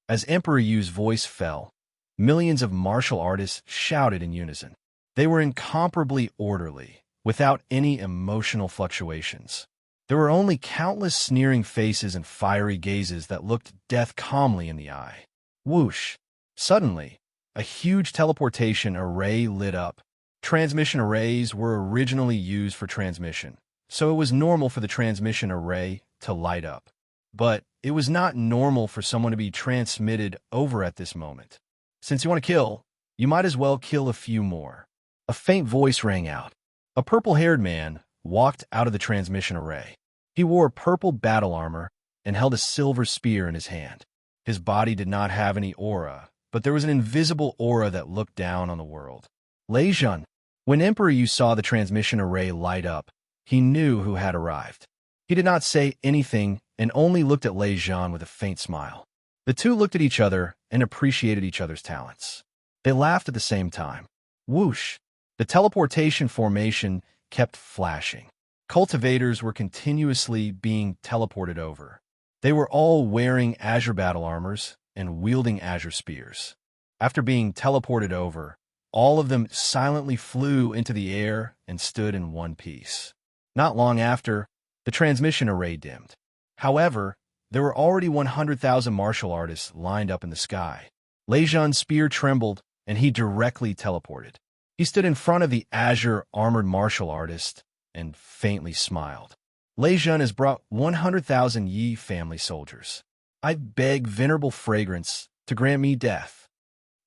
As Emperor Yu's voice fell, millions of martial artists shouted in unison. They were incomparably orderly, without any emotional fluctuations. There were only countless sneering faces and fiery gazes that looked death calmly in the eye. Whoosh! Suddenly, a huge teleportation array lit up. Transmission arrays were originally used for transmission, so it was normal for the transmission array to light up. But it was not normal for someone to be transmitted over at this moment. Since you want to kill, you might as well kill a few more. A faint voice rang out. A purple-haired man walked out of the transmission array. He wore purple battle armor and held a silver spear in his hand. His body did not have any aura, but there was an invisible aura that looked down on the world. Lei Jun. When Emperor Yu saw the transmission array light up, he knew who had arrived. He did not say anything and only looked at Lei Jun with a faint smile. The two looked at each other and appreciated each other's talents. They laughed at the same time. Whoosh! The teleportation formation kept flashing. Cultivators were continuously being teleported over. They were all wearing azure battle armors and wielding azure spears. After being teleported over, all of them silently flew into the air and stood in one piece. Not long after, the transmission array dimmed. However, there were already 100,000 martial artists lined up in the sky. Lei Jun's spear trembled, and he directly teleported. He stood in front of the azure armored martial artist and faintly smiled. Lei Jun has brought 100,000 Yi family soldiers. I beg Venerable Fragrance to grant me death.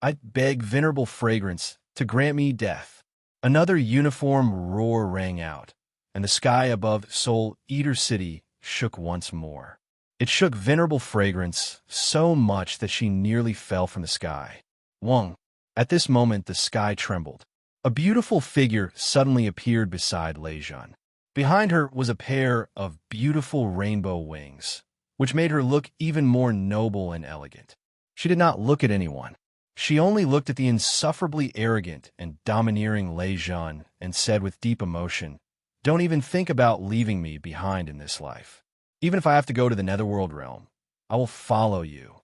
I beg Venerable Fragrance to grant me death. Another uniform roar rang out, and the sky above Soul Eater City shook once more. It shook Venerable Fragrance so much that she nearly fell from the sky. Wong. At this moment the sky trembled. A beautiful figure suddenly appeared beside Lei Jun. Behind her was a pair of beautiful rainbow wings, which made her look even more noble and elegant. She did not look at anyone. She only looked at the insufferably arrogant and domineering Lei Jun and said with deep emotion, "Don't even think about leaving me behind in this life. Even if I have to go to the Netherworld realm, I will follow you."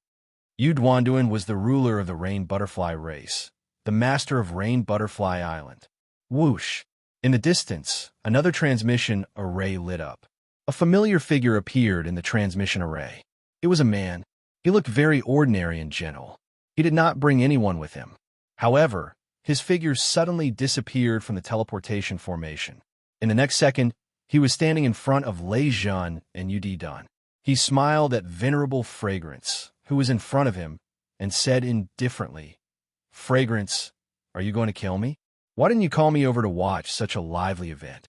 Yu Duanduan was the ruler of the Rain Butterfly race, the master of Rain Butterfly Island. Whoosh! In the distance, another transmission array lit up. A familiar figure appeared in the transmission array. It was a man. He looked very ordinary and gentle. He did not bring anyone with him. However, his figure suddenly disappeared from the teleportation formation. In the next second, he was standing in front of Lei Jun and Yu Dun. He smiled at Venerable Fragrance, who was in front of him, and said indifferently, "Fragrance, are you going to kill me? Why didn't you call me over to watch such a lively event?"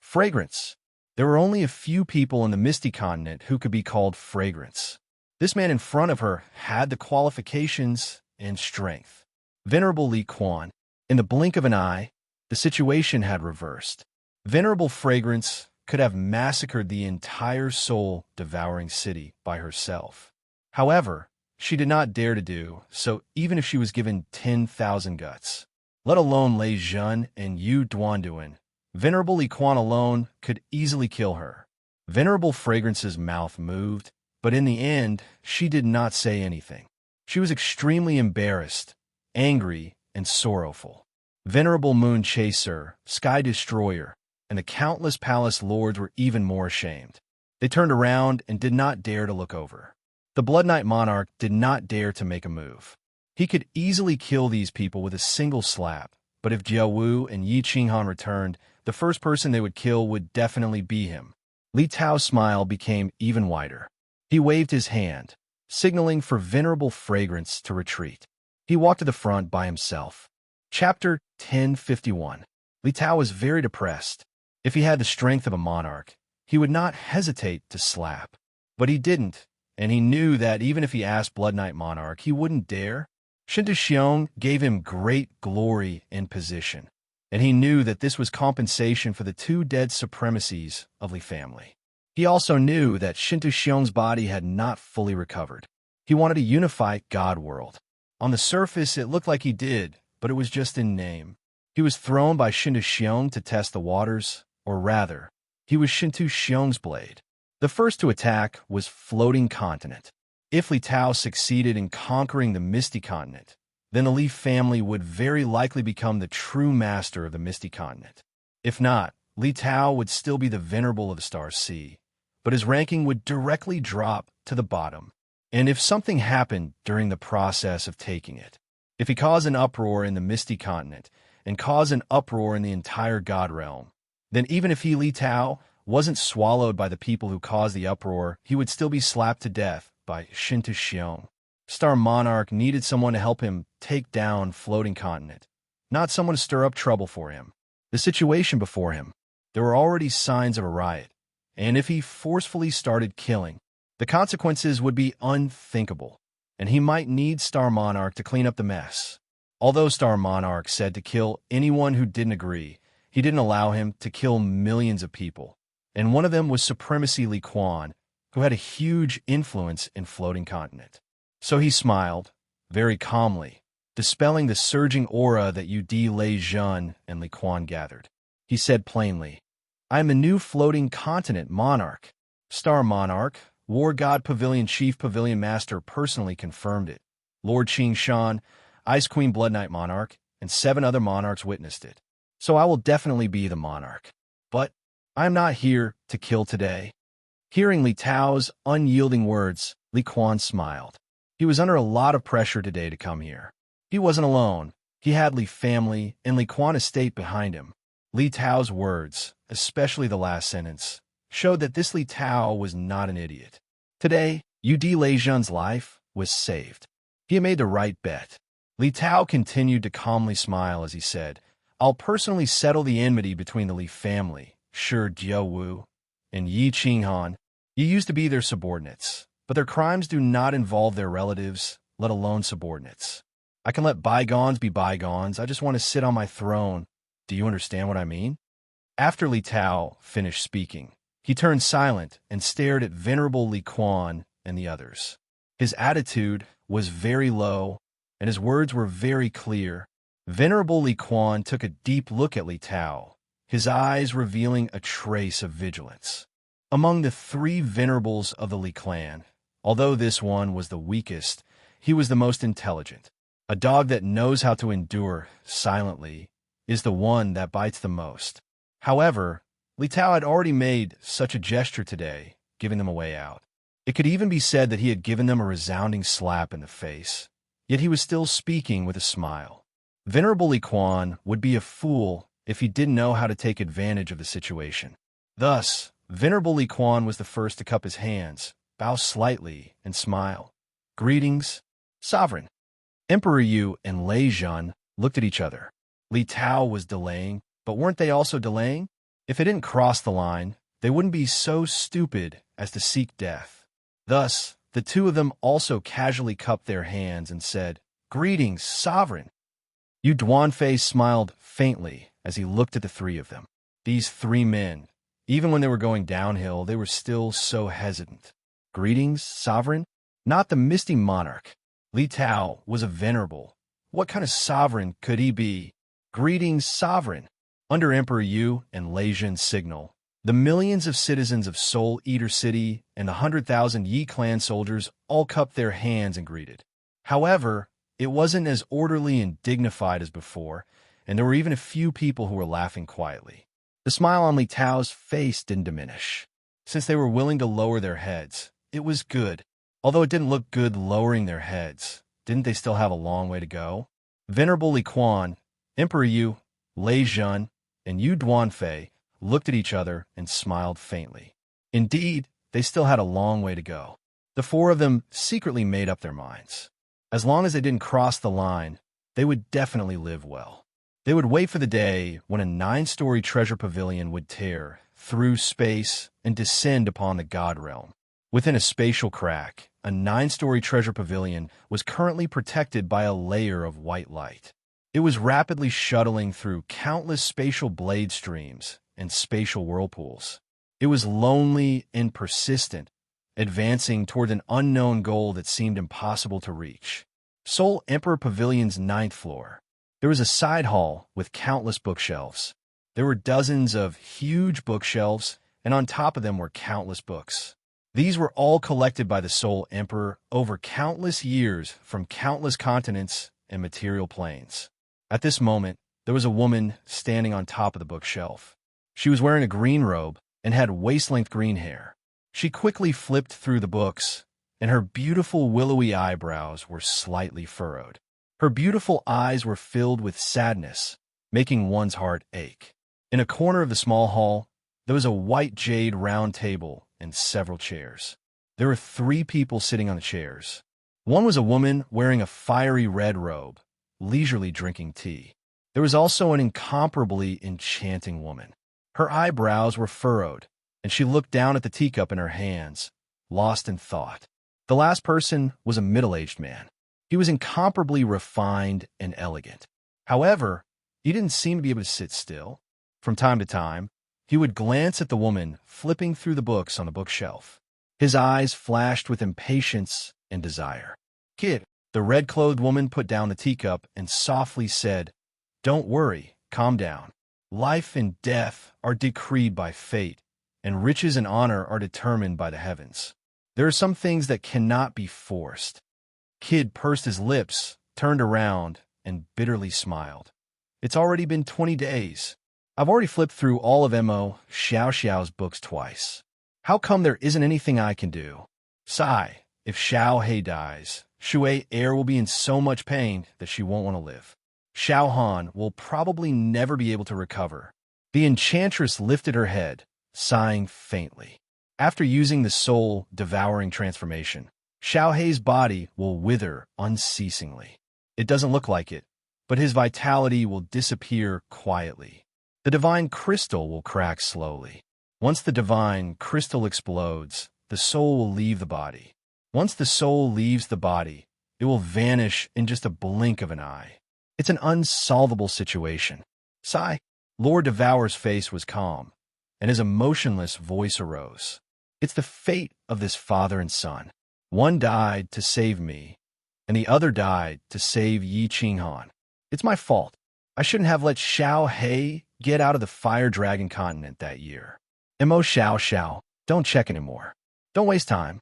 Fragrance. There were only a few people in the Misty Continent who could be called Fragrance. This man in front of her had the qualifications and strength. Venerable Li Quan. In the blink of an eye, the situation had reversed. Venerable Fragrance could have massacred the entire soul-devouring city by herself. However, she did not dare to do so even if she was given 10,000 guts. Let alone Lei Jun and Yu Duanduan. Venerable Li Quan alone could easily kill her. Venerable Fragrance's mouth moved, but in the end, she did not say anything. She was extremely embarrassed, angry, and sorrowful. Venerable Moon Chaser, Sky Destroyer, and the countless palace lords were even more ashamed. They turned around and did not dare to look over. The Blood Knight Monarch did not dare to make a move. He could easily kill these people with a single slap, but if Jiao Wu and Yi Qinghan returned, the first person they would kill would definitely be him. Li Tao's smile became even wider. He waved his hand, signaling for Venerable Fragrance to retreat. He walked to the front by himself. Chapter 1051. Li Tao was very depressed. If he had the strength of a monarch, he would not hesitate to slap. But he didn't, and he knew that even if he asked Blood Knight Monarch, he wouldn't dare. Shinta Xiong gave him great glory and position, and he knew that this was compensation for the 2 dead supremacies of Li family. He also knew that Shinta Xiong's body had not fully recovered. He wanted to unify God World. On the surface, it looked like he did, but it was just in name. He was thrown by Shinta Xiong to test the waters, or rather, he was Shinta Xiong's blade. The first to attack was Floating Continent. If Li Tao succeeded in conquering the Misty Continent, then the Li family would very likely become the true master of the Misty Continent. If not, Li Tao would still be the venerable of the Star Sea, but his ranking would directly drop to the bottom. And if something happened during the process of taking it, if he caused an uproar in the Misty Continent and caused an uproar in the entire God Realm, then even if he, Li Tao, wasn't swallowed by the people who caused the uproar, he would still be slapped to death by Shinta Xiong. Star Monarch needed someone to help him take down Floating Continent, not someone to stir up trouble for him. The situation before him, there were already signs of a riot, and if he forcefully started killing, the consequences would be unthinkable, and he might need Star Monarch to clean up the mess. Although Star Monarch said to kill anyone who didn't agree, he didn't allow him to kill millions of people, and one of them was Supremacy Li Quan, who had a huge influence in Floating Continent. So he smiled, very calmly, dispelling the surging aura that Yu Lei Jun and Li Quan gathered. He said plainly, "I am a new Floating Continent Monarch." Star Monarch, War God Pavilion Chief Pavilion Master personally confirmed it. Lord Qing Shan, Ice Queen Blood Knight Monarch, and 7 other monarchs witnessed it. So I will definitely be the monarch. But I am not here to kill today. Hearing Li Tao's unyielding words, Li Quan smiled. He was under a lot of pressure today to come here. He wasn't alone. He had Li family and Li Quan estate behind him. Li Tao's words, especially the last sentence, showed that this Li Tao was not an idiot. Today, Yu Lei Zhen's life was saved. He had made the right bet. Li Tao continued to calmly smile as he said, "I'll personally settle the enmity between the Li family, Shi Jiaowu, and Yi Qinghan. You used to be their subordinates, but their crimes do not involve their relatives, let alone subordinates. I can let bygones be bygones. I just want to sit on my throne. Do you understand what I mean?" After Li Tao finished speaking, he turned silent and stared at Venerable Li Quan and the others. His attitude was very low, and his words were very clear. Venerable Li Quan took a deep look at Li Tao, his eyes revealing a trace of vigilance. Among the three venerables of the Li clan, although this one was the weakest, he was the most intelligent. A dog that knows how to endure silently is the one that bites the most. However, Li Tao had already made such a gesture today, giving them a way out. It could even be said that he had given them a resounding slap in the face, yet he was still speaking with a smile. Venerable Li Quan would be a fool if he didn't know how to take advantage of the situation. Thus, Venerable Li Quan was the first to cup his hands, bow slightly, and smile. "Greetings, Sovereign." Emperor Yu and Lei Zhen looked at each other. Li Tao was delaying, but weren't they also delaying? If they didn't cross the line, they wouldn't be so stupid as to seek death. Thus, the two of them also casually cupped their hands and said, "Greetings, Sovereign." Yu Duanfei smiled faintly as he looked at the three of them. These three men, even when they were going downhill, they were still so hesitant. "Greetings, Sovereign?" Not the misty monarch. Li Tao was a venerable. What kind of sovereign could he be? "Greetings, Sovereign." Under Emperor Yu and Lei Zhen's signal, the millions of citizens of Soul Eater City and the 100,000 Yi clan soldiers all cupped their hands and greeted. However, it wasn't as orderly and dignified as before, and there were even a few people who were laughing quietly. The smile on Li Tao's face didn't diminish. Since they were willing to lower their heads, it was good. Although it didn't look good lowering their heads, didn't they still have a long way to go? Venerable Li Quan, Emperor Yu, Lei Zhen, and Yu Duanfei looked at each other and smiled faintly. Indeed, they still had a long way to go. The four of them secretly made up their minds. As long as they didn't cross the line, they would definitely live well. They would wait for the day when a 9-story treasure pavilion would tear through space and descend upon the God realm. Within a spatial crack, a 9-story treasure pavilion was currently protected by a layer of white light. It was rapidly shuttling through countless spatial blade streams and spatial whirlpools. It was lonely and persistent, advancing toward an unknown goal that seemed impossible to reach. Seoul Emperor Pavilion's 9th floor. There was a side hall with countless bookshelves. There were dozens of huge bookshelves, and on top of them were countless books. These were all collected by the Seoul Emperor over countless years from countless continents and material planes. At this moment, there was a woman standing on top of the bookshelf. She was wearing a green robe and had waist-length green hair. She quickly flipped through the books, and her beautiful willowy eyebrows were slightly furrowed. Her beautiful eyes were filled with sadness, making one's heart ache. In a corner of the small hall, there was a white jade round table and several chairs. There were 3 people sitting on the chairs. One was a woman wearing a fiery red robe, leisurely drinking tea. There was also an incomparably enchanting woman. Her eyebrows were furrowed, and she looked down at the teacup in her hands, lost in thought. The last person was a middle-aged man. He was incomparably refined and elegant. However, he didn't seem to be able to sit still. From time to time, he would glance at the woman flipping through the books on the bookshelf. His eyes flashed with impatience and desire. "Kid," the red-clothed woman put down the teacup and softly said, "Don't worry, calm down. Life and death are decreed by fate, and riches and honor are determined by the heavens. There are some things that cannot be forced." Kid pursed his lips, turned around, and bitterly smiled. "It's already been 20 days. I've already flipped through all of M.O. Xiao's books twice. How come there isn't anything I can do? Sigh, if Xiao He dies, Shui Heir will be in so much pain that she won't want to live. Xiao Han will probably never be able to recover." The enchantress lifted her head, sighing faintly. After using the soul-devouring transformation, Xiao Hei's body will wither unceasingly. It doesn't look like it, but his vitality will disappear quietly. The divine crystal will crack slowly. Once the divine crystal explodes, the soul will leave the body. Once the soul leaves the body, it will vanish in just a blink of an eye. It's an unsolvable situation. Sigh. Lord Devour's face was calm, and his emotionless voice arose. It's the fate of this father and son. One died to save me, and the other died to save Yi Qinghan. It's my fault. I shouldn't have let Xiao Hei get out of the Fire Dragon continent that year. Mo Xiao, don't check anymore. Don't waste time.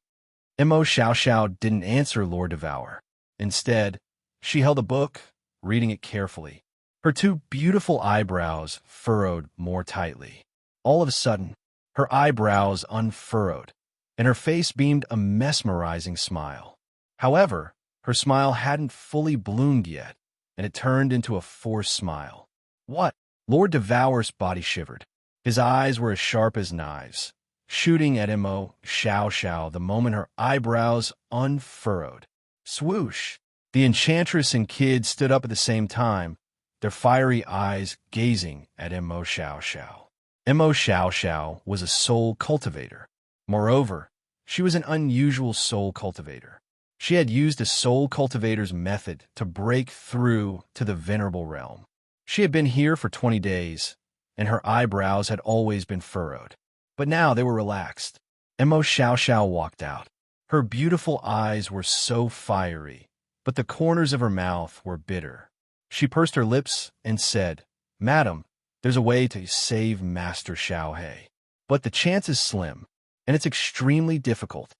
Mo Xiao didn't answer Lord Devour. Instead, she held a book, reading it carefully. Her two beautiful eyebrows furrowed more tightly. All of a sudden, her eyebrows unfurrowed, and her face beamed a mesmerizing smile. However, her smile hadn't fully bloomed yet, and it turned into a forced smile. What? Lord Devour's body shivered. His eyes were as sharp as knives, shooting at Mo Xiao the moment her eyebrows unfurrowed. Swoosh! The enchantress and kid stood up at the same time, their fiery eyes gazing at Mo Xiao. Mo Xiao was a soul cultivator. Moreover, she was an unusual soul cultivator. She had used a soul cultivator's method to break through to the venerable realm. She had been here for 20 days, and her eyebrows had always been furrowed. But now they were relaxed. Mo Xiao walked out. Her beautiful eyes were so fiery, but the corners of her mouth were bitter. She pursed her lips and said, "Madam, there's a way to save Master Xiao Hei, but the chance is slim, and it's extremely difficult."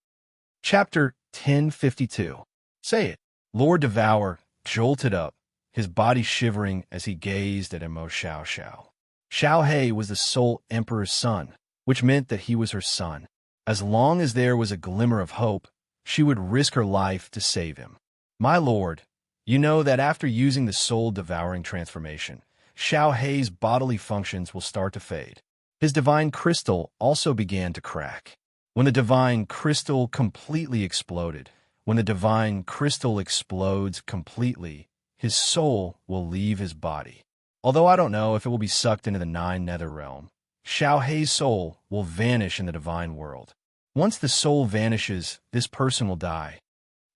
Chapter 1052. Say it. Lord Devour jolted up, his body shivering as he gazed at Mo Xiao. Xiao Hei was the Soul Emperor's son, which meant that he was her son. As long as there was a glimmer of hope, she would risk her life to save him. My lord, you know that after using the soul-devouring transformation, Xiao Hei's bodily functions will start to fade. His divine crystal also began to crack. When the divine crystal completely exploded, when the divine crystal explodes completely, his soul will leave his body. Although I don't know if it will be sucked into the 9 nether realm, Xiao Hei's soul will vanish in the divine world. Once the soul vanishes, this person will die.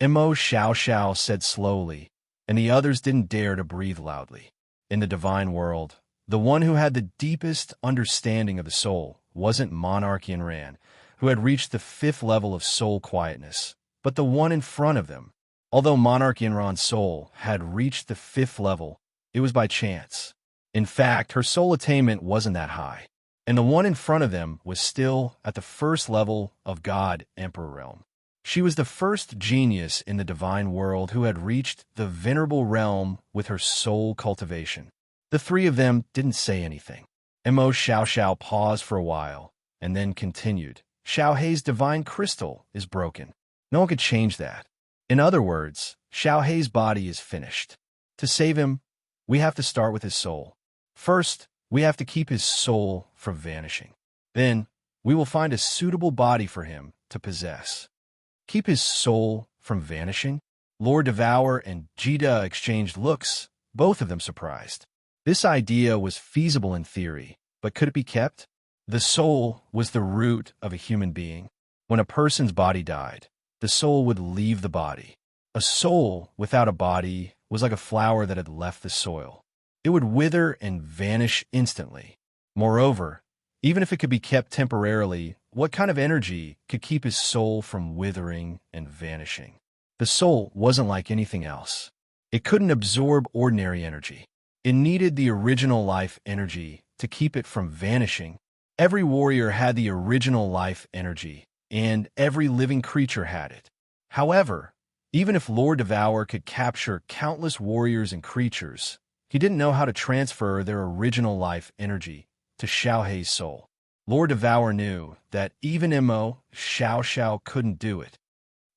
Mo Xiao said slowly, and the others didn't dare to breathe loudly. In the divine world, the one who had the deepest understanding of the soul wasn't Monarch Yanran, who had reached the 5th level of soul quietness, but the one in front of them. Although Monarch Yanran's soul had reached the 5th level, it was by chance. In fact, her soul attainment wasn't that high, and the one in front of them was still at the 1st level of God Emperor realm. She was the first genius in the divine world who had reached the venerable realm with her soul cultivation. The three of them didn't say anything. Mo Xiao paused for a while, and then continued. Xiao Hei's divine crystal is broken. No one could change that. In other words, Xiao Hei's body is finished. To save him, we have to start with his soul. First, we have to keep his soul from vanishing. Then, we will find a suitable body for him to possess. Keep his soul from vanishing? Lord Devour and Jida exchanged looks, both of them surprised. This idea was feasible in theory, but could it be kept? The soul was the root of a human being. When a person's body died, the soul would leave the body. A soul without a body was like a flower that had left the soil. It would wither and vanish instantly. Moreover, even if it could be kept temporarily, what kind of energy could keep his soul from withering and vanishing? The soul wasn't like anything else. It couldn't absorb ordinary energy. It needed the original life energy to keep it from vanishing. Every warrior had the original life energy, and every living creature had it. However, even if Lord Devour could capture countless warriors and creatures, he didn't know how to transfer their original life energy to Xiao Hei's soul. Lord Devour knew that even Mo Xiao couldn't do it.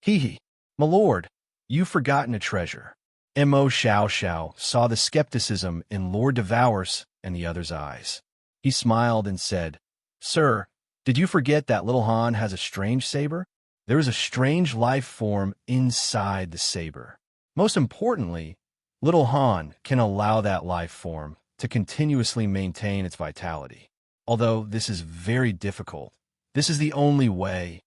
Hee, my lord, you've forgotten a treasure. Mo Xiao saw the skepticism in Lord Devour's and the other's eyes. He smiled and said, Sir, Did you forget that little Han has a strange saber? There is a strange life form inside the saber. Most importantly, little Han can allow that life form to continuously maintain its vitality. Although this is very difficult, this is the only way.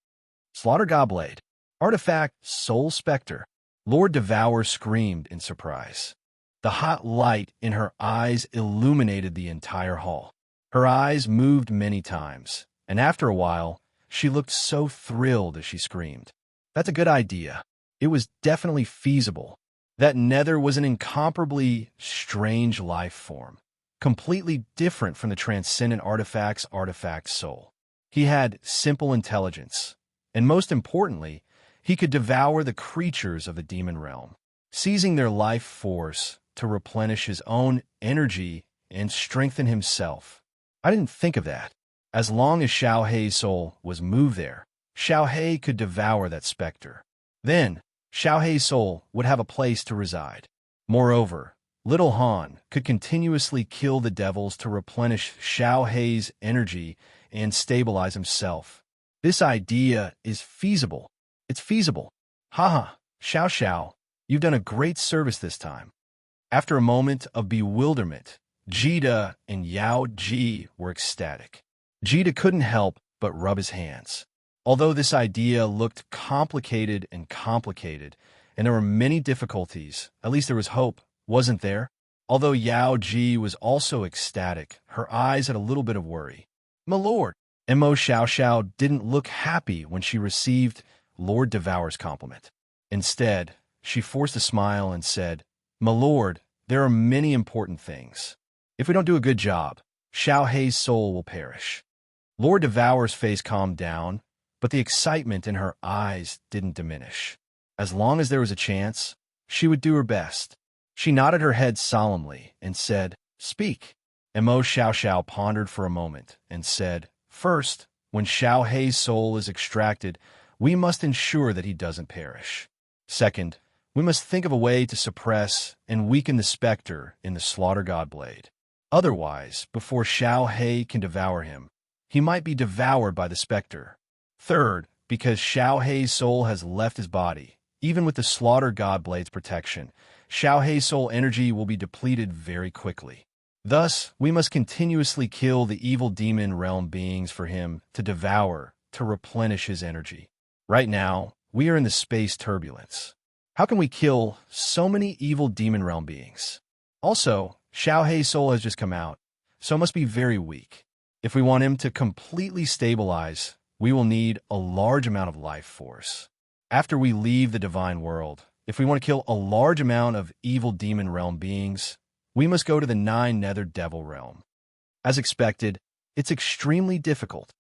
Slaughter Godblade. Artifact Soul Spectre. Lord Devour screamed in surprise. The hot light in her eyes illuminated the entire hall. Her eyes moved many times, and after a while, she looked so thrilled as she screamed. That's a good idea. It was definitely feasible. That Nether was an incomparably strange life form, completely different from the transcendent artifact's artifact soul. He had simple intelligence, and most importantly, he could devour the creatures of the demon realm, seizing their life force to replenish his own energy and strengthen himself. I didn't think of that. As long as Xiao Hei's soul was moved there, Xiao Hei could devour that specter. Then, Xiao Hei's soul would have a place to reside. Moreover, little Han could continuously kill the devils to replenish Xiao Hei's energy and stabilize himself. This idea is feasible. It's feasible. Haha, Xiao Xiao, you've done a great service this time. After a moment of bewilderment, Jita and Yao Ji were ecstatic. Jita couldn't help but rub his hands. Although this idea looked complicated, and there were many difficulties, at least there was hope, wasn't there? Although Yao Ji was also ecstatic, her eyes had a little bit of worry. My lord, Mo Xiao Xiao didn't look happy when she received Lord Devour's compliment. Instead, she forced a smile and said, My lord, there are many important things. If we don't do a good job, Xiao Hei's soul will perish. Lord Devour's face calmed down, but the excitement in her eyes didn't diminish. As long as there was a chance, she would do her best. She nodded her head solemnly and said, Speak. Mo Xiao Xiao pondered for a moment and said, First, when Xiao Hei's soul is extracted, we must ensure that he doesn't perish. Second, we must think of a way to suppress and weaken the specter in the Slaughter Godblade. Otherwise, before Xiao Hei can devour him, he might be devoured by the specter. Third, because Xiao Hei's soul has left his body, even with the Slaughter Godblade's protection, Xiao Hei's soul energy will be depleted very quickly. Thus, we must continuously kill the evil demon realm beings for him to devour, to replenish his energy. Right now, we are in the space turbulence. How can we kill so many evil demon realm beings? Also, Xiao Hei's soul has just come out, so it must be very weak. If we want him to completely stabilize, we will need a large amount of life force. After we leave the divine world, if we want to kill a large amount of evil demon realm beings, we must go to the 9 Nether Devil realm. As expected, it's extremely difficult.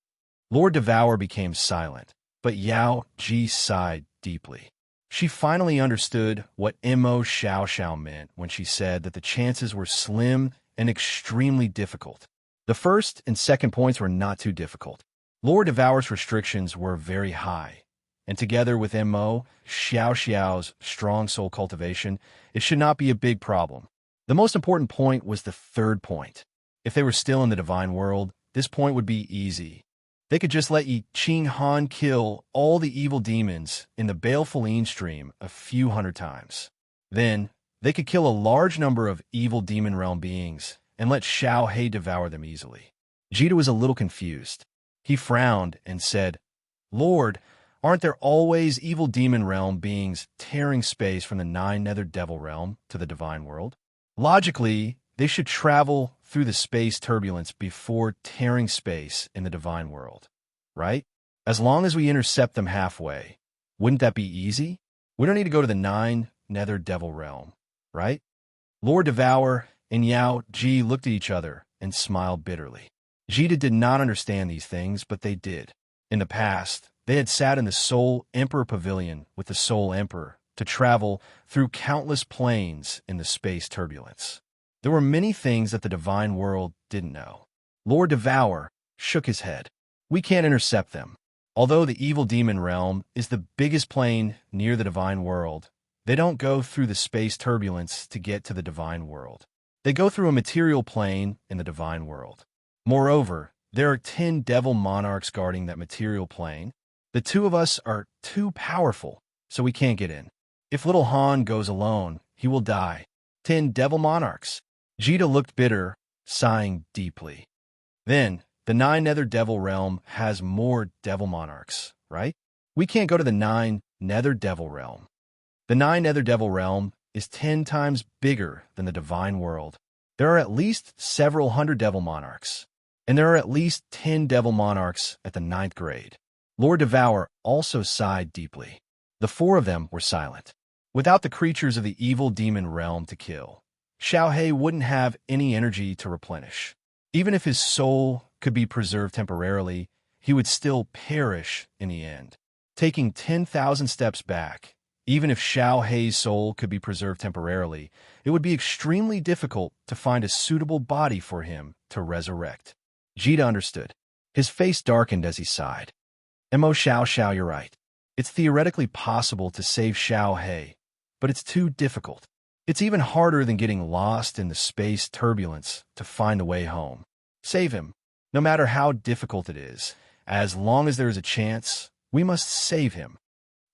Lord Devour became silent, but Yao Ji sighed deeply. She finally understood what Mo Xiao Xiao meant when she said that the chances were slim and extremely difficult. The first and second points were not too difficult. Lord Devour's restrictions were very high, and together with Mo Xiao Xiao's strong soul cultivation, it should not be a big problem. The most important point was the third point. If they were still in the divine world, this point would be easy. They could just let Yi Qing Han kill all the evil demons in the baleful stream a few hundred times. Then, they could kill a large number of evil demon realm beings and let Xiao Hei devour them easily. Jita was a little confused. He frowned and said, Lord, aren't there always evil demon realm beings tearing space from the 9 Nether Devil realm to the divine world? Logically, they should travel through the space turbulence before tearing space in the divine world, right? As long as we intercept them halfway, wouldn't that be easy? We don't need to go to the 9 Nether Devil realm, right? Lord Devour and Yao Ji looked at each other and smiled bitterly. Jita did not understand these things, but they did. In the past, they had sat in the Soul Emperor Pavilion with the Soul Emperor to travel through countless planes in the space turbulence. There were many things that the divine world didn't know. Lord Devour shook his head. We can't intercept them. Although the evil demon realm is the biggest plane near the divine world, they don't go through the space turbulence to get to the divine world. They go through a material plane in the divine world. Moreover, There are 10 devil monarchs guarding that material plane. The two of us are too powerful, so we can't get in. If little Han goes alone, he will die. 10 devil monarchs. Jita looked bitter, sighing deeply. Then, the 9 Nether Devil Realm has more devil monarchs, right? We can't go to the 9 Nether Devil Realm. The 9 Nether Devil Realm is 10 times bigger than the Divine World. There are at least several hundred devil monarchs, and there are at least 10 devil monarchs at the 9th grade. Lord Devour also sighed deeply. The 4 of them were silent. Without the creatures of the evil demon realm to kill, Xiao He wouldn't have any energy to replenish. Even if his soul could be preserved temporarily, he would still perish in the end. Taking 10,000 steps back, even if Xiao Hei's soul could be preserved temporarily, it would be extremely difficult to find a suitable body for him to resurrect. Jita understood. His face darkened as he sighed. Xiao, you're right. It's theoretically possible to save Xiao He, but it's too difficult. It's even harder than getting lost in the space turbulence to find the way home. Save him. No matter how difficult it is, as long as there is a chance, we must save him.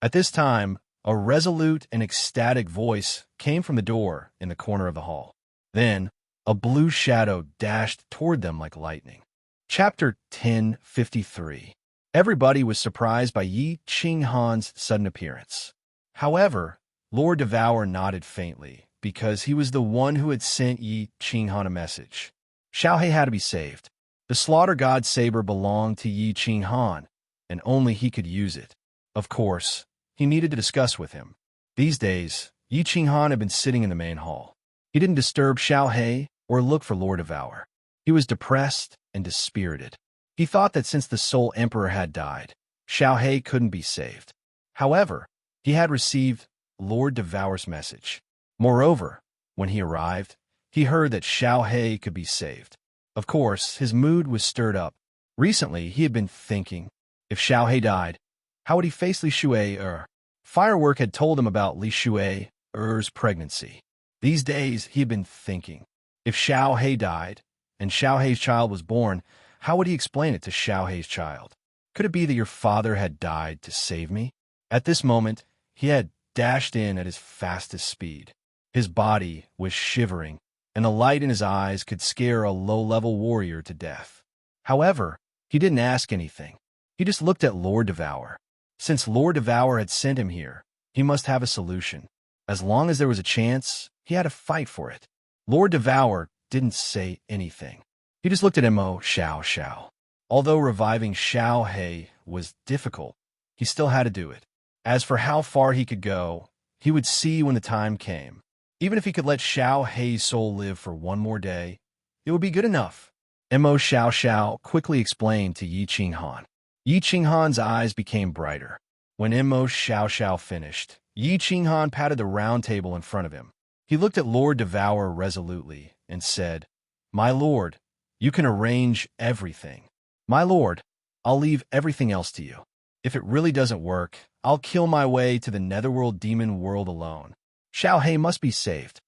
At this time, a resolute and ecstatic voice came from the door in the corner of the hall. Then, a blue shadow dashed toward them like lightning. Chapter 1053. Everybody was surprised by Yi Qinghan's sudden appearance. However, Lord Devour nodded faintly, because he was the one who had sent Yi Qinghan a message. Xiao He had to be saved. The Slaughter God Saber belonged to Yi Qinghan, and only he could use it. Of course, he needed to discuss with him. These days, Yi Qinghan had been sitting in the main hall. He didn't disturb Xiao He or look for Lord Devour. He was depressed and dispirited. He thought that since the Soul Emperor had died, Xiao He couldn't be saved. However, he had received Lord Devour's message. Moreover, when he arrived, he heard that Xiao He could be saved. Of course, his mood was stirred up. Recently, he had been thinking, if Xiao He died, how would he face Li Shui-er? Firework had told him about Li Shui-er's pregnancy. These days, he had been thinking, if Xiao He died, and Xiao Hei's child was born, how would he explain it to Xiao Hei's child? Could it be that your father had died to save me? At this moment, he had dashed in at his fastest speed. His body was shivering, and the light in his eyes could scare a low-level warrior to death. However, he didn't ask anything. He just looked at Lord Devour. Since Lord Devour had sent him here, he must have a solution. As long as there was a chance, he had to fight for it. Lord Devour didn't say anything. He just looked at Xiao. Although reviving Xiao He was difficult, he still had to do it. As for how far he could go, he would see when the time came. Even if he could let Xiao Hei's soul live for one more day, it would be good enough. Xiao quickly explained to Yi Qinghan. Yi Qinghan's eyes became brighter. When Xiao finished, Yi Qinghan patted the round table in front of him. He looked at Lord Devour resolutely and said, "My lord, you can arrange everything. My lord, I'll leave everything else to you. If it really doesn't work, I'll kill my way to the Netherworld demon world alone. Xiao He must be saved."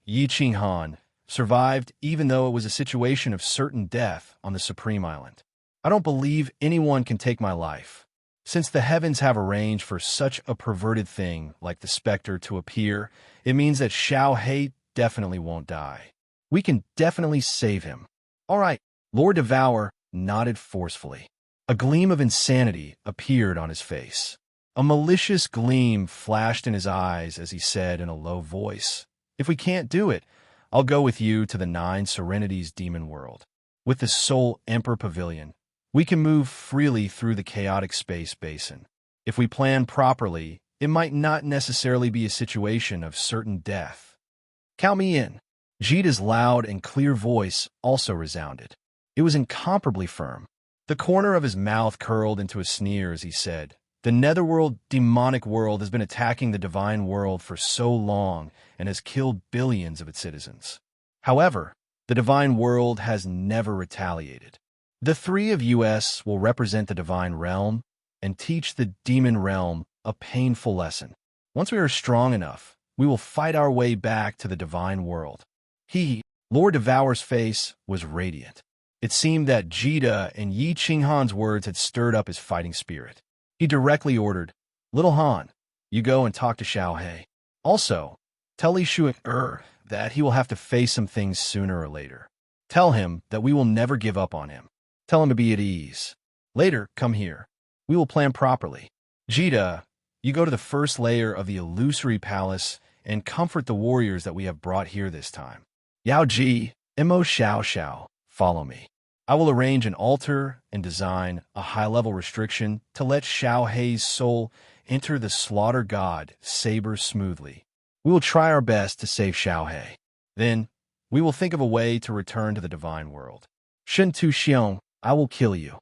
Yi Qinghan, survived even though it was a situation of certain death on the Supreme Island. I don't believe anyone can take my life. Since the heavens have arranged for such a perverted thing like the specter to appear, it means that Xiao He definitely won't die. We can definitely save him. All right, Lord Devour nodded forcefully. A gleam of insanity appeared on his face. A malicious gleam flashed in his eyes as he said in a low voice, "If we can't do it, I'll go with you to the 9 Serenities demon world. With the Soul Emperor Pavilion, we can move freely through the chaotic space basin. If we plan properly, it might not necessarily be a situation of certain death. Count me in." Jita's loud and clear voice also resounded. It was incomparably firm. The corner of his mouth curled into a sneer as he said, "The Netherworld demonic world has been attacking the divine world for so long and has killed billions of its citizens. However, the divine world has never retaliated. The 3 of us will represent the divine realm and teach the demon realm a painful lesson. Once we are strong enough, we will fight our way back to the divine world." Lord Devour's face was radiant. It seemed that Jita and Yi Qinghan's words had stirred up his fighting spirit. He directly ordered, "Little Han, you go and talk to Xiao He. Also, tell Li Shu'er that he will have to face some things sooner or later. Tell him that we will never give up on him. Tell him to be at ease. Later, come here. We will plan properly. Jita, you go to the first layer of the illusory palace and comfort the warriors that we have brought here this time. Yao Ji, Imo Xiao Xiao, follow me. I will arrange an altar and design a high-level restriction to let Xiao Hei's soul enter the slaughter god saber smoothly. We will try our best to save Xiao Hei. Then, we will think of a way to return to the divine world. Shen Tu Xiong, I will kill you."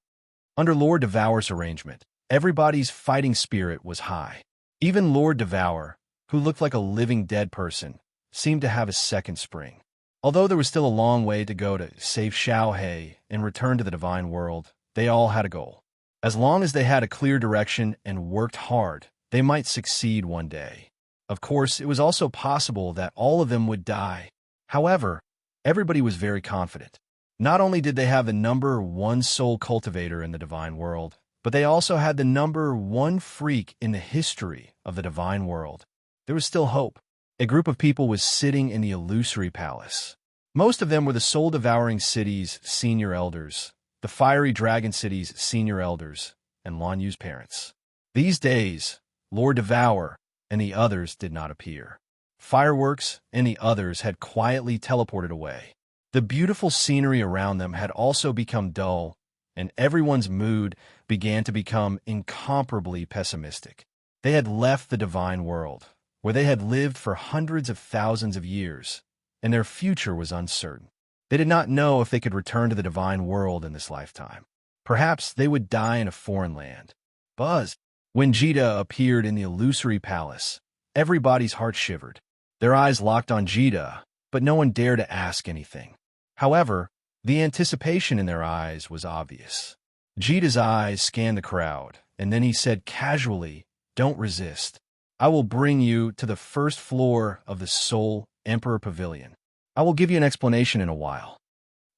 Under Lord Devour's arrangement, everybody's fighting spirit was high. Even Lord Devour, who looked like a living dead person, seemed to have a second spring. Although there was still a long way to go to save Xiao Hei and return to the divine world, they all had a goal. As long as they had a clear direction and worked hard, they might succeed one day. Of course, it was also possible that all of them would die. However, everybody was very confident. Not only did they have the number one soul cultivator in the divine world, but they also had the number one freak in the history of the divine world. There was still hope. A group of people was sitting in the illusory palace. Most of them were the soul-devouring city's senior elders, the fiery dragon city's senior elders, and Lan Yu's parents. These days, Lord Devour and the others did not appear. Fireworks and the others had quietly teleported away. The beautiful scenery around them had also become dull, and everyone's mood began to become incomparably pessimistic. They had left the divine world, where they had lived for hundreds of thousands of years, and their future was uncertain. They did not know if they could return to the divine world in this lifetime. Perhaps they would die in a foreign land. Buzz! When Jita appeared in the illusory palace, everybody's heart shivered. Their eyes locked on Jita, but no one dared to ask anything. However, the anticipation in their eyes was obvious. Jita's eyes scanned the crowd, and then he said casually, "Don't resist. I will bring you to the first floor of the Soul Emperor Pavilion. I will give you an explanation in a while."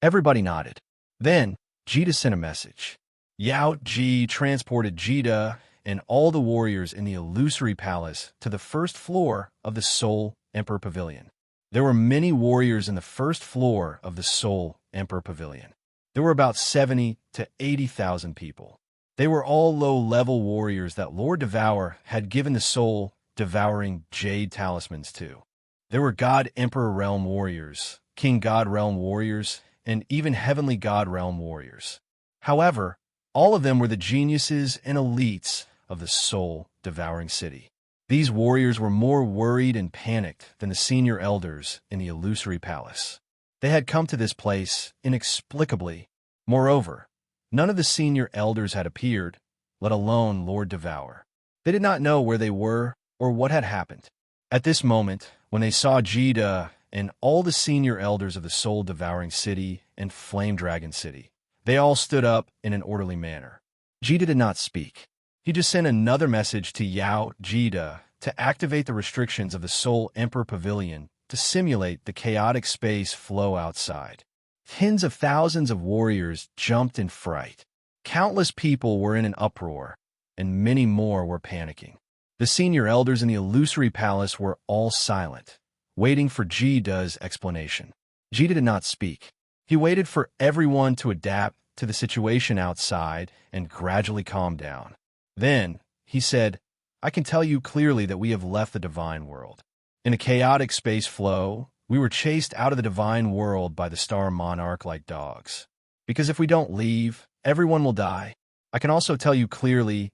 Everybody nodded. Then, Jita sent a message. Yao Ji transported Jita and all the warriors in the illusory palace to the first floor of the Soul Emperor Pavilion. There were many warriors in the first floor of the Soul Emperor Pavilion. There were about 70 to 80,000 people. They were all low-level warriors that Lord Devour had given the soul-devouring jade talismans to. There were God Emperor Realm warriors, King God Realm warriors, and even Heavenly God Realm warriors. However, all of them were the geniuses and elites of the soul-devouring city. These warriors were more worried and panicked than the senior elders in the illusory palace. They had come to this place inexplicably. Moreover, none of the senior elders had appeared, let alone Lord Devour. They did not know where they were or what had happened. At this moment, when they saw Jita and all the senior elders of the soul-devouring city and Flame Dragon City, they all stood up in an orderly manner. Jita did not speak. He just sent another message to Yao Jita to activate the restrictions of the Soul Emperor Pavilion to simulate the chaotic space flow outside. Tens of thousands of warriors jumped in fright. Countless people were in an uproar, and many more were panicking. The senior elders in the illusory palace were all silent, waiting for Jita's explanation. Jita did not speak. He waited for everyone to adapt to the situation outside and gradually calm down. Then, he said, "I can tell you clearly that we have left the divine world. In a chaotic space flow, we were chased out of the divine world by the star monarch like dogs. Because if we don't leave, everyone will die. I can also tell you clearly,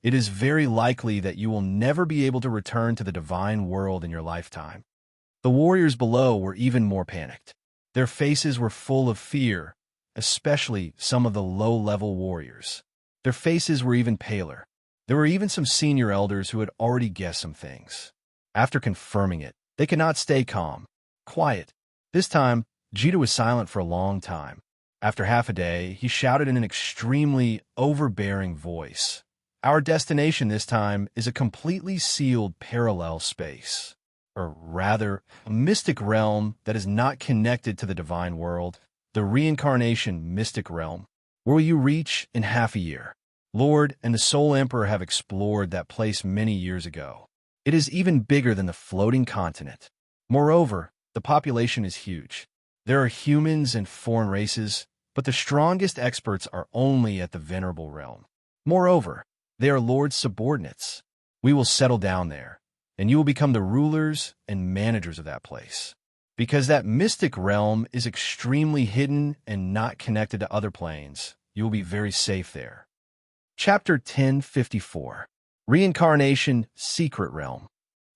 it is very likely that you will never be able to return to the divine world in your lifetime." The warriors below were even more panicked. Their faces were full of fear, especially some of the low-level warriors. Their faces were even paler. There were even some senior elders who had already guessed some things. After confirming it, they could not stay calm. Quiet. This time, Jita was silent for a long time. After half a day, he shouted in an extremely overbearing voice, "Our destination this time is a completely sealed parallel space. Or rather, a mystic realm that is not connected to the divine world. the reincarnation mystic realm. Where will you reach in half a year? Lord and the Soul Emperor have explored that place many years ago. It is even bigger than the floating continent. Moreover, the population is huge. There are humans and foreign races, but the strongest experts are only at the Venerable Realm. Moreover, they are Lord's subordinates. We will settle down there, and you will become the rulers and managers of that place. Because that mystic realm is extremely hidden and not connected to other planes, you will be very safe there. Chapter 1054. Reincarnation Secret Realm.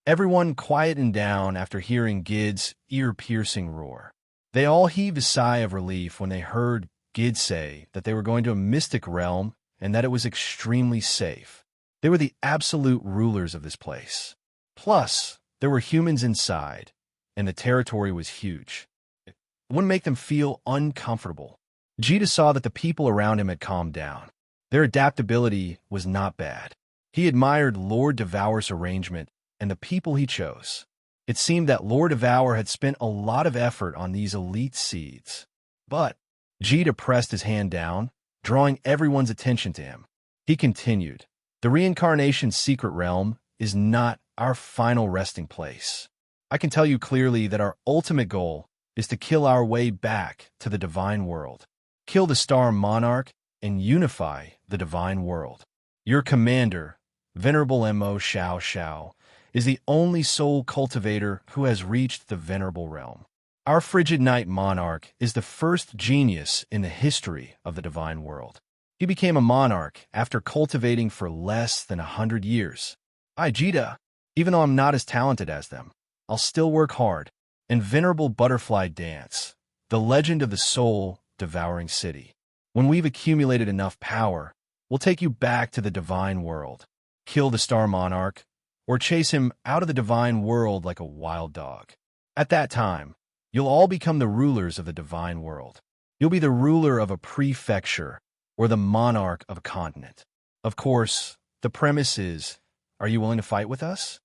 Everyone quietened down after hearing Gid's ear-piercing roar. They all heaved a sigh of relief when they heard Gid say that they were going to a mystic realm and that it was extremely safe. They were the absolute rulers of this place. Plus, there were humans inside, and the territory was huge. It wouldn't make them feel uncomfortable. Jita saw that the people around him had calmed down. Their adaptability was not bad. He admired Lord Devour's arrangement and the people he chose. It seemed that Lord Devour had spent a lot of effort on these elite seeds. But Jita pressed his hand down, drawing everyone's attention to him. He continued, "The reincarnation secret realm is not our final resting place. I can tell you clearly that our ultimate goal is to kill our way back to the divine world, kill the star monarch, and unify the divine world. Your commander, Venerable Mo Xiao Xiao, is the only soul cultivator who has reached the Venerable Realm. Our frigid knight monarch is the first genius in the history of the divine world. He became a monarch after cultivating for less than 100 years. I, Jita, even though I'm not as talented as them, I'll still work hard. And Venerable Butterfly Dance, the legend of the soul-devouring city. When we've accumulated enough power, we'll take you back to the divine world, kill the star monarch, or chase him out of the divine world like a wild dog. At that time, you'll all become the rulers of the divine world. You'll be the ruler of a prefecture or the monarch of a continent. Of course, the premise is, are you willing to fight with us?"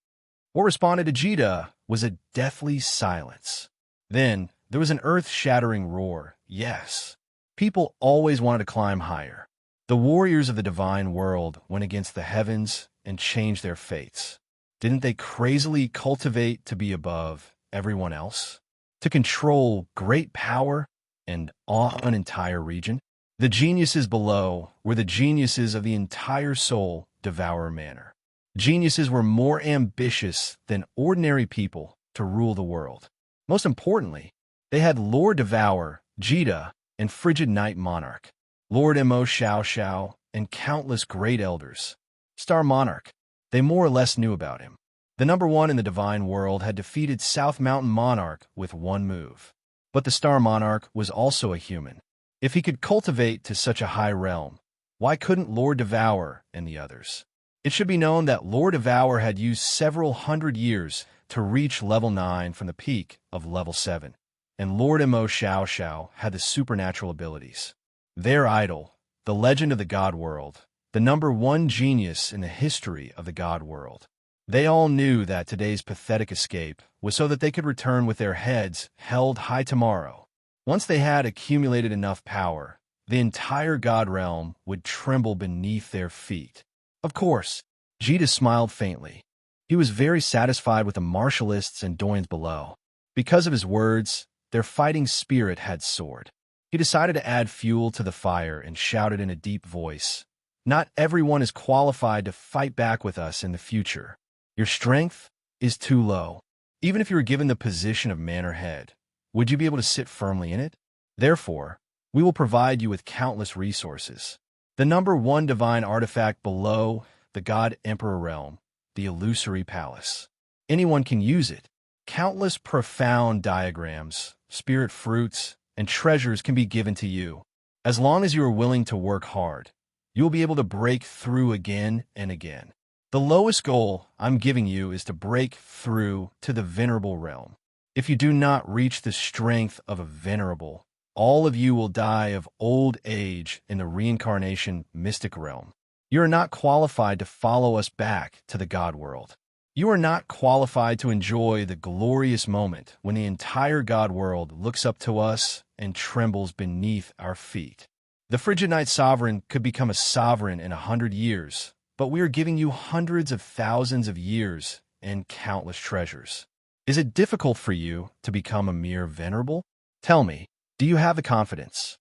What responded to Jita was a deathly silence. Then there was an earth-shattering roar. Yes. People always wanted to climb higher. The warriors of the divine world went against the heavens and changed their fates. Didn't they crazily cultivate to be above everyone else? To control great power and awe an entire region? The geniuses below were the geniuses of the entire soul-devourer manor. Geniuses were more ambitious than ordinary people to rule the world. Most importantly, they had Lord Devour, Jita, and Frigid Knight Monarch, Lord Mo Xiao Xiao, and countless great elders. Star Monarch, they more or less knew about him. The number one in the divine world had defeated South Mountain Monarch with one move. But the Star Monarch was also a human. If he could cultivate to such a high realm, why couldn't Lord Devour and the others? It should be known that Lord Devour had used several hundred years to reach level 9 from the peak of level 7, and Lord Mo Xiao Xiao had the supernatural abilities. Their idol, the legend of the God World, the number one genius in the history of the God World. They all knew that today's pathetic escape was so that they could return with their heads held high tomorrow. Once they had accumulated enough power, the entire God Realm would tremble beneath their feet. Of course, Jita smiled faintly. He was very satisfied with the martialists and Doyens below. Because of his words, their fighting spirit had soared. He decided to add fuel to the fire and shouted in a deep voice, "Not everyone is qualified to fight back with us in the future. Your strength is too low. Even if you were given the position of manor head, would you be able to sit firmly in it? Therefore, we will provide you with countless resources. The number one divine artifact below the God Emperor realm, the illusory palace. Anyone can use it. Countless profound diagrams, spirit fruits, and treasures can be given to you. As long as you are willing to work hard, you will be able to break through again and again. The lowest goal I'm giving you is to break through to the venerable realm. If you do not reach the strength of a venerable, all of you will die of old age in the reincarnation mystic realm. You are not qualified to follow us back to the God world. You are not qualified to enjoy the glorious moment when the entire God world looks up to us and trembles beneath our feet. The Frigid Knight Sovereign could become a sovereign in 100 years, but we are giving you hundreds of thousands of years and countless treasures. Is it difficult for you to become a mere venerable? Tell me, do you have the confidence?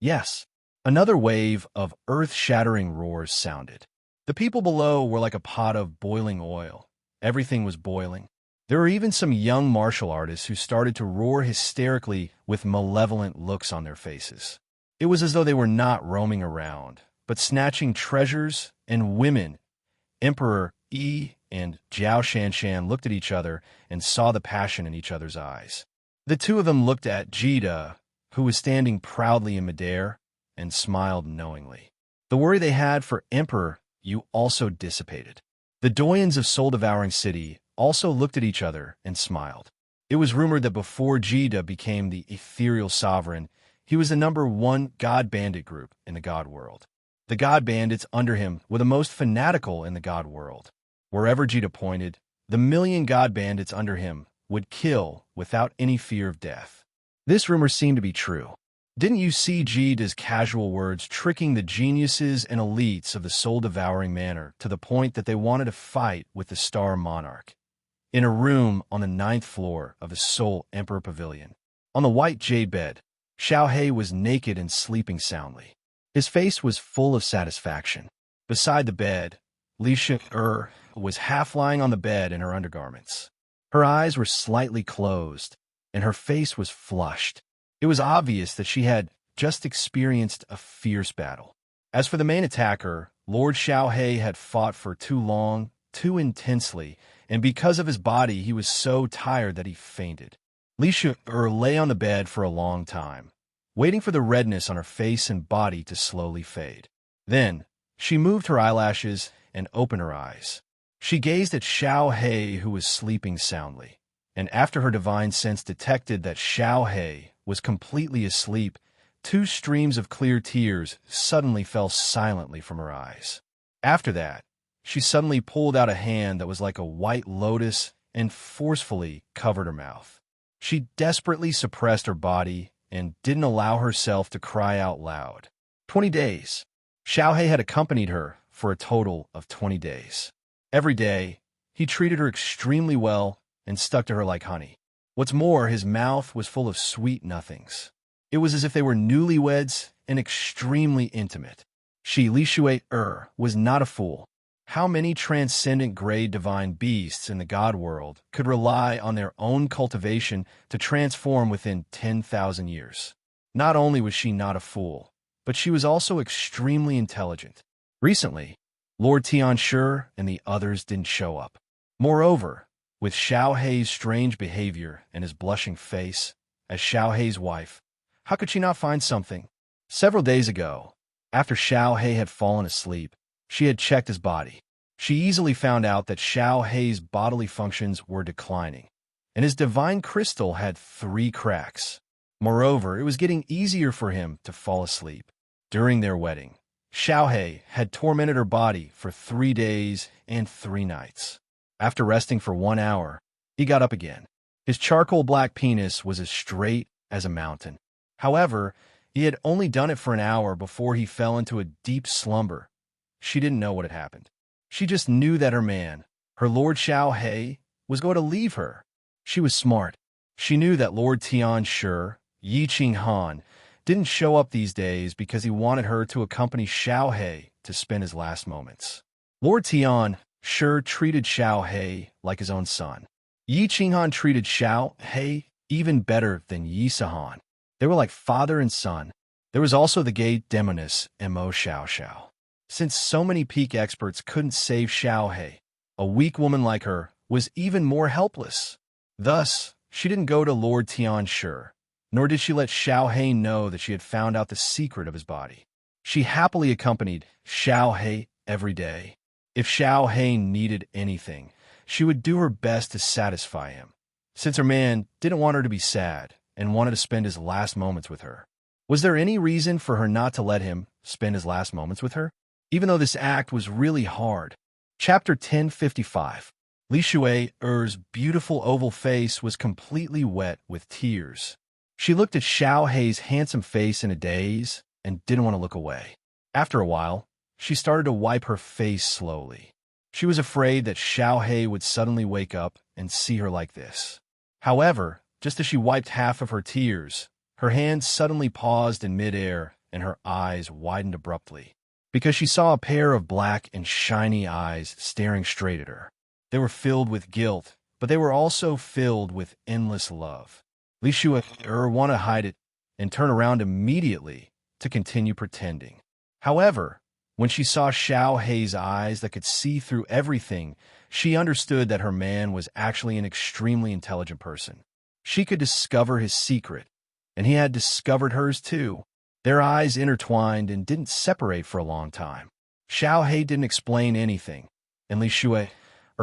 Yes. Another wave of earth-shattering roars sounded. The people below were like a pot of boiling oil. Everything was boiling. There were even some young martial artists who started to roar hysterically with malevolent looks on their faces. It was as though they were not roaming around, but snatching treasures and women. Emperor Yi and Jiao Shanshan looked at each other and saw the passion in each other's eyes. The two of them looked at Jida, who was standing proudly in midair, and smiled knowingly. The worry they had for Emperor Yu also dissipated. The doyens of Soul-Devouring City also looked at each other and smiled. It was rumored that before Jida became the ethereal sovereign, he was the #1 God Bandit group in the God world. The God Bandits under him were the most fanatical in the God world. Wherever Jida pointed, the million God Bandits under him would kill without any fear of death. This rumor seemed to be true. Didn't you see Jida's casual words tricking the geniuses and elites of the soul-devouring manor to the point that they wanted to fight with the Star Monarch? In a room on the 9th floor of the Soul Emperor Pavilion, on the white jade bed, Xiao He was naked and sleeping soundly. His face was full of satisfaction. Beside the bed, Li Shi-er was half lying on the bed in her undergarments. Her eyes were slightly closed, and her face was flushed. It was obvious that she had just experienced a fierce battle. As for the main attacker, Lord Xiao He had fought for too long, too intensely, and because of his body, he was so tired that he fainted. Li Shi-er lay on the bed for a long time, waiting for the redness on her face and body to slowly fade. Then, she moved her eyelashes and opened her eyes. She gazed at Xiao He, who was sleeping soundly, and after her divine sense detected that Xiao He was completely asleep, 2 streams of clear tears suddenly fell silently from her eyes. After that, she suddenly pulled out a hand that was like a white lotus and forcefully covered her mouth. She desperately suppressed her body and didn't allow herself to cry out loud. 20 days. Xiao He had accompanied her for a total of 20 days. Every day, he treated her extremely well and stuck to her like honey. What's more, his mouth was full of sweet nothings. It was as if they were newlyweds and extremely intimate. She, Li Shi-er, was not a fool. How many transcendent grade divine beasts in the God world could rely on their own cultivation to transform within 10,000 years? Not only was she not a fool, but she was also extremely intelligent. Recently, Lord Tianshi and the others didn't show up. Moreover, with Xiao He's strange behavior and his blushing face, as Xiao He's wife, how could she not find something? Several days ago, after Xiao He had fallen asleep, she had checked his body. She easily found out that Xiao He's bodily functions were declining, and his divine crystal had 3 cracks. Moreover, it was getting easier for him to fall asleep. During their wedding, Xiao He had tormented her body for 3 days and 3 nights. After resting for 1 hour, he got up again. His charcoal black penis was as straight as a mountain. However, he had only done it for an hour before he fell into a deep slumber. She didn't know what had happened. She just knew that her man, her Lord Xiao He, was going to leave her. She was smart. She knew that Lord Tianshi, Yi Qinghan, didn't show up these days because he wanted her to accompany Xiao He to spend his last moments. Lord Tianshi treated Xiao He like his own son. Yi Qinghan treated Xiao He even better than Yi Sahan. They were like father and son. There was also the gay demoness Mo Xiao. Since so many peak experts couldn't save Xiao He, a weak woman like her was even more helpless. Thus, she didn't go to Lord Tianshi, nor did she let Xiao He know that she had found out the secret of his body. She happily accompanied Xiao He every day. If Xiao He needed anything, she would do her best to satisfy him, since her man didn't want her to be sad and wanted to spend his last moments with her. Was there any reason for her not to let him spend his last moments with her? Even though this act was really hard. Chapter 1055. Li Shi-er's beautiful oval face was completely wet with tears. She looked at Xiao Hei's handsome face in a daze and didn't want to look away. After a while, she started to wipe her face slowly. She was afraid that Xiao Hei would suddenly wake up and see her like this. However, just as she wiped half of her tears, her hands suddenly paused in midair and her eyes widened abruptly, because she saw a pair of black and shiny eyes staring straight at her. They were filled with guilt, but they were also filled with endless love. Li Shui wanted to hide it and turn around immediately to continue pretending. However, when she saw Xiao Hei's eyes that could see through everything, she understood that her man was actually an extremely intelligent person. She could discover his secret, and he had discovered hers too. Their eyes intertwined and didn't separate for a long time. Xiao Hei didn't explain anything, and Li Shui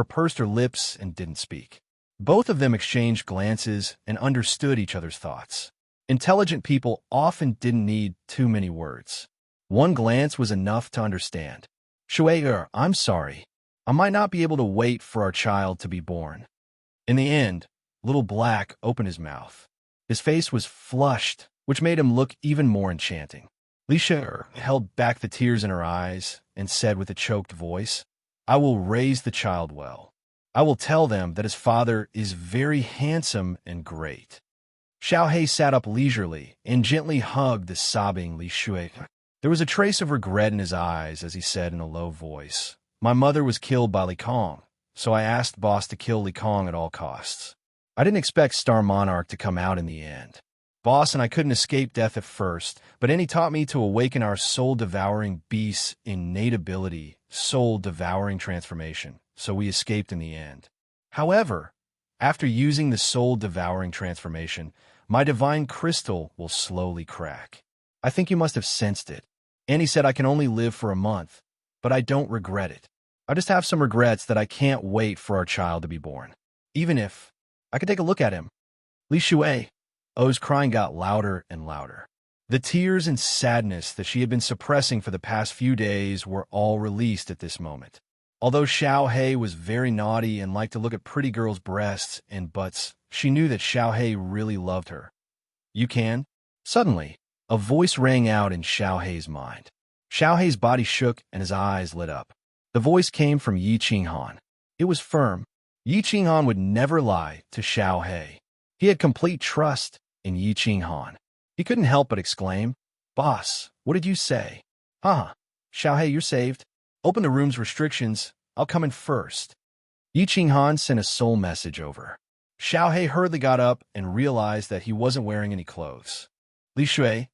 pursed her lips and didn't speak. Both of them exchanged glances and understood each other's thoughts. Intelligent people often didn't need too many words. One glance was enough to understand. Shui, I'm sorry. I might not be able to wait for our child to be born. In the end, Little Black opened his mouth. His face was flushed, which made him look even more enchanting. Li Shui held back the tears in her eyes and said with a choked voice, I will raise the child well. I will tell them that his father is very handsome and great. Xiao Hei sat up leisurely and gently hugged the sobbing Li Shui. There was a trace of regret in his eyes as he said in a low voice, My mother was killed by Li Kong, so I asked Boss to kill Li Kong at all costs. I didn't expect Star Monarch to come out in the end. Boss and I couldn't escape death at first, but then he taught me to awaken our soul-devouring beast's innate ability, soul-devouring transformation, so we escaped in the end. However, after using the soul-devouring transformation, my divine crystal will slowly crack. I think you must have sensed it. Annie said I can only live for a month, but I don't regret it. I just have some regrets that I can't wait for our child to be born. Even if I could take a look at him. Li Shui. O's crying got louder and louder. The tears and sadness that she had been suppressing for the past few days were all released at this moment. Although Xiao Hei was very naughty and liked to look at pretty girls' breasts and butts, she knew that Xiao Hei really loved her. You can? Suddenly, a voice rang out in Xiao Hei's mind. Xiao Hei's body shook and his eyes lit up. The voice came from Yi Qinghan. It was firm. Yi Qinghan would never lie to Xiao Hei. He had complete trust in Yi Qinghan. He couldn't help but exclaim, Boss, what did you say? Xiao Hei, you're saved. Open the room's restrictions. I'll come in first. Yi Qinghan sent a soul message over. Xiao Hei hurriedly got up and realized that he wasn't wearing any clothes. Li Shui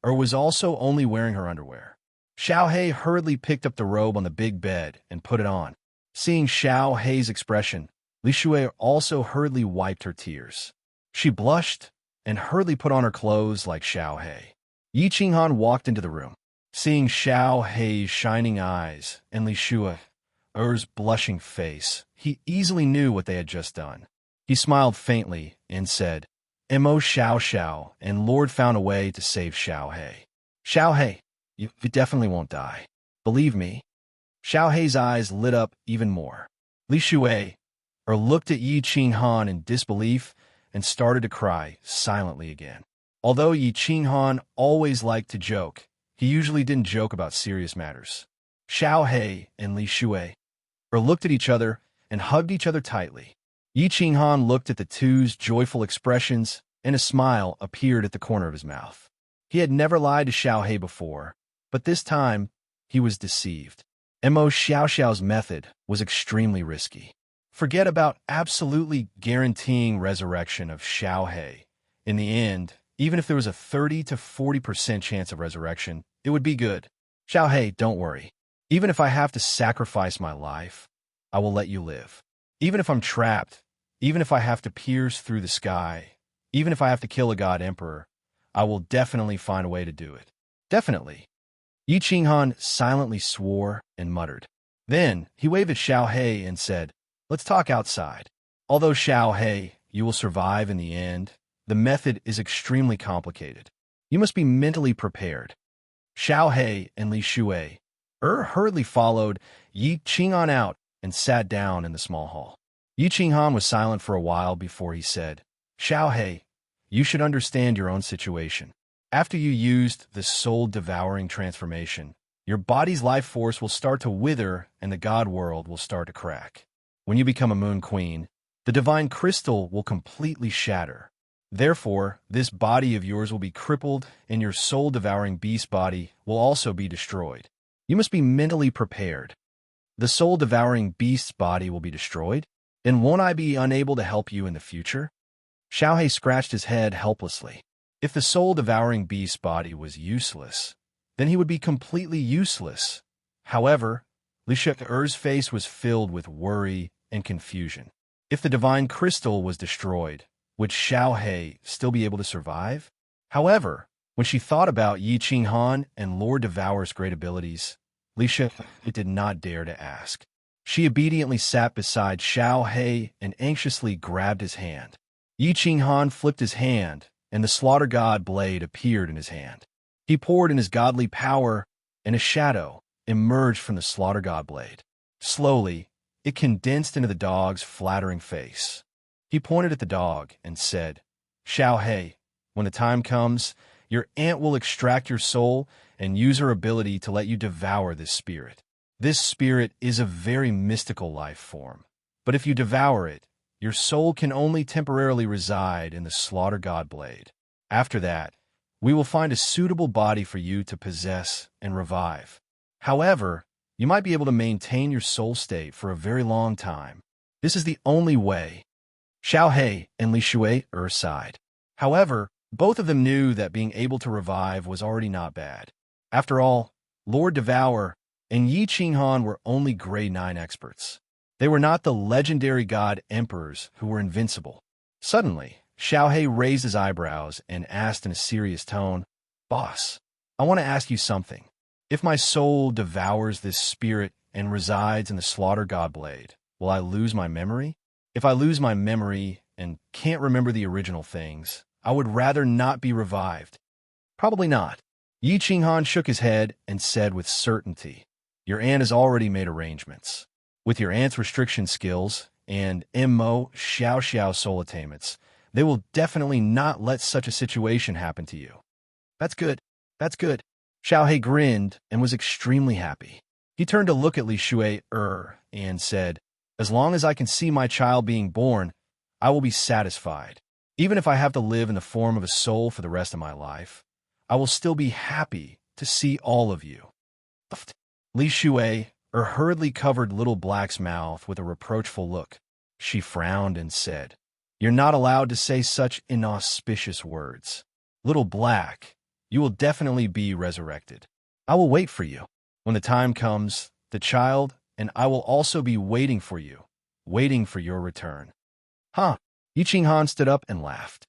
was also only wearing her underwear. Xiao Hei hurriedly picked up the robe on the big bed and put it on. Seeing Xiao Hei's expression, Li Shui also hurriedly wiped her tears. She blushed and hurriedly put on her clothes like Xiao Hei. Yi Qinghan walked into the room. Seeing Xiao Hei's shining eyes and Li Shui's blushing face, he easily knew what they had just done. He smiled faintly and said, Mo Xiao, and Lord found a way to save Xiao Hei. Xiao Hei, you definitely won't die. Believe me. Xiao Hei's eyes lit up even more. Li Shui looked at Yi Qinghan in disbelief and started to cry silently again. Although Yi Qinghan always liked to joke, he usually didn't joke about serious matters. Xiao Hei and Li Shui looked at each other and hugged each other tightly. Yi Qinghan looked at the two's joyful expressions, and a smile appeared at the corner of his mouth. He had never lied to Xiao Hei before, but this time he was deceived. Mo Xiao's method was extremely risky. Forget about absolutely guaranteeing resurrection of Xiao Hei. In the end, even if there was a 30 to 40% chance of resurrection, it would be good. Xiao Hei, don't worry. Even if I have to sacrifice my life, I will let you live. Even if I'm trapped, even if I have to pierce through the sky, even if I have to kill a god emperor, I will definitely find a way to do it. Definitely. Yi Qinghan silently swore and muttered. Then he waved at Xiao Hei and said, Let's talk outside. Although Xiao Hei, you will survive in the end, the method is extremely complicated. You must be mentally prepared. Xiao Hei and Li Shui hurriedly followed Yi Qinghan out and sat down in the small hall. Yi Qinghan was silent for a while before he said, Xiao Hei, you should understand your own situation. After you used the soul-devouring transformation, your body's life force will start to wither and the god world will start to crack. When you become a moon queen, the divine crystal will completely shatter. Therefore, this body of yours will be crippled and your soul-devouring beast body will also be destroyed. You must be mentally prepared. The soul-devouring beast's body will be destroyed, and won't I be unable to help you in the future? Xiaohei scratched his head helplessly. If the soul-devouring beast's body was useless, then he would be completely useless. However, Li Shui's face was filled with worry and confusion. If the divine crystal was destroyed, would Xiaohei still be able to survive? However, when she thought about Yi Qinghan and Lord Devour's great abilities, Li Shui did not dare to ask. She obediently sat beside Xiaohei and anxiously grabbed his hand. Yi Qinghan flipped his hand, and the slaughter god blade appeared in his hand. He poured in his godly power, and a shadow emerged from the slaughter god blade. Slowly, it condensed into the dog's flattering face. He pointed at the dog and said, Xiaohei, when the time comes, your aunt will extract your soul and use her ability to let you devour this spirit. This spirit is a very mystical life form, but if you devour it, your soul can only temporarily reside in the slaughter god blade. After that, we will find a suitable body for you to possess and revive. However, you might be able to maintain your soul state for a very long time. This is the only way. Xiaohei and Li Shui sighed. However, both of them knew that being able to revive was already not bad. After all, Lord Devour and Yi Qinghan were only grade 9 experts. They were not the legendary god emperors who were invincible. Suddenly, Xiaohei raised his eyebrows and asked in a serious tone, Boss, I want to ask you something. If my soul devours this spirit and resides in the slaughter god blade, will I lose my memory? If I lose my memory and can't remember the original things, I would rather not be revived. Probably not. Yi Qinghan shook his head and said with certainty, Your aunt has already made arrangements. With your aunt's restriction skills and Mo Xiao soul attainments, they will definitely not let such a situation happen to you. That's good. That's good. Xiaohei grinned and was extremely happy. He turned to look at Li Shui and said, As long as I can see my child being born, I will be satisfied. Even if I have to live in the form of a soul for the rest of my life, I will still be happy to see all of you. Li Shui hurriedly covered Little Black's mouth with a reproachful look. She frowned and said, You're not allowed to say such inauspicious words. Little Black, you will definitely be resurrected. I will wait for you. When the time comes, the child and I will also be waiting for you, waiting for your return. Huh? Yi Qinghan stood up and laughed.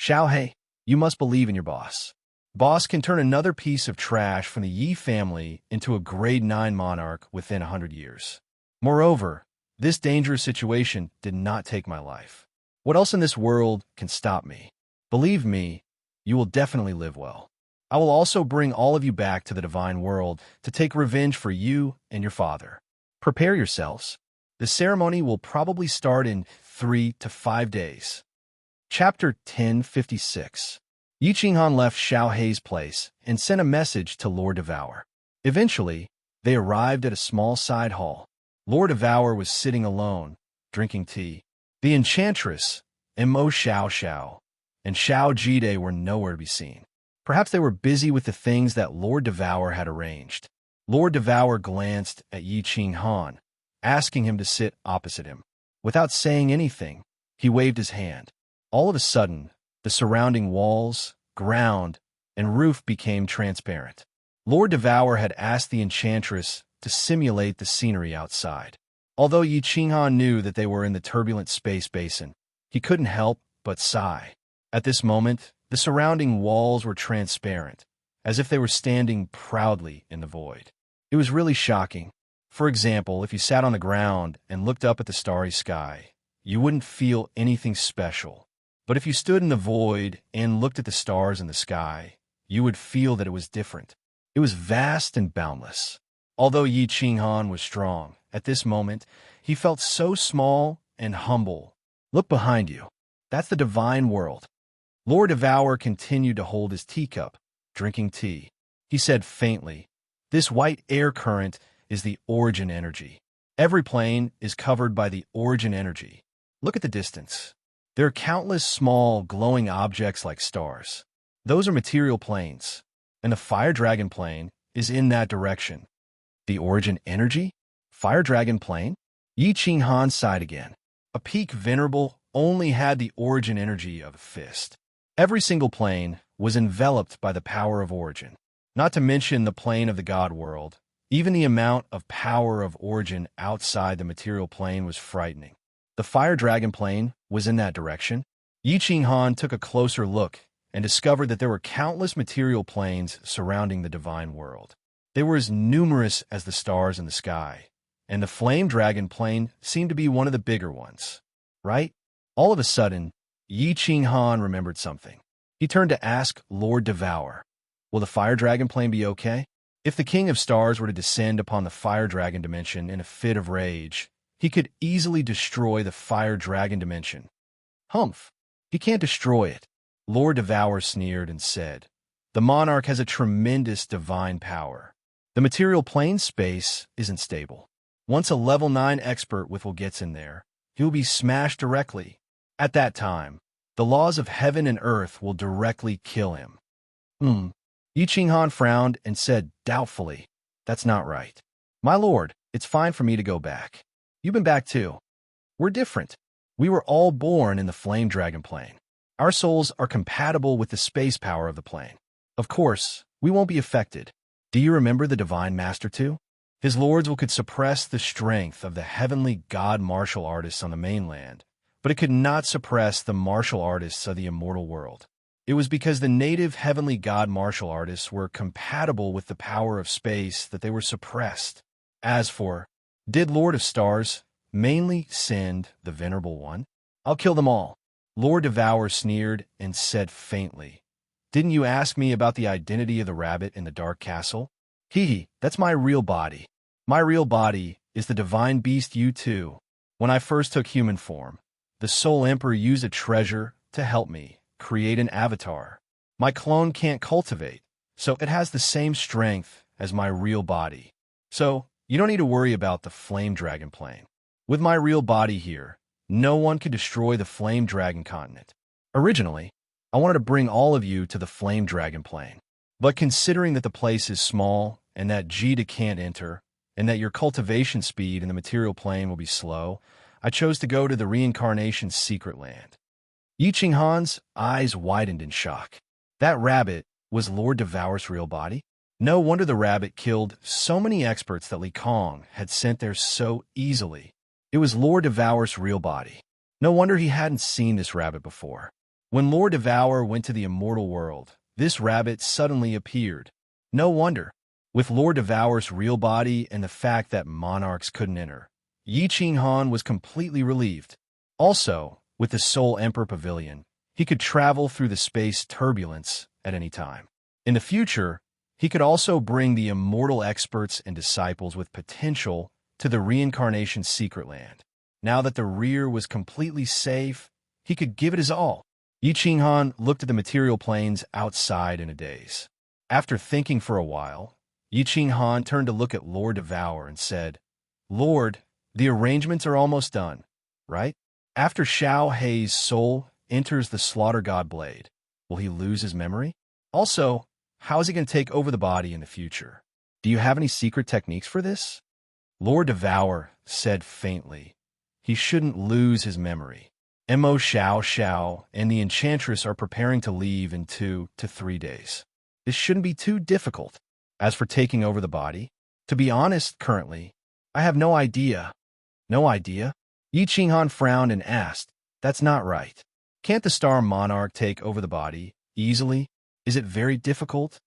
Xiaohei, you must believe in your boss. Boss can turn another piece of trash from the Yi family into a grade 9 monarch within 100 years. Moreover, this dangerous situation did not take my life. What else in this world can stop me? Believe me, you will definitely live well. I will also bring all of you back to the divine world to take revenge for you and your father. Prepare yourselves. The ceremony will probably start in 3 to 5 days. Chapter 1056. Yi Qinghan left Xiaohei's place and sent a message to Lord Devour. Eventually, they arrived at a small side hall. Lord Devour was sitting alone, drinking tea. The enchantress, Mo Xiao, and Xiao Jide were nowhere to be seen. Perhaps they were busy with the things that Lord Devour had arranged. Lord Devour glanced at Yi Qinghan, asking him to sit opposite him. Without saying anything, he waved his hand. All of a sudden, the surrounding walls, ground, and roof became transparent. Lord Devour had asked the enchantress to simulate the scenery outside. Although Yi Qinghan knew that they were in the turbulent space basin, he couldn't help but sigh. At this moment, the surrounding walls were transparent, as if they were standing proudly in the void. It was really shocking. For example, if you sat on the ground and looked up at the starry sky, you wouldn't feel anything special. But if you stood in the void and looked at the stars in the sky, you would feel that it was different. It was vast and boundless. Although Yi Qinghan was strong, at this moment, he felt so small and humble. Look behind you. That's the divine world. Lord Devour continued to hold his teacup, drinking tea. He said faintly, "This white air current is the origin energy. Every plane is covered by the origin energy. Look at the distance. There are countless small, glowing objects like stars. Those are material planes, and the Fire Dragon plane is in that direction." The origin energy? Fire Dragon plane? Yi Qing Han sighed again. A peak venerable only had the origin energy of a fist. Every single plane was enveloped by the power of origin. Not to mention the plane of the God world. Even the amount of power of origin outside the material plane was frightening. The Fire Dragon plane was in that direction. Yi Qing Han took a closer look and discovered that there were countless material planes surrounding the divine world. They were as numerous as the stars in the sky, and the Flame Dragon plane seemed to be one of the bigger ones. Right? All of a sudden, Yi Qing Han remembered something. He turned to ask Lord Devour, "Will the Fire Dragon plane be okay?" If the King of Stars were to descend upon the Fire Dragon dimension in a fit of rage, he could easily destroy the Fire Dragon dimension. Humph! He can't destroy it. Lord Devour sneered and said, "The monarch has a tremendous divine power. The material plane space isn't stable. Once a level 9 expert with what gets in there, he will be smashed directly. At that time, the laws of heaven and earth will directly kill him." Yi Qing Han frowned and said doubtfully, "That's not right. My lord, it's fine for me to go back. You've been back too. We're different. We were all born in the Flame Dragon plane. Our souls are compatible with the space power of the plane. Of course, we won't be affected. Do you remember the Divine Master too? His lords could suppress the strength of the heavenly god martial artists on the mainland, but it could not suppress the martial artists of the immortal world. It was because the native heavenly god martial artists were compatible with the power of space that they were suppressed. As for, did Lord of Stars mainly send the Venerable One? I'll kill them all." Lord Devour sneered and said faintly, "Didn't you ask me about the identity of the rabbit in the Dark Castle? Hee, that's my real body. My real body is the divine beast you too. When I first took human form, the Soul Emperor used a treasure to help me create an avatar. My clone can't cultivate, so it has the same strength as my real body. So, you don't need to worry about the Flame Dragon plane. With my real body here, no one could destroy the Flame Dragon continent. Originally, I wanted to bring all of you to the Flame Dragon plane. But considering that the place is small, and that Jita can't enter, and that your cultivation speed in the material plane will be slow, I chose to go to the Reincarnation's secret land." Yi Qing Han's eyes widened in shock. That rabbit was Lord Devour's real body? No wonder the rabbit killed so many experts that Li Kong had sent there so easily. It was Lord Devour's real body. No wonder he hadn't seen this rabbit before. When Lord Devour went to the immortal world, this rabbit suddenly appeared. No wonder. With Lord Devour's real body and the fact that monarchs couldn't enter, Yi Qing Han was completely relieved. Also, with the Soul Emperor Pavilion, he could travel through the space turbulence at any time. In the future, he could also bring the immortal experts and disciples with potential to the Reincarnation's secret land. Now that the rear was completely safe, he could give it his all. Yi Qing Han looked at the material planes outside in a daze. After thinking for a while, Yi Qing Han turned to look at Lord Devour and said, "Lord, the arrangements are almost done, right? After Xiao Hei's soul enters the Slaughter God Blade, will he lose his memory? Also, how is he going to take over the body in the future? Do you have any secret techniques for this?" Lord Devour said faintly, "He shouldn't lose his memory. Mo Xiao and the Enchantress are preparing to leave in 2 to 3 days. This shouldn't be too difficult. As for taking over the body, to be honest, currently, I have no idea." "No idea?" Yi Qing Han frowned and asked, "That's not right. Can't the Star Monarch take over the body easily? Is it very difficult?"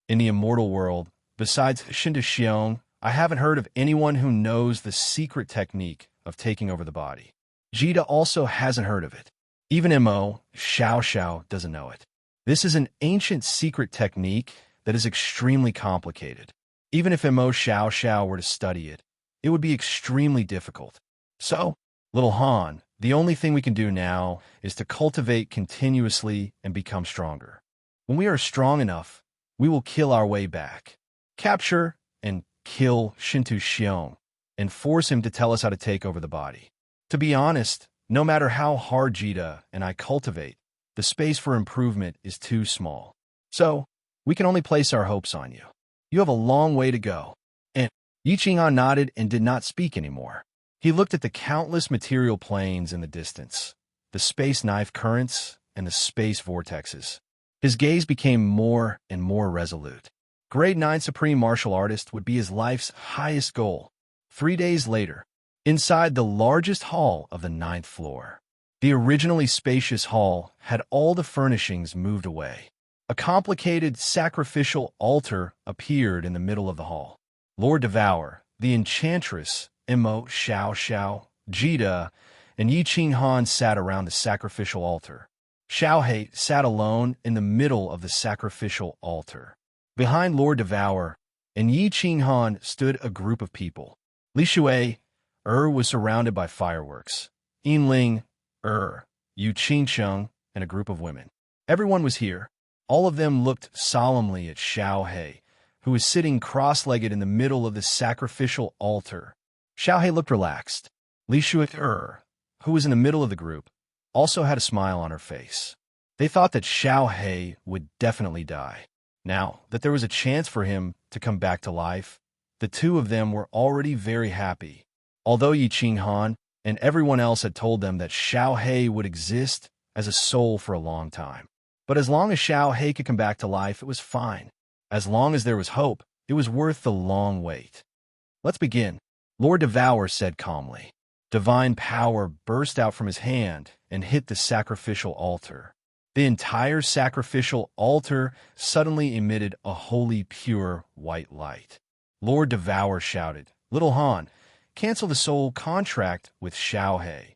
"In the immortal world, besides Shinda Xiong, I haven't heard of anyone who knows the secret technique of taking over the body. Jita also hasn't heard of it. Even Mo Xiao doesn't know it. This is an ancient secret technique that is extremely complicated. Even if Mo Xiao were to study it, it would be extremely difficult. So, little Han, The only thing we can do now is to cultivate continuously and become stronger. When we are strong enough, we will kill our way back. Capture and kill Shintu Xiong and force him to tell us how to take over the body. To be honest, no matter how hard Jita and I cultivate, the space for improvement is too small. So, we can only place our hopes on you. You have a long way to go. And Yi Qinghan nodded and did not speak anymore. He looked at the countless material planes in the distance, the space knife currents, and the space vortexes. His gaze became more and more resolute. Grade 9 Supreme Martial Artist would be his life's highest goal. 3 days later, inside the largest hall of the 9th floor. The originally spacious hall had all the furnishings moved away. A complicated sacrificial altar appeared in the middle of the hall. Lord Devour, the enchantress, Imo, Xiao, Jita, and Yi Qinghan sat around the sacrificial altar. Xiaohe sat alone in the middle of the sacrificial altar. Behind Lord Devour and Yi Qinghan stood a group of people. Li Shui, was surrounded by fireworks. Yinling, Yu Qingsheng, and a group of women. Everyone was here. All of them looked solemnly at Xiaohe, who was sitting cross-legged in the middle of the sacrificial altar. Xiaohe looked relaxed. Li Shui, who was in the middle of the group, also had a smile on her face. They thought that Xiaohe would definitely die. Now that there was a chance for him to come back to life, the two of them were already very happy. Although Yi Qinghan and everyone else had told them that Xiaohe would exist as a soul for a long time. But as long as Xiaohe could come back to life, it was fine. As long as there was hope, it was worth the long wait. Let's begin, Lord Devour said calmly. Divine power burst out from his hand and hit the sacrificial altar. The entire sacrificial altar suddenly emitted a holy, pure, white light. Lord Devour shouted, Little Han, cancel the soul contract with Xiaohe.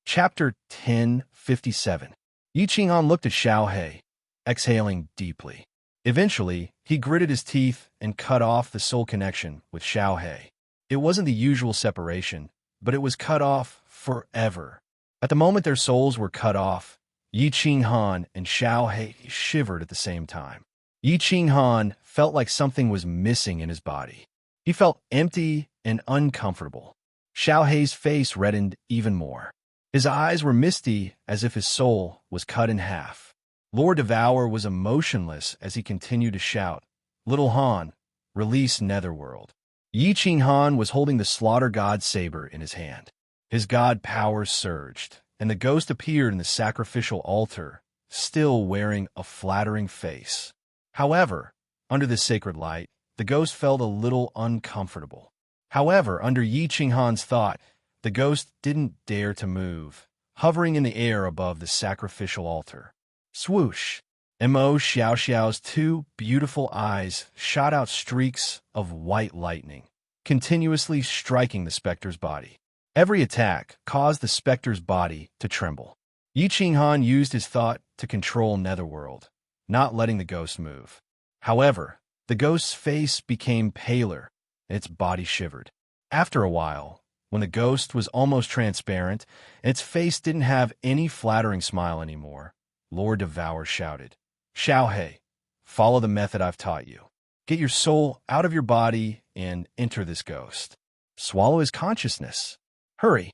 Chapter 1057. Yi Qinghan looked at Xiaohe, exhaling deeply. Eventually, he gritted his teeth and cut off the soul connection with Xiaohe. It wasn't the usual separation, but it was cut off forever. At the moment their souls were cut off, Yi Qinghan and Xiaohe shivered at the same time. Yi Qinghan felt like something was missing in his body. He felt empty and uncomfortable. Xiaohe's face reddened even more. His eyes were misty as if his soul was cut in half. Lord Devour was emotionless as he continued to shout, Little Han, release Netherworld. Yi Qinghan was holding the Slaughter God saber in his hand. His god powers surged, and the ghost appeared in the sacrificial altar, still wearing a flattering face. However, under the sacred light, the ghost felt a little uncomfortable. However, under Yi Qinghan's thought, the ghost didn't dare to move, hovering in the air above the sacrificial altar. Swoosh! Mo Xiaoxiao's two beautiful eyes shot out streaks of white lightning, continuously striking the specter's body. Every attack caused the specter's body to tremble. Yi Qinghan used his thought to control Netherworld, not letting the ghost move. However, the ghost's face became paler, and its body shivered. After a while, when the ghost was almost transparent, and its face didn't have any flattering smile anymore, Lord Devour shouted, Xiaohe, follow the method I've taught you. Get your soul out of your body and enter this ghost. Swallow his consciousness. Hurry.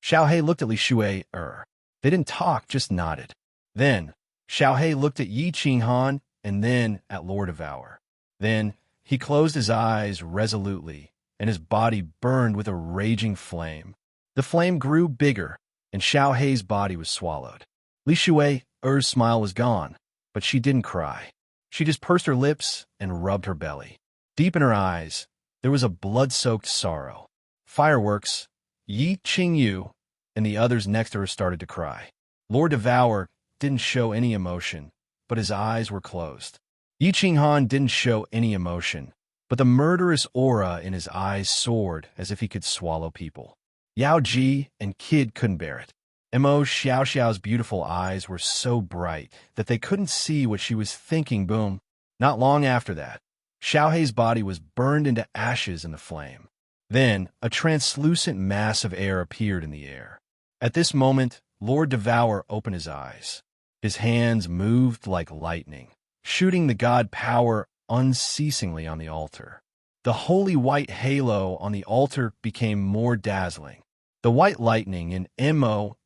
Xiaohe looked at Li Shui. They didn't talk, just nodded. Then, Xiaohe looked at Yi Qinghan and then at Lord Devour. Then, he closed his eyes resolutely, and his body burned with a raging flame. The flame grew bigger, and Xiaohe's body was swallowed. Li Shui's smile was gone, but she didn't cry. She just pursed her lips and rubbed her belly. Deep in her eyes, there was a blood-soaked sorrow. Fireworks, Yi Qingyu, and the others next to her started to cry. Lord Devour didn't show any emotion, but his eyes were closed. Yi Qinghan didn't show any emotion, but the murderous aura in his eyes soared as if he could swallow people. Yao Ji and Kid couldn't bear it. Mo Xiaoxiao's beautiful eyes were so bright that they couldn't see what she was thinking. Boom. Not long after that, Xiaohe's body was burned into ashes in the flame. Then, a translucent mass of air appeared in the air. At this moment, Lord Devour opened his eyes. His hands moved like lightning, shooting the god power unceasingly on the altar. The holy white halo on the altar became more dazzling, the white lightning in Xiao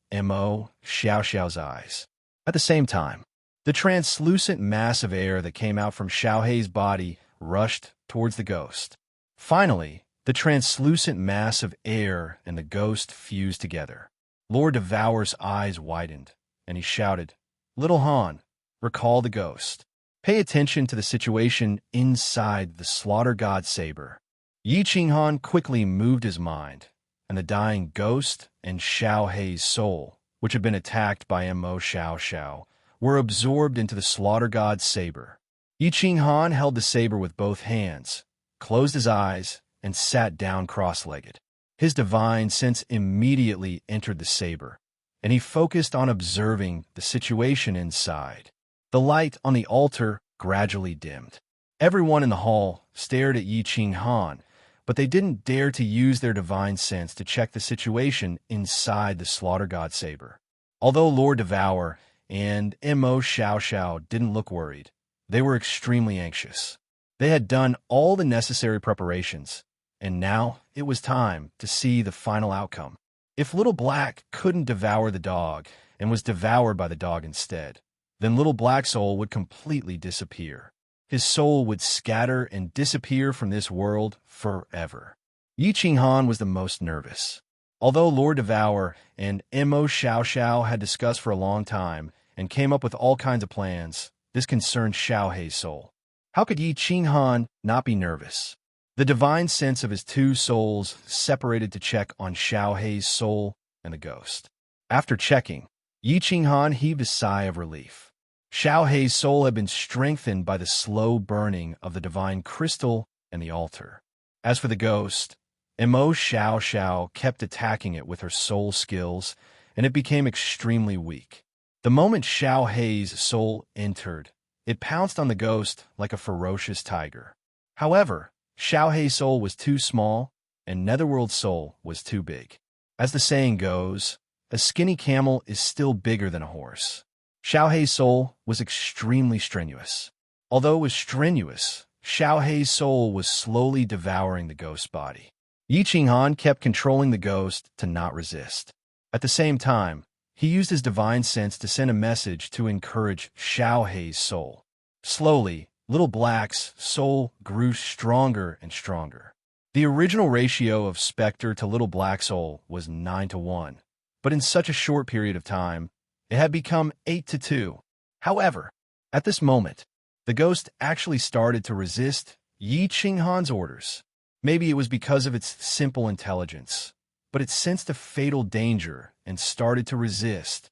Xiao's eyes. At the same time, the translucent mass of air that came out from Xiaohei's body rushed towards the ghost. Finally, the translucent mass of air and the ghost fused together. Lord Devour's eyes widened, and he shouted, "Little Han, recall the ghost. Pay attention to the situation inside the slaughter god saber." Yi Qinghan quickly moved his mind, and the dying ghost and Xiaohei's soul, which had been attacked by Xiao, were absorbed into the slaughter god's saber. Yi Qinghan held the saber with both hands, closed his eyes, and sat down cross-legged. His divine sense immediately entered the saber, and he focused on observing the situation inside. The light on the altar gradually dimmed. Everyone in the hall stared at Yi Qinghan, but they didn't dare to use their divine sense to check the situation inside the slaughter god saber. Although Lord Devour and Xiao didn't look worried, they were extremely anxious. They had done all the necessary preparations, and now it was time to see the final outcome. If Little Black couldn't devour the dog and was devoured by the dog instead, then Little Black's soul would completely disappear. His soul would scatter and disappear from this world forever. Yi Qinghan was the most nervous. Although Lord Devour and Xiao had discussed for a long time and came up with all kinds of plans, this concerned Xiaohei's soul. How could Yi Qinghan not be nervous? The divine sense of his two souls separated to check on Xiaohei's soul and the ghost. After checking, Yi Qinghan heaved a sigh of relief. Xiaohei's soul had been strengthened by the slow burning of the divine crystal and the altar. As for the ghost, Xiao kept attacking it with her soul skills, and it became extremely weak. The moment Xiaohei's soul entered, it pounced on the ghost like a ferocious tiger. However, Xiaohei's soul was too small, and Netherworld's soul was too big. As the saying goes, a skinny camel is still bigger than a horse. Xiaohei's soul was extremely strenuous. Although it was strenuous, Xiaohei's soul was slowly devouring the ghost's body. Yi Qinghan kept controlling the ghost to not resist. At the same time, he used his divine sense to send a message to encourage Xiaohei's soul. Slowly, Little Black's soul grew stronger and stronger. The original ratio of Spectre to Little Black's soul was 9-1, but in such a short period of time, it had become 8-2. However, at this moment, the ghost actually started to resist Yi Qinghan's orders. Maybe it was because of its simple intelligence, but it sensed a fatal danger and started to resist.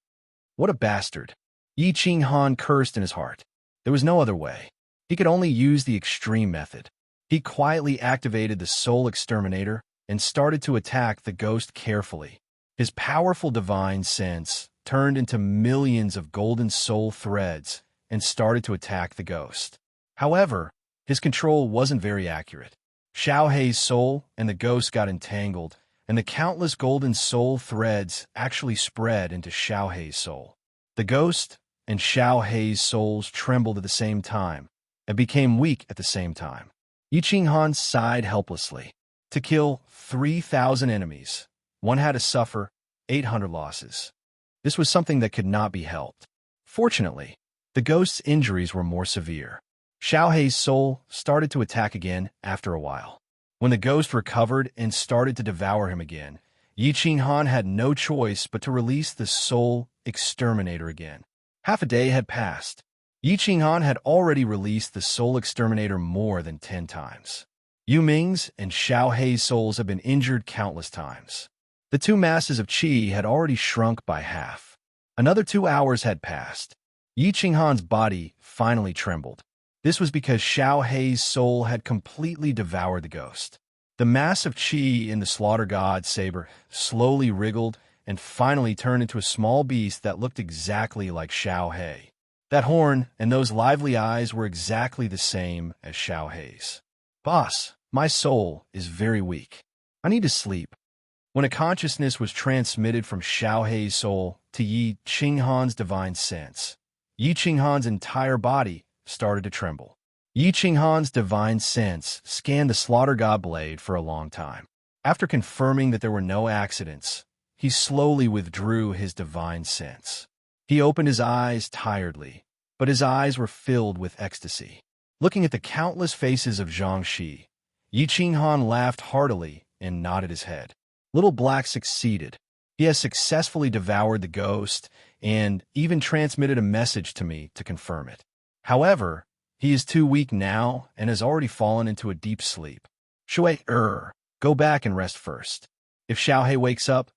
What a bastard! Yi Qinghan cursed in his heart. There was no other way. He could only use the extreme method. He quietly activated the Soul Exterminator and started to attack the ghost carefully. His powerful divine sense turned into millions of golden soul threads and started to attack the ghost. However, his control wasn't very accurate. Xiaohei's soul and the ghost got entangled, and the countless golden soul threads actually spread into Xiaohei's soul. The ghost and Xiaohei's souls trembled at the same time and became weak at the same time. Yi Qinghan sighed helplessly. To kill 3,000 enemies, one had to suffer 800 losses. This was something that could not be helped. Fortunately, the ghost's injuries were more severe. Xiaohei's soul started to attack again after a while. When the ghost recovered and started to devour him again, Yi Qinghan had no choice but to release the Soul Exterminator again. Half a day had passed. Yi Qinghan had already released the Soul Exterminator more than 10 times. Yu Ming's and Xiaohei's souls had been injured countless times. The two masses of qi had already shrunk by half. Another 2 hours had passed. Yi Qinghan's body finally trembled. This was because Xiaohei's soul had completely devoured the ghost. The mass of qi in the slaughter god's saber slowly wriggled and finally turned into a small beast that looked exactly like Xiaohei. That horn and those lively eyes were exactly the same as Xiaohei's. "Boss, my soul is very weak. I need to sleep." when a consciousness was transmitted from Xiaohei's soul to Yi Qinghan's divine sense. Yi Qinghan's entire body started to tremble. Yi Qinghan's divine sense scanned the slaughter god blade for a long time. After confirming that there were no accidents, he slowly withdrew his divine sense. He opened his eyes tiredly, but his eyes were filled with ecstasy. Looking at the countless faces of Zhangxi, Yi Qinghan laughed heartily and nodded his head. Little Black succeeded. He has successfully devoured the ghost and even transmitted a message to me to confirm it. However, he is too weak now and has already fallen into a deep sleep. Shui, go back and rest first. If Xiaohei wakes up,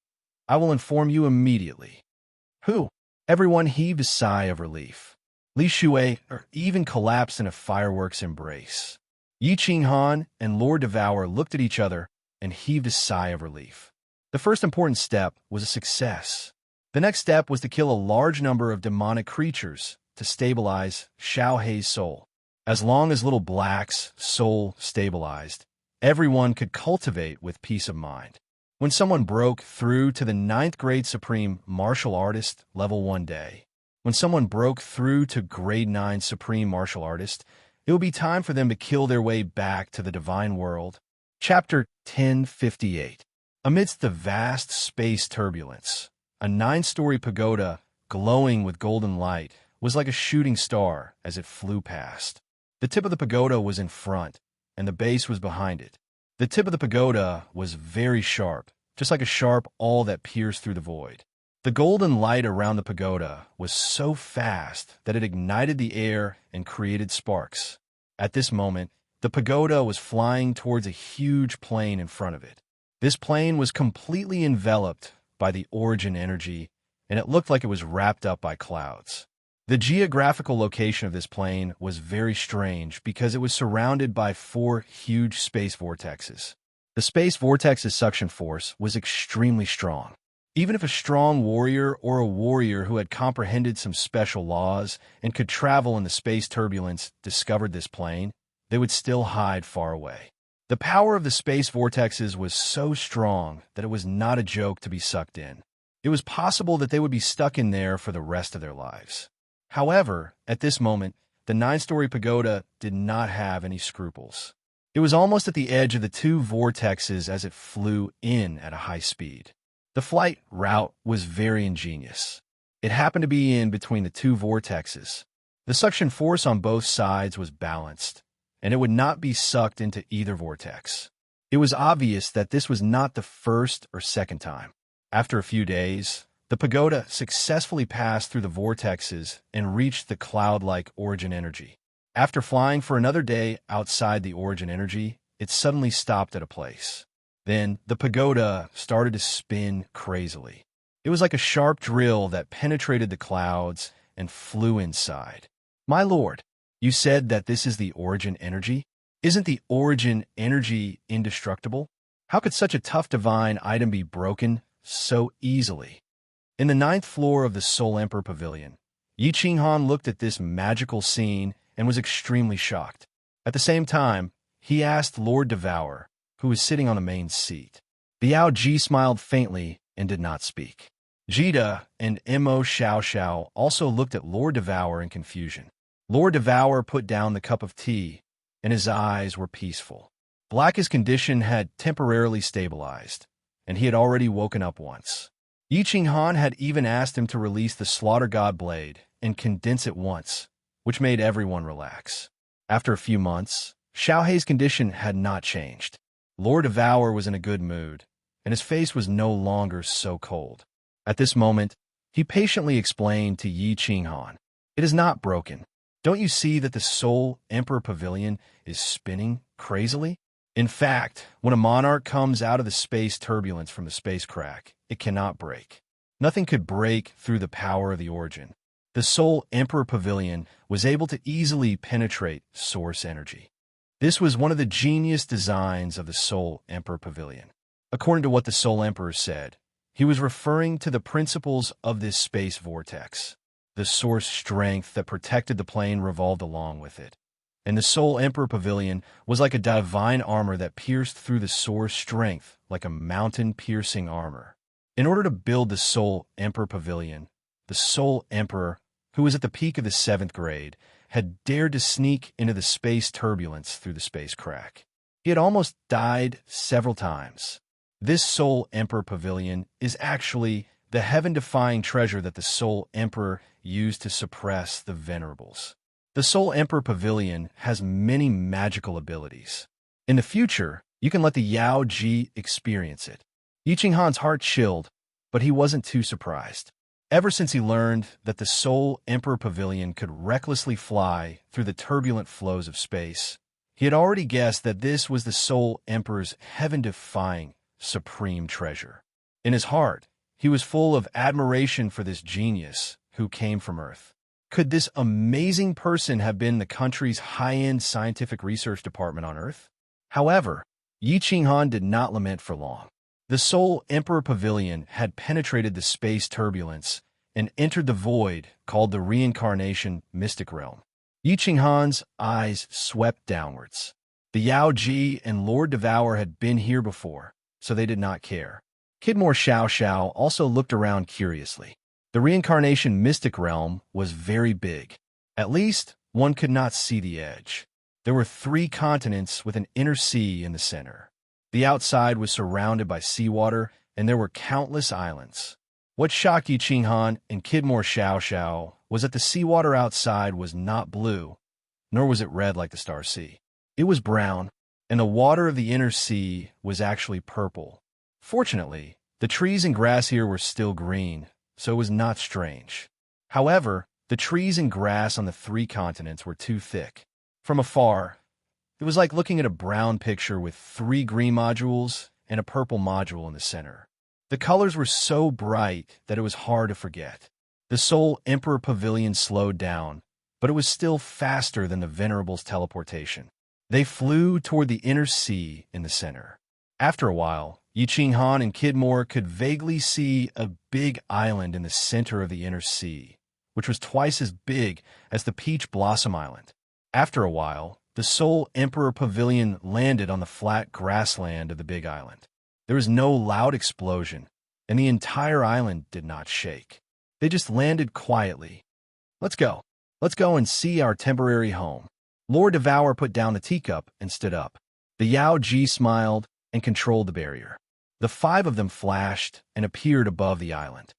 I will inform you immediately. Who? Everyone heaved a sigh of relief. Li Shui even collapsed in a fireworks embrace. Yi Qinghan and Lord Devour looked at each other and heaved a sigh of relief. The first important step was a success. The next step was to kill a large number of demonic creatures to stabilize Xiaohei's soul. As long as Little Black's soul stabilized, everyone could cultivate with peace of mind. When someone broke through to the 9th grade Supreme Martial Artist level 1 day, when someone broke through to grade 9 Supreme Martial Artist, it would be time for them to kill their way back to the divine world. Chapter 1058. Amidst the vast space turbulence, a 9-story pagoda, glowing with golden light, was like a shooting star as it flew past. The tip of the pagoda was in front, and the base was behind it. The tip of the pagoda was very sharp, just like a sharp awl that pierced through the void. The golden light around the pagoda was so fast that it ignited the air and created sparks. At this moment, the pagoda was flying towards a huge plane in front of it. This plane was completely enveloped by the origin energy, and it looked like it was wrapped up by clouds. The geographical location of this plane was very strange because it was surrounded by 4 huge space vortexes. The space vortex's suction force was extremely strong. Even if a strong warrior or a warrior who had comprehended some special laws and could travel in the space turbulence discovered this plane, they would still hide far away. The power of the space vortexes was so strong that it was not a joke to be sucked in. It was possible that they would be stuck in there for the rest of their lives. However, at this moment, the 9-story pagoda did not have any scruples. It was almost at the edge of the 2 vortexes as it flew in at a high speed. The flight route was very ingenious. It happened to be in between the 2 vortexes. The suction force on both sides was balanced, and it would not be sucked into either vortex. It was obvious that this was not the first or second time. After a few days, the pagoda successfully passed through the vortexes and reached the cloud-like origin energy. After flying for another day outside the origin energy, it suddenly stopped at a place. Then, the pagoda started to spin crazily. It was like a sharp drill that penetrated the clouds and flew inside. My lord, you said that this is the origin energy? Isn't the origin energy indestructible? How could such a tough divine item be broken so easily? In the 9th floor of the Soul Emperor Pavilion, Yi Qinghan looked at this magical scene and was extremely shocked. At the same time, he asked Lord Devour, who was sitting on the main seat. Biao Ji smiled faintly and did not speak. Jida and Mo Xiao also looked at Lord Devour in confusion. Lord Devour put down the cup of tea, and his eyes were peaceful. Black's condition had temporarily stabilized, and he had already woken up once. Yi Qinghan had even asked him to release the Slaughter God blade and condense it once, which made everyone relax. After a few months, Xiaohei's condition had not changed. Lord Devour was in a good mood, and his face was no longer so cold. At this moment, he patiently explained to Yi Qinghan, "It is not broken. Don't you see that the Soul Emperor Pavilion is spinning crazily? In fact, when a monarch comes out of the space turbulence from the space crack, it cannot break. Nothing could break through the power of the origin. The Soul Emperor Pavilion was able to easily penetrate source energy. This was one of the genius designs of the Soul Emperor Pavilion. According to what the Soul Emperor said, he was referring to the principles of this space vortex. The source strength that protected the plane revolved along with it, and the Soul Emperor Pavilion was like a divine armor that pierced through the soar's strength like a mountain-piercing armor. In order to build the Soul Emperor Pavilion, the Soul Emperor, who was at the peak of the 7th grade, had dared to sneak into the space turbulence through the space crack. He had almost died several times. This Soul Emperor Pavilion is actually the heaven-defying treasure that the Soul Emperor used to suppress the Venerables. The Soul Emperor Pavilion has many magical abilities. In the future, you can let the Yao Ji experience it. Yi Qinghan's heart chilled, but he wasn't too surprised. Ever since he learned that the Soul Emperor Pavilion could recklessly fly through the turbulent flows of space, he had already guessed that this was the Soul Emperor's heaven-defying, supreme treasure. In his heart, he was full of admiration for this genius who came from Earth. Could this amazing person have been the country's high-end scientific research department on Earth? However, Yi Qinghan did not lament for long. The Soul Emperor Pavilion had penetrated the space turbulence and entered the void called the Reincarnation Mystic Realm. Yi Qinghan's eyes swept downwards. The Yao Ji and Lord Devour had been here before, so they did not care. Kidmore Xiao Xiao also looked around curiously. The Reincarnation Mystic Realm was very big. At least, one could not see the edge. There were 3 continents with an inner sea in the center. The outside was surrounded by seawater, and there were countless islands. What shocked Yi Qinghan and Kidmore Xiao Xiao was that the seawater outside was not blue, nor was it red like the Star Sea. It was brown, and the water of the inner sea was actually purple. Fortunately, the trees and grass here were still green, so it was not strange. However, the trees and grass on the 3 continents were too thick. From afar, it was like looking at a brown picture with 3 green modules and a purple module in the center. The colors were so bright that it was hard to forget. The Soul Emperor Pavilion slowed down, but it was still faster than the Venerable's teleportation. They flew toward the inner sea in the center. After a while, Yi Qinghan and Kidmore could vaguely see a big island in the center of the inner sea, which was twice as big as the Peach Blossom Island. After a while, the Soul Emperor Pavilion landed on the flat grassland of the big island. There was no loud explosion, and the entire island did not shake. They just landed quietly. Let's go. Let's go and see our temporary home. Lord Devour put down the teacup and stood up. The Yao Ji smiled and controlled the barrier. The 5 of them flashed and appeared above the island.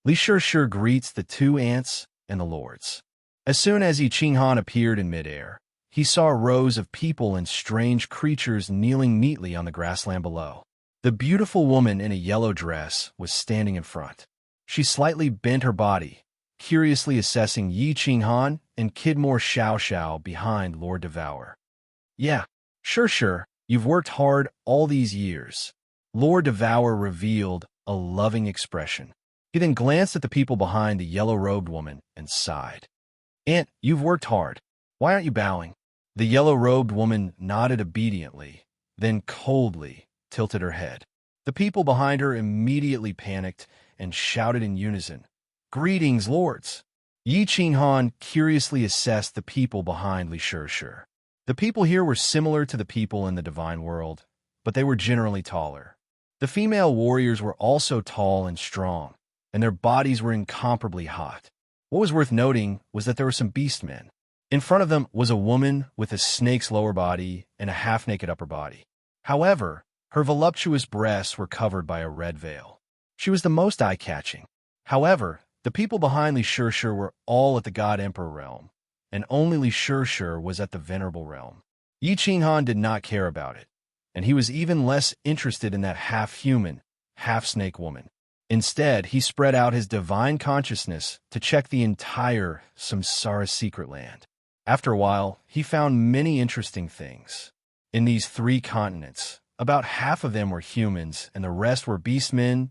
Li Shishir greets the 2 ants and the lords. As soon as Yi Qinghan appeared in midair, he saw rows of people and strange creatures kneeling neatly on the grassland below. The beautiful woman in a yellow dress was standing in front. She slightly bent her body, curiously assessing Yi Qinghan and Kidmore Xiao Xiao behind Lord Devour. Yeah, sure, you've worked hard all these years. Lord Devour revealed a loving expression. He then glanced at the people behind the yellow-robed woman and sighed. Aunt, you've worked hard. Why aren't you bowing? The yellow-robed woman nodded obediently, then coldly tilted her head. The people behind her immediately panicked and shouted in unison, "Greetings, lords!" Yi Qinghan curiously assessed the people behind Li Shishir. The people here were similar to the people in the divine world, but they were generally taller. The female warriors were also tall and strong, and their bodies were incomparably hot. What was worth noting was that there were some beastmen. In front of them was a woman with a snake's lower body and a half-naked upper body. However, her voluptuous breasts were covered by a red veil. She was the most eye-catching. However, the people behind Li Shishir were all at the God Emperor realm, and only Li Shishir was at the Venerable realm. Yi Qinghan did not care about it, and he was even less interested in that half-human, half-snake woman. Instead, he spread out his divine consciousness to check the entire Samsara secret land. After a while, he found many interesting things. In these 3 continents, about half of them were humans, and the rest were beastmen,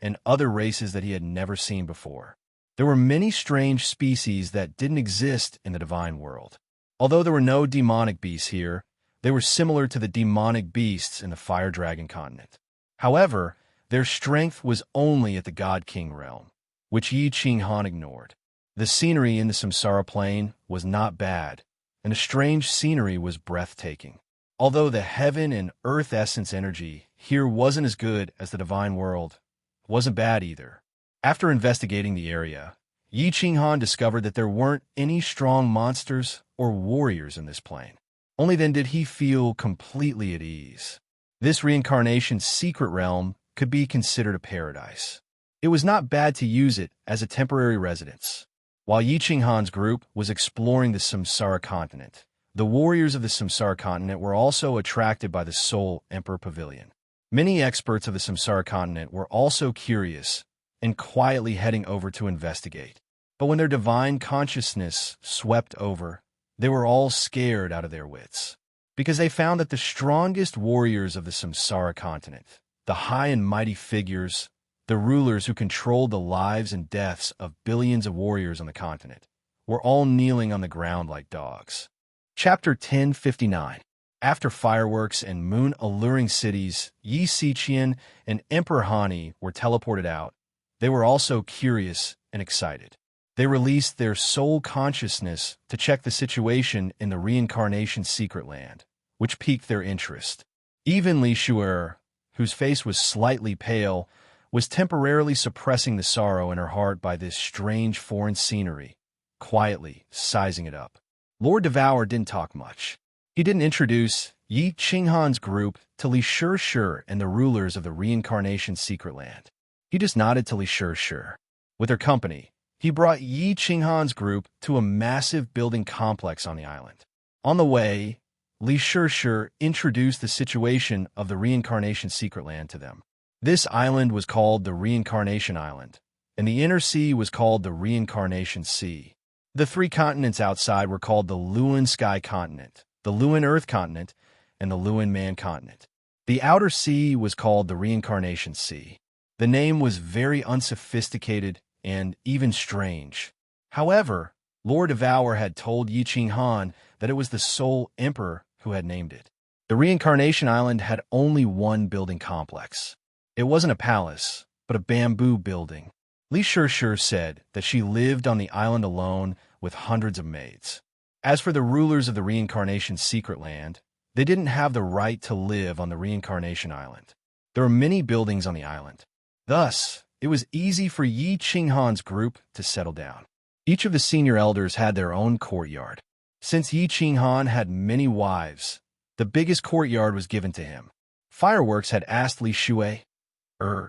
and other races that he had never seen before. There were many strange species that didn't exist in the divine world. Although there were no demonic beasts here, they were similar to the demonic beasts in the Fire Dragon continent. However, their strength was only at the God King realm, which Yi Qinghan ignored. The scenery in the Samsara plain was not bad, and the strange scenery was breathtaking. Although the heaven and earth essence energy here wasn't as good as the divine world, it wasn't bad either. After investigating the area, Yi Qinghan discovered that there weren't any strong monsters or warriors in this plane. Only then did he feel completely at ease. This reincarnation's secret realm could be considered a paradise. It was not bad to use it as a temporary residence. While Yi Qinghan's group was exploring the Samsara continent, the warriors of the Samsara continent were also attracted by the Soul Emperor Pavilion. Many experts of the Samsara continent were also curious and quietly heading over to investigate. But when their divine consciousness swept over, they were all scared out of their wits, because they found that the strongest warriors of the Samsara continent, the high and mighty figures, the rulers who controlled the lives and deaths of billions of warriors on the continent, were all kneeling on the ground like dogs. Chapter 1059. After fireworks and moon-alluring cities, Yi Xiqian and Emperor Hani were teleported out. They were also curious and excited. They released their soul consciousness to check the situation in the reincarnation secret land, which piqued their interest. Even Li Shu'er, whose face was slightly pale, was temporarily suppressing the sorrow in her heart by this strange foreign scenery, quietly sizing it up. Lord Devour didn't talk much. He didn't introduce Yi Qinghan's group to Li Shu'er and the rulers of the reincarnation secret land. He just nodded to Li Shu'er. With her company, he brought Yi Qinghan's group to a massive building complex on the island. On the way, Li Shu'er introduced the situation of the reincarnation secret land to them. This island was called the Reincarnation Island, and the inner sea was called the Reincarnation Sea. The three continents outside were called the Luan Sky Continent, the Luan Earth Continent, and the Luan Man Continent. The outer sea was called the Reincarnation Sea. The name was very unsophisticated and even strange. However, Lord Devour had told Yi Qinghan that it was the Soul Emperor who had named it. The Reincarnation Island had only one building complex. It wasn't a palace, but a bamboo building. Li Shu'er said that she lived on the island alone with hundreds of maids. As for the rulers of the Reincarnation Secret Land, they didn't have the right to live on the Reincarnation Island. There were many buildings on the island. Thus, it was easy for Yi Qinghan's group to settle down. Each of the senior elders had their own courtyard. Since Yi Qinghan had many wives, the biggest courtyard was given to him. Fireworks had asked Li Shu'er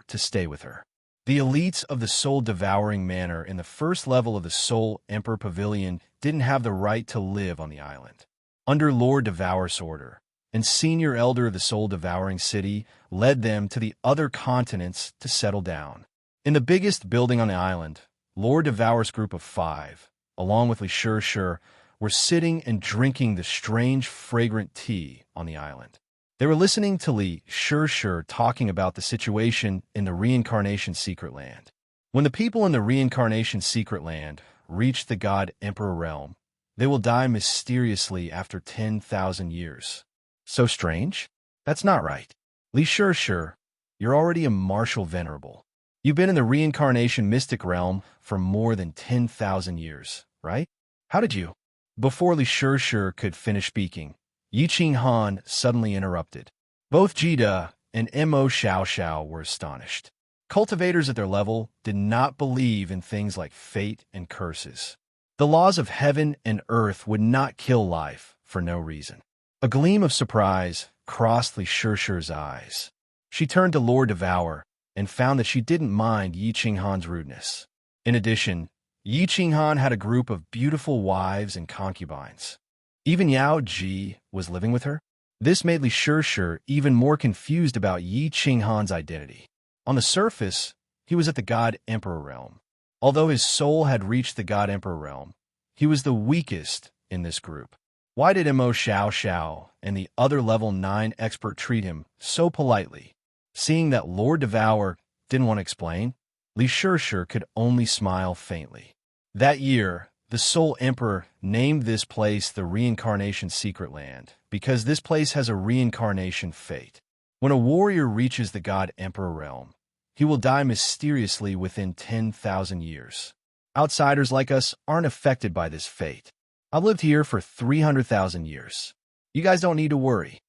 to stay with her. The elites of the soul-devouring manor in the first level of the Soul Emperor Pavilion didn't have the right to live on the island. Under Lord Devour's order, and senior elder of the soul-devouring city led them to the other continents to settle down. In the biggest building on the island, Lord Devour's group of 5, along with Li Shu'er, were sitting and drinking the strange, fragrant tea on the island. They were listening to Li Shu'er talking about the situation in the Reincarnation Secret Land. When the people in the Reincarnation Secret Land reach the God Emperor realm, they will die mysteriously after 10,000 years. So strange? That's not right. Li Shu'er, you're already a martial venerable. You've been in the Reincarnation Mystic realm for more than 10,000 years, right? How did you? Before Li Shu'er could finish speaking, Yi Qinghan suddenly interrupted. Both Jida and Mo Xiao were astonished. Cultivators at their level did not believe in things like fate and curses. The laws of heaven and earth would not kill life for no reason. A gleam of surprise crossed Li Shu'er's eyes. She turned to Lord Devour and found that she didn't mind Yi Qinghan's rudeness. In addition, Yi Qinghan had a group of beautiful wives and concubines. Even Yao Ji was living with her. This made Li Shu'er even more confused about Yi Qinghan's identity. On the surface, he was at the God Emperor realm. Although his soul had reached the God Emperor realm, he was the weakest in this group. Why did Mo Xiao and the other level 9 expert treat him so politely? Seeing that Lord Devour didn't want to explain, Li Shu'er could only smile faintly. That year, the Soul Emperor named this place the Reincarnation Secret Land because this place has a reincarnation fate. When a warrior reaches the God Emperor realm, he will die mysteriously within 10,000 years. Outsiders like us aren't affected by this fate. I've lived here for 300,000 years. You guys don't need to worry.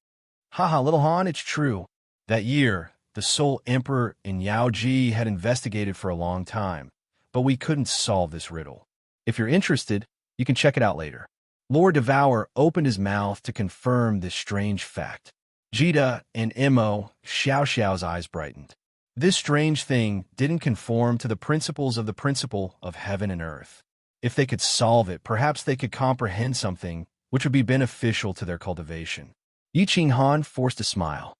Haha, little Han, it's true. That year, the Soul Emperor and Yao Ji had investigated for a long time, but we couldn't solve this riddle. If you're interested, you can check it out later. Lord Devour opened his mouth to confirm this strange fact. Jita and Imo, Xiao Xiao's eyes brightened. This strange thing didn't conform to the principles of the principle of heaven and earth. If they could solve it, perhaps they could comprehend something which would be beneficial to their cultivation. Yi Qinghan forced a smile.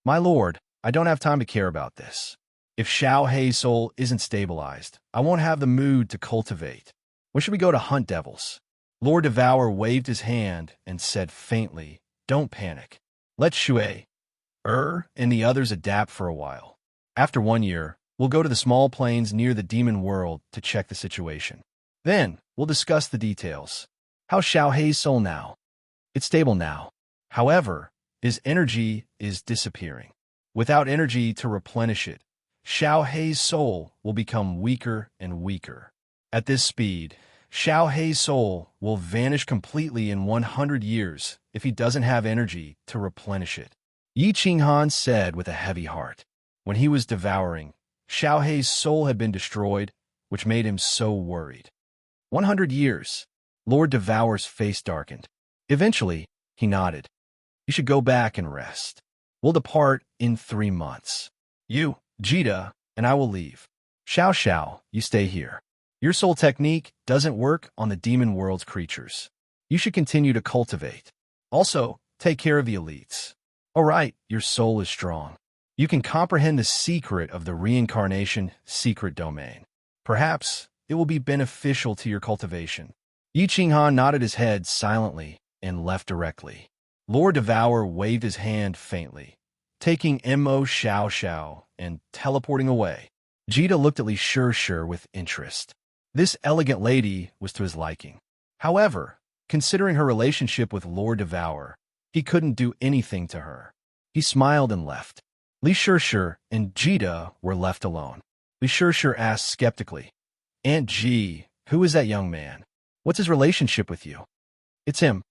My lord, I don't have time to care about this. If Xiao Hei's soul isn't stabilized, I won't have the mood to cultivate. When should we go to hunt devils? Lord Devour waved his hand and said faintly, don't panic. Let Shui, and the others adapt for a while. After 1 year, we'll go to the small plains near the demon world to check the situation. Then, we'll discuss the details. How's Xiao Hei's soul now? It's stable now. However, his energy is disappearing. Without energy to replenish it, Xiao Hei's soul will become weaker and weaker. At this speed, Xiao Hei's soul will vanish completely in 100 years if he doesn't have energy to replenish it. Yi Qinghan said with a heavy heart. When he was devouring, Xiao Hei's soul had been destroyed, which made him so worried. 100 years. Lord Devour's face darkened. Eventually, he nodded. You should go back and rest. We'll depart in 3 months. You, Jita, and I will leave. Xiao Xiao, you stay here. Your soul technique doesn't work on the demon world's creatures. You should continue to cultivate. Also, take care of the elites. All right, your soul is strong. You can comprehend the secret of the reincarnation secret domain. Perhaps it will be beneficial to your cultivation. Yi Qinghan nodded his head silently and left directly. Lord Devour waved his hand faintly, taking Mo Xiao Xiao and teleporting away. Jita looked at Li Shir with interest. This elegant lady was to his liking. However, considering her relationship with Lord Devour, he couldn't do anything to her. He smiled and left. Li Shir and Jita were left alone. Li Shir asked skeptically, Aunt Ji, who is that young man? What's his relationship with you? It's him.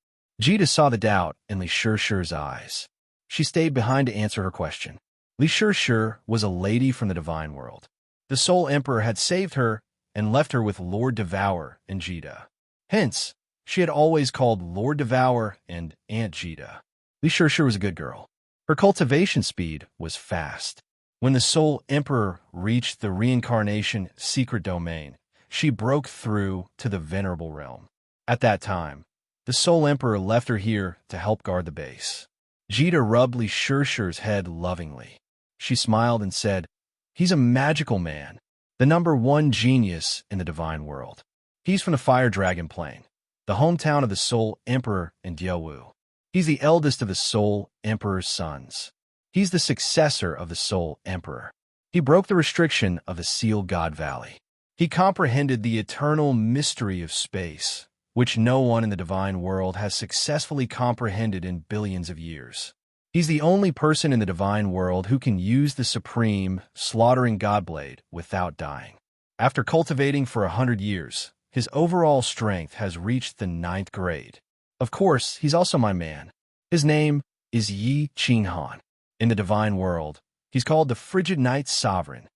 Jita saw the doubt in Li Shir's eyes. She stayed behind to answer her question. Li Shir was a lady from the divine world. The Soul Emperor had saved her and left her with Lord Devour and Jita. Hence, she had always called Lord Devour and Aunt Jita. Li Shir was a good girl. Her cultivation speed was fast. When the Soul Emperor reached the reincarnation secret domain, she broke through to the venerable realm. At that time, the Soul Emperor left her here to help guard the base. Jita rubbed Li Shir's head lovingly. She smiled and said, He's a magical man, the #1 genius in the divine world. He's from the Fire Dragon Plain, the hometown of the Soul Emperor in Diaowu. He's the eldest of the Soul Emperor's sons. He's the successor of the Soul Emperor. He broke the restriction of the Seal God Valley. He comprehended the eternal mystery of space, which no one in the divine world has successfully comprehended in billions of years. He's the only person in the divine world who can use the supreme, slaughtering Godblade without dying. After cultivating for 100 years, his overall strength has reached the 9th grade. Of course, he's also my man. His name is Yi Qinghan. In the divine world, he's called the Frigid Night Sovereign.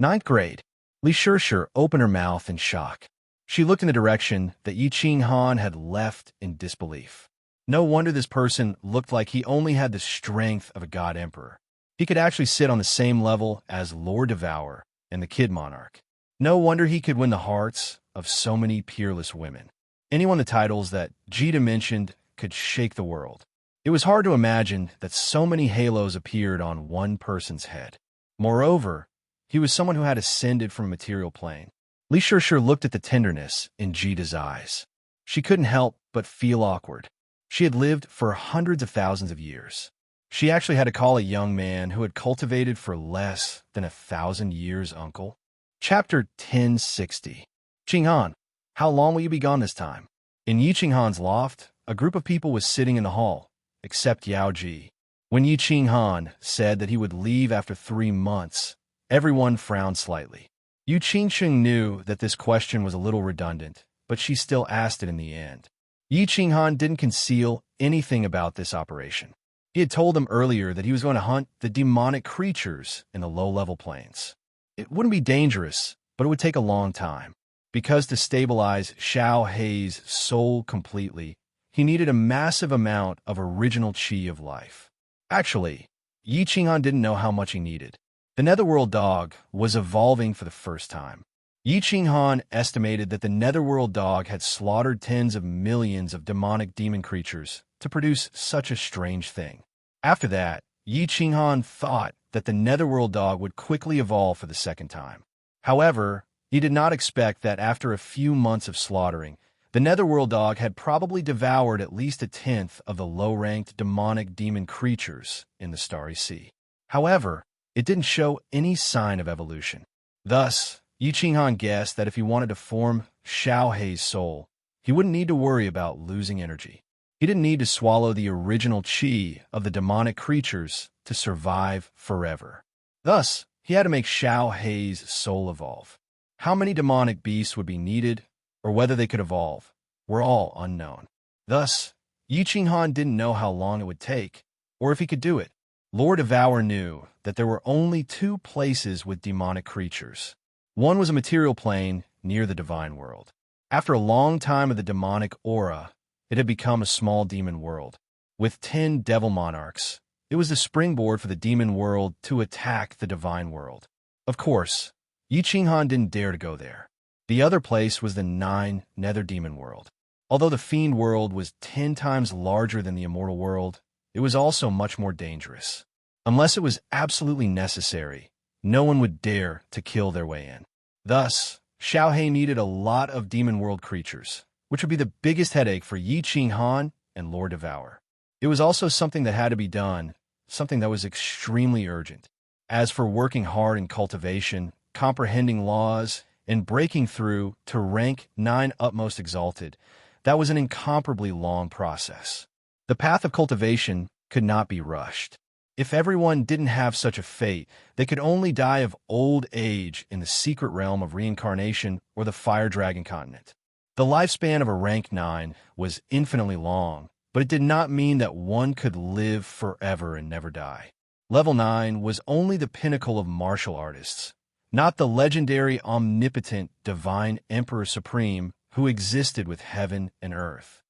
9th grade. Li Shir opened her mouth in shock. She looked in the direction that Yi Qinghan had left in disbelief. No wonder this person looked like he only had the strength of a god emperor. He could actually sit on the same level as Lord Devour and the Kid Monarch. No wonder he could win the hearts of so many peerless women. Anyone the titles that Jita mentioned could shake the world. It was hard to imagine that so many halos appeared on one person's head. Moreover, he was someone who had ascended from a material plane. Li Shir looked at the tenderness in Jita's eyes. She couldn't help but feel awkward. She had lived for hundreds of thousands of years. She actually had to call a young man who had cultivated for less than 1,000 years uncle. Chapter 1060. Qinghan, how long will you be gone this time? In Yi Qinghan's loft, a group of people was sitting in the hall, except Yao Ji. When Yi Qinghan said that he would leave after 3 months, everyone frowned slightly. Yu Qingsheng knew that this question was a little redundant, but she still asked it in the end. Yi Qinghan didn't conceal anything about this operation. He had told them earlier that he was going to hunt the demonic creatures in the low-level planes. It wouldn't be dangerous, but it would take a long time. Because to stabilize Xiao Hei's soul completely, he needed a massive amount of original qi of life. Actually, Yi Qinghan didn't know how much he needed. The Netherworld dog was evolving for the first time. Yi Qinghan estimated that the Netherworld dog had slaughtered tens of millions of demonic demon creatures to produce such a strange thing. After that, Yi Qinghan thought that the Netherworld dog would quickly evolve for the second time. However, he did not expect that after a few months of slaughtering, the Netherworld dog had probably devoured at least a tenth of the low-ranked demonic demon creatures in the Starry Sea. However, it didn't show any sign of evolution. Thus, Yi Qinghan guessed that if he wanted to form Xiao Hei's soul, he wouldn't need to worry about losing energy. He didn't need to swallow the original qi of the demonic creatures to survive forever. Thus, he had to make Xiao Hei's soul evolve. How many demonic beasts would be needed, or whether they could evolve, were all unknown. Thus, Yi Qinghan didn't know how long it would take, or if he could do it. Lord Devour knew that there were only two places with demonic creatures. One was a material plane near the divine world. After a long time of the demonic aura, it had become a small demon world. With 10 devil monarchs, it was the springboard for the demon world to attack the divine world. Of course, Yi Qinghan didn't dare to go there. The other place was the 9 nether demon world. Although the fiend world was 10 times larger than the immortal world, it was also much more dangerous. Unless it was absolutely necessary, no one would dare to kill their way in. Thus, Xiao Hei needed a lot of demon world creatures, which would be the biggest headache for Yi Qinghan and Lord Devour. It was also something that had to be done, something that was extremely urgent. As for working hard in cultivation, comprehending laws, and breaking through to rank 9 utmost exalted, that was an incomparably long process. The path of cultivation could not be rushed. If everyone didn't have such a fate, they could only die of old age in the secret realm of reincarnation or the Fire Dragon continent. The lifespan of a rank 9 was infinitely long, but it did not mean that one could live forever and never die. Level 9 was only the pinnacle of martial artists, not the legendary omnipotent divine Emperor Supreme who existed with heaven and earth.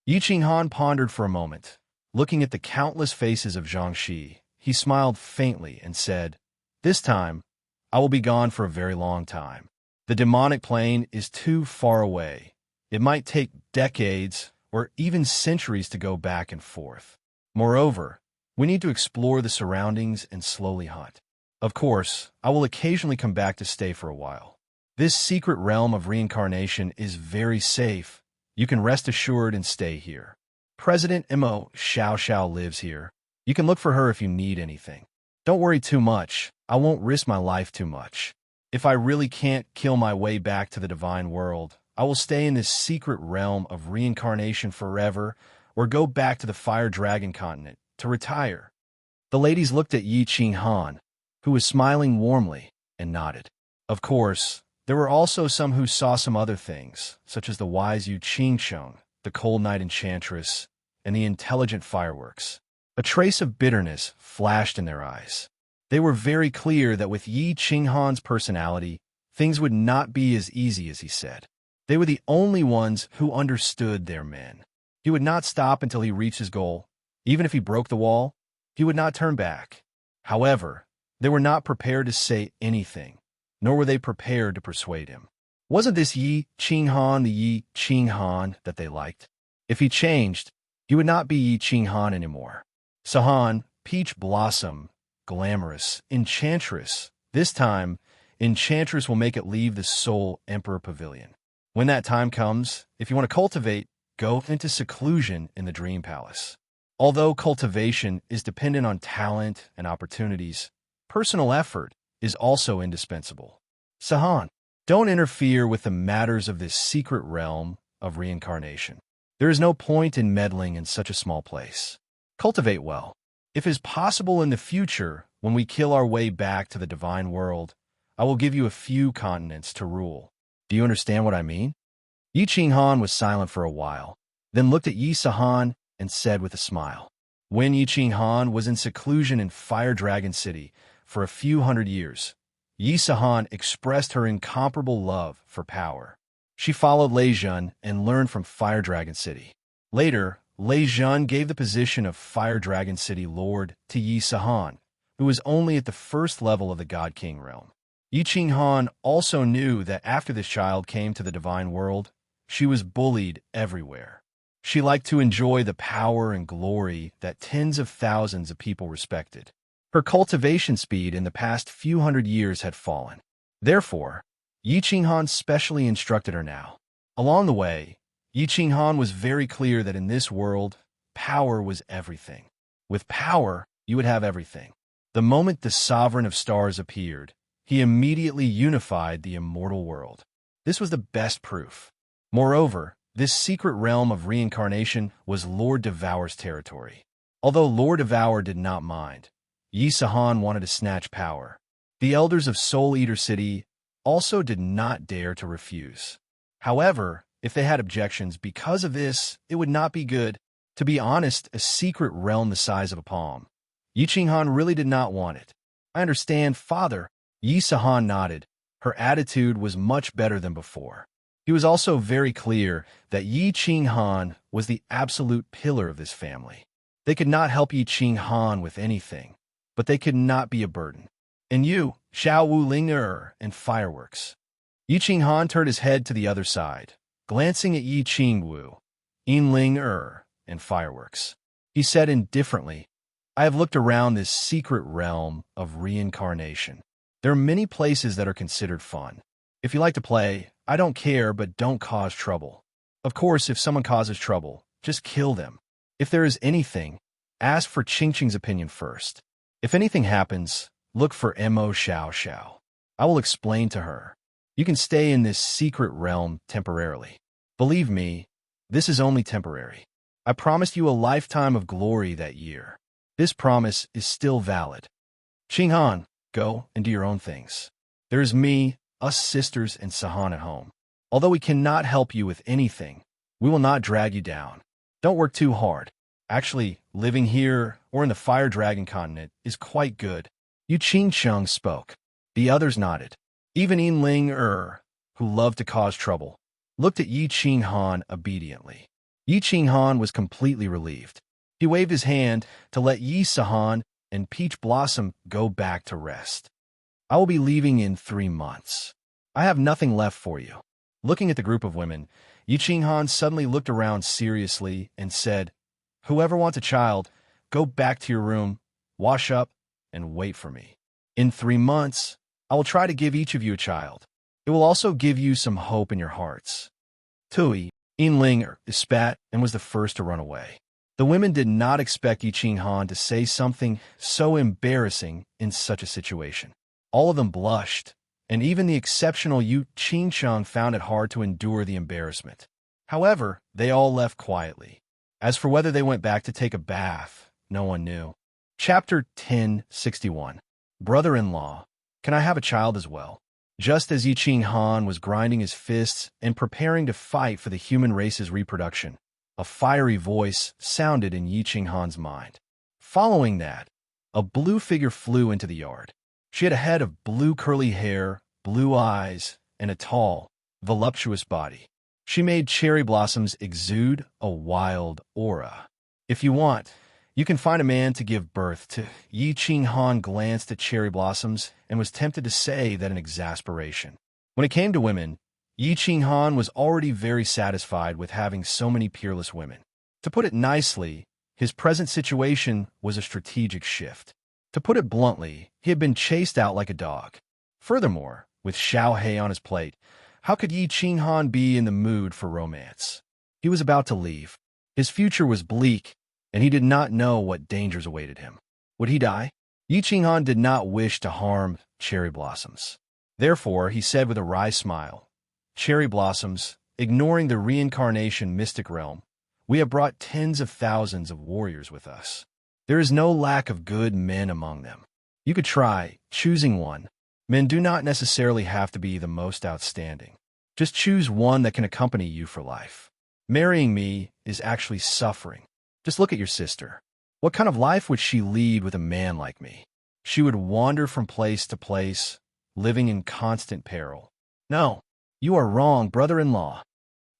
Yi Qinghan pondered for a moment. Looking at the countless faces of Zhangxi, he smiled faintly and said, "This time, I will be gone for a very long time. The demonic plane is too far away. It might take decades or even centuries to go back and forth. Moreover, we need to explore the surroundings and slowly hunt. Of course, I will occasionally come back to stay for a while. This secret realm of reincarnation is very safe. You can rest assured and stay here. President Imo Xiao lives here. You can look for her if you need anything. Don't worry too much. I won't risk my life too much. If I really can't kill my way back to the divine world, I will stay in this secret realm of reincarnation forever or go back to the Fire Dragon continent to retire." The ladies looked at Yi Qinghan, who was smiling warmly, and nodded. Of course, there were also some who saw some other things, such as the wise Yu Qingsheng, the cold night enchantress, and the intelligent fireworks. A trace of bitterness flashed in their eyes. They were very clear that with Yi Qinghan's personality, things would not be as easy as he said. They were the only ones who understood their men. He would not stop until he reached his goal. Even if he broke the wall, he would not turn back. However, they were not prepared to say anything, nor were they prepared to persuade him. Wasn't this Yi Qinghan the Yi Qinghan that they liked? If he changed, he would not be Yi Qinghan anymore. Sahan, Peach Blossom, glamorous, enchantress. This time, enchantress will make it leave the Soul Emperor Pavilion. When that time comes, if you want to cultivate, go into seclusion in the Dream Palace. Although cultivation is dependent on talent and opportunities, personal effort is also indispensable. Sahan, don't interfere with the matters of this secret realm of reincarnation. There is no point in meddling in such a small place. Cultivate well. If it is possible in the future, when we kill our way back to the divine world, I will give you a few continents to rule. Do you understand what I mean?" Yi Qinghan was silent for a while. then looked at Yi Sahan and said with a smile. When Yi Qinghan was in seclusion in Fire Dragon City for a few hundred years, Yi Sahan expressed her incomparable love for power. She followed Lei Zhen and learned from Fire Dragon City. Later, Lei Zhen gave the position of Fire Dragon City Lord to Yi Sahan, who was only at the first level of the God King realm. Yi Qinghan also knew that after this child came to the divine world, she was bullied everywhere. She liked to enjoy the power and glory that tens of thousands of people respected. Her cultivation speed in the past few hundred years had fallen. Therefore, Yi Qinghan specially instructed her now. Along the way, Yi Qinghan was very clear that in this world, power was everything. With power, you would have everything. The moment the Sovereign of Stars appeared, he immediately unified the immortal world. This was the best proof. Moreover, this secret realm of reincarnation was Lord Devour's territory. Although Lord Devour did not mind, Yi Sahan wanted to snatch power. The elders of Soul Eater City also did not dare to refuse. However, if they had objections because of this, it would not be good. To be honest, a secret realm the size of a palm. Yi Qinghan really did not want it. I understand, Father. Yi Sahan nodded. Her attitude was much better than before. He was also very clear that Yi Qinghan was the absolute pillar of this family. They could not help Yi Qinghan with anything, but they could not be a burden. And you, Xiao Wu Ling and fireworks. Yi Qinghan turned his head to the other side, glancing at Yi Qingwu, Yin Ling and fireworks. He said indifferently, I have looked around this secret realm of reincarnation. There are many places that are considered fun. If you like to play, I don't care, but don't cause trouble. Of course, if someone causes trouble, just kill them. If there is anything, ask for Qingqing's opinion first. If anything happens, look for Mo Xiao Xiao. I will explain to her. You can stay in this secret realm temporarily. Believe me, this is only temporary. I promised you a lifetime of glory that year. This promise is still valid. Qinghan, go and do your own things. There is me, us sisters, and Sahan at home. Although we cannot help you with anything, we will not drag you down. Don't work too hard. Actually, living here or in the Fire Dragon continent is quite good. Yu Qingcheng spoke. The others nodded. Even Yin Ling who loved to cause trouble, looked at Yi Qinghan obediently. Yi Qinghan was completely relieved. He waved his hand to let Yi Sahan and Peach Blossom go back to rest. I will be leaving in 3 months. I have nothing left for you. Looking at the group of women, Yi Qinghan suddenly looked around seriously and said, Whoever wants a child, go back to your room, wash up, and wait for me. In 3 months, I will try to give each of you a child. It will also give you some hope in your hearts. Tui, Yinling spat and was the first to run away. The women did not expect Yi Qinghan to say something so embarrassing in such a situation. All of them blushed, and even the exceptional Yu Qingcheng found it hard to endure the embarrassment. However, they all left quietly. As for whether they went back to take a bath, no one knew. Chapter 1061. Brother-in-law, can I have a child as well? Just as Yi Qinghan was grinding his fists and preparing to fight for the human race's reproduction, a fiery voice sounded in Yi Qinghan's mind. Following that, a blue figure flew into the yard. She had a head of blue curly hair, blue eyes, and a tall, voluptuous body. She made cherry blossoms exude a wild aura. If you want, you can find a man to give birth to. Yi Qinghan glanced at cherry blossoms and was tempted to say that in exasperation. When it came to women, Yi Qinghan was already very satisfied with having so many peerless women. To put it nicely, his present situation was a strategic shift. To put it bluntly, he had been chased out like a dog. Furthermore, with Xiao He on his plate, how could Yi Qinghan be in the mood for romance? He was about to leave. His future was bleak, and he did not know what dangers awaited him. Would he die? Yi Qinghan did not wish to harm cherry blossoms. Therefore, he said with a wry smile, Cherry blossoms, ignoring the reincarnation mystic realm, we have brought tens of thousands of warriors with us. There is no lack of good men among them. You could try choosing one. Men do not necessarily have to be the most outstanding. Just choose one that can accompany you for life. Marrying me is actually suffering. Just look at your sister. What kind of life would she lead with a man like me? She would wander from place to place, living in constant peril. No, you are wrong, brother-in-law.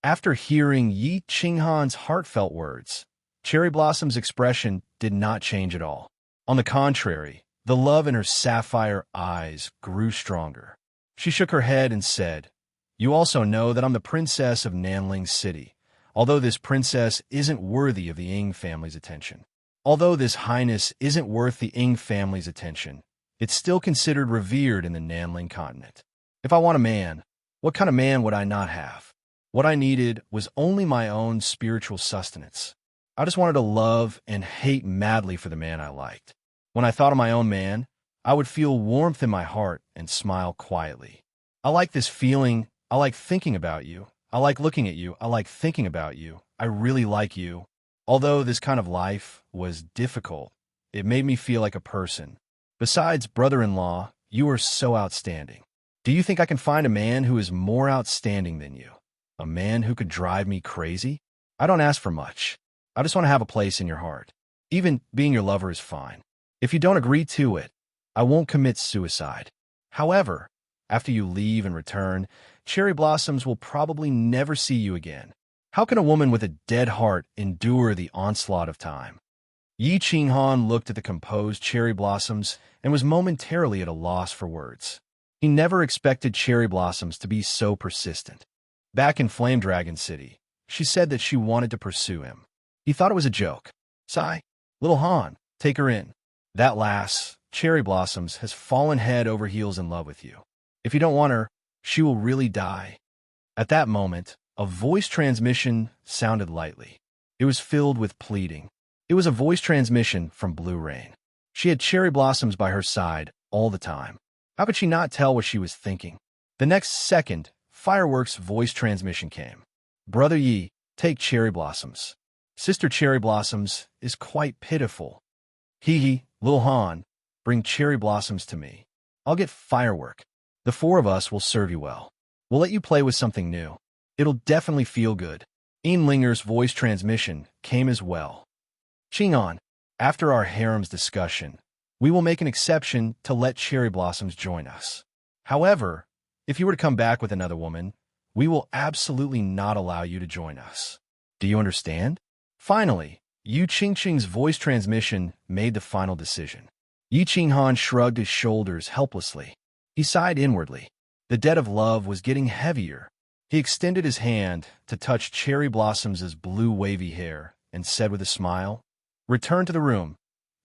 After hearing Yi Qinghan's heartfelt words, Cherry Blossom's expression did not change at all. On the contrary, the love in her sapphire eyes grew stronger. She shook her head and said, "You also know that I'm the princess of Nanling City, although this princess isn't worthy of the Ing family's attention. Although this highness isn't worth the Ing family's attention, it's still considered revered in the Nanling continent. If I want a man, what kind of man would I not have? What I needed was only my own spiritual sustenance. I just wanted to love and hate madly for the man I liked. When I thought of my own man, I would feel warmth in my heart and smile quietly. I like this feeling. I like thinking about you. I like looking at you. I like thinking about you. I really like you. Although this kind of life was difficult, it made me feel like a person. Besides, brother-in-law, you are so outstanding. Do you think I can find a man who is more outstanding than you? A man who could drive me crazy? I don't ask for much. I just want to have a place in your heart. Even being your lover is fine. If you don't agree to it, I won't commit suicide. However, after you leave and return, Cherry Blossoms will probably never see you again. How can a woman with a dead heart endure the onslaught of time?" Yi Qinghan looked at the composed Cherry Blossoms and was momentarily at a loss for words. He never expected Cherry Blossoms to be so persistent. Back in Flame Dragon City, she said that she wanted to pursue him. He thought it was a joke. "Sigh, little Han, take her in. That lass, Cherry Blossoms, has fallen head over heels in love with you. If you don't want her, she will really die." At that moment, a voice transmission sounded lightly. It was filled with pleading. It was a voice transmission from Blue Rain. She had Cherry Blossoms by her side all the time. How could she not tell what she was thinking? The next second, Fireworks' voice transmission came. "Brother Yi, take Cherry Blossoms. Sister Cherry Blossoms is quite pitiful. Hee, Lil Han, bring Cherry Blossoms to me. I'll get Firework. The four of us will serve you well. We'll let you play with something new. It'll definitely feel good." Linger's voice transmission came as well. "Qinghan, after our harem's discussion, we will make an exception to let Cherry Blossoms join us. However, if you were to come back with another woman, we will absolutely not allow you to join us. Do you understand?" Finally, Yu Qingqing's voice transmission made the final decision. Yi Qinghan shrugged his shoulders helplessly. He sighed inwardly. The debt of love was getting heavier. He extended his hand to touch Cherry Blossom's blue wavy hair and said with a smile, "Return to the room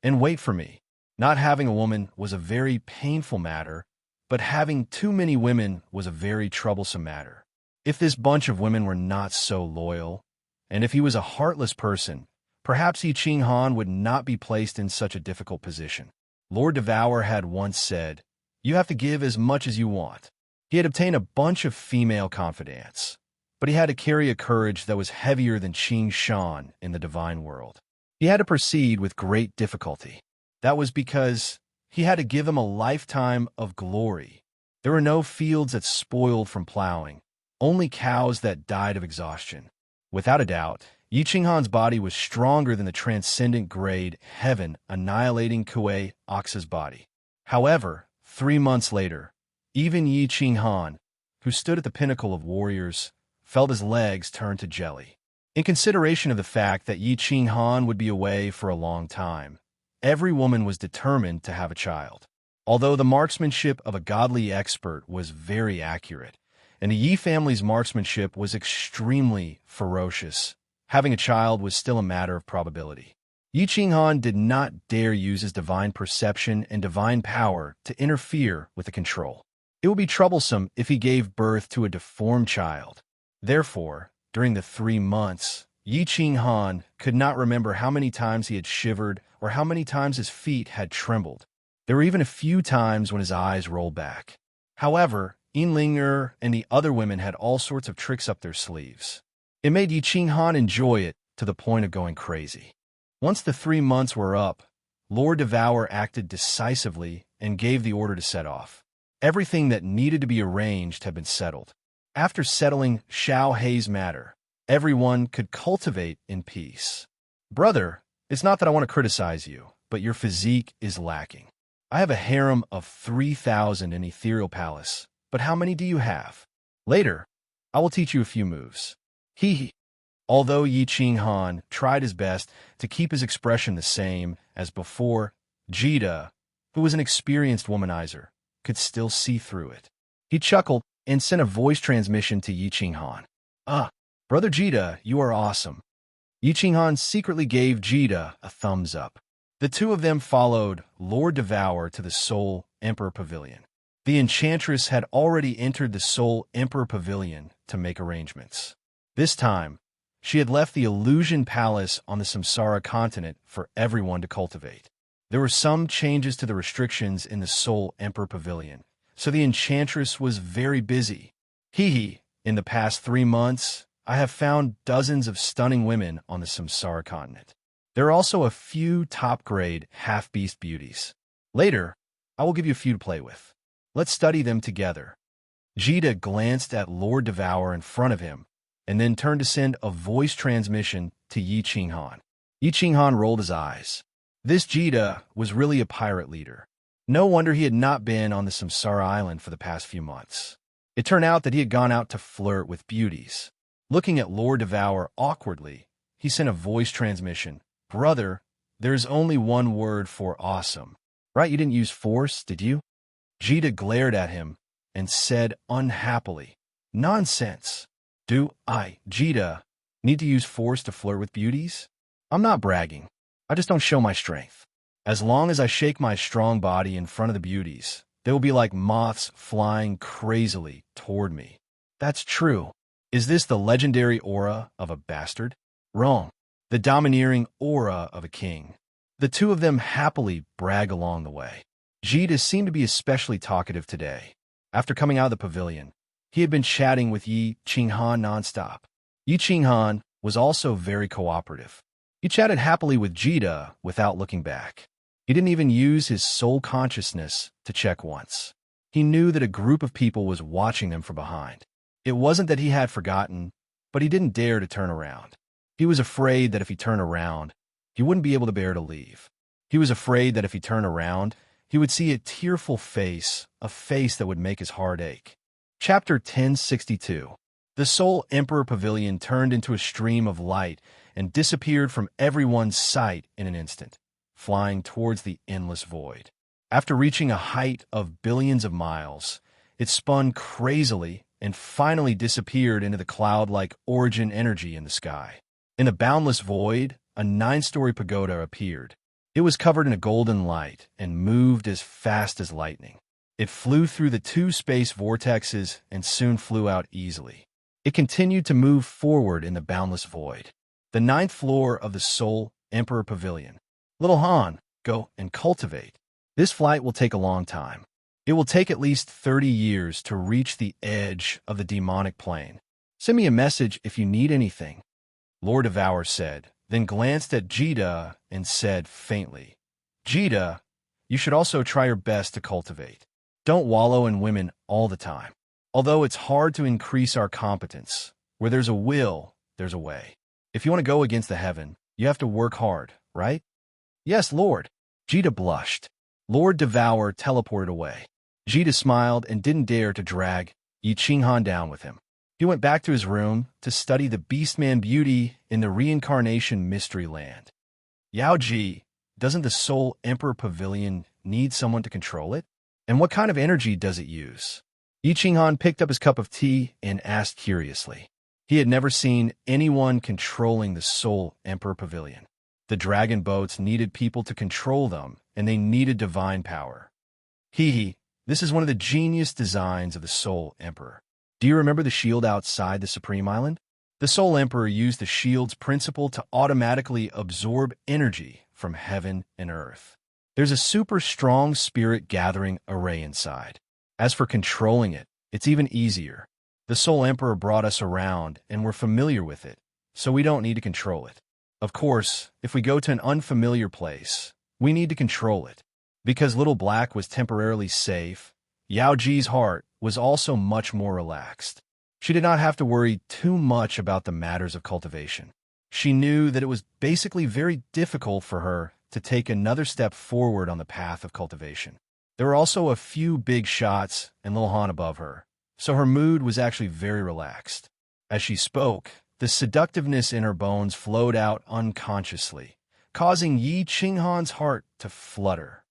and wait for me." Not having a woman was a very painful matter, but having too many women was a very troublesome matter. If this bunch of women were not so loyal, and if he was a heartless person, perhaps Yi Qinghan would not be placed in such a difficult position. Lord Devour had once said, "You have to give as much as you want." He had obtained a bunch of female confidants, but he had to carry a courage that was heavier than Qing Shan in the divine world. He had to proceed with great difficulty. That was because he had to give them a lifetime of glory. There were no fields that spoiled from plowing, only cows that died of exhaustion. Without a doubt, Yi Qinghan's body was stronger than the transcendent grade heaven annihilating Kuei Ox's body. However, 3 months later, even Yi Qinghan, who stood at the pinnacle of warriors, felt his legs turn to jelly. In consideration of the fact that Yi Qinghan would be away for a long time, every woman was determined to have a child. Although the marksmanship of a godly expert was very accurate, and the Yi family's marksmanship was extremely ferocious, having a child was still a matter of probability. Yi Qinghan did not dare use his divine perception and divine power to interfere with the control. It would be troublesome if he gave birth to a deformed child. Therefore, during the 3 months, Yi Qinghan could not remember how many times he had shivered or how many times his feet had trembled. There were even a few times when his eyes rolled back. However, Linger and the other women had all sorts of tricks up their sleeves. It made Yi Qinghan enjoy it to the point of going crazy. Once the 3 months were up, Lord Devour acted decisively and gave the order to set off. Everything that needed to be arranged had been settled. After settling Xiao Hei's matter, everyone could cultivate in peace. Brother, it's not that I want to criticize you, but your physique is lacking. I have a harem of 3,000 in Ethereal Palace, but how many do you have? Later, I will teach you a few moves. Hee. Although Yi Qinghan tried his best to keep his expression the same as before, Jida, who was an experienced womanizer, could still see through it. He chuckled and sent a voice transmission to Yi Qinghan. Brother Jida, you are awesome. Yi Qinghan secretly gave Jida a thumbs up. The two of them followed Lord Devour to the Soul Emperor Pavilion. The Enchantress had already entered the Soul Emperor Pavilion to make arrangements. This time, she had left the Illusion Palace on the Samsara continent for everyone to cultivate. There were some changes to the restrictions in the Soul Emperor Pavilion, so the Enchantress was very busy. In the past 3 months, I have found dozens of stunning women on the Samsara continent. There are also a few top-grade half-beast beauties. Later, I will give you a few to play with. Let's study them together. Jida glanced at Lord Devour in front of him, and then turned to send a voice transmission to Yi Qinghan. Yi Qinghan rolled his eyes. This Jida was really a pirate leader. No wonder he had not been on the Samsara Island for the past few months. It turned out that he had gone out to flirt with beauties. Looking at Lord Devour awkwardly, he sent a voice transmission. Brother, there's only one word for awesome. Right, you didn't use force, did you? Jida glared at him and said unhappily, Nonsense. Do I, Jida, need to use force to flirt with beauties? I'm not bragging. I just don't show my strength. As long as I shake my strong body in front of the beauties, they will be like moths flying crazily toward me. That's true. Is this the legendary aura of a bastard? Wrong. The domineering aura of a king. The two of them happily brag along the way. Jida seemed to be especially talkative today. After coming out of the pavilion, he had been chatting with Yi Qinghan nonstop. Yi Qinghan was also very cooperative. He chatted happily with Jida without looking back. He didn't even use his soul consciousness to check once. He knew that a group of people was watching them from behind. It wasn't that he had forgotten, but he didn't dare to turn around. He was afraid that if he turned around, he wouldn't be able to bear to leave. He was afraid that if he turned around, he would see a tearful face, a face that would make his heart ache. Chapter 1062. The Soul Emperor Pavilion turned into a stream of light and disappeared from everyone's sight in an instant, flying towards the endless void. After reaching a height of billions of miles, it spun crazily and finally disappeared into the cloud-like origin energy in the sky. In the boundless void, a 9-story pagoda appeared. It was covered in a golden light and moved as fast as lightning. It flew through the 2 space vortexes and soon flew out easily. It continued to move forward in the boundless void. The 9th floor of the Soul Emperor Pavilion. Little Han, go and cultivate. This flight will take a long time. It will take at least 30 years to reach the edge of the demonic plane. Send me a message if you need anything, Lord Devour said, then glanced at Jida and said faintly, Jida, you should also try your best to cultivate. Don't wallow in women all the time. Although it's hard to increase our competence, where there's a will, there's a way. If you want to go against the heaven, you have to work hard, right? Yes, Lord. Jida blushed. Lord Devour teleported away. Jida smiled and didn't dare to drag Yi Qinghan down with him. He went back to his room to study the Beastman beauty in the Reincarnation Mystery Land. Yao Ji, doesn't the Soul Emperor Pavilion need someone to control it? And what kind of energy does it use? Yi Qinghan picked up his cup of tea and asked curiously. He had never seen anyone controlling the Soul Emperor Pavilion. The dragon boats needed people to control them, and they needed divine power. This is one of the genius designs of the Soul Emperor. Do you remember the shield outside the Supreme Island? The Soul Emperor used the shield's principle to automatically absorb energy from heaven and earth. There's a super strong spirit gathering array inside. As for controlling it, it's even easier. The Soul Emperor brought us around, and we're familiar with it, so we don't need to control it. Of course, if we go to an unfamiliar place, we need to control it. Because Little Black was temporarily safe, Yao Ji's heart was also much more relaxed. She did not have to worry too much about the matters of cultivation. She knew that it was basically very difficult for her to take another step forward on the path of cultivation. There were also a few big shots and Lil Han above her, so her mood was actually very relaxed. As she spoke, the seductiveness in her bones flowed out unconsciously, causing Yi Qinghan's heart to flutter.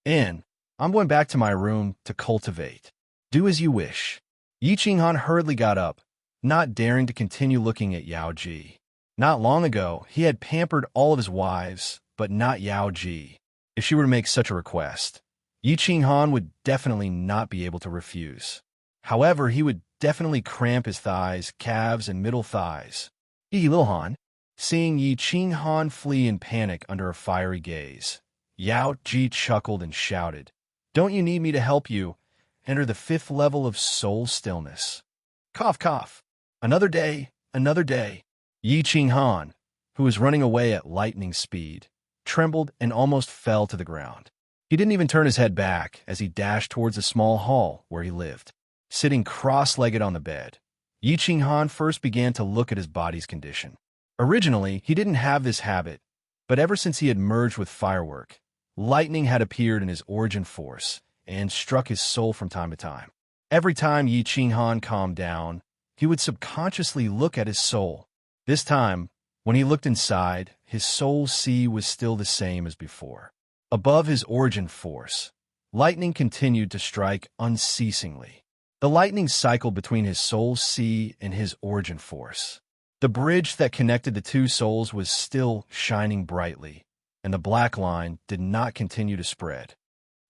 I'm going back to my room to cultivate. Do as you wish. Yi Qinghan hurriedly got up, not daring to continue looking at Yao Ji. Not long ago, he had pampered all of his wives, but not Yao Ji. If she were to make such a request, Yi Qinghan would definitely not be able to refuse. However, he would definitely cramp his thighs, calves, and middle thighs. Lil Han, seeing Yi Qinghan flee in panic under a fiery gaze, Yao Ji chuckled and shouted, "Don't you need me to help you enter the 5th level of soul stillness?" Cough, cough. Another day, another day. Yi Qinghan, who was running away at lightning speed, trembled and almost fell to the ground. He didn't even turn his head back as he dashed towards a small hall where he lived. Sitting cross-legged on the bed, Yi Qinghan first began to look at his body's condition. Originally, he didn't have this habit, but ever since he had merged with Firework, lightning had appeared in his origin force and struck his soul from time to time. Every time Yi Qinghan calmed down, he would subconsciously look at his soul. This time, when he looked inside, his soul sea was still the same as before. Above his origin force, lightning continued to strike unceasingly. The lightning cycled between his soul sea and his origin force. The bridge that connected the two souls was still shining brightly, and the black line did not continue to spread.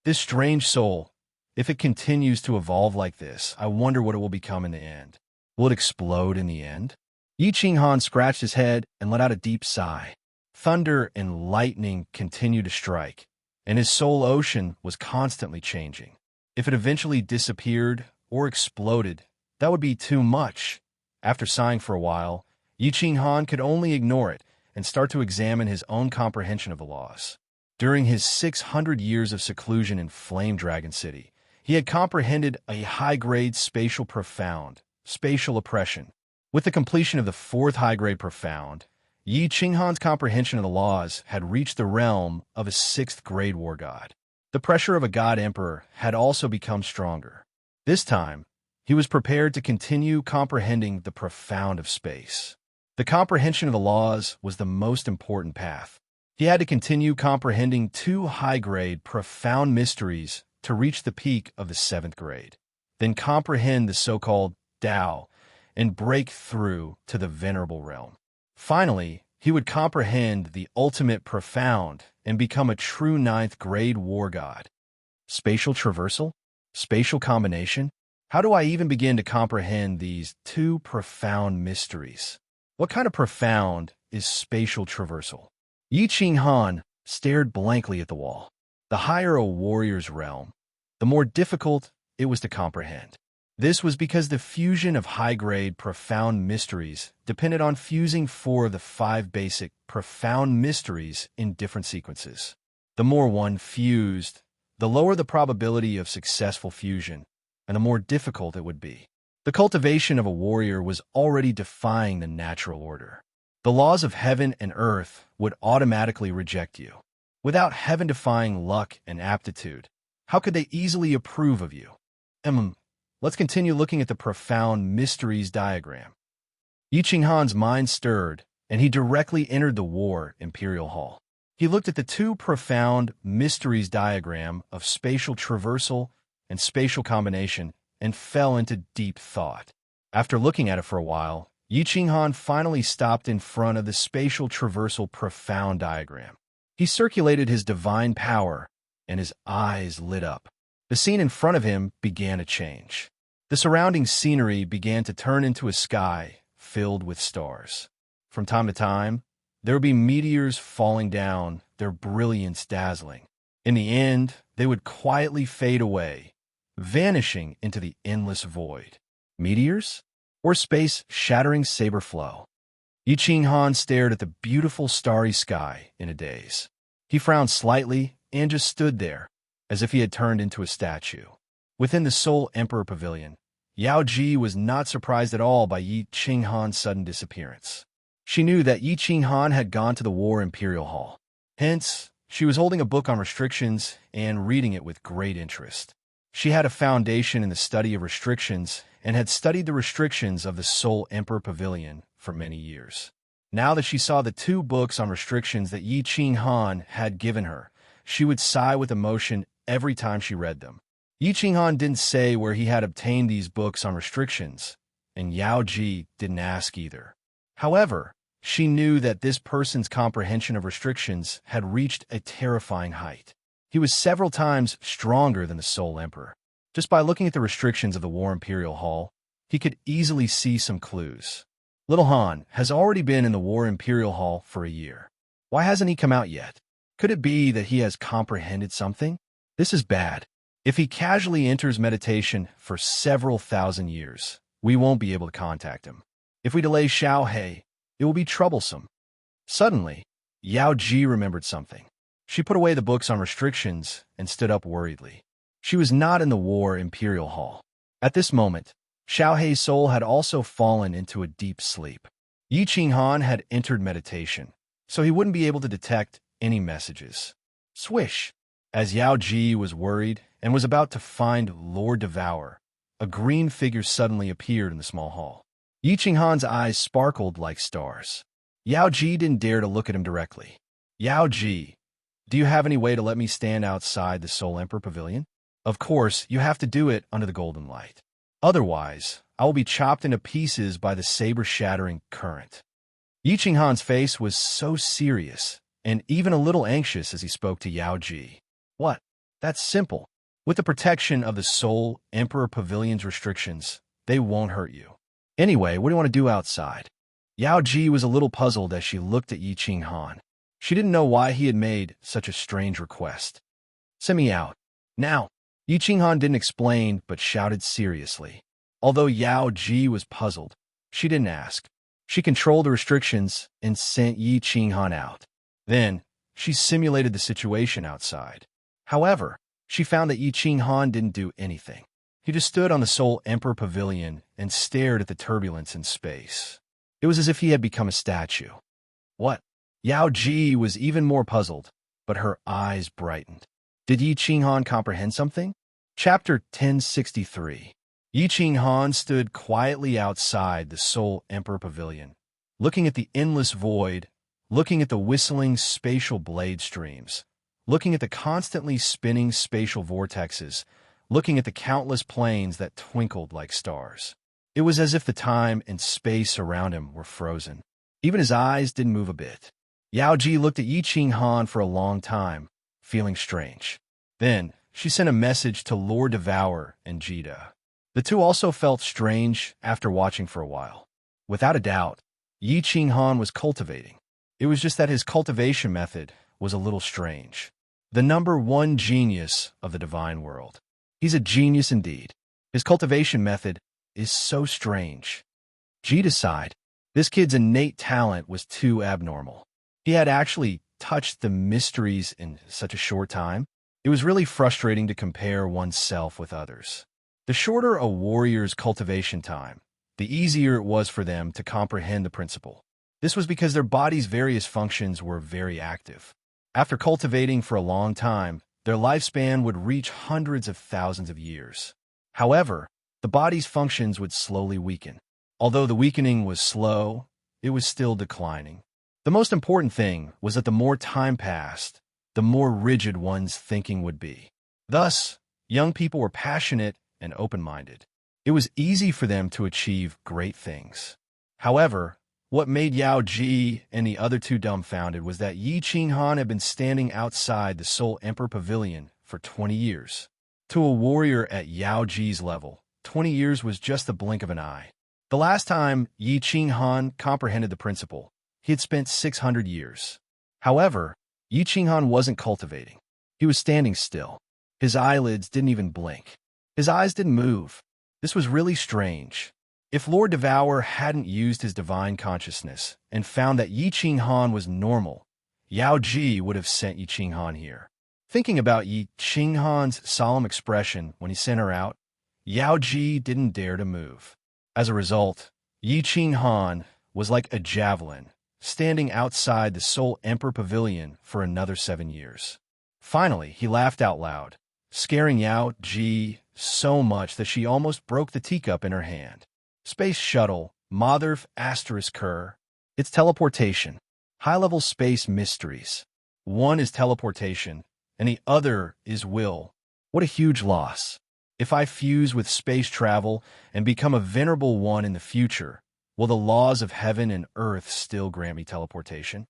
This strange soul, if it continues to evolve like this, I wonder what it will become in the end. Will it explode in the end? Yi Qinghan scratched his head and let out a deep sigh. Thunder and lightning continued to strike, and his soul ocean was constantly changing. If it eventually disappeared or exploded, that would be too much. After sighing for a while, Yi Qinghan could only ignore it and start to examine his own comprehension of the laws. During his 600 years of seclusion in Flame Dragon City, he had comprehended a high-grade spatial profound, spatial oppression. With the completion of the 4th high-grade profound, Yi Qinghan's comprehension of the laws had reached the realm of a 6th grade war god. The pressure of a god emperor had also become stronger. This time, he was prepared to continue comprehending the profound of space. The comprehension of the laws was the most important path. He had to continue comprehending 2 high-grade, profound mysteries to reach the peak of the 7th grade, then comprehend the so-called Tao and break through to the venerable realm. Finally, he would comprehend the ultimate profound and become a true 9th grade war god. Spatial traversal? Spatial combination? How do I even begin to comprehend these 2 profound mysteries? What kind of profound is spatial traversal? Yi Qinghan stared blankly at the wall. The higher a warrior's realm, the more difficult it was to comprehend. This was because the fusion of high-grade, profound mysteries depended on fusing 4 of the 5 basic, profound mysteries in different sequences. The more one fused, the lower the probability of successful fusion, and the more difficult it would be. The cultivation of a warrior was already defying the natural order. The laws of heaven and earth would automatically reject you. Without heaven defying luck and aptitude, how could they easily approve of you? Let's continue looking at the profound mysteries diagram. Yi Qinghan's mind stirred, and he directly entered the War Imperial Hall. He looked at the 2 profound mysteries diagram of spatial traversal and spatial combination and fell into deep thought. After looking at it for a while, Yi Qinghan finally stopped in front of the spatial traversal profound diagram. He circulated his divine power, and his eyes lit up. The scene in front of him began to change. The surrounding scenery began to turn into a sky filled with stars. From time to time, there would be meteors falling down, their brilliance dazzling. In the end, they would quietly fade away, vanishing into the endless void. Meteors? Or space-shattering saber flow? Yi Qinghan stared at the beautiful starry sky in a daze. He frowned slightly and just stood there, as if he had turned into a statue. Within the Soul Emperor Pavilion, Yao Ji was not surprised at all by Yi Qinghan's sudden disappearance. She knew that Yi Qinghan had gone to the War Imperial Hall. Hence, she was holding a book on restrictions and reading it with great interest. She had a foundation in the study of restrictions and had studied the restrictions of the Soul Emperor Pavilion for many years. Now that she saw the 2 books on restrictions that Yi Qinghan had given her, she would sigh with emotion every time she read them. Yi Qinghan didn't say where he had obtained these books on restrictions, and Yao Ji didn't ask either. However, she knew that this person's comprehension of restrictions had reached a terrifying height. He was several times stronger than the Soul Emperor. Just by looking at the restrictions of the War Imperial Hall, he could easily see some clues. Little Han has already been in the War Imperial Hall for a year. Why hasn't he come out yet? Could it be that he has comprehended something? This is bad. If he casually enters meditation for several thousand years, we won't be able to contact him. If we delay Xiao He, it will be troublesome. Suddenly, Yao Ji remembered something. She put away the books on restrictions and stood up worriedly. She was not in the War Imperial Hall. At this moment, Xiao Hei's soul had also fallen into a deep sleep. Yi Qinghan had entered meditation, so he wouldn't be able to detect any messages. Swish! As Yao Ji was worried and was about to find Lord Devour, a green figure suddenly appeared in the small hall. Yi Qinghan's eyes sparkled like stars. Yao Ji didn't dare to look at him directly. Yao Ji, do you have any way to let me stand outside the Soul Emperor Pavilion? Of course, you have to do it under the golden light. Otherwise, I will be chopped into pieces by the saber-shattering current. Yi Qinghan's face was so serious and even a little anxious as he spoke to Yao Ji. What? That's simple. With the protection of the Soul Emperor Pavilion's restrictions, they won't hurt you. Anyway, what do you want to do outside? Yao Ji was a little puzzled as she looked at Yi Qinghan. She didn't know why he had made such a strange request. Send me out. Now. Yi Qinghan didn't explain, but shouted seriously. Although Yao Ji was puzzled, she didn't ask. She controlled the restrictions and sent Yi Qinghan out. Then, she simulated the situation outside. However, she found that Yi Qinghan didn't do anything. He just stood on the Soul Emperor Pavilion and stared at the turbulence in space. It was as if he had become a statue. What? Yao Ji was even more puzzled, but her eyes brightened. Did Yi Qinghan comprehend something? Chapter 1063. Yi Qinghan stood quietly outside the Soul Emperor Pavilion, looking at the endless void, looking at the whistling spatial blade streams, looking at the constantly spinning spatial vortexes, looking at the countless planes that twinkled like stars. It was as if the time and space around him were frozen. Even his eyes didn't move a bit. Yao Ji looked at Yi Qinghan for a long time, feeling strange. Then, she sent a message to Lord Devour and Jida. The two also felt strange after watching for a while. Without a doubt, Yi Qinghan was cultivating. It was just that his cultivation method was a little strange. The #1 genius of the divine world. He's a genius indeed. His cultivation method is so strange. Jida sighed. This kid's innate talent was too abnormal. He had actually touched the mysteries in such a short time. It was really frustrating to compare oneself with others. The shorter a warrior's cultivation time, the easier it was for them to comprehend the principle. This was because their body's various functions were very active. After cultivating for a long time, their lifespan would reach hundreds of thousands of years. However, the body's functions would slowly weaken. Although the weakening was slow, it was still declining. The most important thing was that the more time passed, the more rigid one's thinking would be. Thus, young people were passionate and open-minded. It was easy for them to achieve great things. However, what made Yao Ji and the other two dumbfounded was that Yi Qinghan had been standing outside the Soul Emperor Pavilion for 20 years. To a warrior at Yao Ji's level, 20 years was just the blink of an eye. The last time Yi Qinghan comprehended the principle, he had spent 600 years. However, Yi Qinghan wasn't cultivating. He was standing still. His eyelids didn't even blink. His eyes didn't move. This was really strange. If Lord Devour hadn't used his divine consciousness and found that Yi Qinghan was normal, Yao Ji would have sent Yi Qinghan here. Thinking about Yi Qinghan's solemn expression when he sent her out, Yao Ji didn't dare to move. As a result, Yi Qing Han was like a javelin, standing outside the Soul Emperor Pavilion for another 7 years. Finally, he laughed out loud, scaring Yao Ji so much that she almost broke the teacup in her hand. Space Shuttle, Motherf ****. It's teleportation. High-level space mysteries. One is teleportation, and the other is will. What a huge loss. If I fuse with space travel and become a venerable one in the future, will the laws of heaven and earth still grant me teleportation?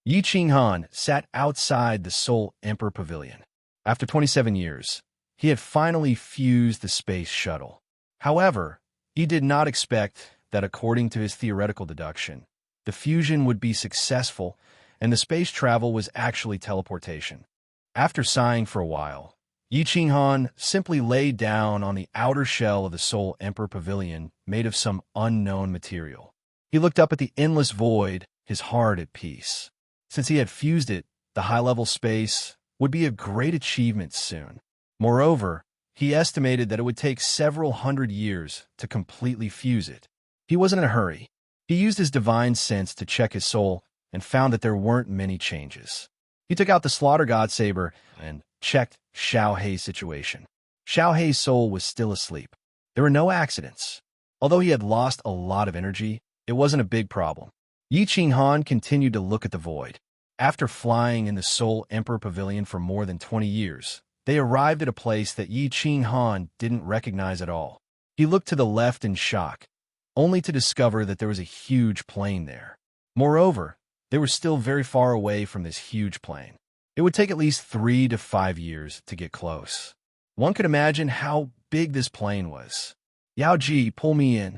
Yi Qing Han sat outside the Soul Emperor Pavilion. After 27 years, he had finally fused the space shuttle. However, he did not expect that, according to his theoretical deduction, the fusion would be successful and the space travel was actually teleportation. After sighing for a while, Yi Qing Han simply lay down on the outer shell of the Soul Emperor Pavilion made of some unknown material. He looked up at the endless void, his heart at peace. Since he had fused it, the high-level space would be a great achievement soon. Moreover, he estimated that it would take several hundred years to completely fuse it. He wasn't in a hurry. He used his divine sense to check his soul and found that there weren't many changes. He took out the Slaughter God Saber and checked Xiao Hei's situation. Xiao Hei's soul was still asleep. There were no accidents. Although he had lost a lot of energy, it wasn't a big problem. Yi Qing Han continued to look at the void. After flying in the Soul Emperor Pavilion for more than 20 years, they arrived at a place that Yi Qing Han didn't recognize at all. He looked to the left in shock, only to discover that there was a huge plain there. Moreover, they were still very far away from this huge plain. It would take at least 3 to 5 years to get close. One could imagine how big this plain was. Yao Ji, pull me in.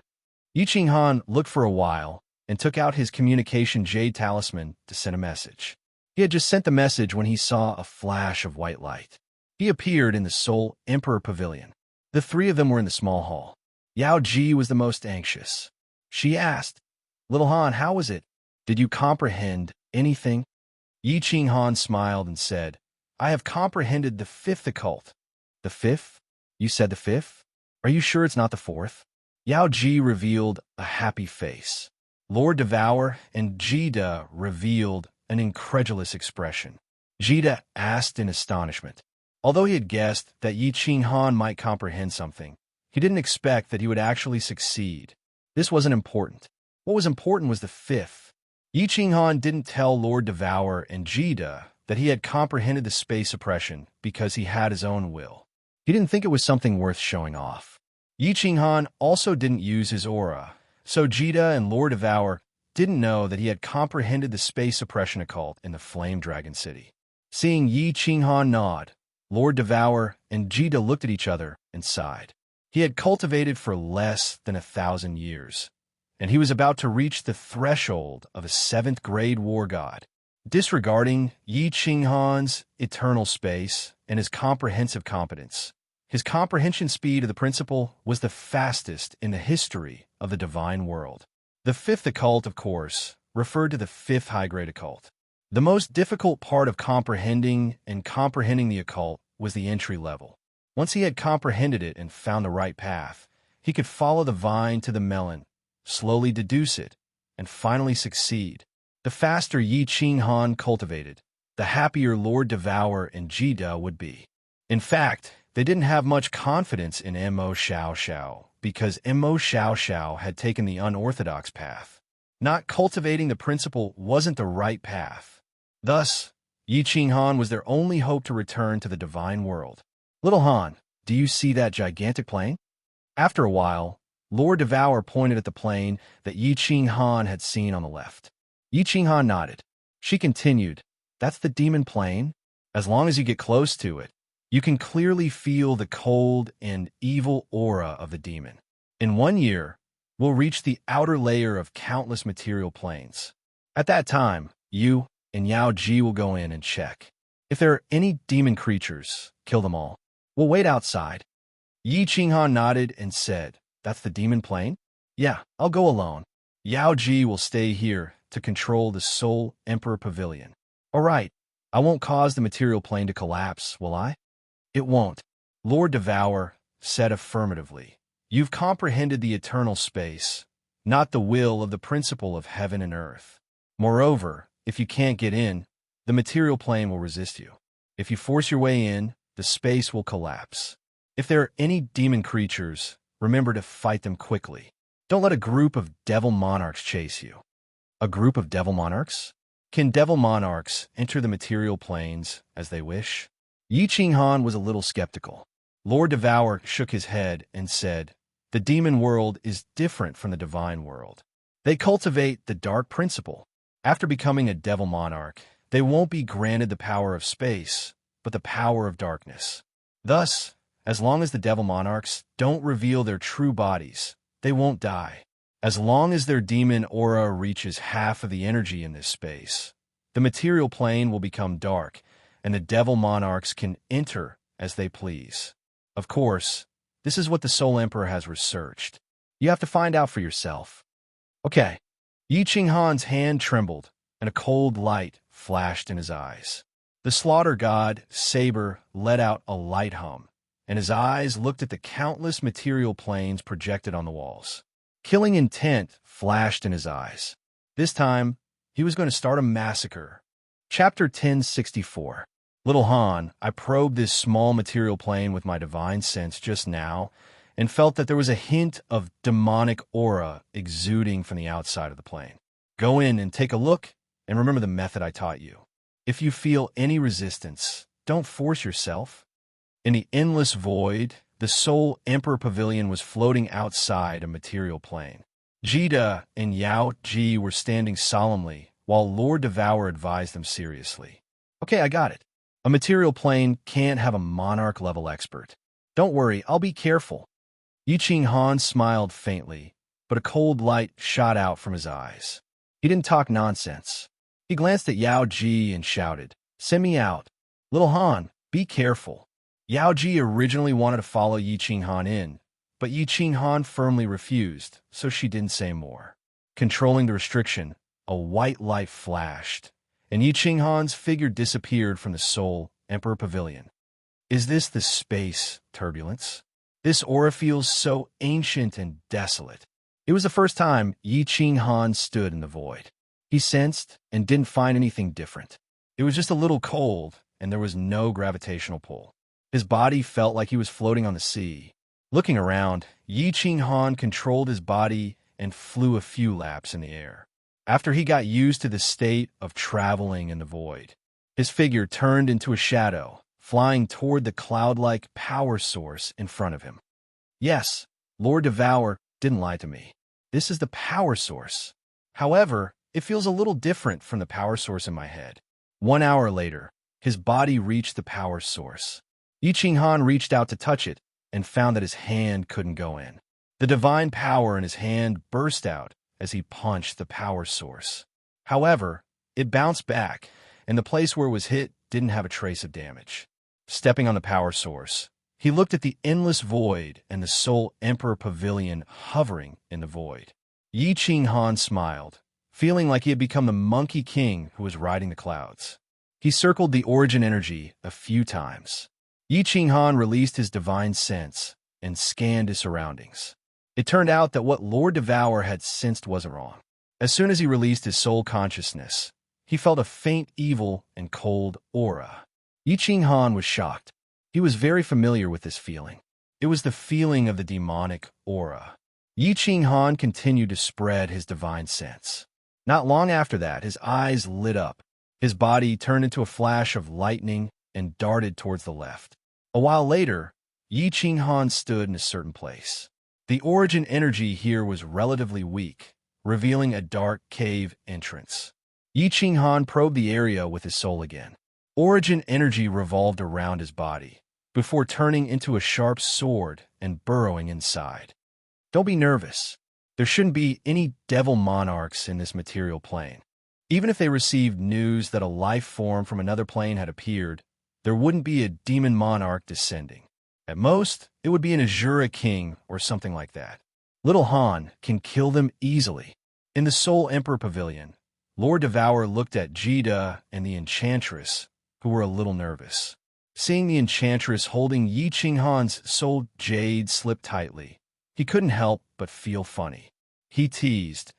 Yi Qing Han looked for a while and took out his communication jade talisman to send a message. He had just sent the message when he saw a flash of white light. He appeared in the Soul Emperor Pavilion. The three of them were in the small hall. Yao Ji was the most anxious. She asked, "Little Han, how was it? Did you comprehend anything?" Yi Qing Han smiled and said, "I have comprehended the 5th occult." "The 5th? You said the 5th? Are you sure it's not the 4th? Yao Ji revealed a happy face. Lord Devour and Jida revealed an incredulous expression. Jida asked in astonishment. Although he had guessed that Yi Qing Han might comprehend something, he didn't expect that he would actually succeed. This wasn't important. What was important was the 5th. Yi Qing Han didn't tell Lord Devour and Jida that he had comprehended the space suppression because he had his own will. He didn't think it was something worth showing off. Yi Qing Han also didn't use his aura, so Jida and Lord Devour didn't know that he had comprehended the space suppression occult in the Flame Dragon City. Seeing Yi Qing Han nod, Lord Devour and Jida looked at each other and sighed. He had cultivated for less than 1,000 years, and he was about to reach the threshold of a 7th-grade war god. Disregarding Yi Qing Han's eternal space and his comprehensive competence, his comprehension speed of the principle was the fastest in the history of the divine world. The 5th occult, of course, referred to the 5th high-grade occult. The most difficult part of comprehending the occult was the entry level. Once he had comprehended it and found the right path, he could follow the vine to the melon, slowly deduce it, and finally succeed. The faster Yi Qing Han cultivated, the happier Lord Devour and Jida would be. In fact, they didn't have much confidence in Mo Xiao Xiao because Mo Xiao Xiao had taken the unorthodox path. Not cultivating the principle wasn't the right path. Thus, Yi Qing Han was their only hope to return to the divine world. "Little Han, do you see that gigantic plain?" After a while, Lord Devour pointed at the plain that Yi Qing Han had seen on the left. Yi Qing Han nodded. She continued, "That's the demon plain. As long as you get close to it, you can clearly feel the cold and evil aura of the demon. In 1 year, we'll reach the outer layer of countless material planes. At that time, you and Yao Ji will go in and check. If there are any demon creatures, kill them all. We'll wait outside." Yi Qing Han nodded and said, "That's the demon plane? Yeah, I'll go alone. Yao Ji will stay here to control the Soul Emperor Pavilion." "All right, I won't cause the material plane to collapse, will I?" "It won't." Lord Devour said affirmatively. You've comprehended the eternal space, not the will of the principle of heaven and earth. Moreover, if you can't get in, the material plane will resist you. If you force your way in, the space will collapse. If there are any demon creatures, remember to fight them quickly. Don't let a group of devil monarchs chase you. A group of devil monarchs? Can devil monarchs enter the material planes as they wish? Yi Qinghan was a little skeptical. Lord Devour shook his head and said, the demon world is different from the divine world. They cultivate the dark principle. After becoming a devil monarch, they won't be granted the power of space, but the power of darkness. Thus, as long as the devil monarchs don't reveal their true bodies, they won't die. As long as their demon aura reaches half of the energy in this space, the material plane will become dark, and the devil monarchs can enter as they please. Of course, this is what the Soul Emperor has researched. You have to find out for yourself. Okay. Yi Qinghan's hand trembled, and a cold light flashed in his eyes. The slaughter god, Saber, let out a light hum, and his eyes looked at the countless material planes projected on the walls. Killing intent flashed in his eyes. This time, he was going to start a massacre. Chapter 1064. Little Han, I probed this small material plane with my divine sense just now, and felt that there was a hint of demonic aura exuding from the outside of the plane. Go in and take a look, and remember the method I taught you. If you feel any resistance, don't force yourself. In the endless void, the Soul Emperor Pavilion was floating outside a material plane. Jida and Yao Ji were standing solemnly, while Lord Devour advised them seriously. Okay, I got it. A material plane can't have a monarch-level expert. Don't worry, I'll be careful. Yi Qinghan smiled faintly, but a cold light shot out from his eyes. He didn't talk nonsense. He glanced at Yao Ji and shouted, send me out. Little Han, be careful. Yao Ji originally wanted to follow Yi Qinghan in, but Yi Qinghan firmly refused, so she didn't say more. Controlling the restriction, a white light flashed, and Yi Qinghan's figure disappeared from the Soul Emperor Pavilion. Is this the space turbulence? This aura feels so ancient and desolate. It was the first time Yi Qinghan stood in the void. He sensed and didn't find anything different. It was just a little cold, and there was no gravitational pull. His body felt like he was floating on the sea. Looking around, Yi Qinghan controlled his body and flew a few laps in the air. After he got used to the state of traveling in the void, his figure turned into a shadow, flying toward the cloud-like power source in front of him. Yes, Lord Devour didn't lie to me. This is the power source. However, it feels a little different from the power source in my head. 1 hour later, his body reached the power source. Yi Qinghan reached out to touch it and found that his hand couldn't go in. The divine power in his hand burst out as he punched the power source. However, it bounced back, and the place where it was hit didn't have a trace of damage. Stepping on the power source, he looked at the endless void and the Soul Emperor Pavilion hovering in the void. Yi Qinghan smiled, feeling like he had become the Monkey King who was riding the clouds. He circled the origin energy a few times. Yi Qinghan released his divine sense and scanned his surroundings. It turned out that what Lord Devour had sensed wasn't wrong. As soon as he released his soul consciousness, he felt a faint evil and cold aura. Yi Qinghan was shocked. He was very familiar with this feeling. It was the feeling of the demonic aura. Yi Qinghan continued to spread his divine sense. Not long after that, his eyes lit up. His body turned into a flash of lightning and darted towards the left. A while later, Yi Qinghan stood in a certain place. The origin energy here was relatively weak, revealing a dark cave entrance. Yi Qinghan probed the area with his soul again. Origin energy revolved around his body, before turning into a sharp sword and burrowing inside. Don't be nervous. There shouldn't be any devil monarchs in this material plane. Even if they received news that a life form from another plane had appeared, there wouldn't be a demon monarch descending. At most, it would be an Azura king or something like that. Little Han can kill them easily. In the Soul Emperor Pavilion, Lord Devour looked at Jida and the Enchantress, who were a little nervous. Seeing the enchantress holding Yi Qinghan's soul jade slip tightly, he couldn't help but feel funny. He teased,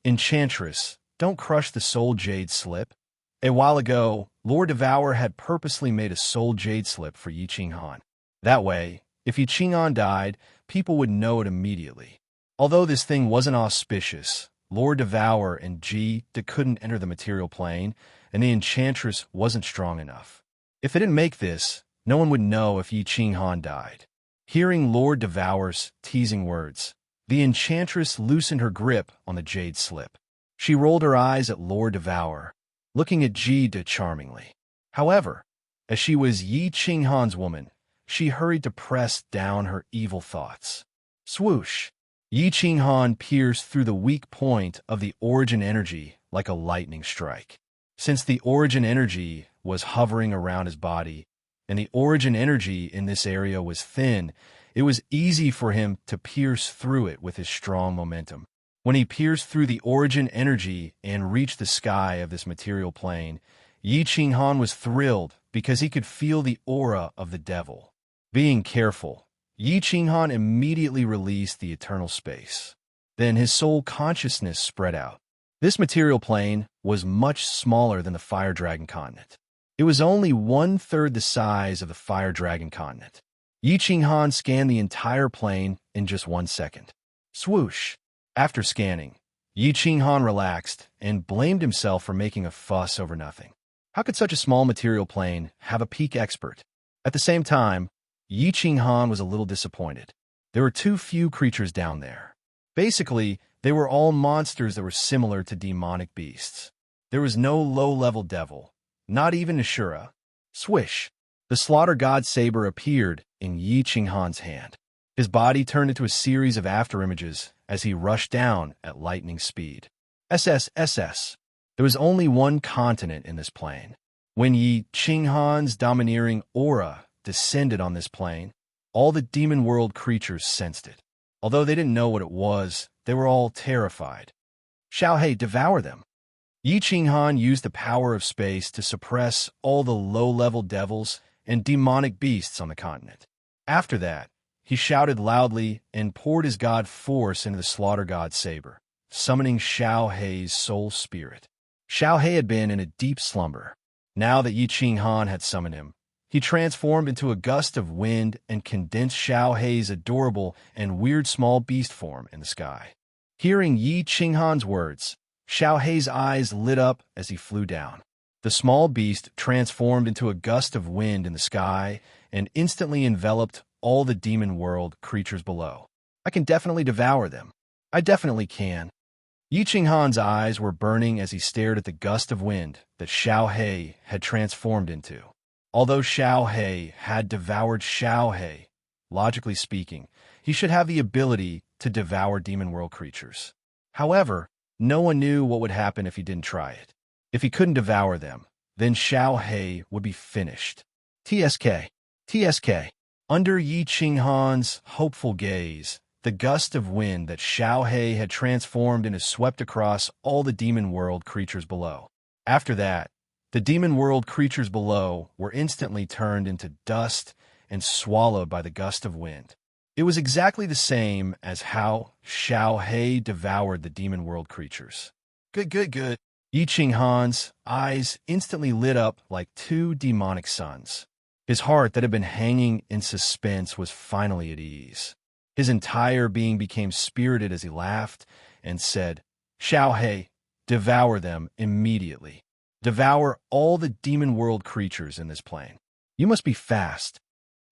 "Enchantress, don't crush the soul jade slip." A while ago, Lord Devour had purposely made a soul jade slip for Yi Qinghan. That way, if Yi Qinghan died, people would know it immediately. Although this thing wasn't auspicious, Lord Devour and Ji couldn't enter the material plane, and the enchantress wasn't strong enough. If they didn't make this, no one would know if Yi Qinghan died. Hearing Lord Devour's teasing words, the enchantress loosened her grip on the jade slip. She rolled her eyes at Lord Devour, looking at Ji charmingly. However, as she was Yi Qinghan's woman, she hurried to press down her evil thoughts. Swoosh! Yi Qinghan pierced through the weak point of the origin energy like a lightning strike. Since the origin energy was hovering around his body, and the origin energy in this area was thin, it was easy for him to pierce through it with his strong momentum. When he pierced through the origin energy and reached the sky of this material plane, Yi Qinghan was thrilled because he could feel the aura of the devil. Being careful, Yi Qinghan immediately released the eternal space. Then his soul consciousness spread out. This material plane was much smaller than the Fire Dragon continent. It was only 1/3 the size of the Fire Dragon continent. Yi Qinghan scanned the entire plane in just 1 second. Swoosh! After scanning, Yi Qinghan relaxed and blamed himself for making a fuss over nothing. How could such a small material plane have a peak expert? At the same time, Yi Qinghan was a little disappointed. There were too few creatures down there. Basically, they were all monsters that were similar to demonic beasts. There was no low-level devil, not even Ashura. Swish! The slaughter god saber appeared in Yi Qinghan's hand. His body turned into a series of afterimages as he rushed down at lightning speed. SSSS. There was only one continent in this plane. When Yi Qinghan's domineering aura descended on this plane, all the demon world creatures sensed it. Although they didn't know what it was, they were all terrified. Xiaohei, devour them. Yi Qinghan used the power of space to suppress all the low-level devils and demonic beasts on the continent. After that, he shouted loudly and poured his god force into the slaughter god saber, summoning Xiaohei's soul spirit. Xiaohei had been in a deep slumber. Now that Yi Qinghan had summoned him, he transformed into a gust of wind and condensed Xiaohei's adorable and weird small beast form in the sky. Hearing Yi Qinghan's words, Xiaohei's eyes lit up as he flew down. The small beast transformed into a gust of wind in the sky and instantly enveloped all the demon world creatures below. I can definitely devour them. I definitely can. Yi Qinghan's eyes were burning as he stared at the gust of wind that Xiaohei had transformed into. Although Xiaohei had devoured Xiaohei, logically speaking, he should have the ability to devour demon world creatures. However, no one knew what would happen if he didn't try it. If he couldn't devour them, then Xiaohei would be finished. TSK. TSK. Under Yi Qinghan's hopeful gaze, the gust of wind that Xiaohei had transformed into swept across all the demon world creatures below. After that, the demon world creatures below were instantly turned into dust and swallowed by the gust of wind. It was exactly the same as how Xiaohei devoured the demon world creatures. Good. Yi Qinghan's eyes instantly lit up like two demonic suns. His heart that had been hanging in suspense was finally at ease. His entire being became spirited as he laughed and said, "Xiaohei, devour them immediately. Devour all the demon world creatures in this plane. You must be fast."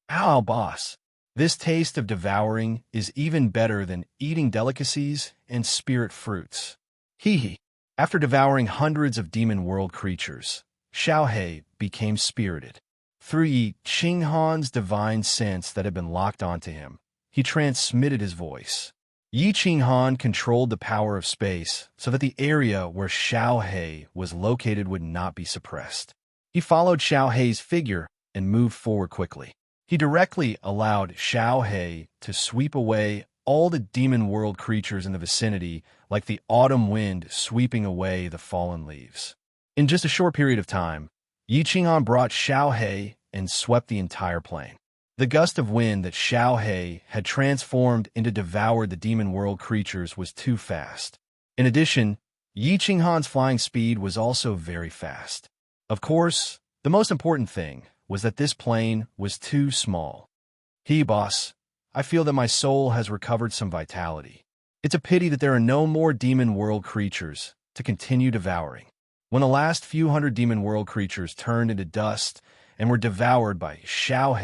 Ow, boss. This taste of devouring is even better than eating delicacies and spirit fruits. Hee. After devouring hundreds of demon world creatures, Xiaohei became spirited. Through Yi Qinghan's divine sense that had been locked onto him, he transmitted his voice. Yi Qinghan controlled the power of space so that the area where Xiaohei was located would not be suppressed. He followed Xiaohei's figure and moved forward quickly. He directly allowed Xiaohei to sweep away all the demon world creatures in the vicinity like the autumn wind sweeping away the fallen leaves. In just a short period of time, Yi Qinghan brought Xiaohei and swept the entire plane. The gust of wind that Xiao He had transformed into devoured the demon world creatures was too fast. In addition, Yi Qinghan's flying speed was also very fast. Of course, the most important thing was that this plane was too small. Boss, I feel that my soul has recovered some vitality. It's a pity that there are no more demon world creatures to continue devouring. When the last few hundred demon world creatures turned into dust and were devoured by Xiao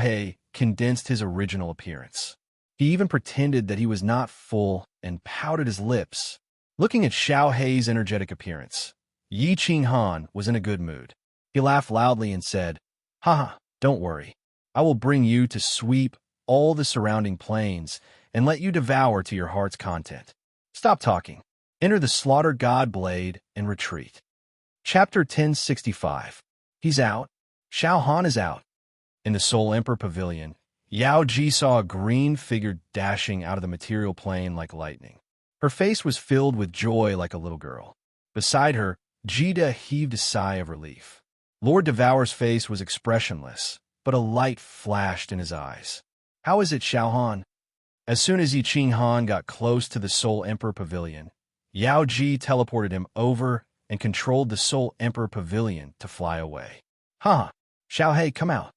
He condensed his original appearance. He even pretended that he was not full and pouted his lips. Looking at Xiao He's energetic appearance, Yi Qinghan was in a good mood. He laughed loudly and said, "Haha, don't worry. I will bring you to sweep all the surrounding plains and let you devour to your heart's content. Stop talking. Enter the Slaughter God Blade and retreat." Chapter 1065. He's out. Xiao Han is out. In the Soul Emperor Pavilion, Yao Ji saw a green figure dashing out of the material plane like lightning. Her face was filled with joy like a little girl. Beside her, Jida heaved a sigh of relief. Lord Devour's face was expressionless, but a light flashed in his eyes. "How is it, Xiao Han?" As soon as Yi Qinghan got close to the Soul Emperor Pavilion, Yao Ji teleported him over and controlled the Soul Emperor Pavilion to fly away. "Huh, Xiao He, come out."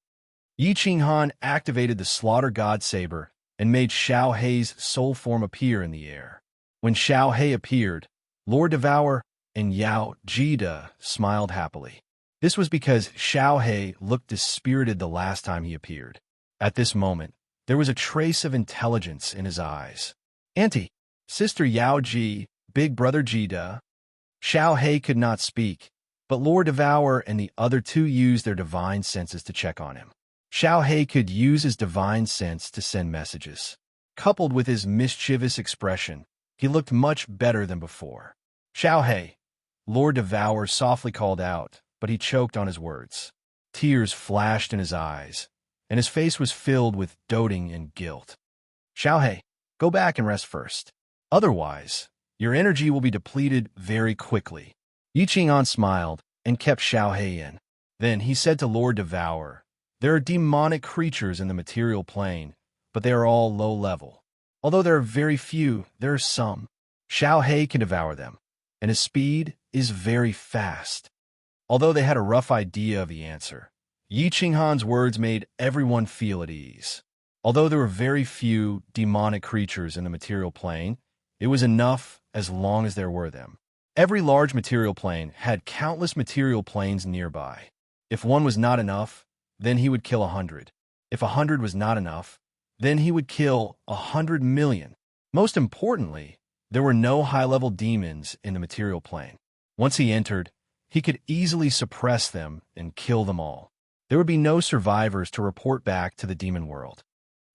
Yi Qinghan activated the Slaughter God Saber and made Xiao He's soul form appear in the air. When Xiao He appeared, Lord Devour and Yao Jida smiled happily. This was because Xiao He looked dispirited the last time he appeared. At this moment, there was a trace of intelligence in his eyes. "Auntie, Sister Yao Ji, Big Brother Jida." Xiao He could not speak, but Lord Devour and the other two used their divine senses to check on him. Xiao He could use his divine sense to send messages. Coupled with his mischievous expression, he looked much better than before. "Xiao He," Lord Devour softly called out, but he choked on his words. Tears flashed in his eyes, and his face was filled with doting and guilt. "Xiao He, go back and rest first. Otherwise, your energy will be depleted very quickly." Yi Qinghan smiled and kept Xiao He in. Then he said to Lord Devour, "There are demonic creatures in the material plane, but they are all low level. Although there are very few, there are some. Xiao He can devour them, and his speed is very fast." Although they had a rough idea of the answer, Yi Qinghan's words made everyone feel at ease. Although there were very few demonic creatures in the material plane, it was enough as long as there were them. Every large material plane had countless material planes nearby. If one was not enough, then he would kill 100. If 100 was not enough, then he would kill 100 million. Most importantly, there were no high-level demons in the material plane. Once he entered, he could easily suppress them and kill them all. There would be no survivors to report back to the demon world.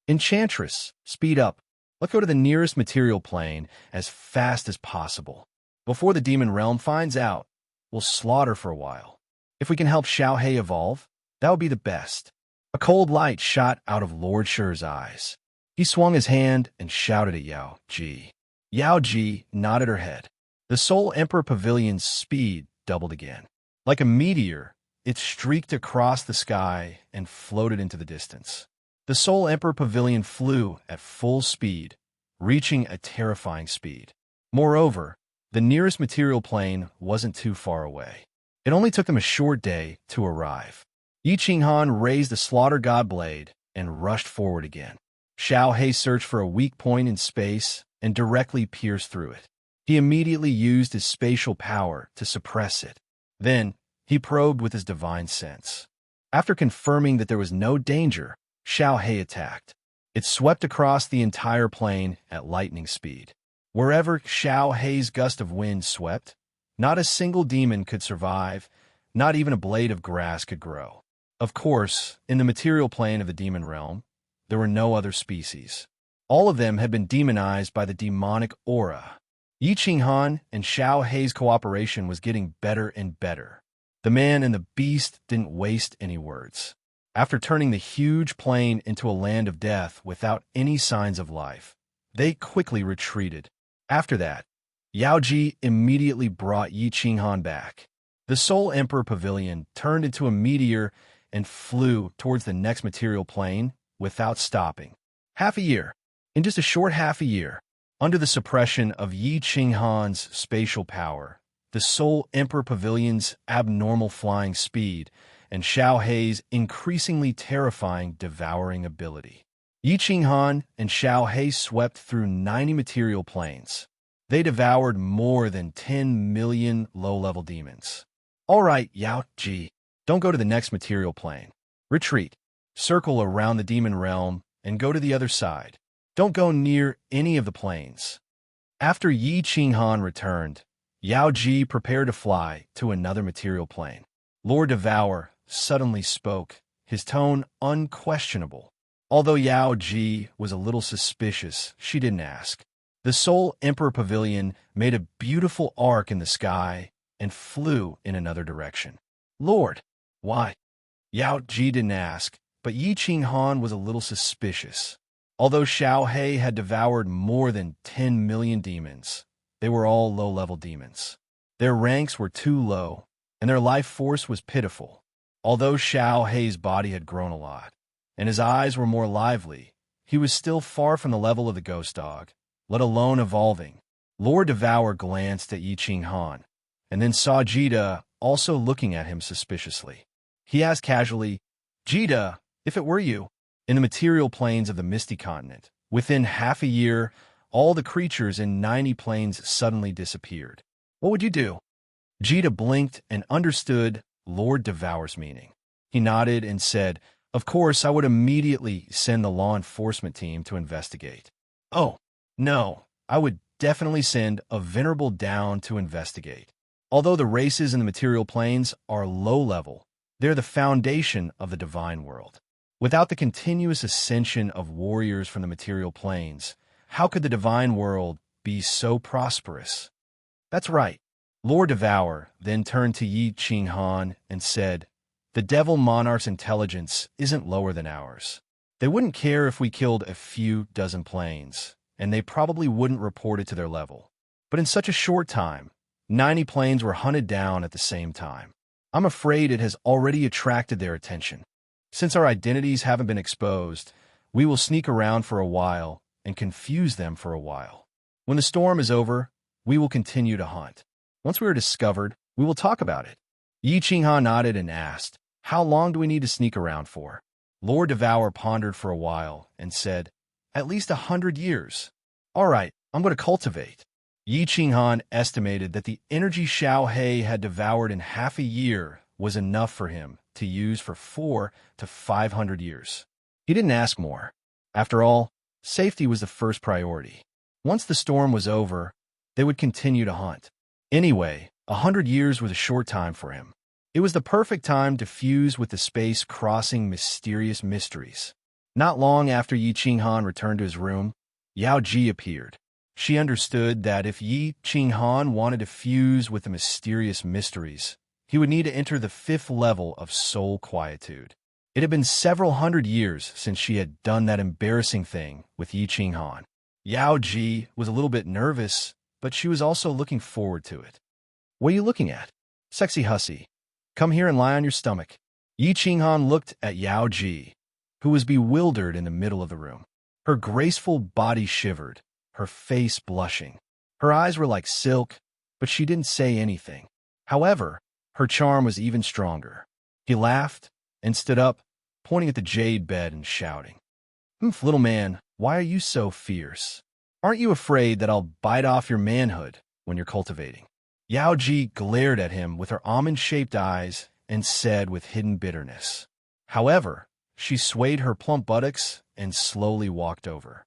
"Enchantress, speed up. Let's go to the nearest material plane as fast as possible. Before the demon realm finds out, we'll slaughter for a while. If we can help Xiao He evolve, that would be the best." A cold light shot out of Lord Shi's eyes. He swung his hand and shouted at Yao Ji. Yao Ji nodded her head. The Soul Emperor Pavilion's speed doubled again. Like a meteor, it streaked across the sky and floated into the distance. The Soul Emperor Pavilion flew at full speed, reaching a terrifying speed. Moreover, the nearest material plane wasn't too far away. It only took them a short day to arrive. Yi Qinghan raised the Slaughter God Blade and rushed forward again. Xiao He searched for a weak point in space and directly pierced through it. He immediately used his spatial power to suppress it. Then, he probed with his divine sense. After confirming that there was no danger, Xiao He attacked. It swept across the entire plane at lightning speed. Wherever Xiao He's gust of wind swept, not a single demon could survive, not even a blade of grass could grow. Of course, in the material plane of the demon realm, there were no other species. All of them had been demonized by the demonic aura. Yi Qinghan and Xiao He's cooperation was getting better and better. The man and the beast didn't waste any words. After turning the huge plane into a land of death without any signs of life, they quickly retreated. After that, Yao Ji immediately brought Yi Qinghan back. The Soul Emperor Pavilion turned into a meteor and flew towards the next material plane without stopping. Half a year. In just a short half a year, under the suppression of Yi Qinghan's spatial power, the Soul Emperor Pavilion's abnormal flying speed, and Xiao Hei's increasingly terrifying devouring ability, Yi Qinghan and Xiao Hei swept through 90 material planes. They devoured more than 10 million low-level demons. All right, Yao Ji, don't go to the next material plane. Retreat. Circle around the demon realm and go to the other side. Don't go near any of the planes. After Yi Qinghan returned, Yao Ji prepared to fly to another material plane. Lord Devour suddenly spoke, his tone unquestionable. Although Yao Ji was a little suspicious, she didn't ask. The Soul Emperor Pavilion made a beautiful arc in the sky and flew in another direction. Lord, why? Yao Ji didn't ask, but Yi Qinghan was a little suspicious. Although Xiao Hei had devoured more than 10 million demons, they were all low-level demons. Their ranks were too low, and their life force was pitiful. Although Xiao Hei's body had grown a lot, and his eyes were more lively, he was still far from the level of the ghost dog, let alone evolving. Lord Devour glanced at Yi Qinghan, and then saw Jida also looking at him suspiciously. He asked casually, Jida, if it were you, in the material planes of the Misty Continent, within half a year, all the creatures in 90 planes suddenly disappeared. What would you do? Jida blinked and understood Lord Devour's meaning. He nodded and said, Of course, I would immediately send the law enforcement team to investigate. Oh, no, I would definitely send a venerable down to investigate. Although the races in the material planes are low-level, they're the foundation of the divine world. Without the continuous ascension of warriors from the material planes, how could the divine world be so prosperous? That's right. Lord Devour then turned to Yi Qinghan and said, The Devil Monarch's intelligence isn't lower than ours. They wouldn't care if we killed a few dozen planes, and they probably wouldn't report it to their level. But in such a short time, 90 planes were hunted down at the same time. I'm afraid it has already attracted their attention. Since our identities haven't been exposed, we will sneak around for a while and confuse them for a while. When the storm is over, we will continue to hunt. Once we are discovered, we will talk about it. Yi Qinghan nodded and asked, How long do we need to sneak around for? Lord Devour pondered for a while and said, At least 100 years. All right, I'm going to cultivate. Yi Qinghan estimated that the energy Xiao Hei had devoured in half a year was enough for him to use for 400 to 500 years. He didn't ask more. After all, safety was the first priority. Once the storm was over, they would continue to hunt. Anyway, 100 years was a short time for him. It was the perfect time to fuse with the space-crossing mysterious mysteries. Not long after Yi Qinghan returned to his room, Yao Ji appeared. She understood that if Yi Qinghan wanted to fuse with the mysterious mysteries, he would need to enter the 5th level of soul quietude. It had been several hundred years since she had done that embarrassing thing with Yi Qinghan. Yao Ji was a little bit nervous, but she was also looking forward to it. What are you looking at? Sexy hussy. Come here and lie on your stomach. Yi Qinghan looked at Yao Ji, who was bewildered in the middle of the room. Her graceful body shivered, her face blushing. Her eyes were like silk, but she didn't say anything. However, her charm was even stronger. He laughed and stood up, pointing at the jade bed and shouting, Little man, why are you so fierce? Aren't you afraid that I'll bite off your manhood when you're cultivating? Yao Ji glared at him with her almond-shaped eyes and said with hidden bitterness. However, she swayed her plump buttocks and slowly walked over.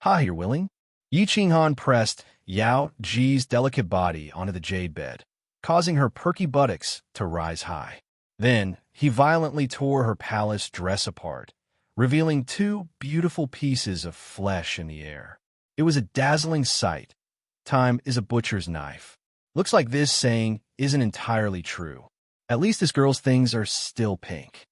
Ha, you're willing? Yi Qinghan pressed Yao Ji's delicate body onto the jade bed, causing her perky buttocks to rise high. Then, he violently tore her palace dress apart, revealing 2 beautiful pieces of flesh in the air. It was a dazzling sight. Time is a butcher's knife. Looks like this saying isn't entirely true. At least this girl's things are still pink.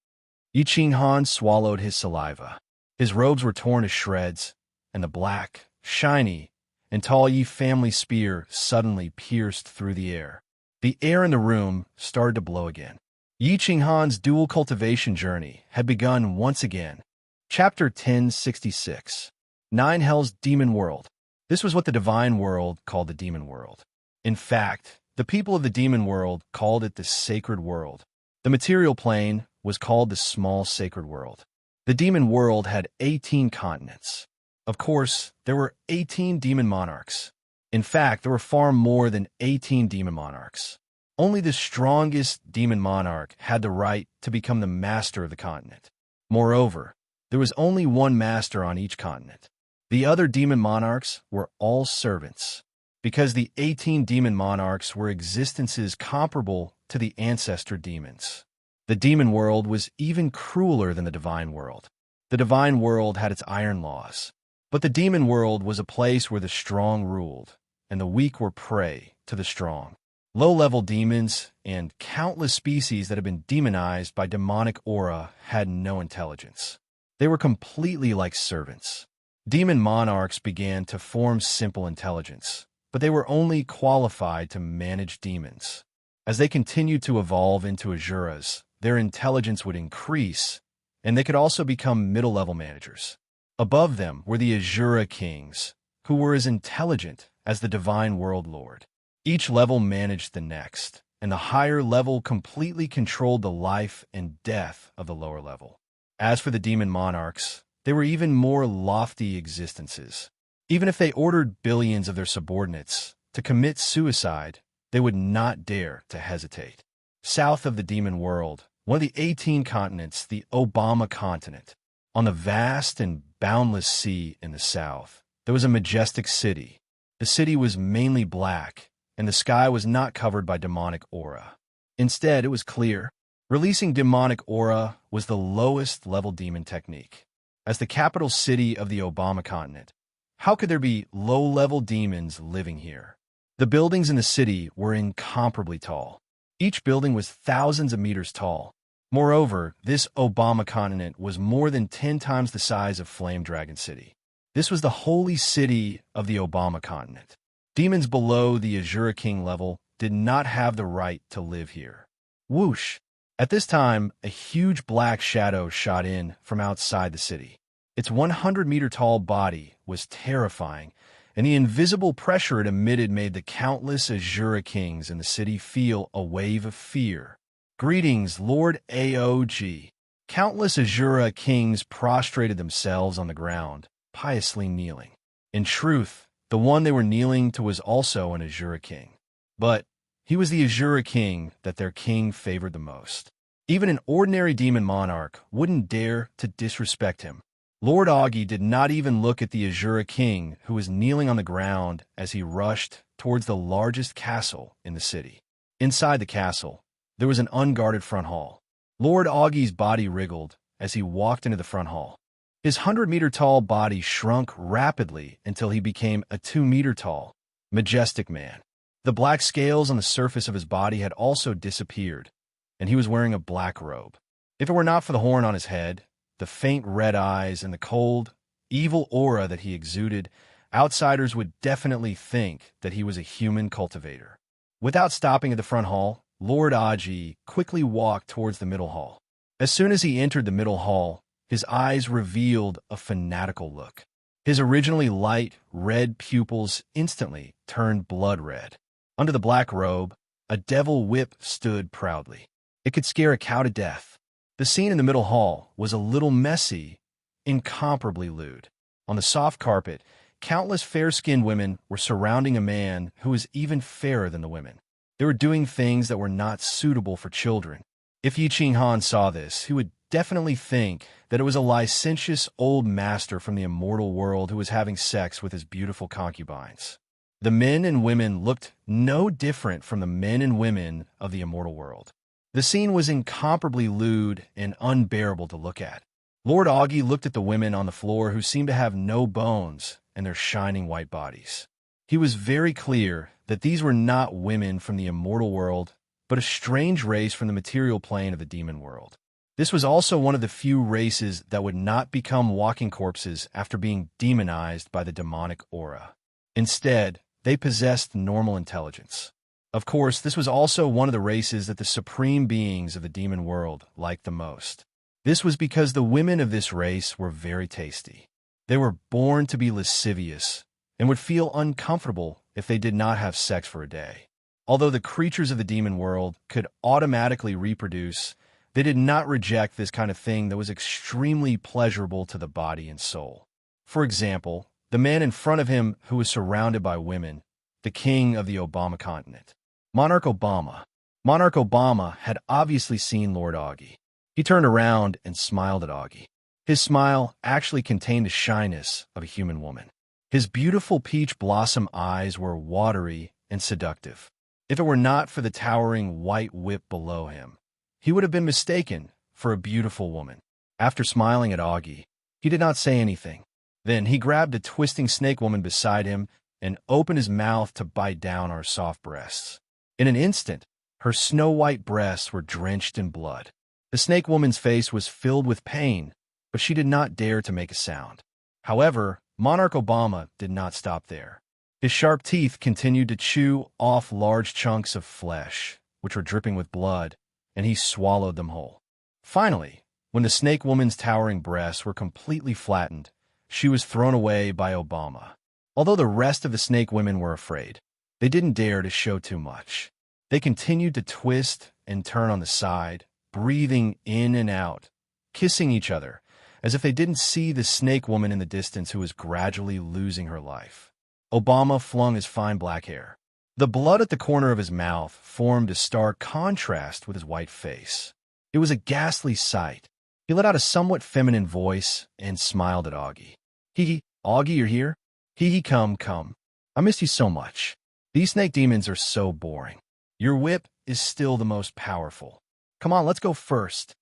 Yi Qinghan swallowed his saliva. His robes were torn to shreds, and the black, shiny, and tall Yi family spear suddenly pierced through the air. The air in the room started to blow again. Yi Qinghan's dual cultivation journey had begun once again. Chapter 1066. Nine Hells Demon World. This was what the divine world called the demon world. In fact, the people of the demon world called it the sacred world. The material plane was called the small sacred world. The demon world had 18 continents. Of course, there were 18 demon monarchs. In fact, there were far more than 18 demon monarchs. Only the strongest demon monarch had the right to become the master of the continent. Moreover, there was only one master on each continent. The other demon monarchs were all servants, because the 18 demon monarchs were existences comparable to the ancestor demons. The demon world was even crueler than the divine world. The divine world had its iron laws, but the demon world was a place where the strong ruled, and the weak were prey to the strong. Low-level demons and countless species that had been demonized by demonic aura had no intelligence. They were completely like servants. Demon monarchs began to form simple intelligence, but they were only qualified to manage demons. As they continued to evolve into Asuras, their intelligence would increase, and they could also become middle-level managers. Above them were the Asura kings, who were as intelligent as the divine world lord. Each level managed the next, and the higher level completely controlled the life and death of the lower level. As for the demon monarchs, they were even more lofty existences. Even if they ordered billions of their subordinates to commit suicide, they would not dare to hesitate. South of the demon world, one of the 18 continents, the Obama continent, on the vast and boundless sea in the south, there was a majestic city. The city was mainly black, and the sky was not covered by demonic aura. Instead, it was clear. Releasing demonic aura was the lowest level demon technique. As the capital city of the Obama continent, how could there be low-level demons living here? The buildings in the city were incomparably tall. Each building was thousands of meters tall. Moreover, this Obama continent was more than 10 times the size of Flame Dragon City. This was the holy city of the Obama continent. Demons below the Asura King level did not have the right to live here. Whoosh! At this time, a huge black shadow shot in from outside the city. Its 100-meter-tall body was terrifying, and the invisible pressure it emitted made the countless Asura kings in the city feel a wave of fear. Greetings, Lord AOG. Countless Asura kings prostrated themselves on the ground, piously kneeling. In truth, the one they were kneeling to was also an Asura king. But he was the Asura king that their king favored the most. Even an ordinary demon monarch wouldn't dare to disrespect him. Lord Augie did not even look at the Asura king who was kneeling on the ground as he rushed towards the largest castle in the city. Inside the castle, there was an unguarded front hall. Lord Augie's body wriggled as he walked into the front hall. His 100-meter-tall body shrunk rapidly until he became a 2-meter-tall, majestic man. The black scales on the surface of his body had also disappeared, and he was wearing a black robe. If it were not for the horn on his head, the faint red eyes, and the cold, evil aura that he exuded, outsiders would definitely think that he was a human cultivator. Without stopping at the front hall, Lord Aji quickly walked towards the middle hall. As soon as he entered the middle hall, his eyes revealed a fanatical look. His originally light, red pupils instantly turned blood red. Under the black robe, a devil whip stood proudly. It could scare a cow to death. The scene in the middle hall was a little messy, incomparably lewd. On the soft carpet, countless fair-skinned women were surrounding a man who was even fairer than the women. They were doing things that were not suitable for children. If Yi Qinghan saw this, he would definitely think that it was a licentious old master from the immortal world who was having sex with his beautiful concubines. The men and women looked no different from the men and women of the immortal world. The scene was incomparably lewd and unbearable to look at. Lord Augie looked at the women on the floor who seemed to have no bones in their shining white bodies. He was very clear that these were not women from the immortal world, but a strange race from the material plane of the demon world. This was also one of the few races that would not become walking corpses after being demonized by the demonic aura. Instead, they possessed normal intelligence. Of course, this was also one of the races that the supreme beings of the demon world liked the most. This was because the women of this race were very tasty. They were born to be lascivious and would feel uncomfortable if they did not have sex for a day. Although the creatures of the demon world could automatically reproduce, they did not reject this kind of thing that was extremely pleasurable to the body and soul. For example, the man in front of him who was surrounded by women, the king of the Obama continent. Monarch Obama. Monarch Obama had obviously seen Lord Augie. He turned around and smiled at Augie. His smile actually contained the shyness of a human woman. His beautiful peach blossom eyes were watery and seductive. If it were not for the towering white whip below him, he would have been mistaken for a beautiful woman. After smiling at Augie, he did not say anything. Then he grabbed a twisting snake woman beside him and opened his mouth to bite down our soft breasts. In an instant, her snow-white breasts were drenched in blood. The snake woman's face was filled with pain, but she did not dare to make a sound. However, Monarch Obama did not stop there. His sharp teeth continued to chew off large chunks of flesh, which were dripping with blood, and he swallowed them whole. Finally, when the snake woman's towering breasts were completely flattened, she was thrown away by Obama. Although the rest of the snake women were afraid, they didn't dare to show too much. They continued to twist and turn on the side, breathing in and out, kissing each other, as if they didn't see the snake woman in the distance who was gradually losing her life. Obama flung his fine black hair. The blood at the corner of his mouth formed a stark contrast with his white face. It was a ghastly sight. He let out a somewhat feminine voice and smiled at Augie. Hee, Augie, you're here? Hee, come. I missed you so much. These snake demons are so boring. Your whip is still the most powerful. Come on, let's go first.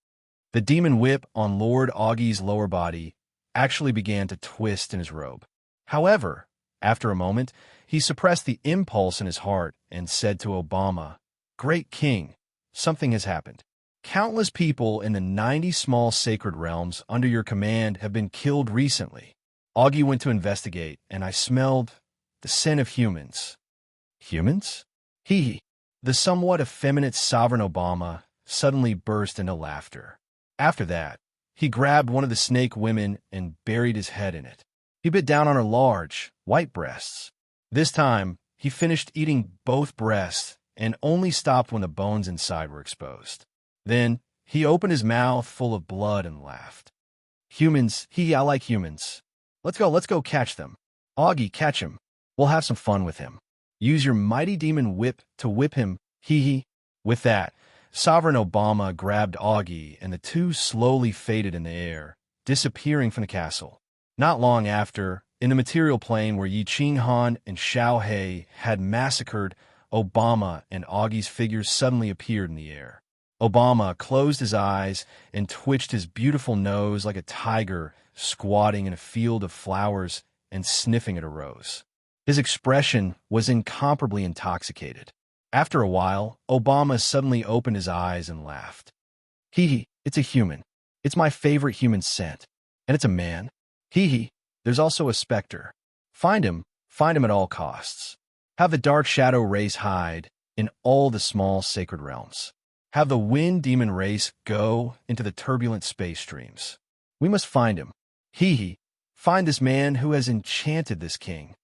The demon whip on Lord Augie's lower body actually began to twist in his robe. However, after a moment, he suppressed the impulse in his heart and said to Obama, "Great king, something has happened. Countless people in the 90 small sacred realms under your command have been killed recently. Augie went to investigate, and I smelled the scent of humans." Humans? Hee. The somewhat effeminate sovereign Obama suddenly burst into laughter. After that, he grabbed one of the snake women and buried his head in it. He bit down on her large, white breasts. This time, he finished eating both breasts and only stopped when the bones inside were exposed. Then, he opened his mouth full of blood and laughed. Humans, I like humans. Let's go catch them. Augie, catch him. We'll have some fun with him. Use your mighty demon whip to whip him, hee. With that, Sovereign Obama grabbed Augie and the two slowly faded in the air, disappearing from the castle. Not long after, in the material plane where Yi Qinghan and Xiao He had massacred Obama and Augie's figures suddenly appeared in the air. Obama closed his eyes and twitched his beautiful nose like a tiger squatting in a field of flowers and sniffing at a rose. His expression was incomparably intoxicated. After a while, Obama suddenly opened his eyes and laughed. Hee, it's a human. It's my favorite human scent. And it's a man. Hee, there's also a specter. Find him at all costs. Have the dark shadow race hide in all the small sacred realms. Have the wind demon race go into the turbulent space streams. We must find him. Hee, find this man who has enchanted this king.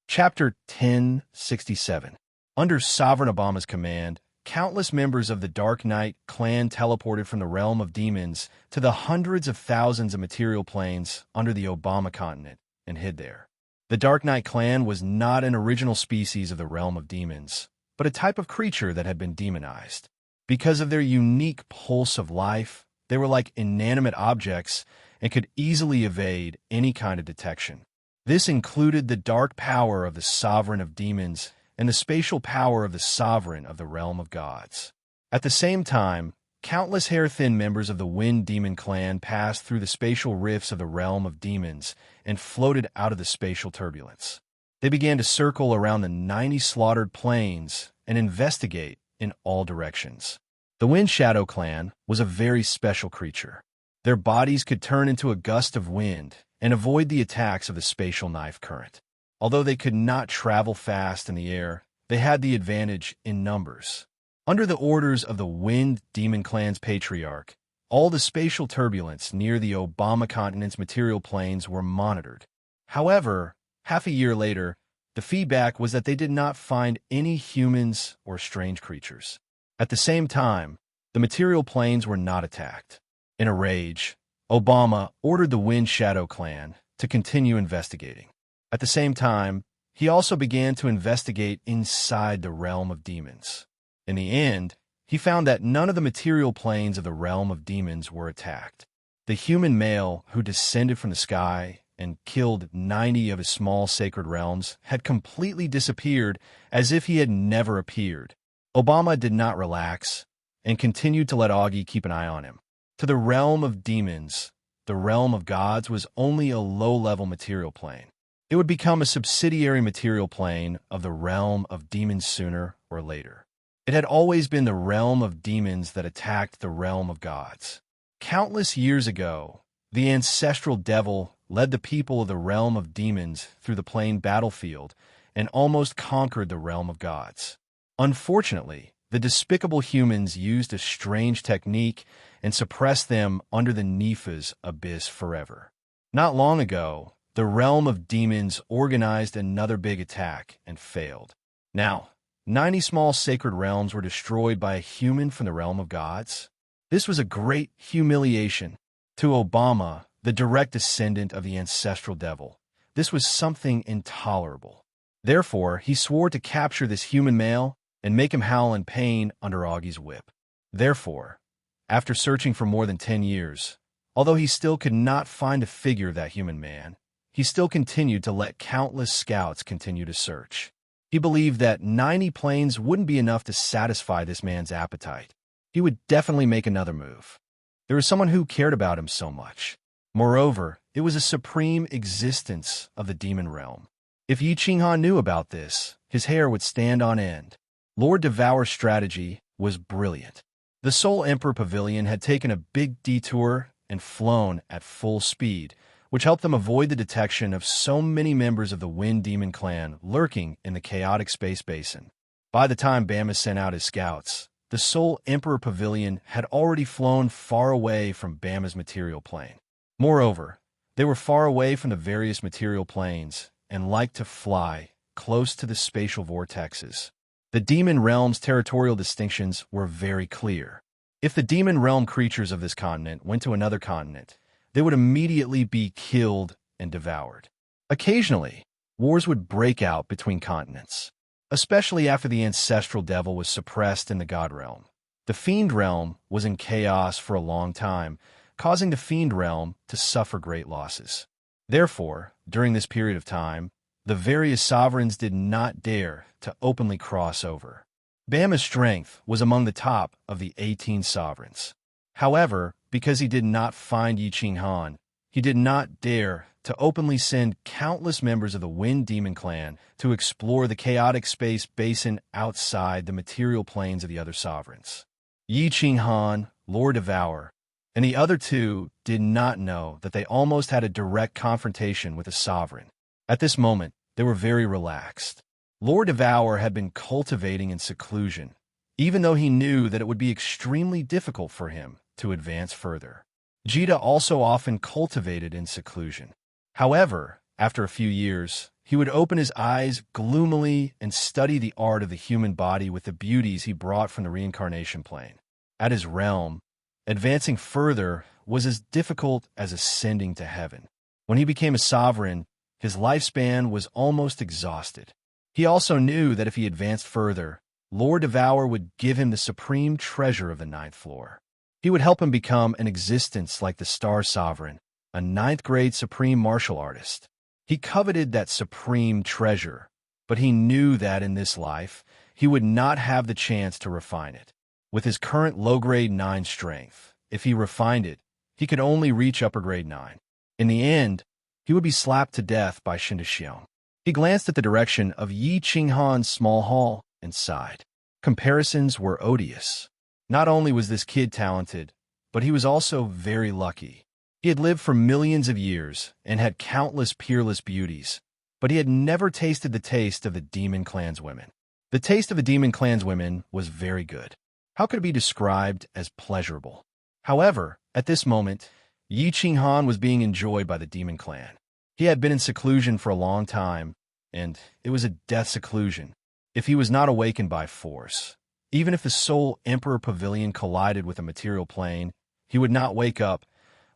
Chapter 1067. Under Sovereign Obama's command, countless members of the Dark Knight clan teleported from the realm of demons to the hundreds of thousands of material planes under the Obama continent and hid there. The Dark Knight clan was not an original species of the realm of demons, but a type of creature that had been demonized. Because of their unique pulse of life, they were like inanimate objects and could easily evade any kind of detection. This included the dark power of the sovereign of demons and the spatial power of the sovereign of the realm of gods. At the same time, countless hair-thin members of the Wind Demon clan passed through the spatial rifts of the realm of demons and floated out of the spatial turbulence. They began to circle around the 90 slaughtered planes and investigate in all directions. The Wind Shadow clan was a very special creature. Their bodies could turn into a gust of wind and avoid the attacks of the spatial knife current. Although they could not travel fast in the air, they had the advantage in numbers. Under the orders of the Wind Demon Clan's patriarch, all the spatial turbulence near the Obama continent's material planes were monitored. However, half a year later, the feedback was that they did not find any humans or strange creatures. At the same time, the material planes were not attacked. In a rage, Obama ordered the Wind Shadow Clan to continue investigating. At the same time, he also began to investigate inside the realm of demons. In the end, he found that none of the material planes of the realm of demons were attacked. The human male who descended from the sky and killed 90 of his small sacred realms had completely disappeared as if he had never appeared. Obama did not relax and continued to let Augie keep an eye on him. To the realm of demons, the realm of gods was only a low-level material plane. It would become a subsidiary material plane of the realm of demons sooner or later. It had always been the realm of demons that attacked the realm of gods. Countless years ago, the ancestral devil led the people of the realm of demons through the plane battlefield and almost conquered the realm of gods. Unfortunately, the despicable humans used a strange technique and suppressed them under the Nepha's abyss forever. Not long ago, the realm of demons organized another big attack and failed. Now, 90 small sacred realms were destroyed by a human from the realm of gods. This was a great humiliation. To Obama, the direct descendant of the ancestral devil, this was something intolerable. Therefore, he swore to capture this human male and make him howl in pain under Augie's whip. Therefore, after searching for more than 10 years, although he still could not find a figure of that human man, he still continued to let countless scouts continue to search. He believed that 90 planes wouldn't be enough to satisfy this man's appetite. He would definitely make another move. There was someone who cared about him so much. Moreover, it was a supreme existence of the demon realm. If Yi Qinghan knew about this, his hair would stand on end. Lord Devour's strategy was brilliant. The Soul Emperor Pavilion had taken a big detour and flown at full speed, which helped them avoid the detection of so many members of the Wind Demon Clan lurking in the chaotic space basin. By the time Bama sent out his scouts, the Soul Emperor Pavilion had already flown far away from Bama's material plane. Moreover, they were far away from the various material planes and liked to fly close to the spatial vortexes. The demon realm's territorial distinctions were very clear. If the demon realm creatures of this continent went to another continent, they would immediately be killed and devoured. Occasionally, wars would break out between continents, especially after the ancestral devil was suppressed in the god realm. The fiend realm was in chaos for a long time, causing the fiend realm to suffer great losses. Therefore, during this period of time, the various sovereigns did not dare to openly cross over. Bama's strength was among the top of the 18 sovereigns. However, because he did not find Yi Qinghan, he did not dare to openly send countless members of the Wind Demon Clan to explore the chaotic space basin outside the material planes of the other sovereigns. Yi Qinghan, Lord Devour, and the other two did not know that they almost had a direct confrontation with a sovereign. At this moment, they were very relaxed. Lord Devour had been cultivating in seclusion, even though he knew that it would be extremely difficult for him to advance further. Jita also often cultivated in seclusion. However, after a few years, he would open his eyes gloomily and study the art of the human body with the beauties he brought from the reincarnation plane. At his realm, advancing further was as difficult as ascending to heaven. When he became a sovereign, his lifespan was almost exhausted. He also knew that if he advanced further, Lord Devour would give him the supreme treasure of the ninth floor. He would help him become an existence like the Star Sovereign, a ninth-grade supreme martial artist. He coveted that supreme treasure, but he knew that in this life, he would not have the chance to refine it. With his current low-grade 9 strength, if he refined it, he could only reach upper-grade 9. In the end, he would be slapped to death by Shindaxiong. He glanced at the direction of Yi Qinghan's small hall and sighed. Comparisons were odious. Not only was this kid talented, but he was also very lucky. He had lived for millions of years and had countless peerless beauties, but he had never tasted the taste of the Demon Clan's women. The taste of the demon clanswomen was very good. How could it be described as pleasurable? However, at this moment, Yi Qinghan was being enjoyed by the demon clan. He had been in seclusion for a long time, and it was a death seclusion, if he was not awakened by force. Even if the Soul Emperor Pavilion collided with a material plane, he would not wake up,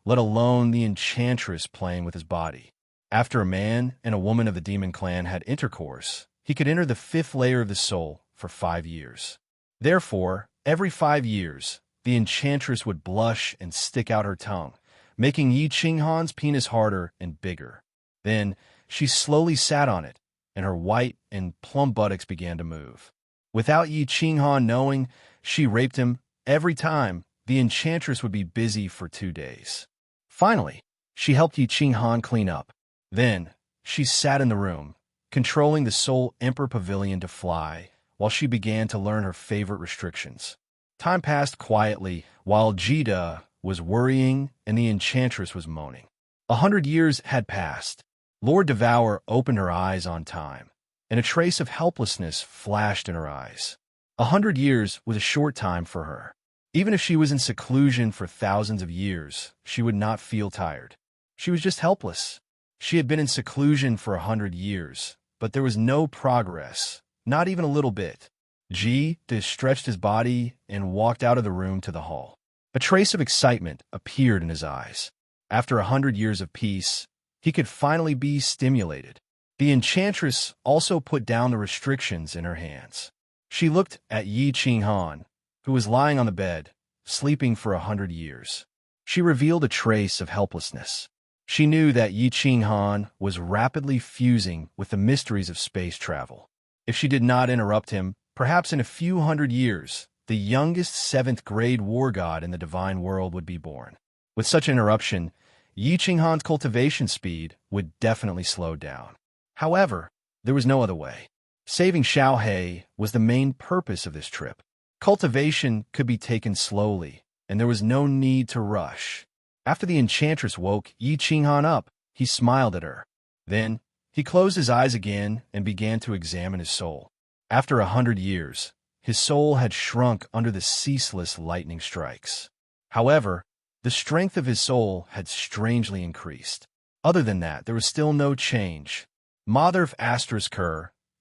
let alone the enchantress playing with his body. After a man and a woman of the demon clan had intercourse, he could enter the 5th layer of the soul for 5 years. Therefore, every 5 years, the enchantress would blush and stick out her tongue, making Yi Qinghan's penis harder and bigger. Then, she slowly sat on it, and her white and plump buttocks began to move. Without Yi Qinghan knowing, she raped him. Every time, the enchantress would be busy for 2 days. Finally, she helped Yi Qinghan clean up. Then, she sat in the room, controlling the Soul Emperor Pavilion to fly, while she began to learn her favorite restrictions. Time passed quietly, while Jida was worrying and the enchantress was moaning. 100 years had passed. Lord Devour opened her eyes on time, and a trace of helplessness flashed in her eyes. 100 years was a short time for her. Even if she was in seclusion for thousands of years, she would not feel tired. She was just helpless. She had been in seclusion for 100 years, but there was no progress, not even a little bit. Jida stretched his body and walked out of the room to the hall. A trace of excitement appeared in his eyes. After 100 years of peace, he could finally be stimulated. The enchantress also put down the restrictions in her hands. She looked at Yi Qinghan, who was lying on the bed, sleeping for 100 years. She revealed a trace of helplessness. She knew that Yi Qinghan was rapidly fusing with the mysteries of space travel. If she did not interrupt him, perhaps in a few hundred years, the youngest 7th-grade war god in the divine world would be born. With such interruption, Yi Qinghan's cultivation speed would definitely slow down. However, there was no other way. Saving Xiaohe was the main purpose of this trip. Cultivation could be taken slowly, and there was no need to rush. After the enchantress woke Yi Qinghan up, he smiled at her. Then, he closed his eyes again and began to examine his soul. After 100 years, his soul had shrunk under the ceaseless lightning strikes. However, the strength of his soul had strangely increased. Other than that, there was still no change. Mother ***,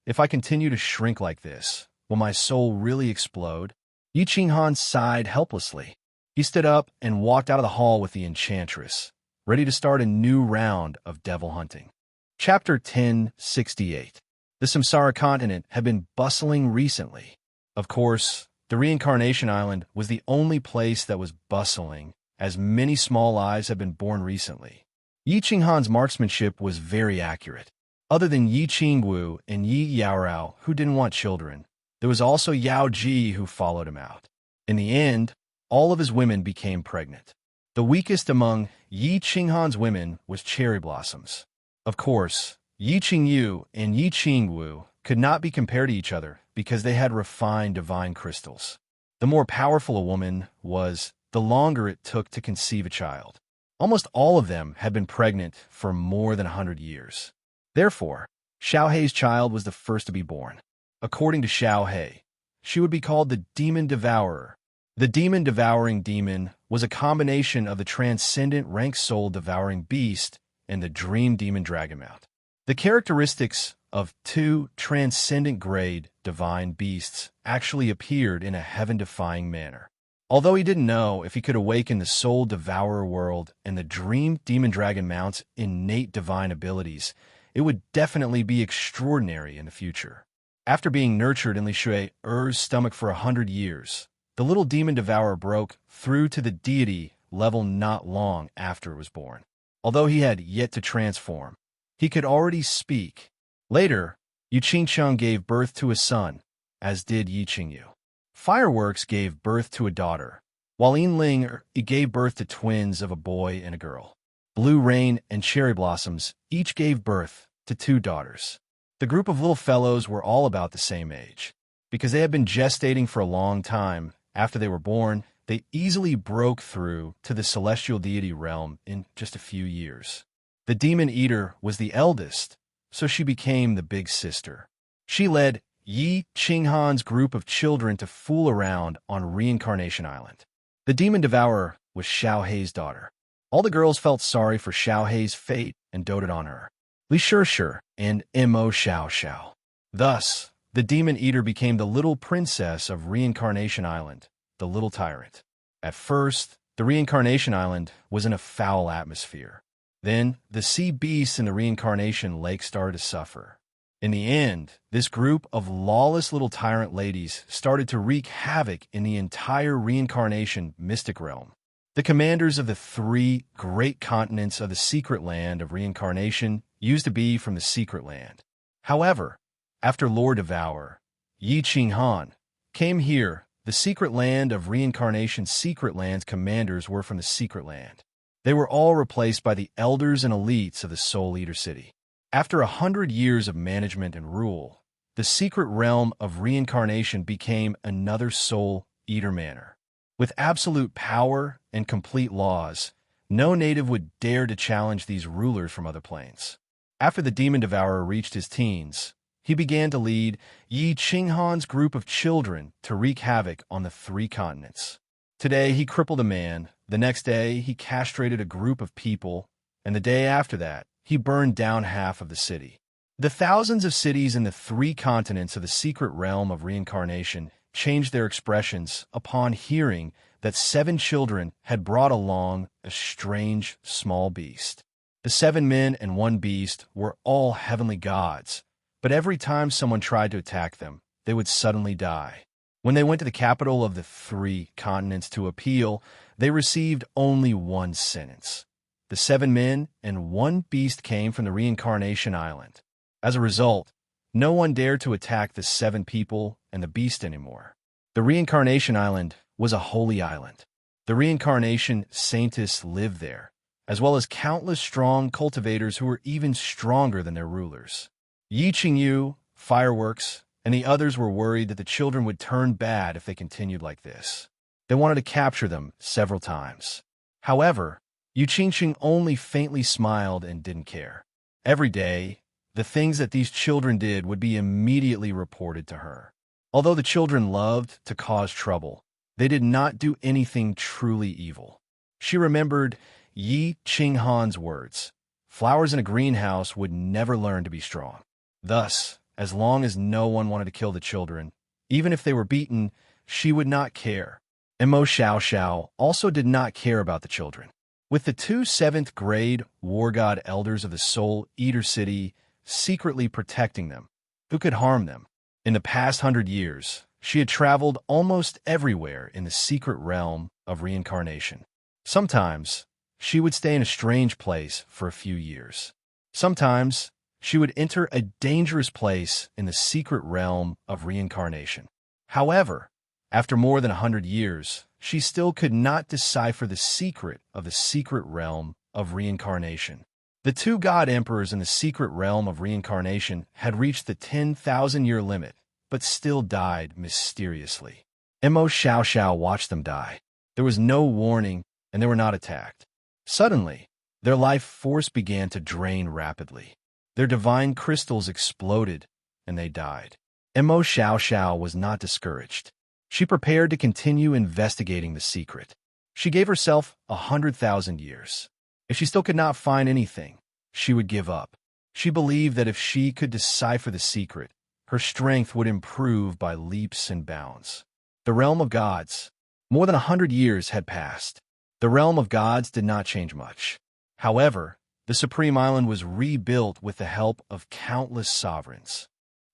if I continue to shrink like this, will my soul really explode? Yi Qinghan sighed helplessly. He stood up and walked out of the hall with the enchantress, ready to start a new round of devil hunting. Chapter 1068. The Samsara continent had been bustling recently. Of course, the Reincarnation Island was the only place that was bustling, as many small lives had been born recently. Yi Qinghan's marksmanship was very accurate. Other than Yi Qingwu and Yi Yaorao, who didn't want children, there was also Yao Ji who followed him out. In the end, all of his women became pregnant. The weakest among Yi Qinghan's women was Cherry Blossoms. Of course, Yi Qingyu and Yi Qingwu could not be compared to each other because they had refined divine crystals. The more powerful a woman was, the longer it took to conceive a child. Almost all of them had been pregnant for more than 100 years. Therefore, Xiaohe's child was the first to be born. According to Xiaohe, she would be called the Demon Devourer. The demon-devouring demon was a combination of the transcendent rank soul devouring beast and the dream demon dragonmount. The characteristics of 2 transcendent grade divine beasts actually appeared in a heaven-defying manner. Although he didn't know if he could awaken the soul devourer world and the dream demon dragonmount's innate divine abilities, it would definitely be extraordinary in the future. After being nurtured in Li Shui's stomach for 100 years, the little demon devourer broke through to the deity level not long after it was born. Although he had yet to transform, he could already speak. Later, Yu Qingcheng gave birth to a son, as did Yi Qingyu. Fireworks gave birth to a daughter, while Yinling gave birth to twins of a boy and a girl. Blue Rain and Cherry Blossoms each gave birth to 2 daughters. The group of little fellows were all about the same age. Because they had been gestating for a long time, after they were born, they easily broke through to the celestial deity realm in just a few years. The demon eater was the eldest, so she became the big sister. She led Yi Qinghan's group of children to fool around on Reincarnation Island. The demon devourer was Xiao Hei's daughter. All the girls felt sorry for Xiao Hei's fate and doted on her. Li Shishir and Mo Xiao Xiao. Thus, the demon eater became the little princess of Reincarnation Island, the little tyrant. At first, the Reincarnation Island was in a foul atmosphere. Then, the sea beasts in the Reincarnation Lake started to suffer. In the end, this group of lawless little tyrant ladies started to wreak havoc in the entire Reincarnation mystic realm. The commanders of the 3 great continents of the secret land of Reincarnation used to be from the secret land. However, after Lord Devourer, Yi Qinghan, came here, the secret land of Reincarnation's secret land's commanders were from the secret land. They were all replaced by the elders and elites of the Soul Eater City. After 100 years of management and rule, the secret realm of Reincarnation became another Soul Eater Manor. With absolute power and complete laws, no native would dare to challenge these rulers from other planes. After the Demon Devourer reached his teens, he began to lead Yi Qinghan's group of children to wreak havoc on the 3 continents. Today, he crippled a man, the next day, he castrated a group of people, and the day after that, he burned down half of the city. The thousands of cities in the 3 continents of the secret realm of Reincarnation changed their expressions upon hearing that 7 children had brought along a strange small beast. The 7 men and 1 beast were all heavenly gods, but every time someone tried to attack them, they would suddenly die. When they went to the capital of the 3 continents to appeal, they received only 1 sentence. The 7 men and 1 beast came from the Reincarnation Island. As a result, no one dared to attack the 7 people and the beast anymore. The Reincarnation Island was a holy island. The Reincarnation Saintess lived there, as well as countless strong cultivators who were even stronger than their rulers. Yi Qingyu, Fireworks, and the others were worried that the children would turn bad if they continued like this. They wanted to capture them several times. However, Yu Qingqing only faintly smiled and didn't care. Every day, the things that these children did would be immediately reported to her. Although the children loved to cause trouble, they did not do anything truly evil. She remembered Yi Qinghan's words. Flowers in a greenhouse would never learn to be strong. Thus, as long as no one wanted to kill the children, even if they were beaten, she would not care. Mo Xiao Xiao also did not care about the children. With the 2 7th-grade war god elders of the Soul Eater City secretly protecting them, who could harm them? In the past 100 years, she had traveled almost everywhere in the secret realm of Reincarnation. Sometimes, she would stay in a strange place for a few years. Sometimes, she would enter a dangerous place in the secret realm of Reincarnation. However, after more than 100 years, she still could not decipher the secret of the secret realm of Reincarnation. The 2 god emperors in the secret realm of Reincarnation had reached the 10,000-year limit, but still died mysteriously. Mo Xiao Xiao watched them die. There was no warning, and they were not attacked. Suddenly, their life force began to drain rapidly. Their divine crystals exploded, and they died. Mo Xiao Xiao was not discouraged. She prepared to continue investigating the secret. She gave herself 100,000 years. If she still could not find anything, she would give up. She believed that if she could decipher the secret, her strength would improve by leaps and bounds. The realm of gods. More than 100 years had passed. The realm of gods did not change much. However, the Supreme Island was rebuilt with the help of countless sovereigns.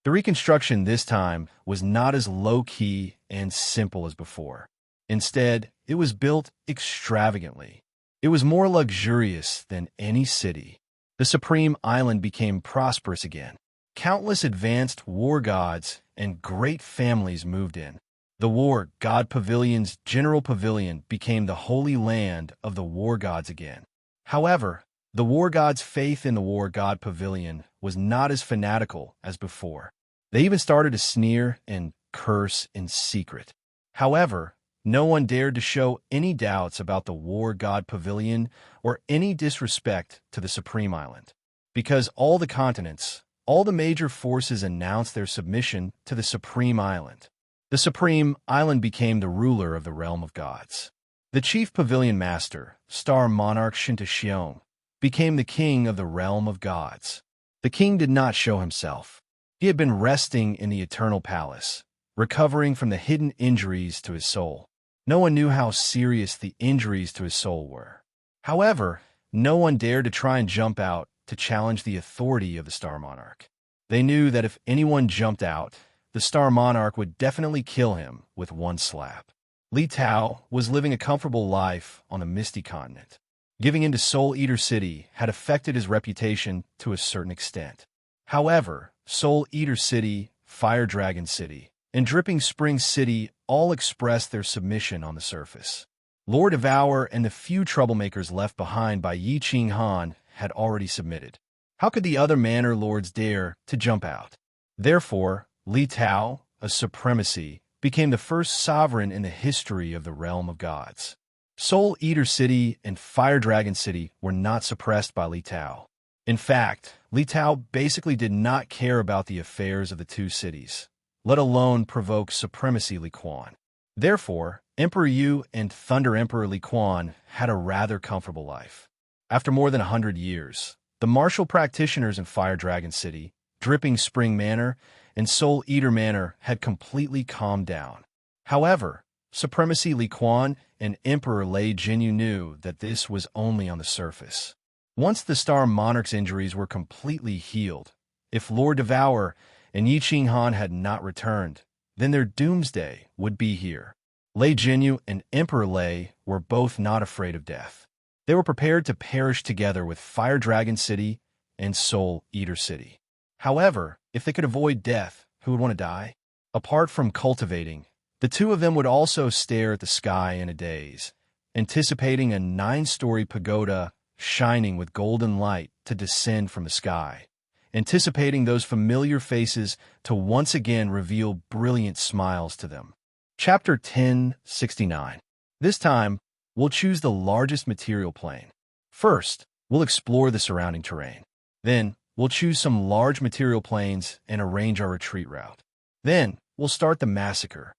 The reconstruction this time was not as low-key and simple as before. Instead, it was built extravagantly. It was more luxurious than any city. The Supreme Island became prosperous again. Countless advanced war gods and great families moved in. The War God Pavilion's General Pavilion became the holy land of the war gods again. However, the war gods' faith in the War God Pavilion was not as fanatical as before. They even started to sneer and curse in secret. However, no one dared to show any doubts about the War God Pavilion or any disrespect to the Supreme Island. Because all the continents, all the major forces announced their submission to the Supreme Island. The Supreme Island became the ruler of the realm of gods. The chief pavilion master, star monarch Shintashion, became the king of the realm of gods. The king did not show himself. He had been resting in the eternal palace, recovering from the hidden injuries to his soul. No one knew how serious the injuries to his soul were. However, no one dared to try and jump out to challenge the authority of the Star Monarch. They knew that if anyone jumped out, the Star Monarch would definitely kill him with one slap. Li Tao was living a comfortable life on a misty continent. Giving in to Soul Eater City had affected his reputation to a certain extent. However, Soul Eater City, Fire Dragon City, and Dripping Spring City all expressed their submission on the surface. Lord Devourer and the few troublemakers left behind by Yi Qing Han had already submitted. How could the other manor lords dare to jump out? Therefore, Li Tao, a supremacy, became the first sovereign in the history of the realm of gods. Soul Eater City and Fire Dragon City were not suppressed by Li Tao. In fact, Li Tao basically did not care about the affairs of the two cities, let alone provoke supremacy Li Quan. Therefore, Emperor Yu and Thunder Emperor Li Quan had a rather comfortable life. After more than 100 years, the martial practitioners in Fire Dragon City, Dripping Spring Manor, and Soul Eater Manor had completely calmed down. However, Supremacy Li Quan and Emperor Lei Jinyu knew that this was only on the surface. Once the Star Monarch's injuries were completely healed, if Lord Devourer and Yi Qing Han had not returned, then their doomsday would be here. Lei Jinyu and Emperor Lei were both not afraid of death. They were prepared to perish together with Fire Dragon City and Soul Eater City. However, if they could avoid death, who would want to die? Apart from cultivating, the two of them would also stare at the sky in a daze, anticipating a 9-story pagoda shining with golden light to descend from the sky, anticipating those familiar faces to once again reveal brilliant smiles to them. Chapter 1069. This time, we'll choose the largest material plane. First, we'll explore the surrounding terrain. Then, we'll choose some large material planes and arrange our retreat route. Then, we'll start the massacre.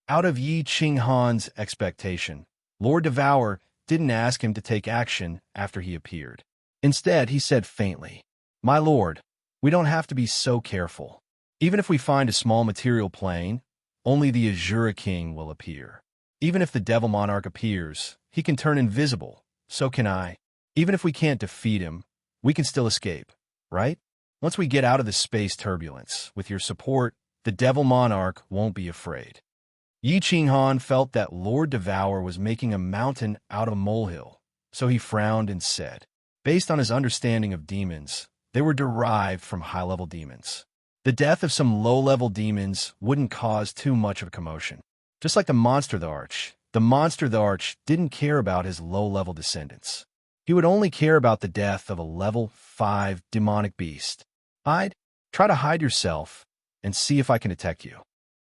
Out of Yi Qing Han's expectation, Lord Devourer didn't ask him to take action after he appeared. Instead, he said faintly, "My lord, we don't have to be so careful. Even if we find a small material plane, only the Azura King will appear. Even if the Devil Monarch appears, he can turn invisible, so can I. Even if we can't defeat him, we can still escape, right? Once we get out of this space turbulence, with your support, the Devil Monarch won't be afraid." Yi Qing Han felt that Lord Devourer was making a mountain out of a molehill, so he frowned and said, based on his understanding of demons, they were derived from high-level demons. The death of some low-level demons wouldn't cause too much of a commotion. Just like the monster the Arch didn't care about his low-level descendants. He would only care about the death of a level 5 demonic beast. Try to hide yourself and see if I can detect you.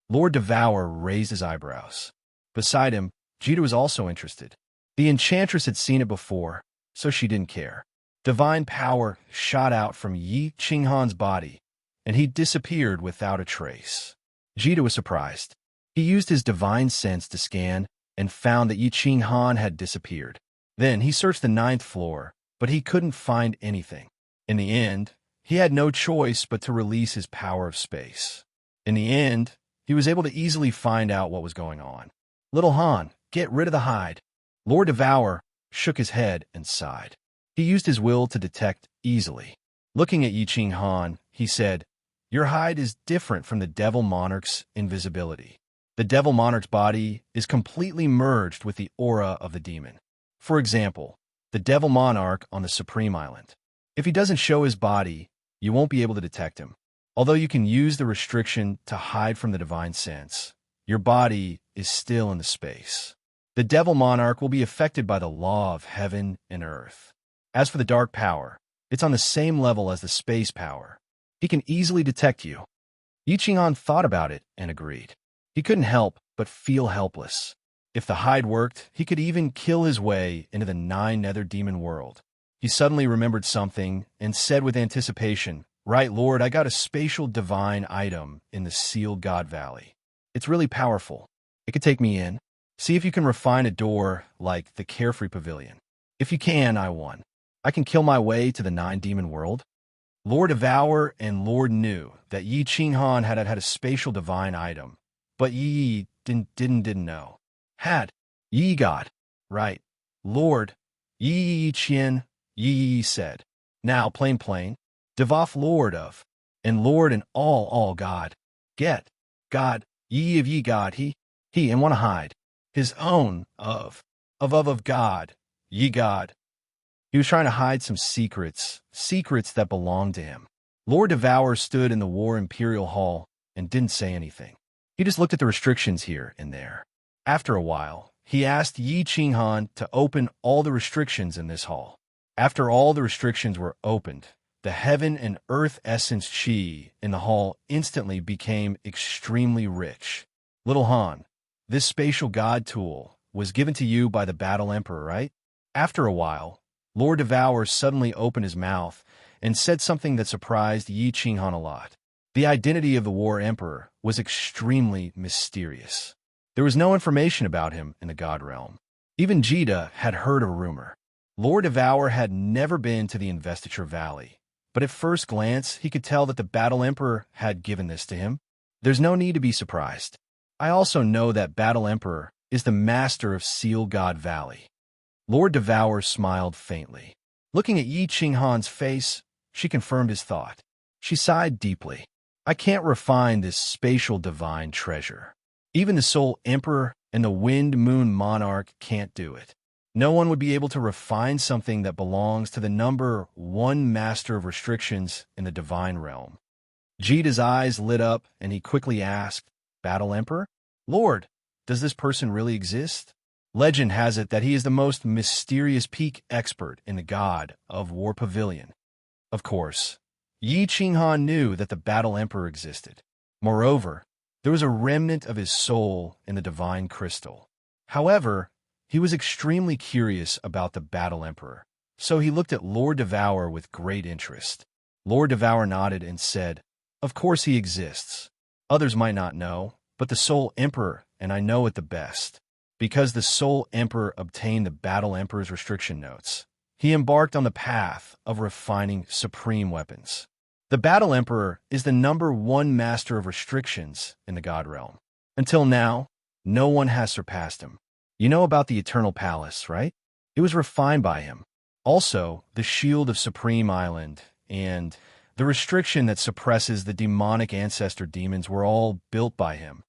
Lord Devourer raised his eyebrows. Beside him, Jita was also interested. The enchantress had seen it before, so she didn't care. Divine power shot out from Yi Qing Han's body, and he disappeared without a trace. Jita was surprised. He used his divine sense to scan and found that Yi Qing Han had disappeared. Then he searched the 9th floor, but he couldn't find anything. In the end, he had no choice but to release his power of space. In the end, he was able to easily find out what was going on. "Little Han, get rid of the hide." Lord Devourer shook his head and sighed. He used his will to detect easily. Looking at Yi Qing Han, he said, "Your hide is different from the Devil Monarch's invisibility. The Devil Monarch's body is completely merged with the aura of the demon. For example, the Devil Monarch on the Supreme Island. If he doesn't show his body, you won't be able to detect him. Although you can use the restriction to hide from the divine sense, your body is still in the space. The Devil Monarch will be affected by the law of heaven and earth. As for the dark power, it's on the same level as the space power. He can easily detect you." Yi Qing Han thought about it and agreed. He couldn't help but feel helpless. If the hide worked, he could even kill his way into the 9 nether demon world. He suddenly remembered something and said with anticipation, Right, Lord, I got a spatial divine item in the sealed God Valley. It's really powerful. It could take me in. See if you can refine a door like the Carefree Pavilion. If you can, I won. I can kill my way to the Nine-Demon world. Lord Devour and Lord knew that Yi Qinghan had a spatial divine item, but Yi didn't know. Had. Yi got. Right. Lord. Yi Qian, Yi said. Now, plain. Devoff Lord of, and Lord and all God. Get. God. Yi of Yi God, he, and wanna hide. His own of God. Yi God. He was trying to hide some secrets that belonged to him. Lord Devour stood in the War Imperial Hall and didn't say anything. He just looked at the restrictions here and there. After a while, he asked Yi Qinghan to open all the restrictions in this hall. After all the restrictions were opened, the heaven and earth essence chi in the hall instantly became extremely rich. Little Han, this spatial god tool was given to you by the Battle Emperor, right? After a while, Lord Devour suddenly opened his mouth and said something that surprised Yi Qinghan a lot. The identity of the War Emperor was extremely mysterious. There was no information about him in the God Realm. Even Jita had heard a rumor. Lord Devour had never been to the Investiture Valley, but at first glance he could tell that the Battle Emperor had given this to him. There's no need to be surprised. I also know that Battle Emperor is the master of Seal God Valley. Lord Devour smiled faintly. Looking at Yi Qinghan's face, she confirmed his thought. She sighed deeply. I can't refine this spatial divine treasure. Even the Soul Emperor and the Wind Moon Monarch can't do it. No one would be able to refine something that belongs to the number one master of restrictions in the divine realm. Jita's eyes lit up and he quickly asked, Battle Emperor? Lord, does this person really exist? Legend has it that he is the most mysterious peak expert in the God of War Pavilion. Of course, Yi Qinghan knew that the Battle Emperor existed. Moreover, there was a remnant of his soul in the divine crystal. However, he was extremely curious about the Battle Emperor, so he looked at Lord Devour with great interest. Lord Devour nodded and said, Of course he exists. Others might not know, but the Soul Emperor, and I know it the best. Because the Soul Emperor obtained the Battle Emperor's restriction notes, he embarked on the path of refining supreme weapons. The Battle Emperor is the number one master of restrictions in the God Realm. Until now, no one has surpassed him. You know about the Eternal Palace, right? It was refined by him. Also, the Shield of Supreme Island and the restriction that suppresses the demonic ancestor demons were all built by him.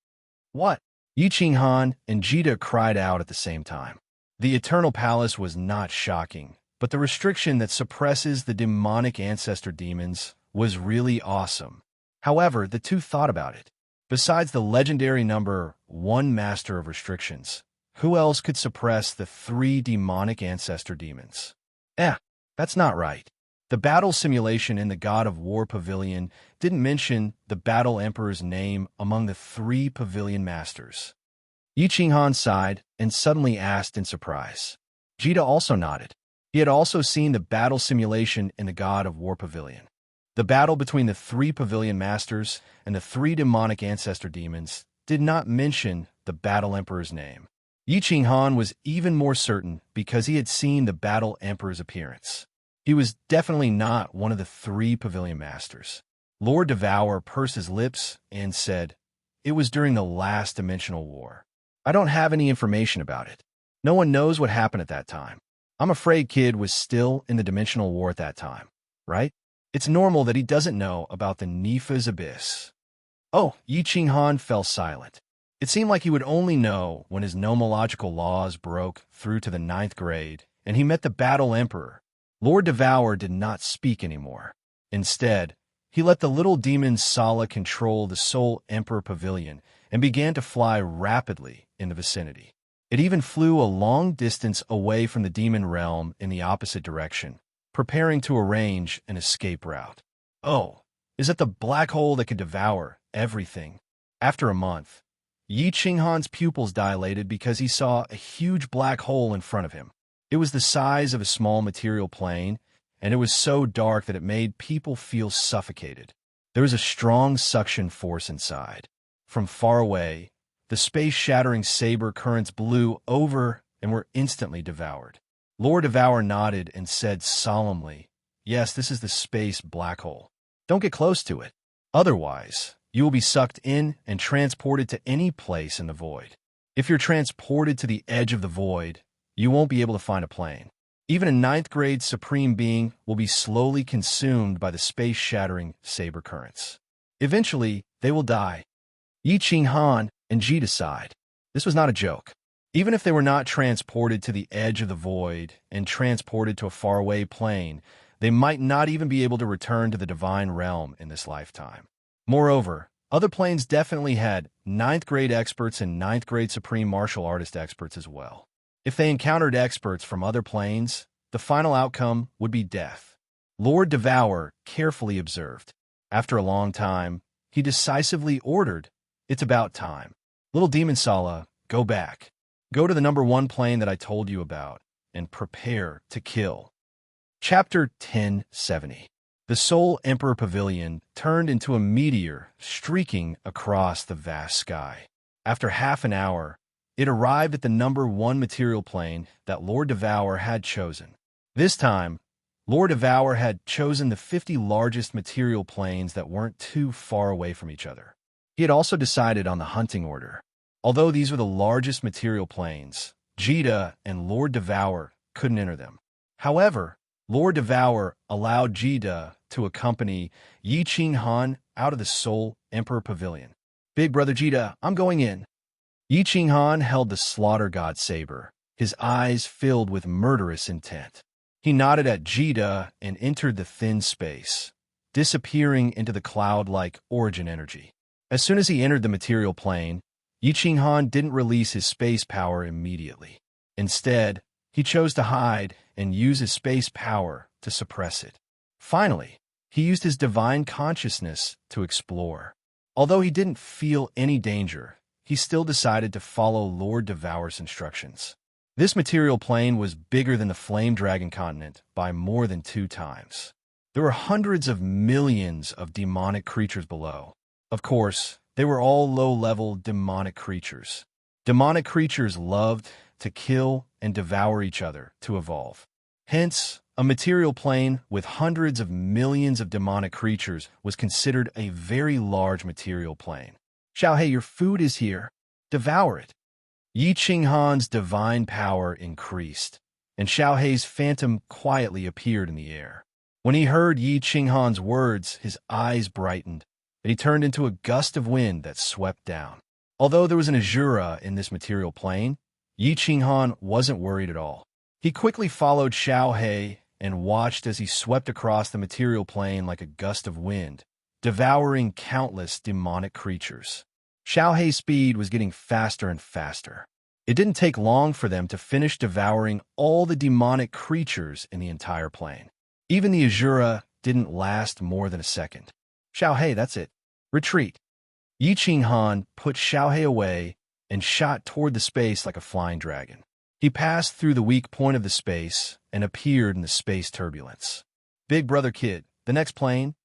What? Yi Qinghan and Jita cried out at the same time. The Eternal Palace was not shocking, but the restriction that suppresses the demonic ancestor demons was really awesome. However, the two thought about it. Besides the legendary number one master of restrictions, who else could suppress the three demonic ancestor demons? That's not right. The battle simulation in the God of War Pavilion didn't mention the Battle Emperor's name among the three pavilion masters. Yi Qinghan sighed and suddenly asked in surprise. Jita also nodded. He had also seen the battle simulation in the God of War Pavilion. The battle between the three pavilion masters and the three demonic ancestor demons did not mention the Battle Emperor's name. Yi Qinghan was even more certain because he had seen the Battle Emperor's appearance. He was definitely not one of the three pavilion masters. Lord Devour pursed his lips and said, It was during the last dimensional war. I don't have any information about it. No one knows what happened at that time. I'm afraid Kid was still in the dimensional war at that time, right? It's normal that he doesn't know about the Nifa's Abyss. Oh, Yi Qinghan fell silent. It seemed like he would only know when his nomological laws broke through to the 9th grade and he met the Battle Emperor. Lord Devour did not speak anymore. Instead, he let the little demon Sala control the Soul Emperor Pavilion and began to fly rapidly in the vicinity. It even flew a long distance away from the demon realm in the opposite direction, preparing to arrange an escape route. Oh, is it the black hole that could devour everything? After a month, Yi Qinghan's pupils dilated because he saw a huge black hole in front of him. It was the size of a small material plane, and it was so dark that it made people feel suffocated. There was a strong suction force inside. From far away, the space-shattering saber currents blew over and were instantly devoured. Lord Devour nodded and said solemnly, "Yes, this is the space black hole. Don't get close to it. Otherwise, you will be sucked in and transported to any place in the void. If you're transported to the edge of the void, you won't be able to find a plane. Even a ninth-grade supreme being will be slowly consumed by the space-shattering saber currents. Eventually, they will die." Yi Ching Han and Ji sighed. This was not a joke. Even if they were not transported to the edge of the void and transported to a faraway plane, they might not even be able to return to the divine realm in this lifetime. Moreover, other planes definitely had ninth-grade experts and ninth-grade supreme martial artist experts as well. If they encountered experts from other planes, the final outcome would be death. Lord Devour carefully observed. After a long time, he decisively ordered, "It's about time. Little Demon Sala, go back. Go to the number 1 plane that I told you about, and prepare to kill." Chapter 1070. The Soul Emperor Pavilion turned into a meteor streaking across the vast sky. After half an hour, it arrived at the number 1 material plane that Lord Devour had chosen. This time, Lord Devour had chosen the 50 largest material planes that weren't too far away from each other. He had also decided on the hunting order. Although these were the largest material planes, Jita and Lord Devour couldn't enter them. However, Lord Devour allowed Jita to accompany Yi Ching Han out of the Soul Emperor Pavilion. "Big brother Jita, I'm going in." Yi Ching Han held the Slaughter God saber, his eyes filled with murderous intent. He nodded at Jita and entered the thin space, disappearing into the cloud-like origin energy. As soon as he entered the material plane, Yi Ching Han didn't release his space power immediately. Instead, he chose to hide and use his space power to suppress it. Finally, he used his divine consciousness to explore. Although he didn't feel any danger, he still decided to follow Lord Devour's instructions. This material plane was bigger than the Flame Dragon continent by more than 2 times. There were hundreds of millions of demonic creatures below. Of course, they were all low-level demonic creatures. Demonic creatures loved to kill and devour each other to evolve. Hence, a material plane with hundreds of millions of demonic creatures was considered a very large material plane. "Xiaohei, your food is here. Devour it." Yi Ching Han's divine power increased, and Xiaohei's phantom quietly appeared in the air. When he heard Yi Ching Han's words, his eyes brightened, and he turned into a gust of wind that swept down. Although there was an Azura in this material plane, Yi Ching Han wasn't worried at all. He quickly followed Xiaohei and watched as he swept across the material plane like a gust of wind, devouring countless demonic creatures. Xiaohei's speed was getting faster and faster. It didn't take long for them to finish devouring all the demonic creatures in the entire plane. Even the Azura didn't last more than a second. "Xiaohei, that's it. Retreat." Yi Ching Han put Xiaohei away and shot toward the space like a flying dragon. He passed through the weak point of the space and appeared in the space turbulence. "Big brother kid, the next plane?"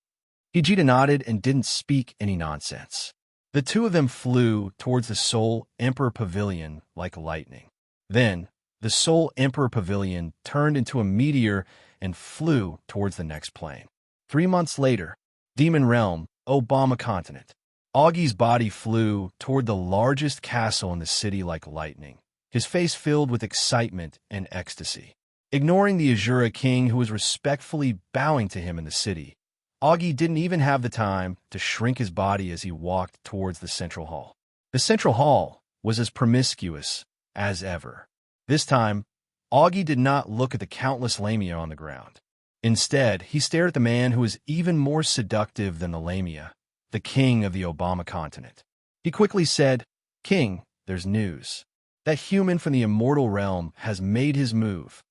Hijita nodded and didn't speak any nonsense. The two of them flew towards the Soul Emperor Pavilion like lightning. Then, the Soul Emperor Pavilion turned into a meteor and flew towards the next plane. 3 months later, Demon Realm, Obama Continent. Augie's body flew toward the largest castle in the city like lightning, his face filled with excitement and ecstasy. Ignoring the Azura King who was respectfully bowing to him in the city, Augie didn't even have the time to shrink his body as he walked towards the central hall. The central hall was as promiscuous as ever. This time, Augie did not look at the countless lamia on the ground. Instead, he stared at the man who was even more seductive than the lamia, the king of the Obama continent. He quickly said, "King, there's news. That human from the immortal realm has made his move."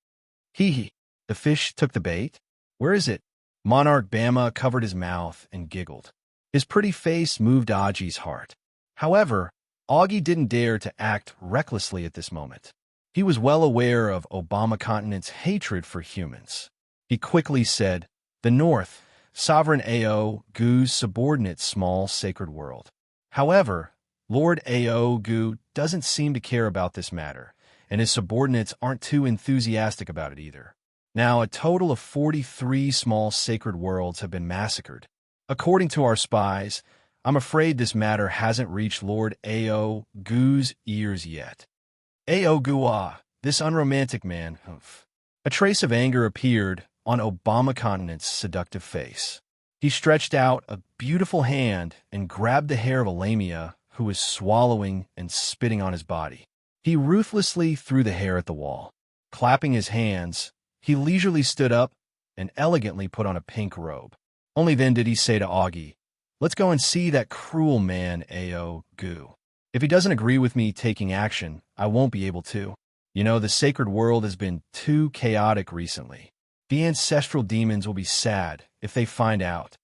Hee hee. The fish took the bait? Where is it? Monarch Bama covered his mouth and giggled. His pretty face moved Augie's heart. However, Augie didn't dare to act recklessly at this moment. He was well aware of Obama Continent's hatred for humans. He quickly said, "The North, Sovereign Ao Gu's subordinate small sacred world." However, Lord Ao Gu doesn't seem to care about this matter, and his subordinates aren't too enthusiastic about it either. Now, a total of 43 small sacred worlds have been massacred. According to our spies, I'm afraid this matter hasn't reached Lord Ao Gu's ears yet. Ao Gua, this unromantic man, humph. A trace of anger appeared on Obama Continent's seductive face. He stretched out a beautiful hand and grabbed the hair of a lamia who was swallowing and spitting on his body. He ruthlessly threw the hair at the wall. Clapping his hands, he leisurely stood up and elegantly put on a pink robe. Only then did he say to Augie, "Let's go and see that cruel man, Ao Gu. If he doesn't agree with me taking action, I won't be able to. You know, the sacred world has been too chaotic recently. The ancestral demons will be sad if they find out."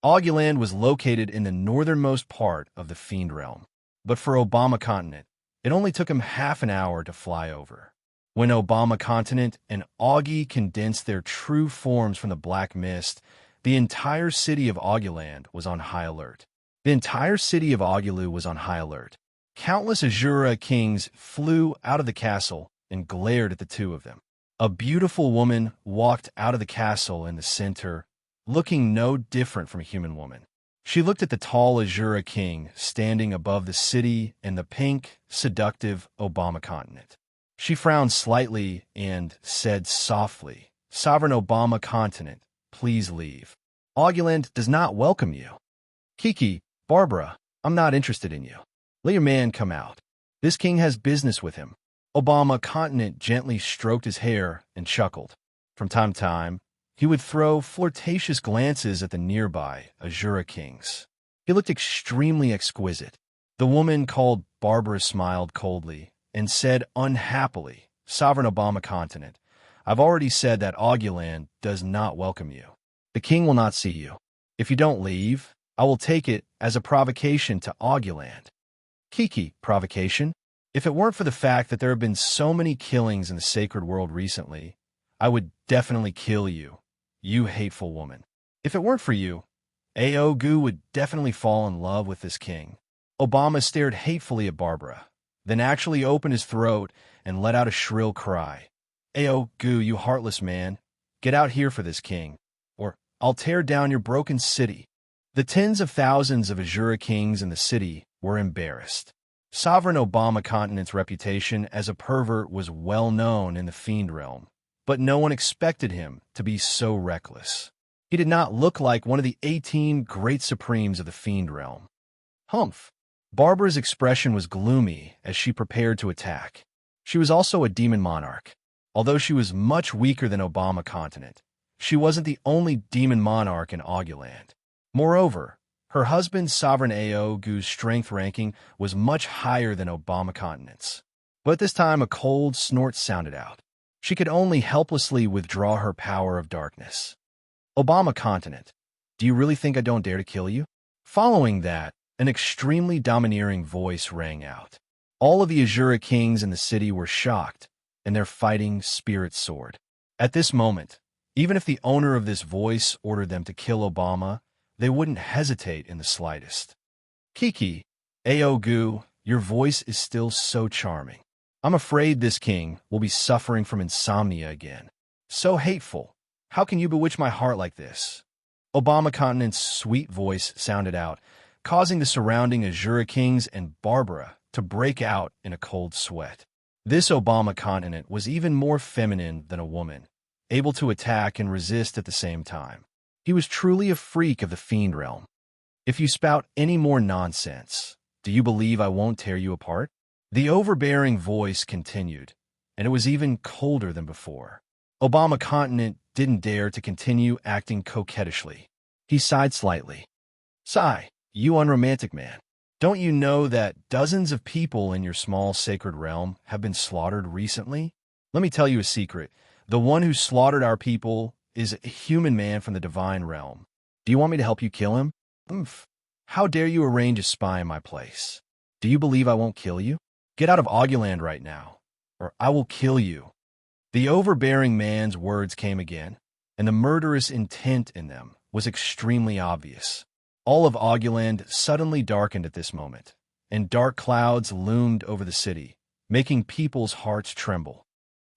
Augieland was located in the northernmost part of the Fiend Realm, but for Obama Continent, it only took him half an hour to fly over. When Obama Continent and Augie condensed their true forms from the black mist, the entire city of Augieland was on high alert. The entire city of Augilu was on high alert. Countless Azura kings flew out of the castle and glared at the two of them. A beautiful woman walked out of the castle in the center, looking no different from a human woman. She looked at the tall Azura king standing above the city and the pink, seductive Obama Continent. She frowned slightly and said softly, "Sovereign Obama Continent, please leave. Augieland does not welcome you." "Kiki, Barbara, I'm not interested in you. Let your man come out. This king has business with him." Obama Continent gently stroked his hair and chuckled. From time to time, he would throw flirtatious glances at the nearby Azura kings. He looked extremely exquisite. The woman called Barbara smiled coldly and said unhappily, "Sovereign Obama Continent, I've already said that Augieland does not welcome you. The king will not see you. If you don't leave, I will take it as a provocation to Augieland." "Kiki, provocation? If it weren't for the fact that there have been so many killings in the sacred world recently, I would definitely kill you, you hateful woman. If it weren't for you, Ao Gu would definitely fall in love with this king." Obama stared hatefully at Barbara, then actually opened his throat and let out a shrill cry. "Ao Gu, you heartless man, get out here for this king, or I'll tear down your broken city." The tens of thousands of Azura kings in the city were embarrassed. Sovereign Obama Continent's reputation as a pervert was well known in the Fiend Realm, but no one expected him to be so reckless. He did not look like one of the 18 great supremes of the Fiend Realm. Humph! Barbara's expression was gloomy as she prepared to attack. She was also a demon monarch. Although she was much weaker than Obama Continent, she wasn't the only demon monarch in Augieland. Moreover, her husband Sovereign Ao Gu's strength ranking was much higher than Obama Continent's. But this time a cold snort sounded out. She could only helplessly withdraw her power of darkness. "Obama Continent, do you really think I don't dare to kill you?" Following that, an extremely domineering voice rang out. All of the Azura kings in the city were shocked, and their fighting spirits soared. At this moment, even if the owner of this voice ordered them to kill Obama, they wouldn't hesitate in the slightest. "Kiki, Ao Gu, your voice is still so charming. I'm afraid this king will be suffering from insomnia again. So hateful. How can you bewitch my heart like this?" Obama Continent's sweet voice sounded out, causing the surrounding Azura kings and Barbara to break out in a cold sweat. This Obama Continent was even more feminine than a woman, able to attack and resist at the same time. He was truly a freak of the Fiend Realm. "If you spout any more nonsense, do you believe I won't tear you apart?" The overbearing voice continued, and it was even colder than before. Obama Continent didn't dare to continue acting coquettishly. He sighed slightly. "Sigh, you unromantic man. Don't you know that dozens of people in your small sacred realm have been slaughtered recently? Let me tell you a secret. The one who slaughtered our people is a human man from the divine realm. Do you want me to help you kill him? Oomph. How dare you arrange a spy in my place? Do you believe I won't kill you? Get out of Augieland right now, or I will kill you." The overbearing man's words came again. and the murderous intent in them was extremely obvious. All of Auguland suddenly darkened at this moment, and dark clouds loomed over the city, making people's hearts tremble.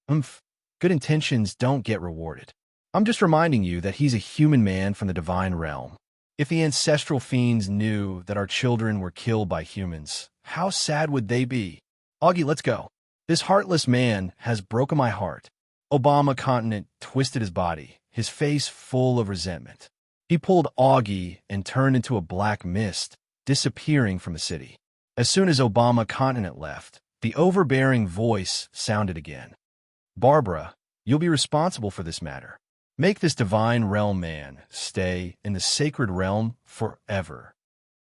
Good intentions don't get rewarded. I'm just reminding you that he's a human man from the divine realm. If the ancestral fiends knew that our children were killed by humans, how sad would they be? Augie, let's go. This heartless man has broken my heart. Obama Continent twisted his body, his face full of resentment. He pulled Augie and turned into a black mist, disappearing from the city. As soon as Obama Continent left, the overbearing voice sounded again. Barbara, you'll be responsible for this matter. Make this divine realm man stay in the sacred realm forever.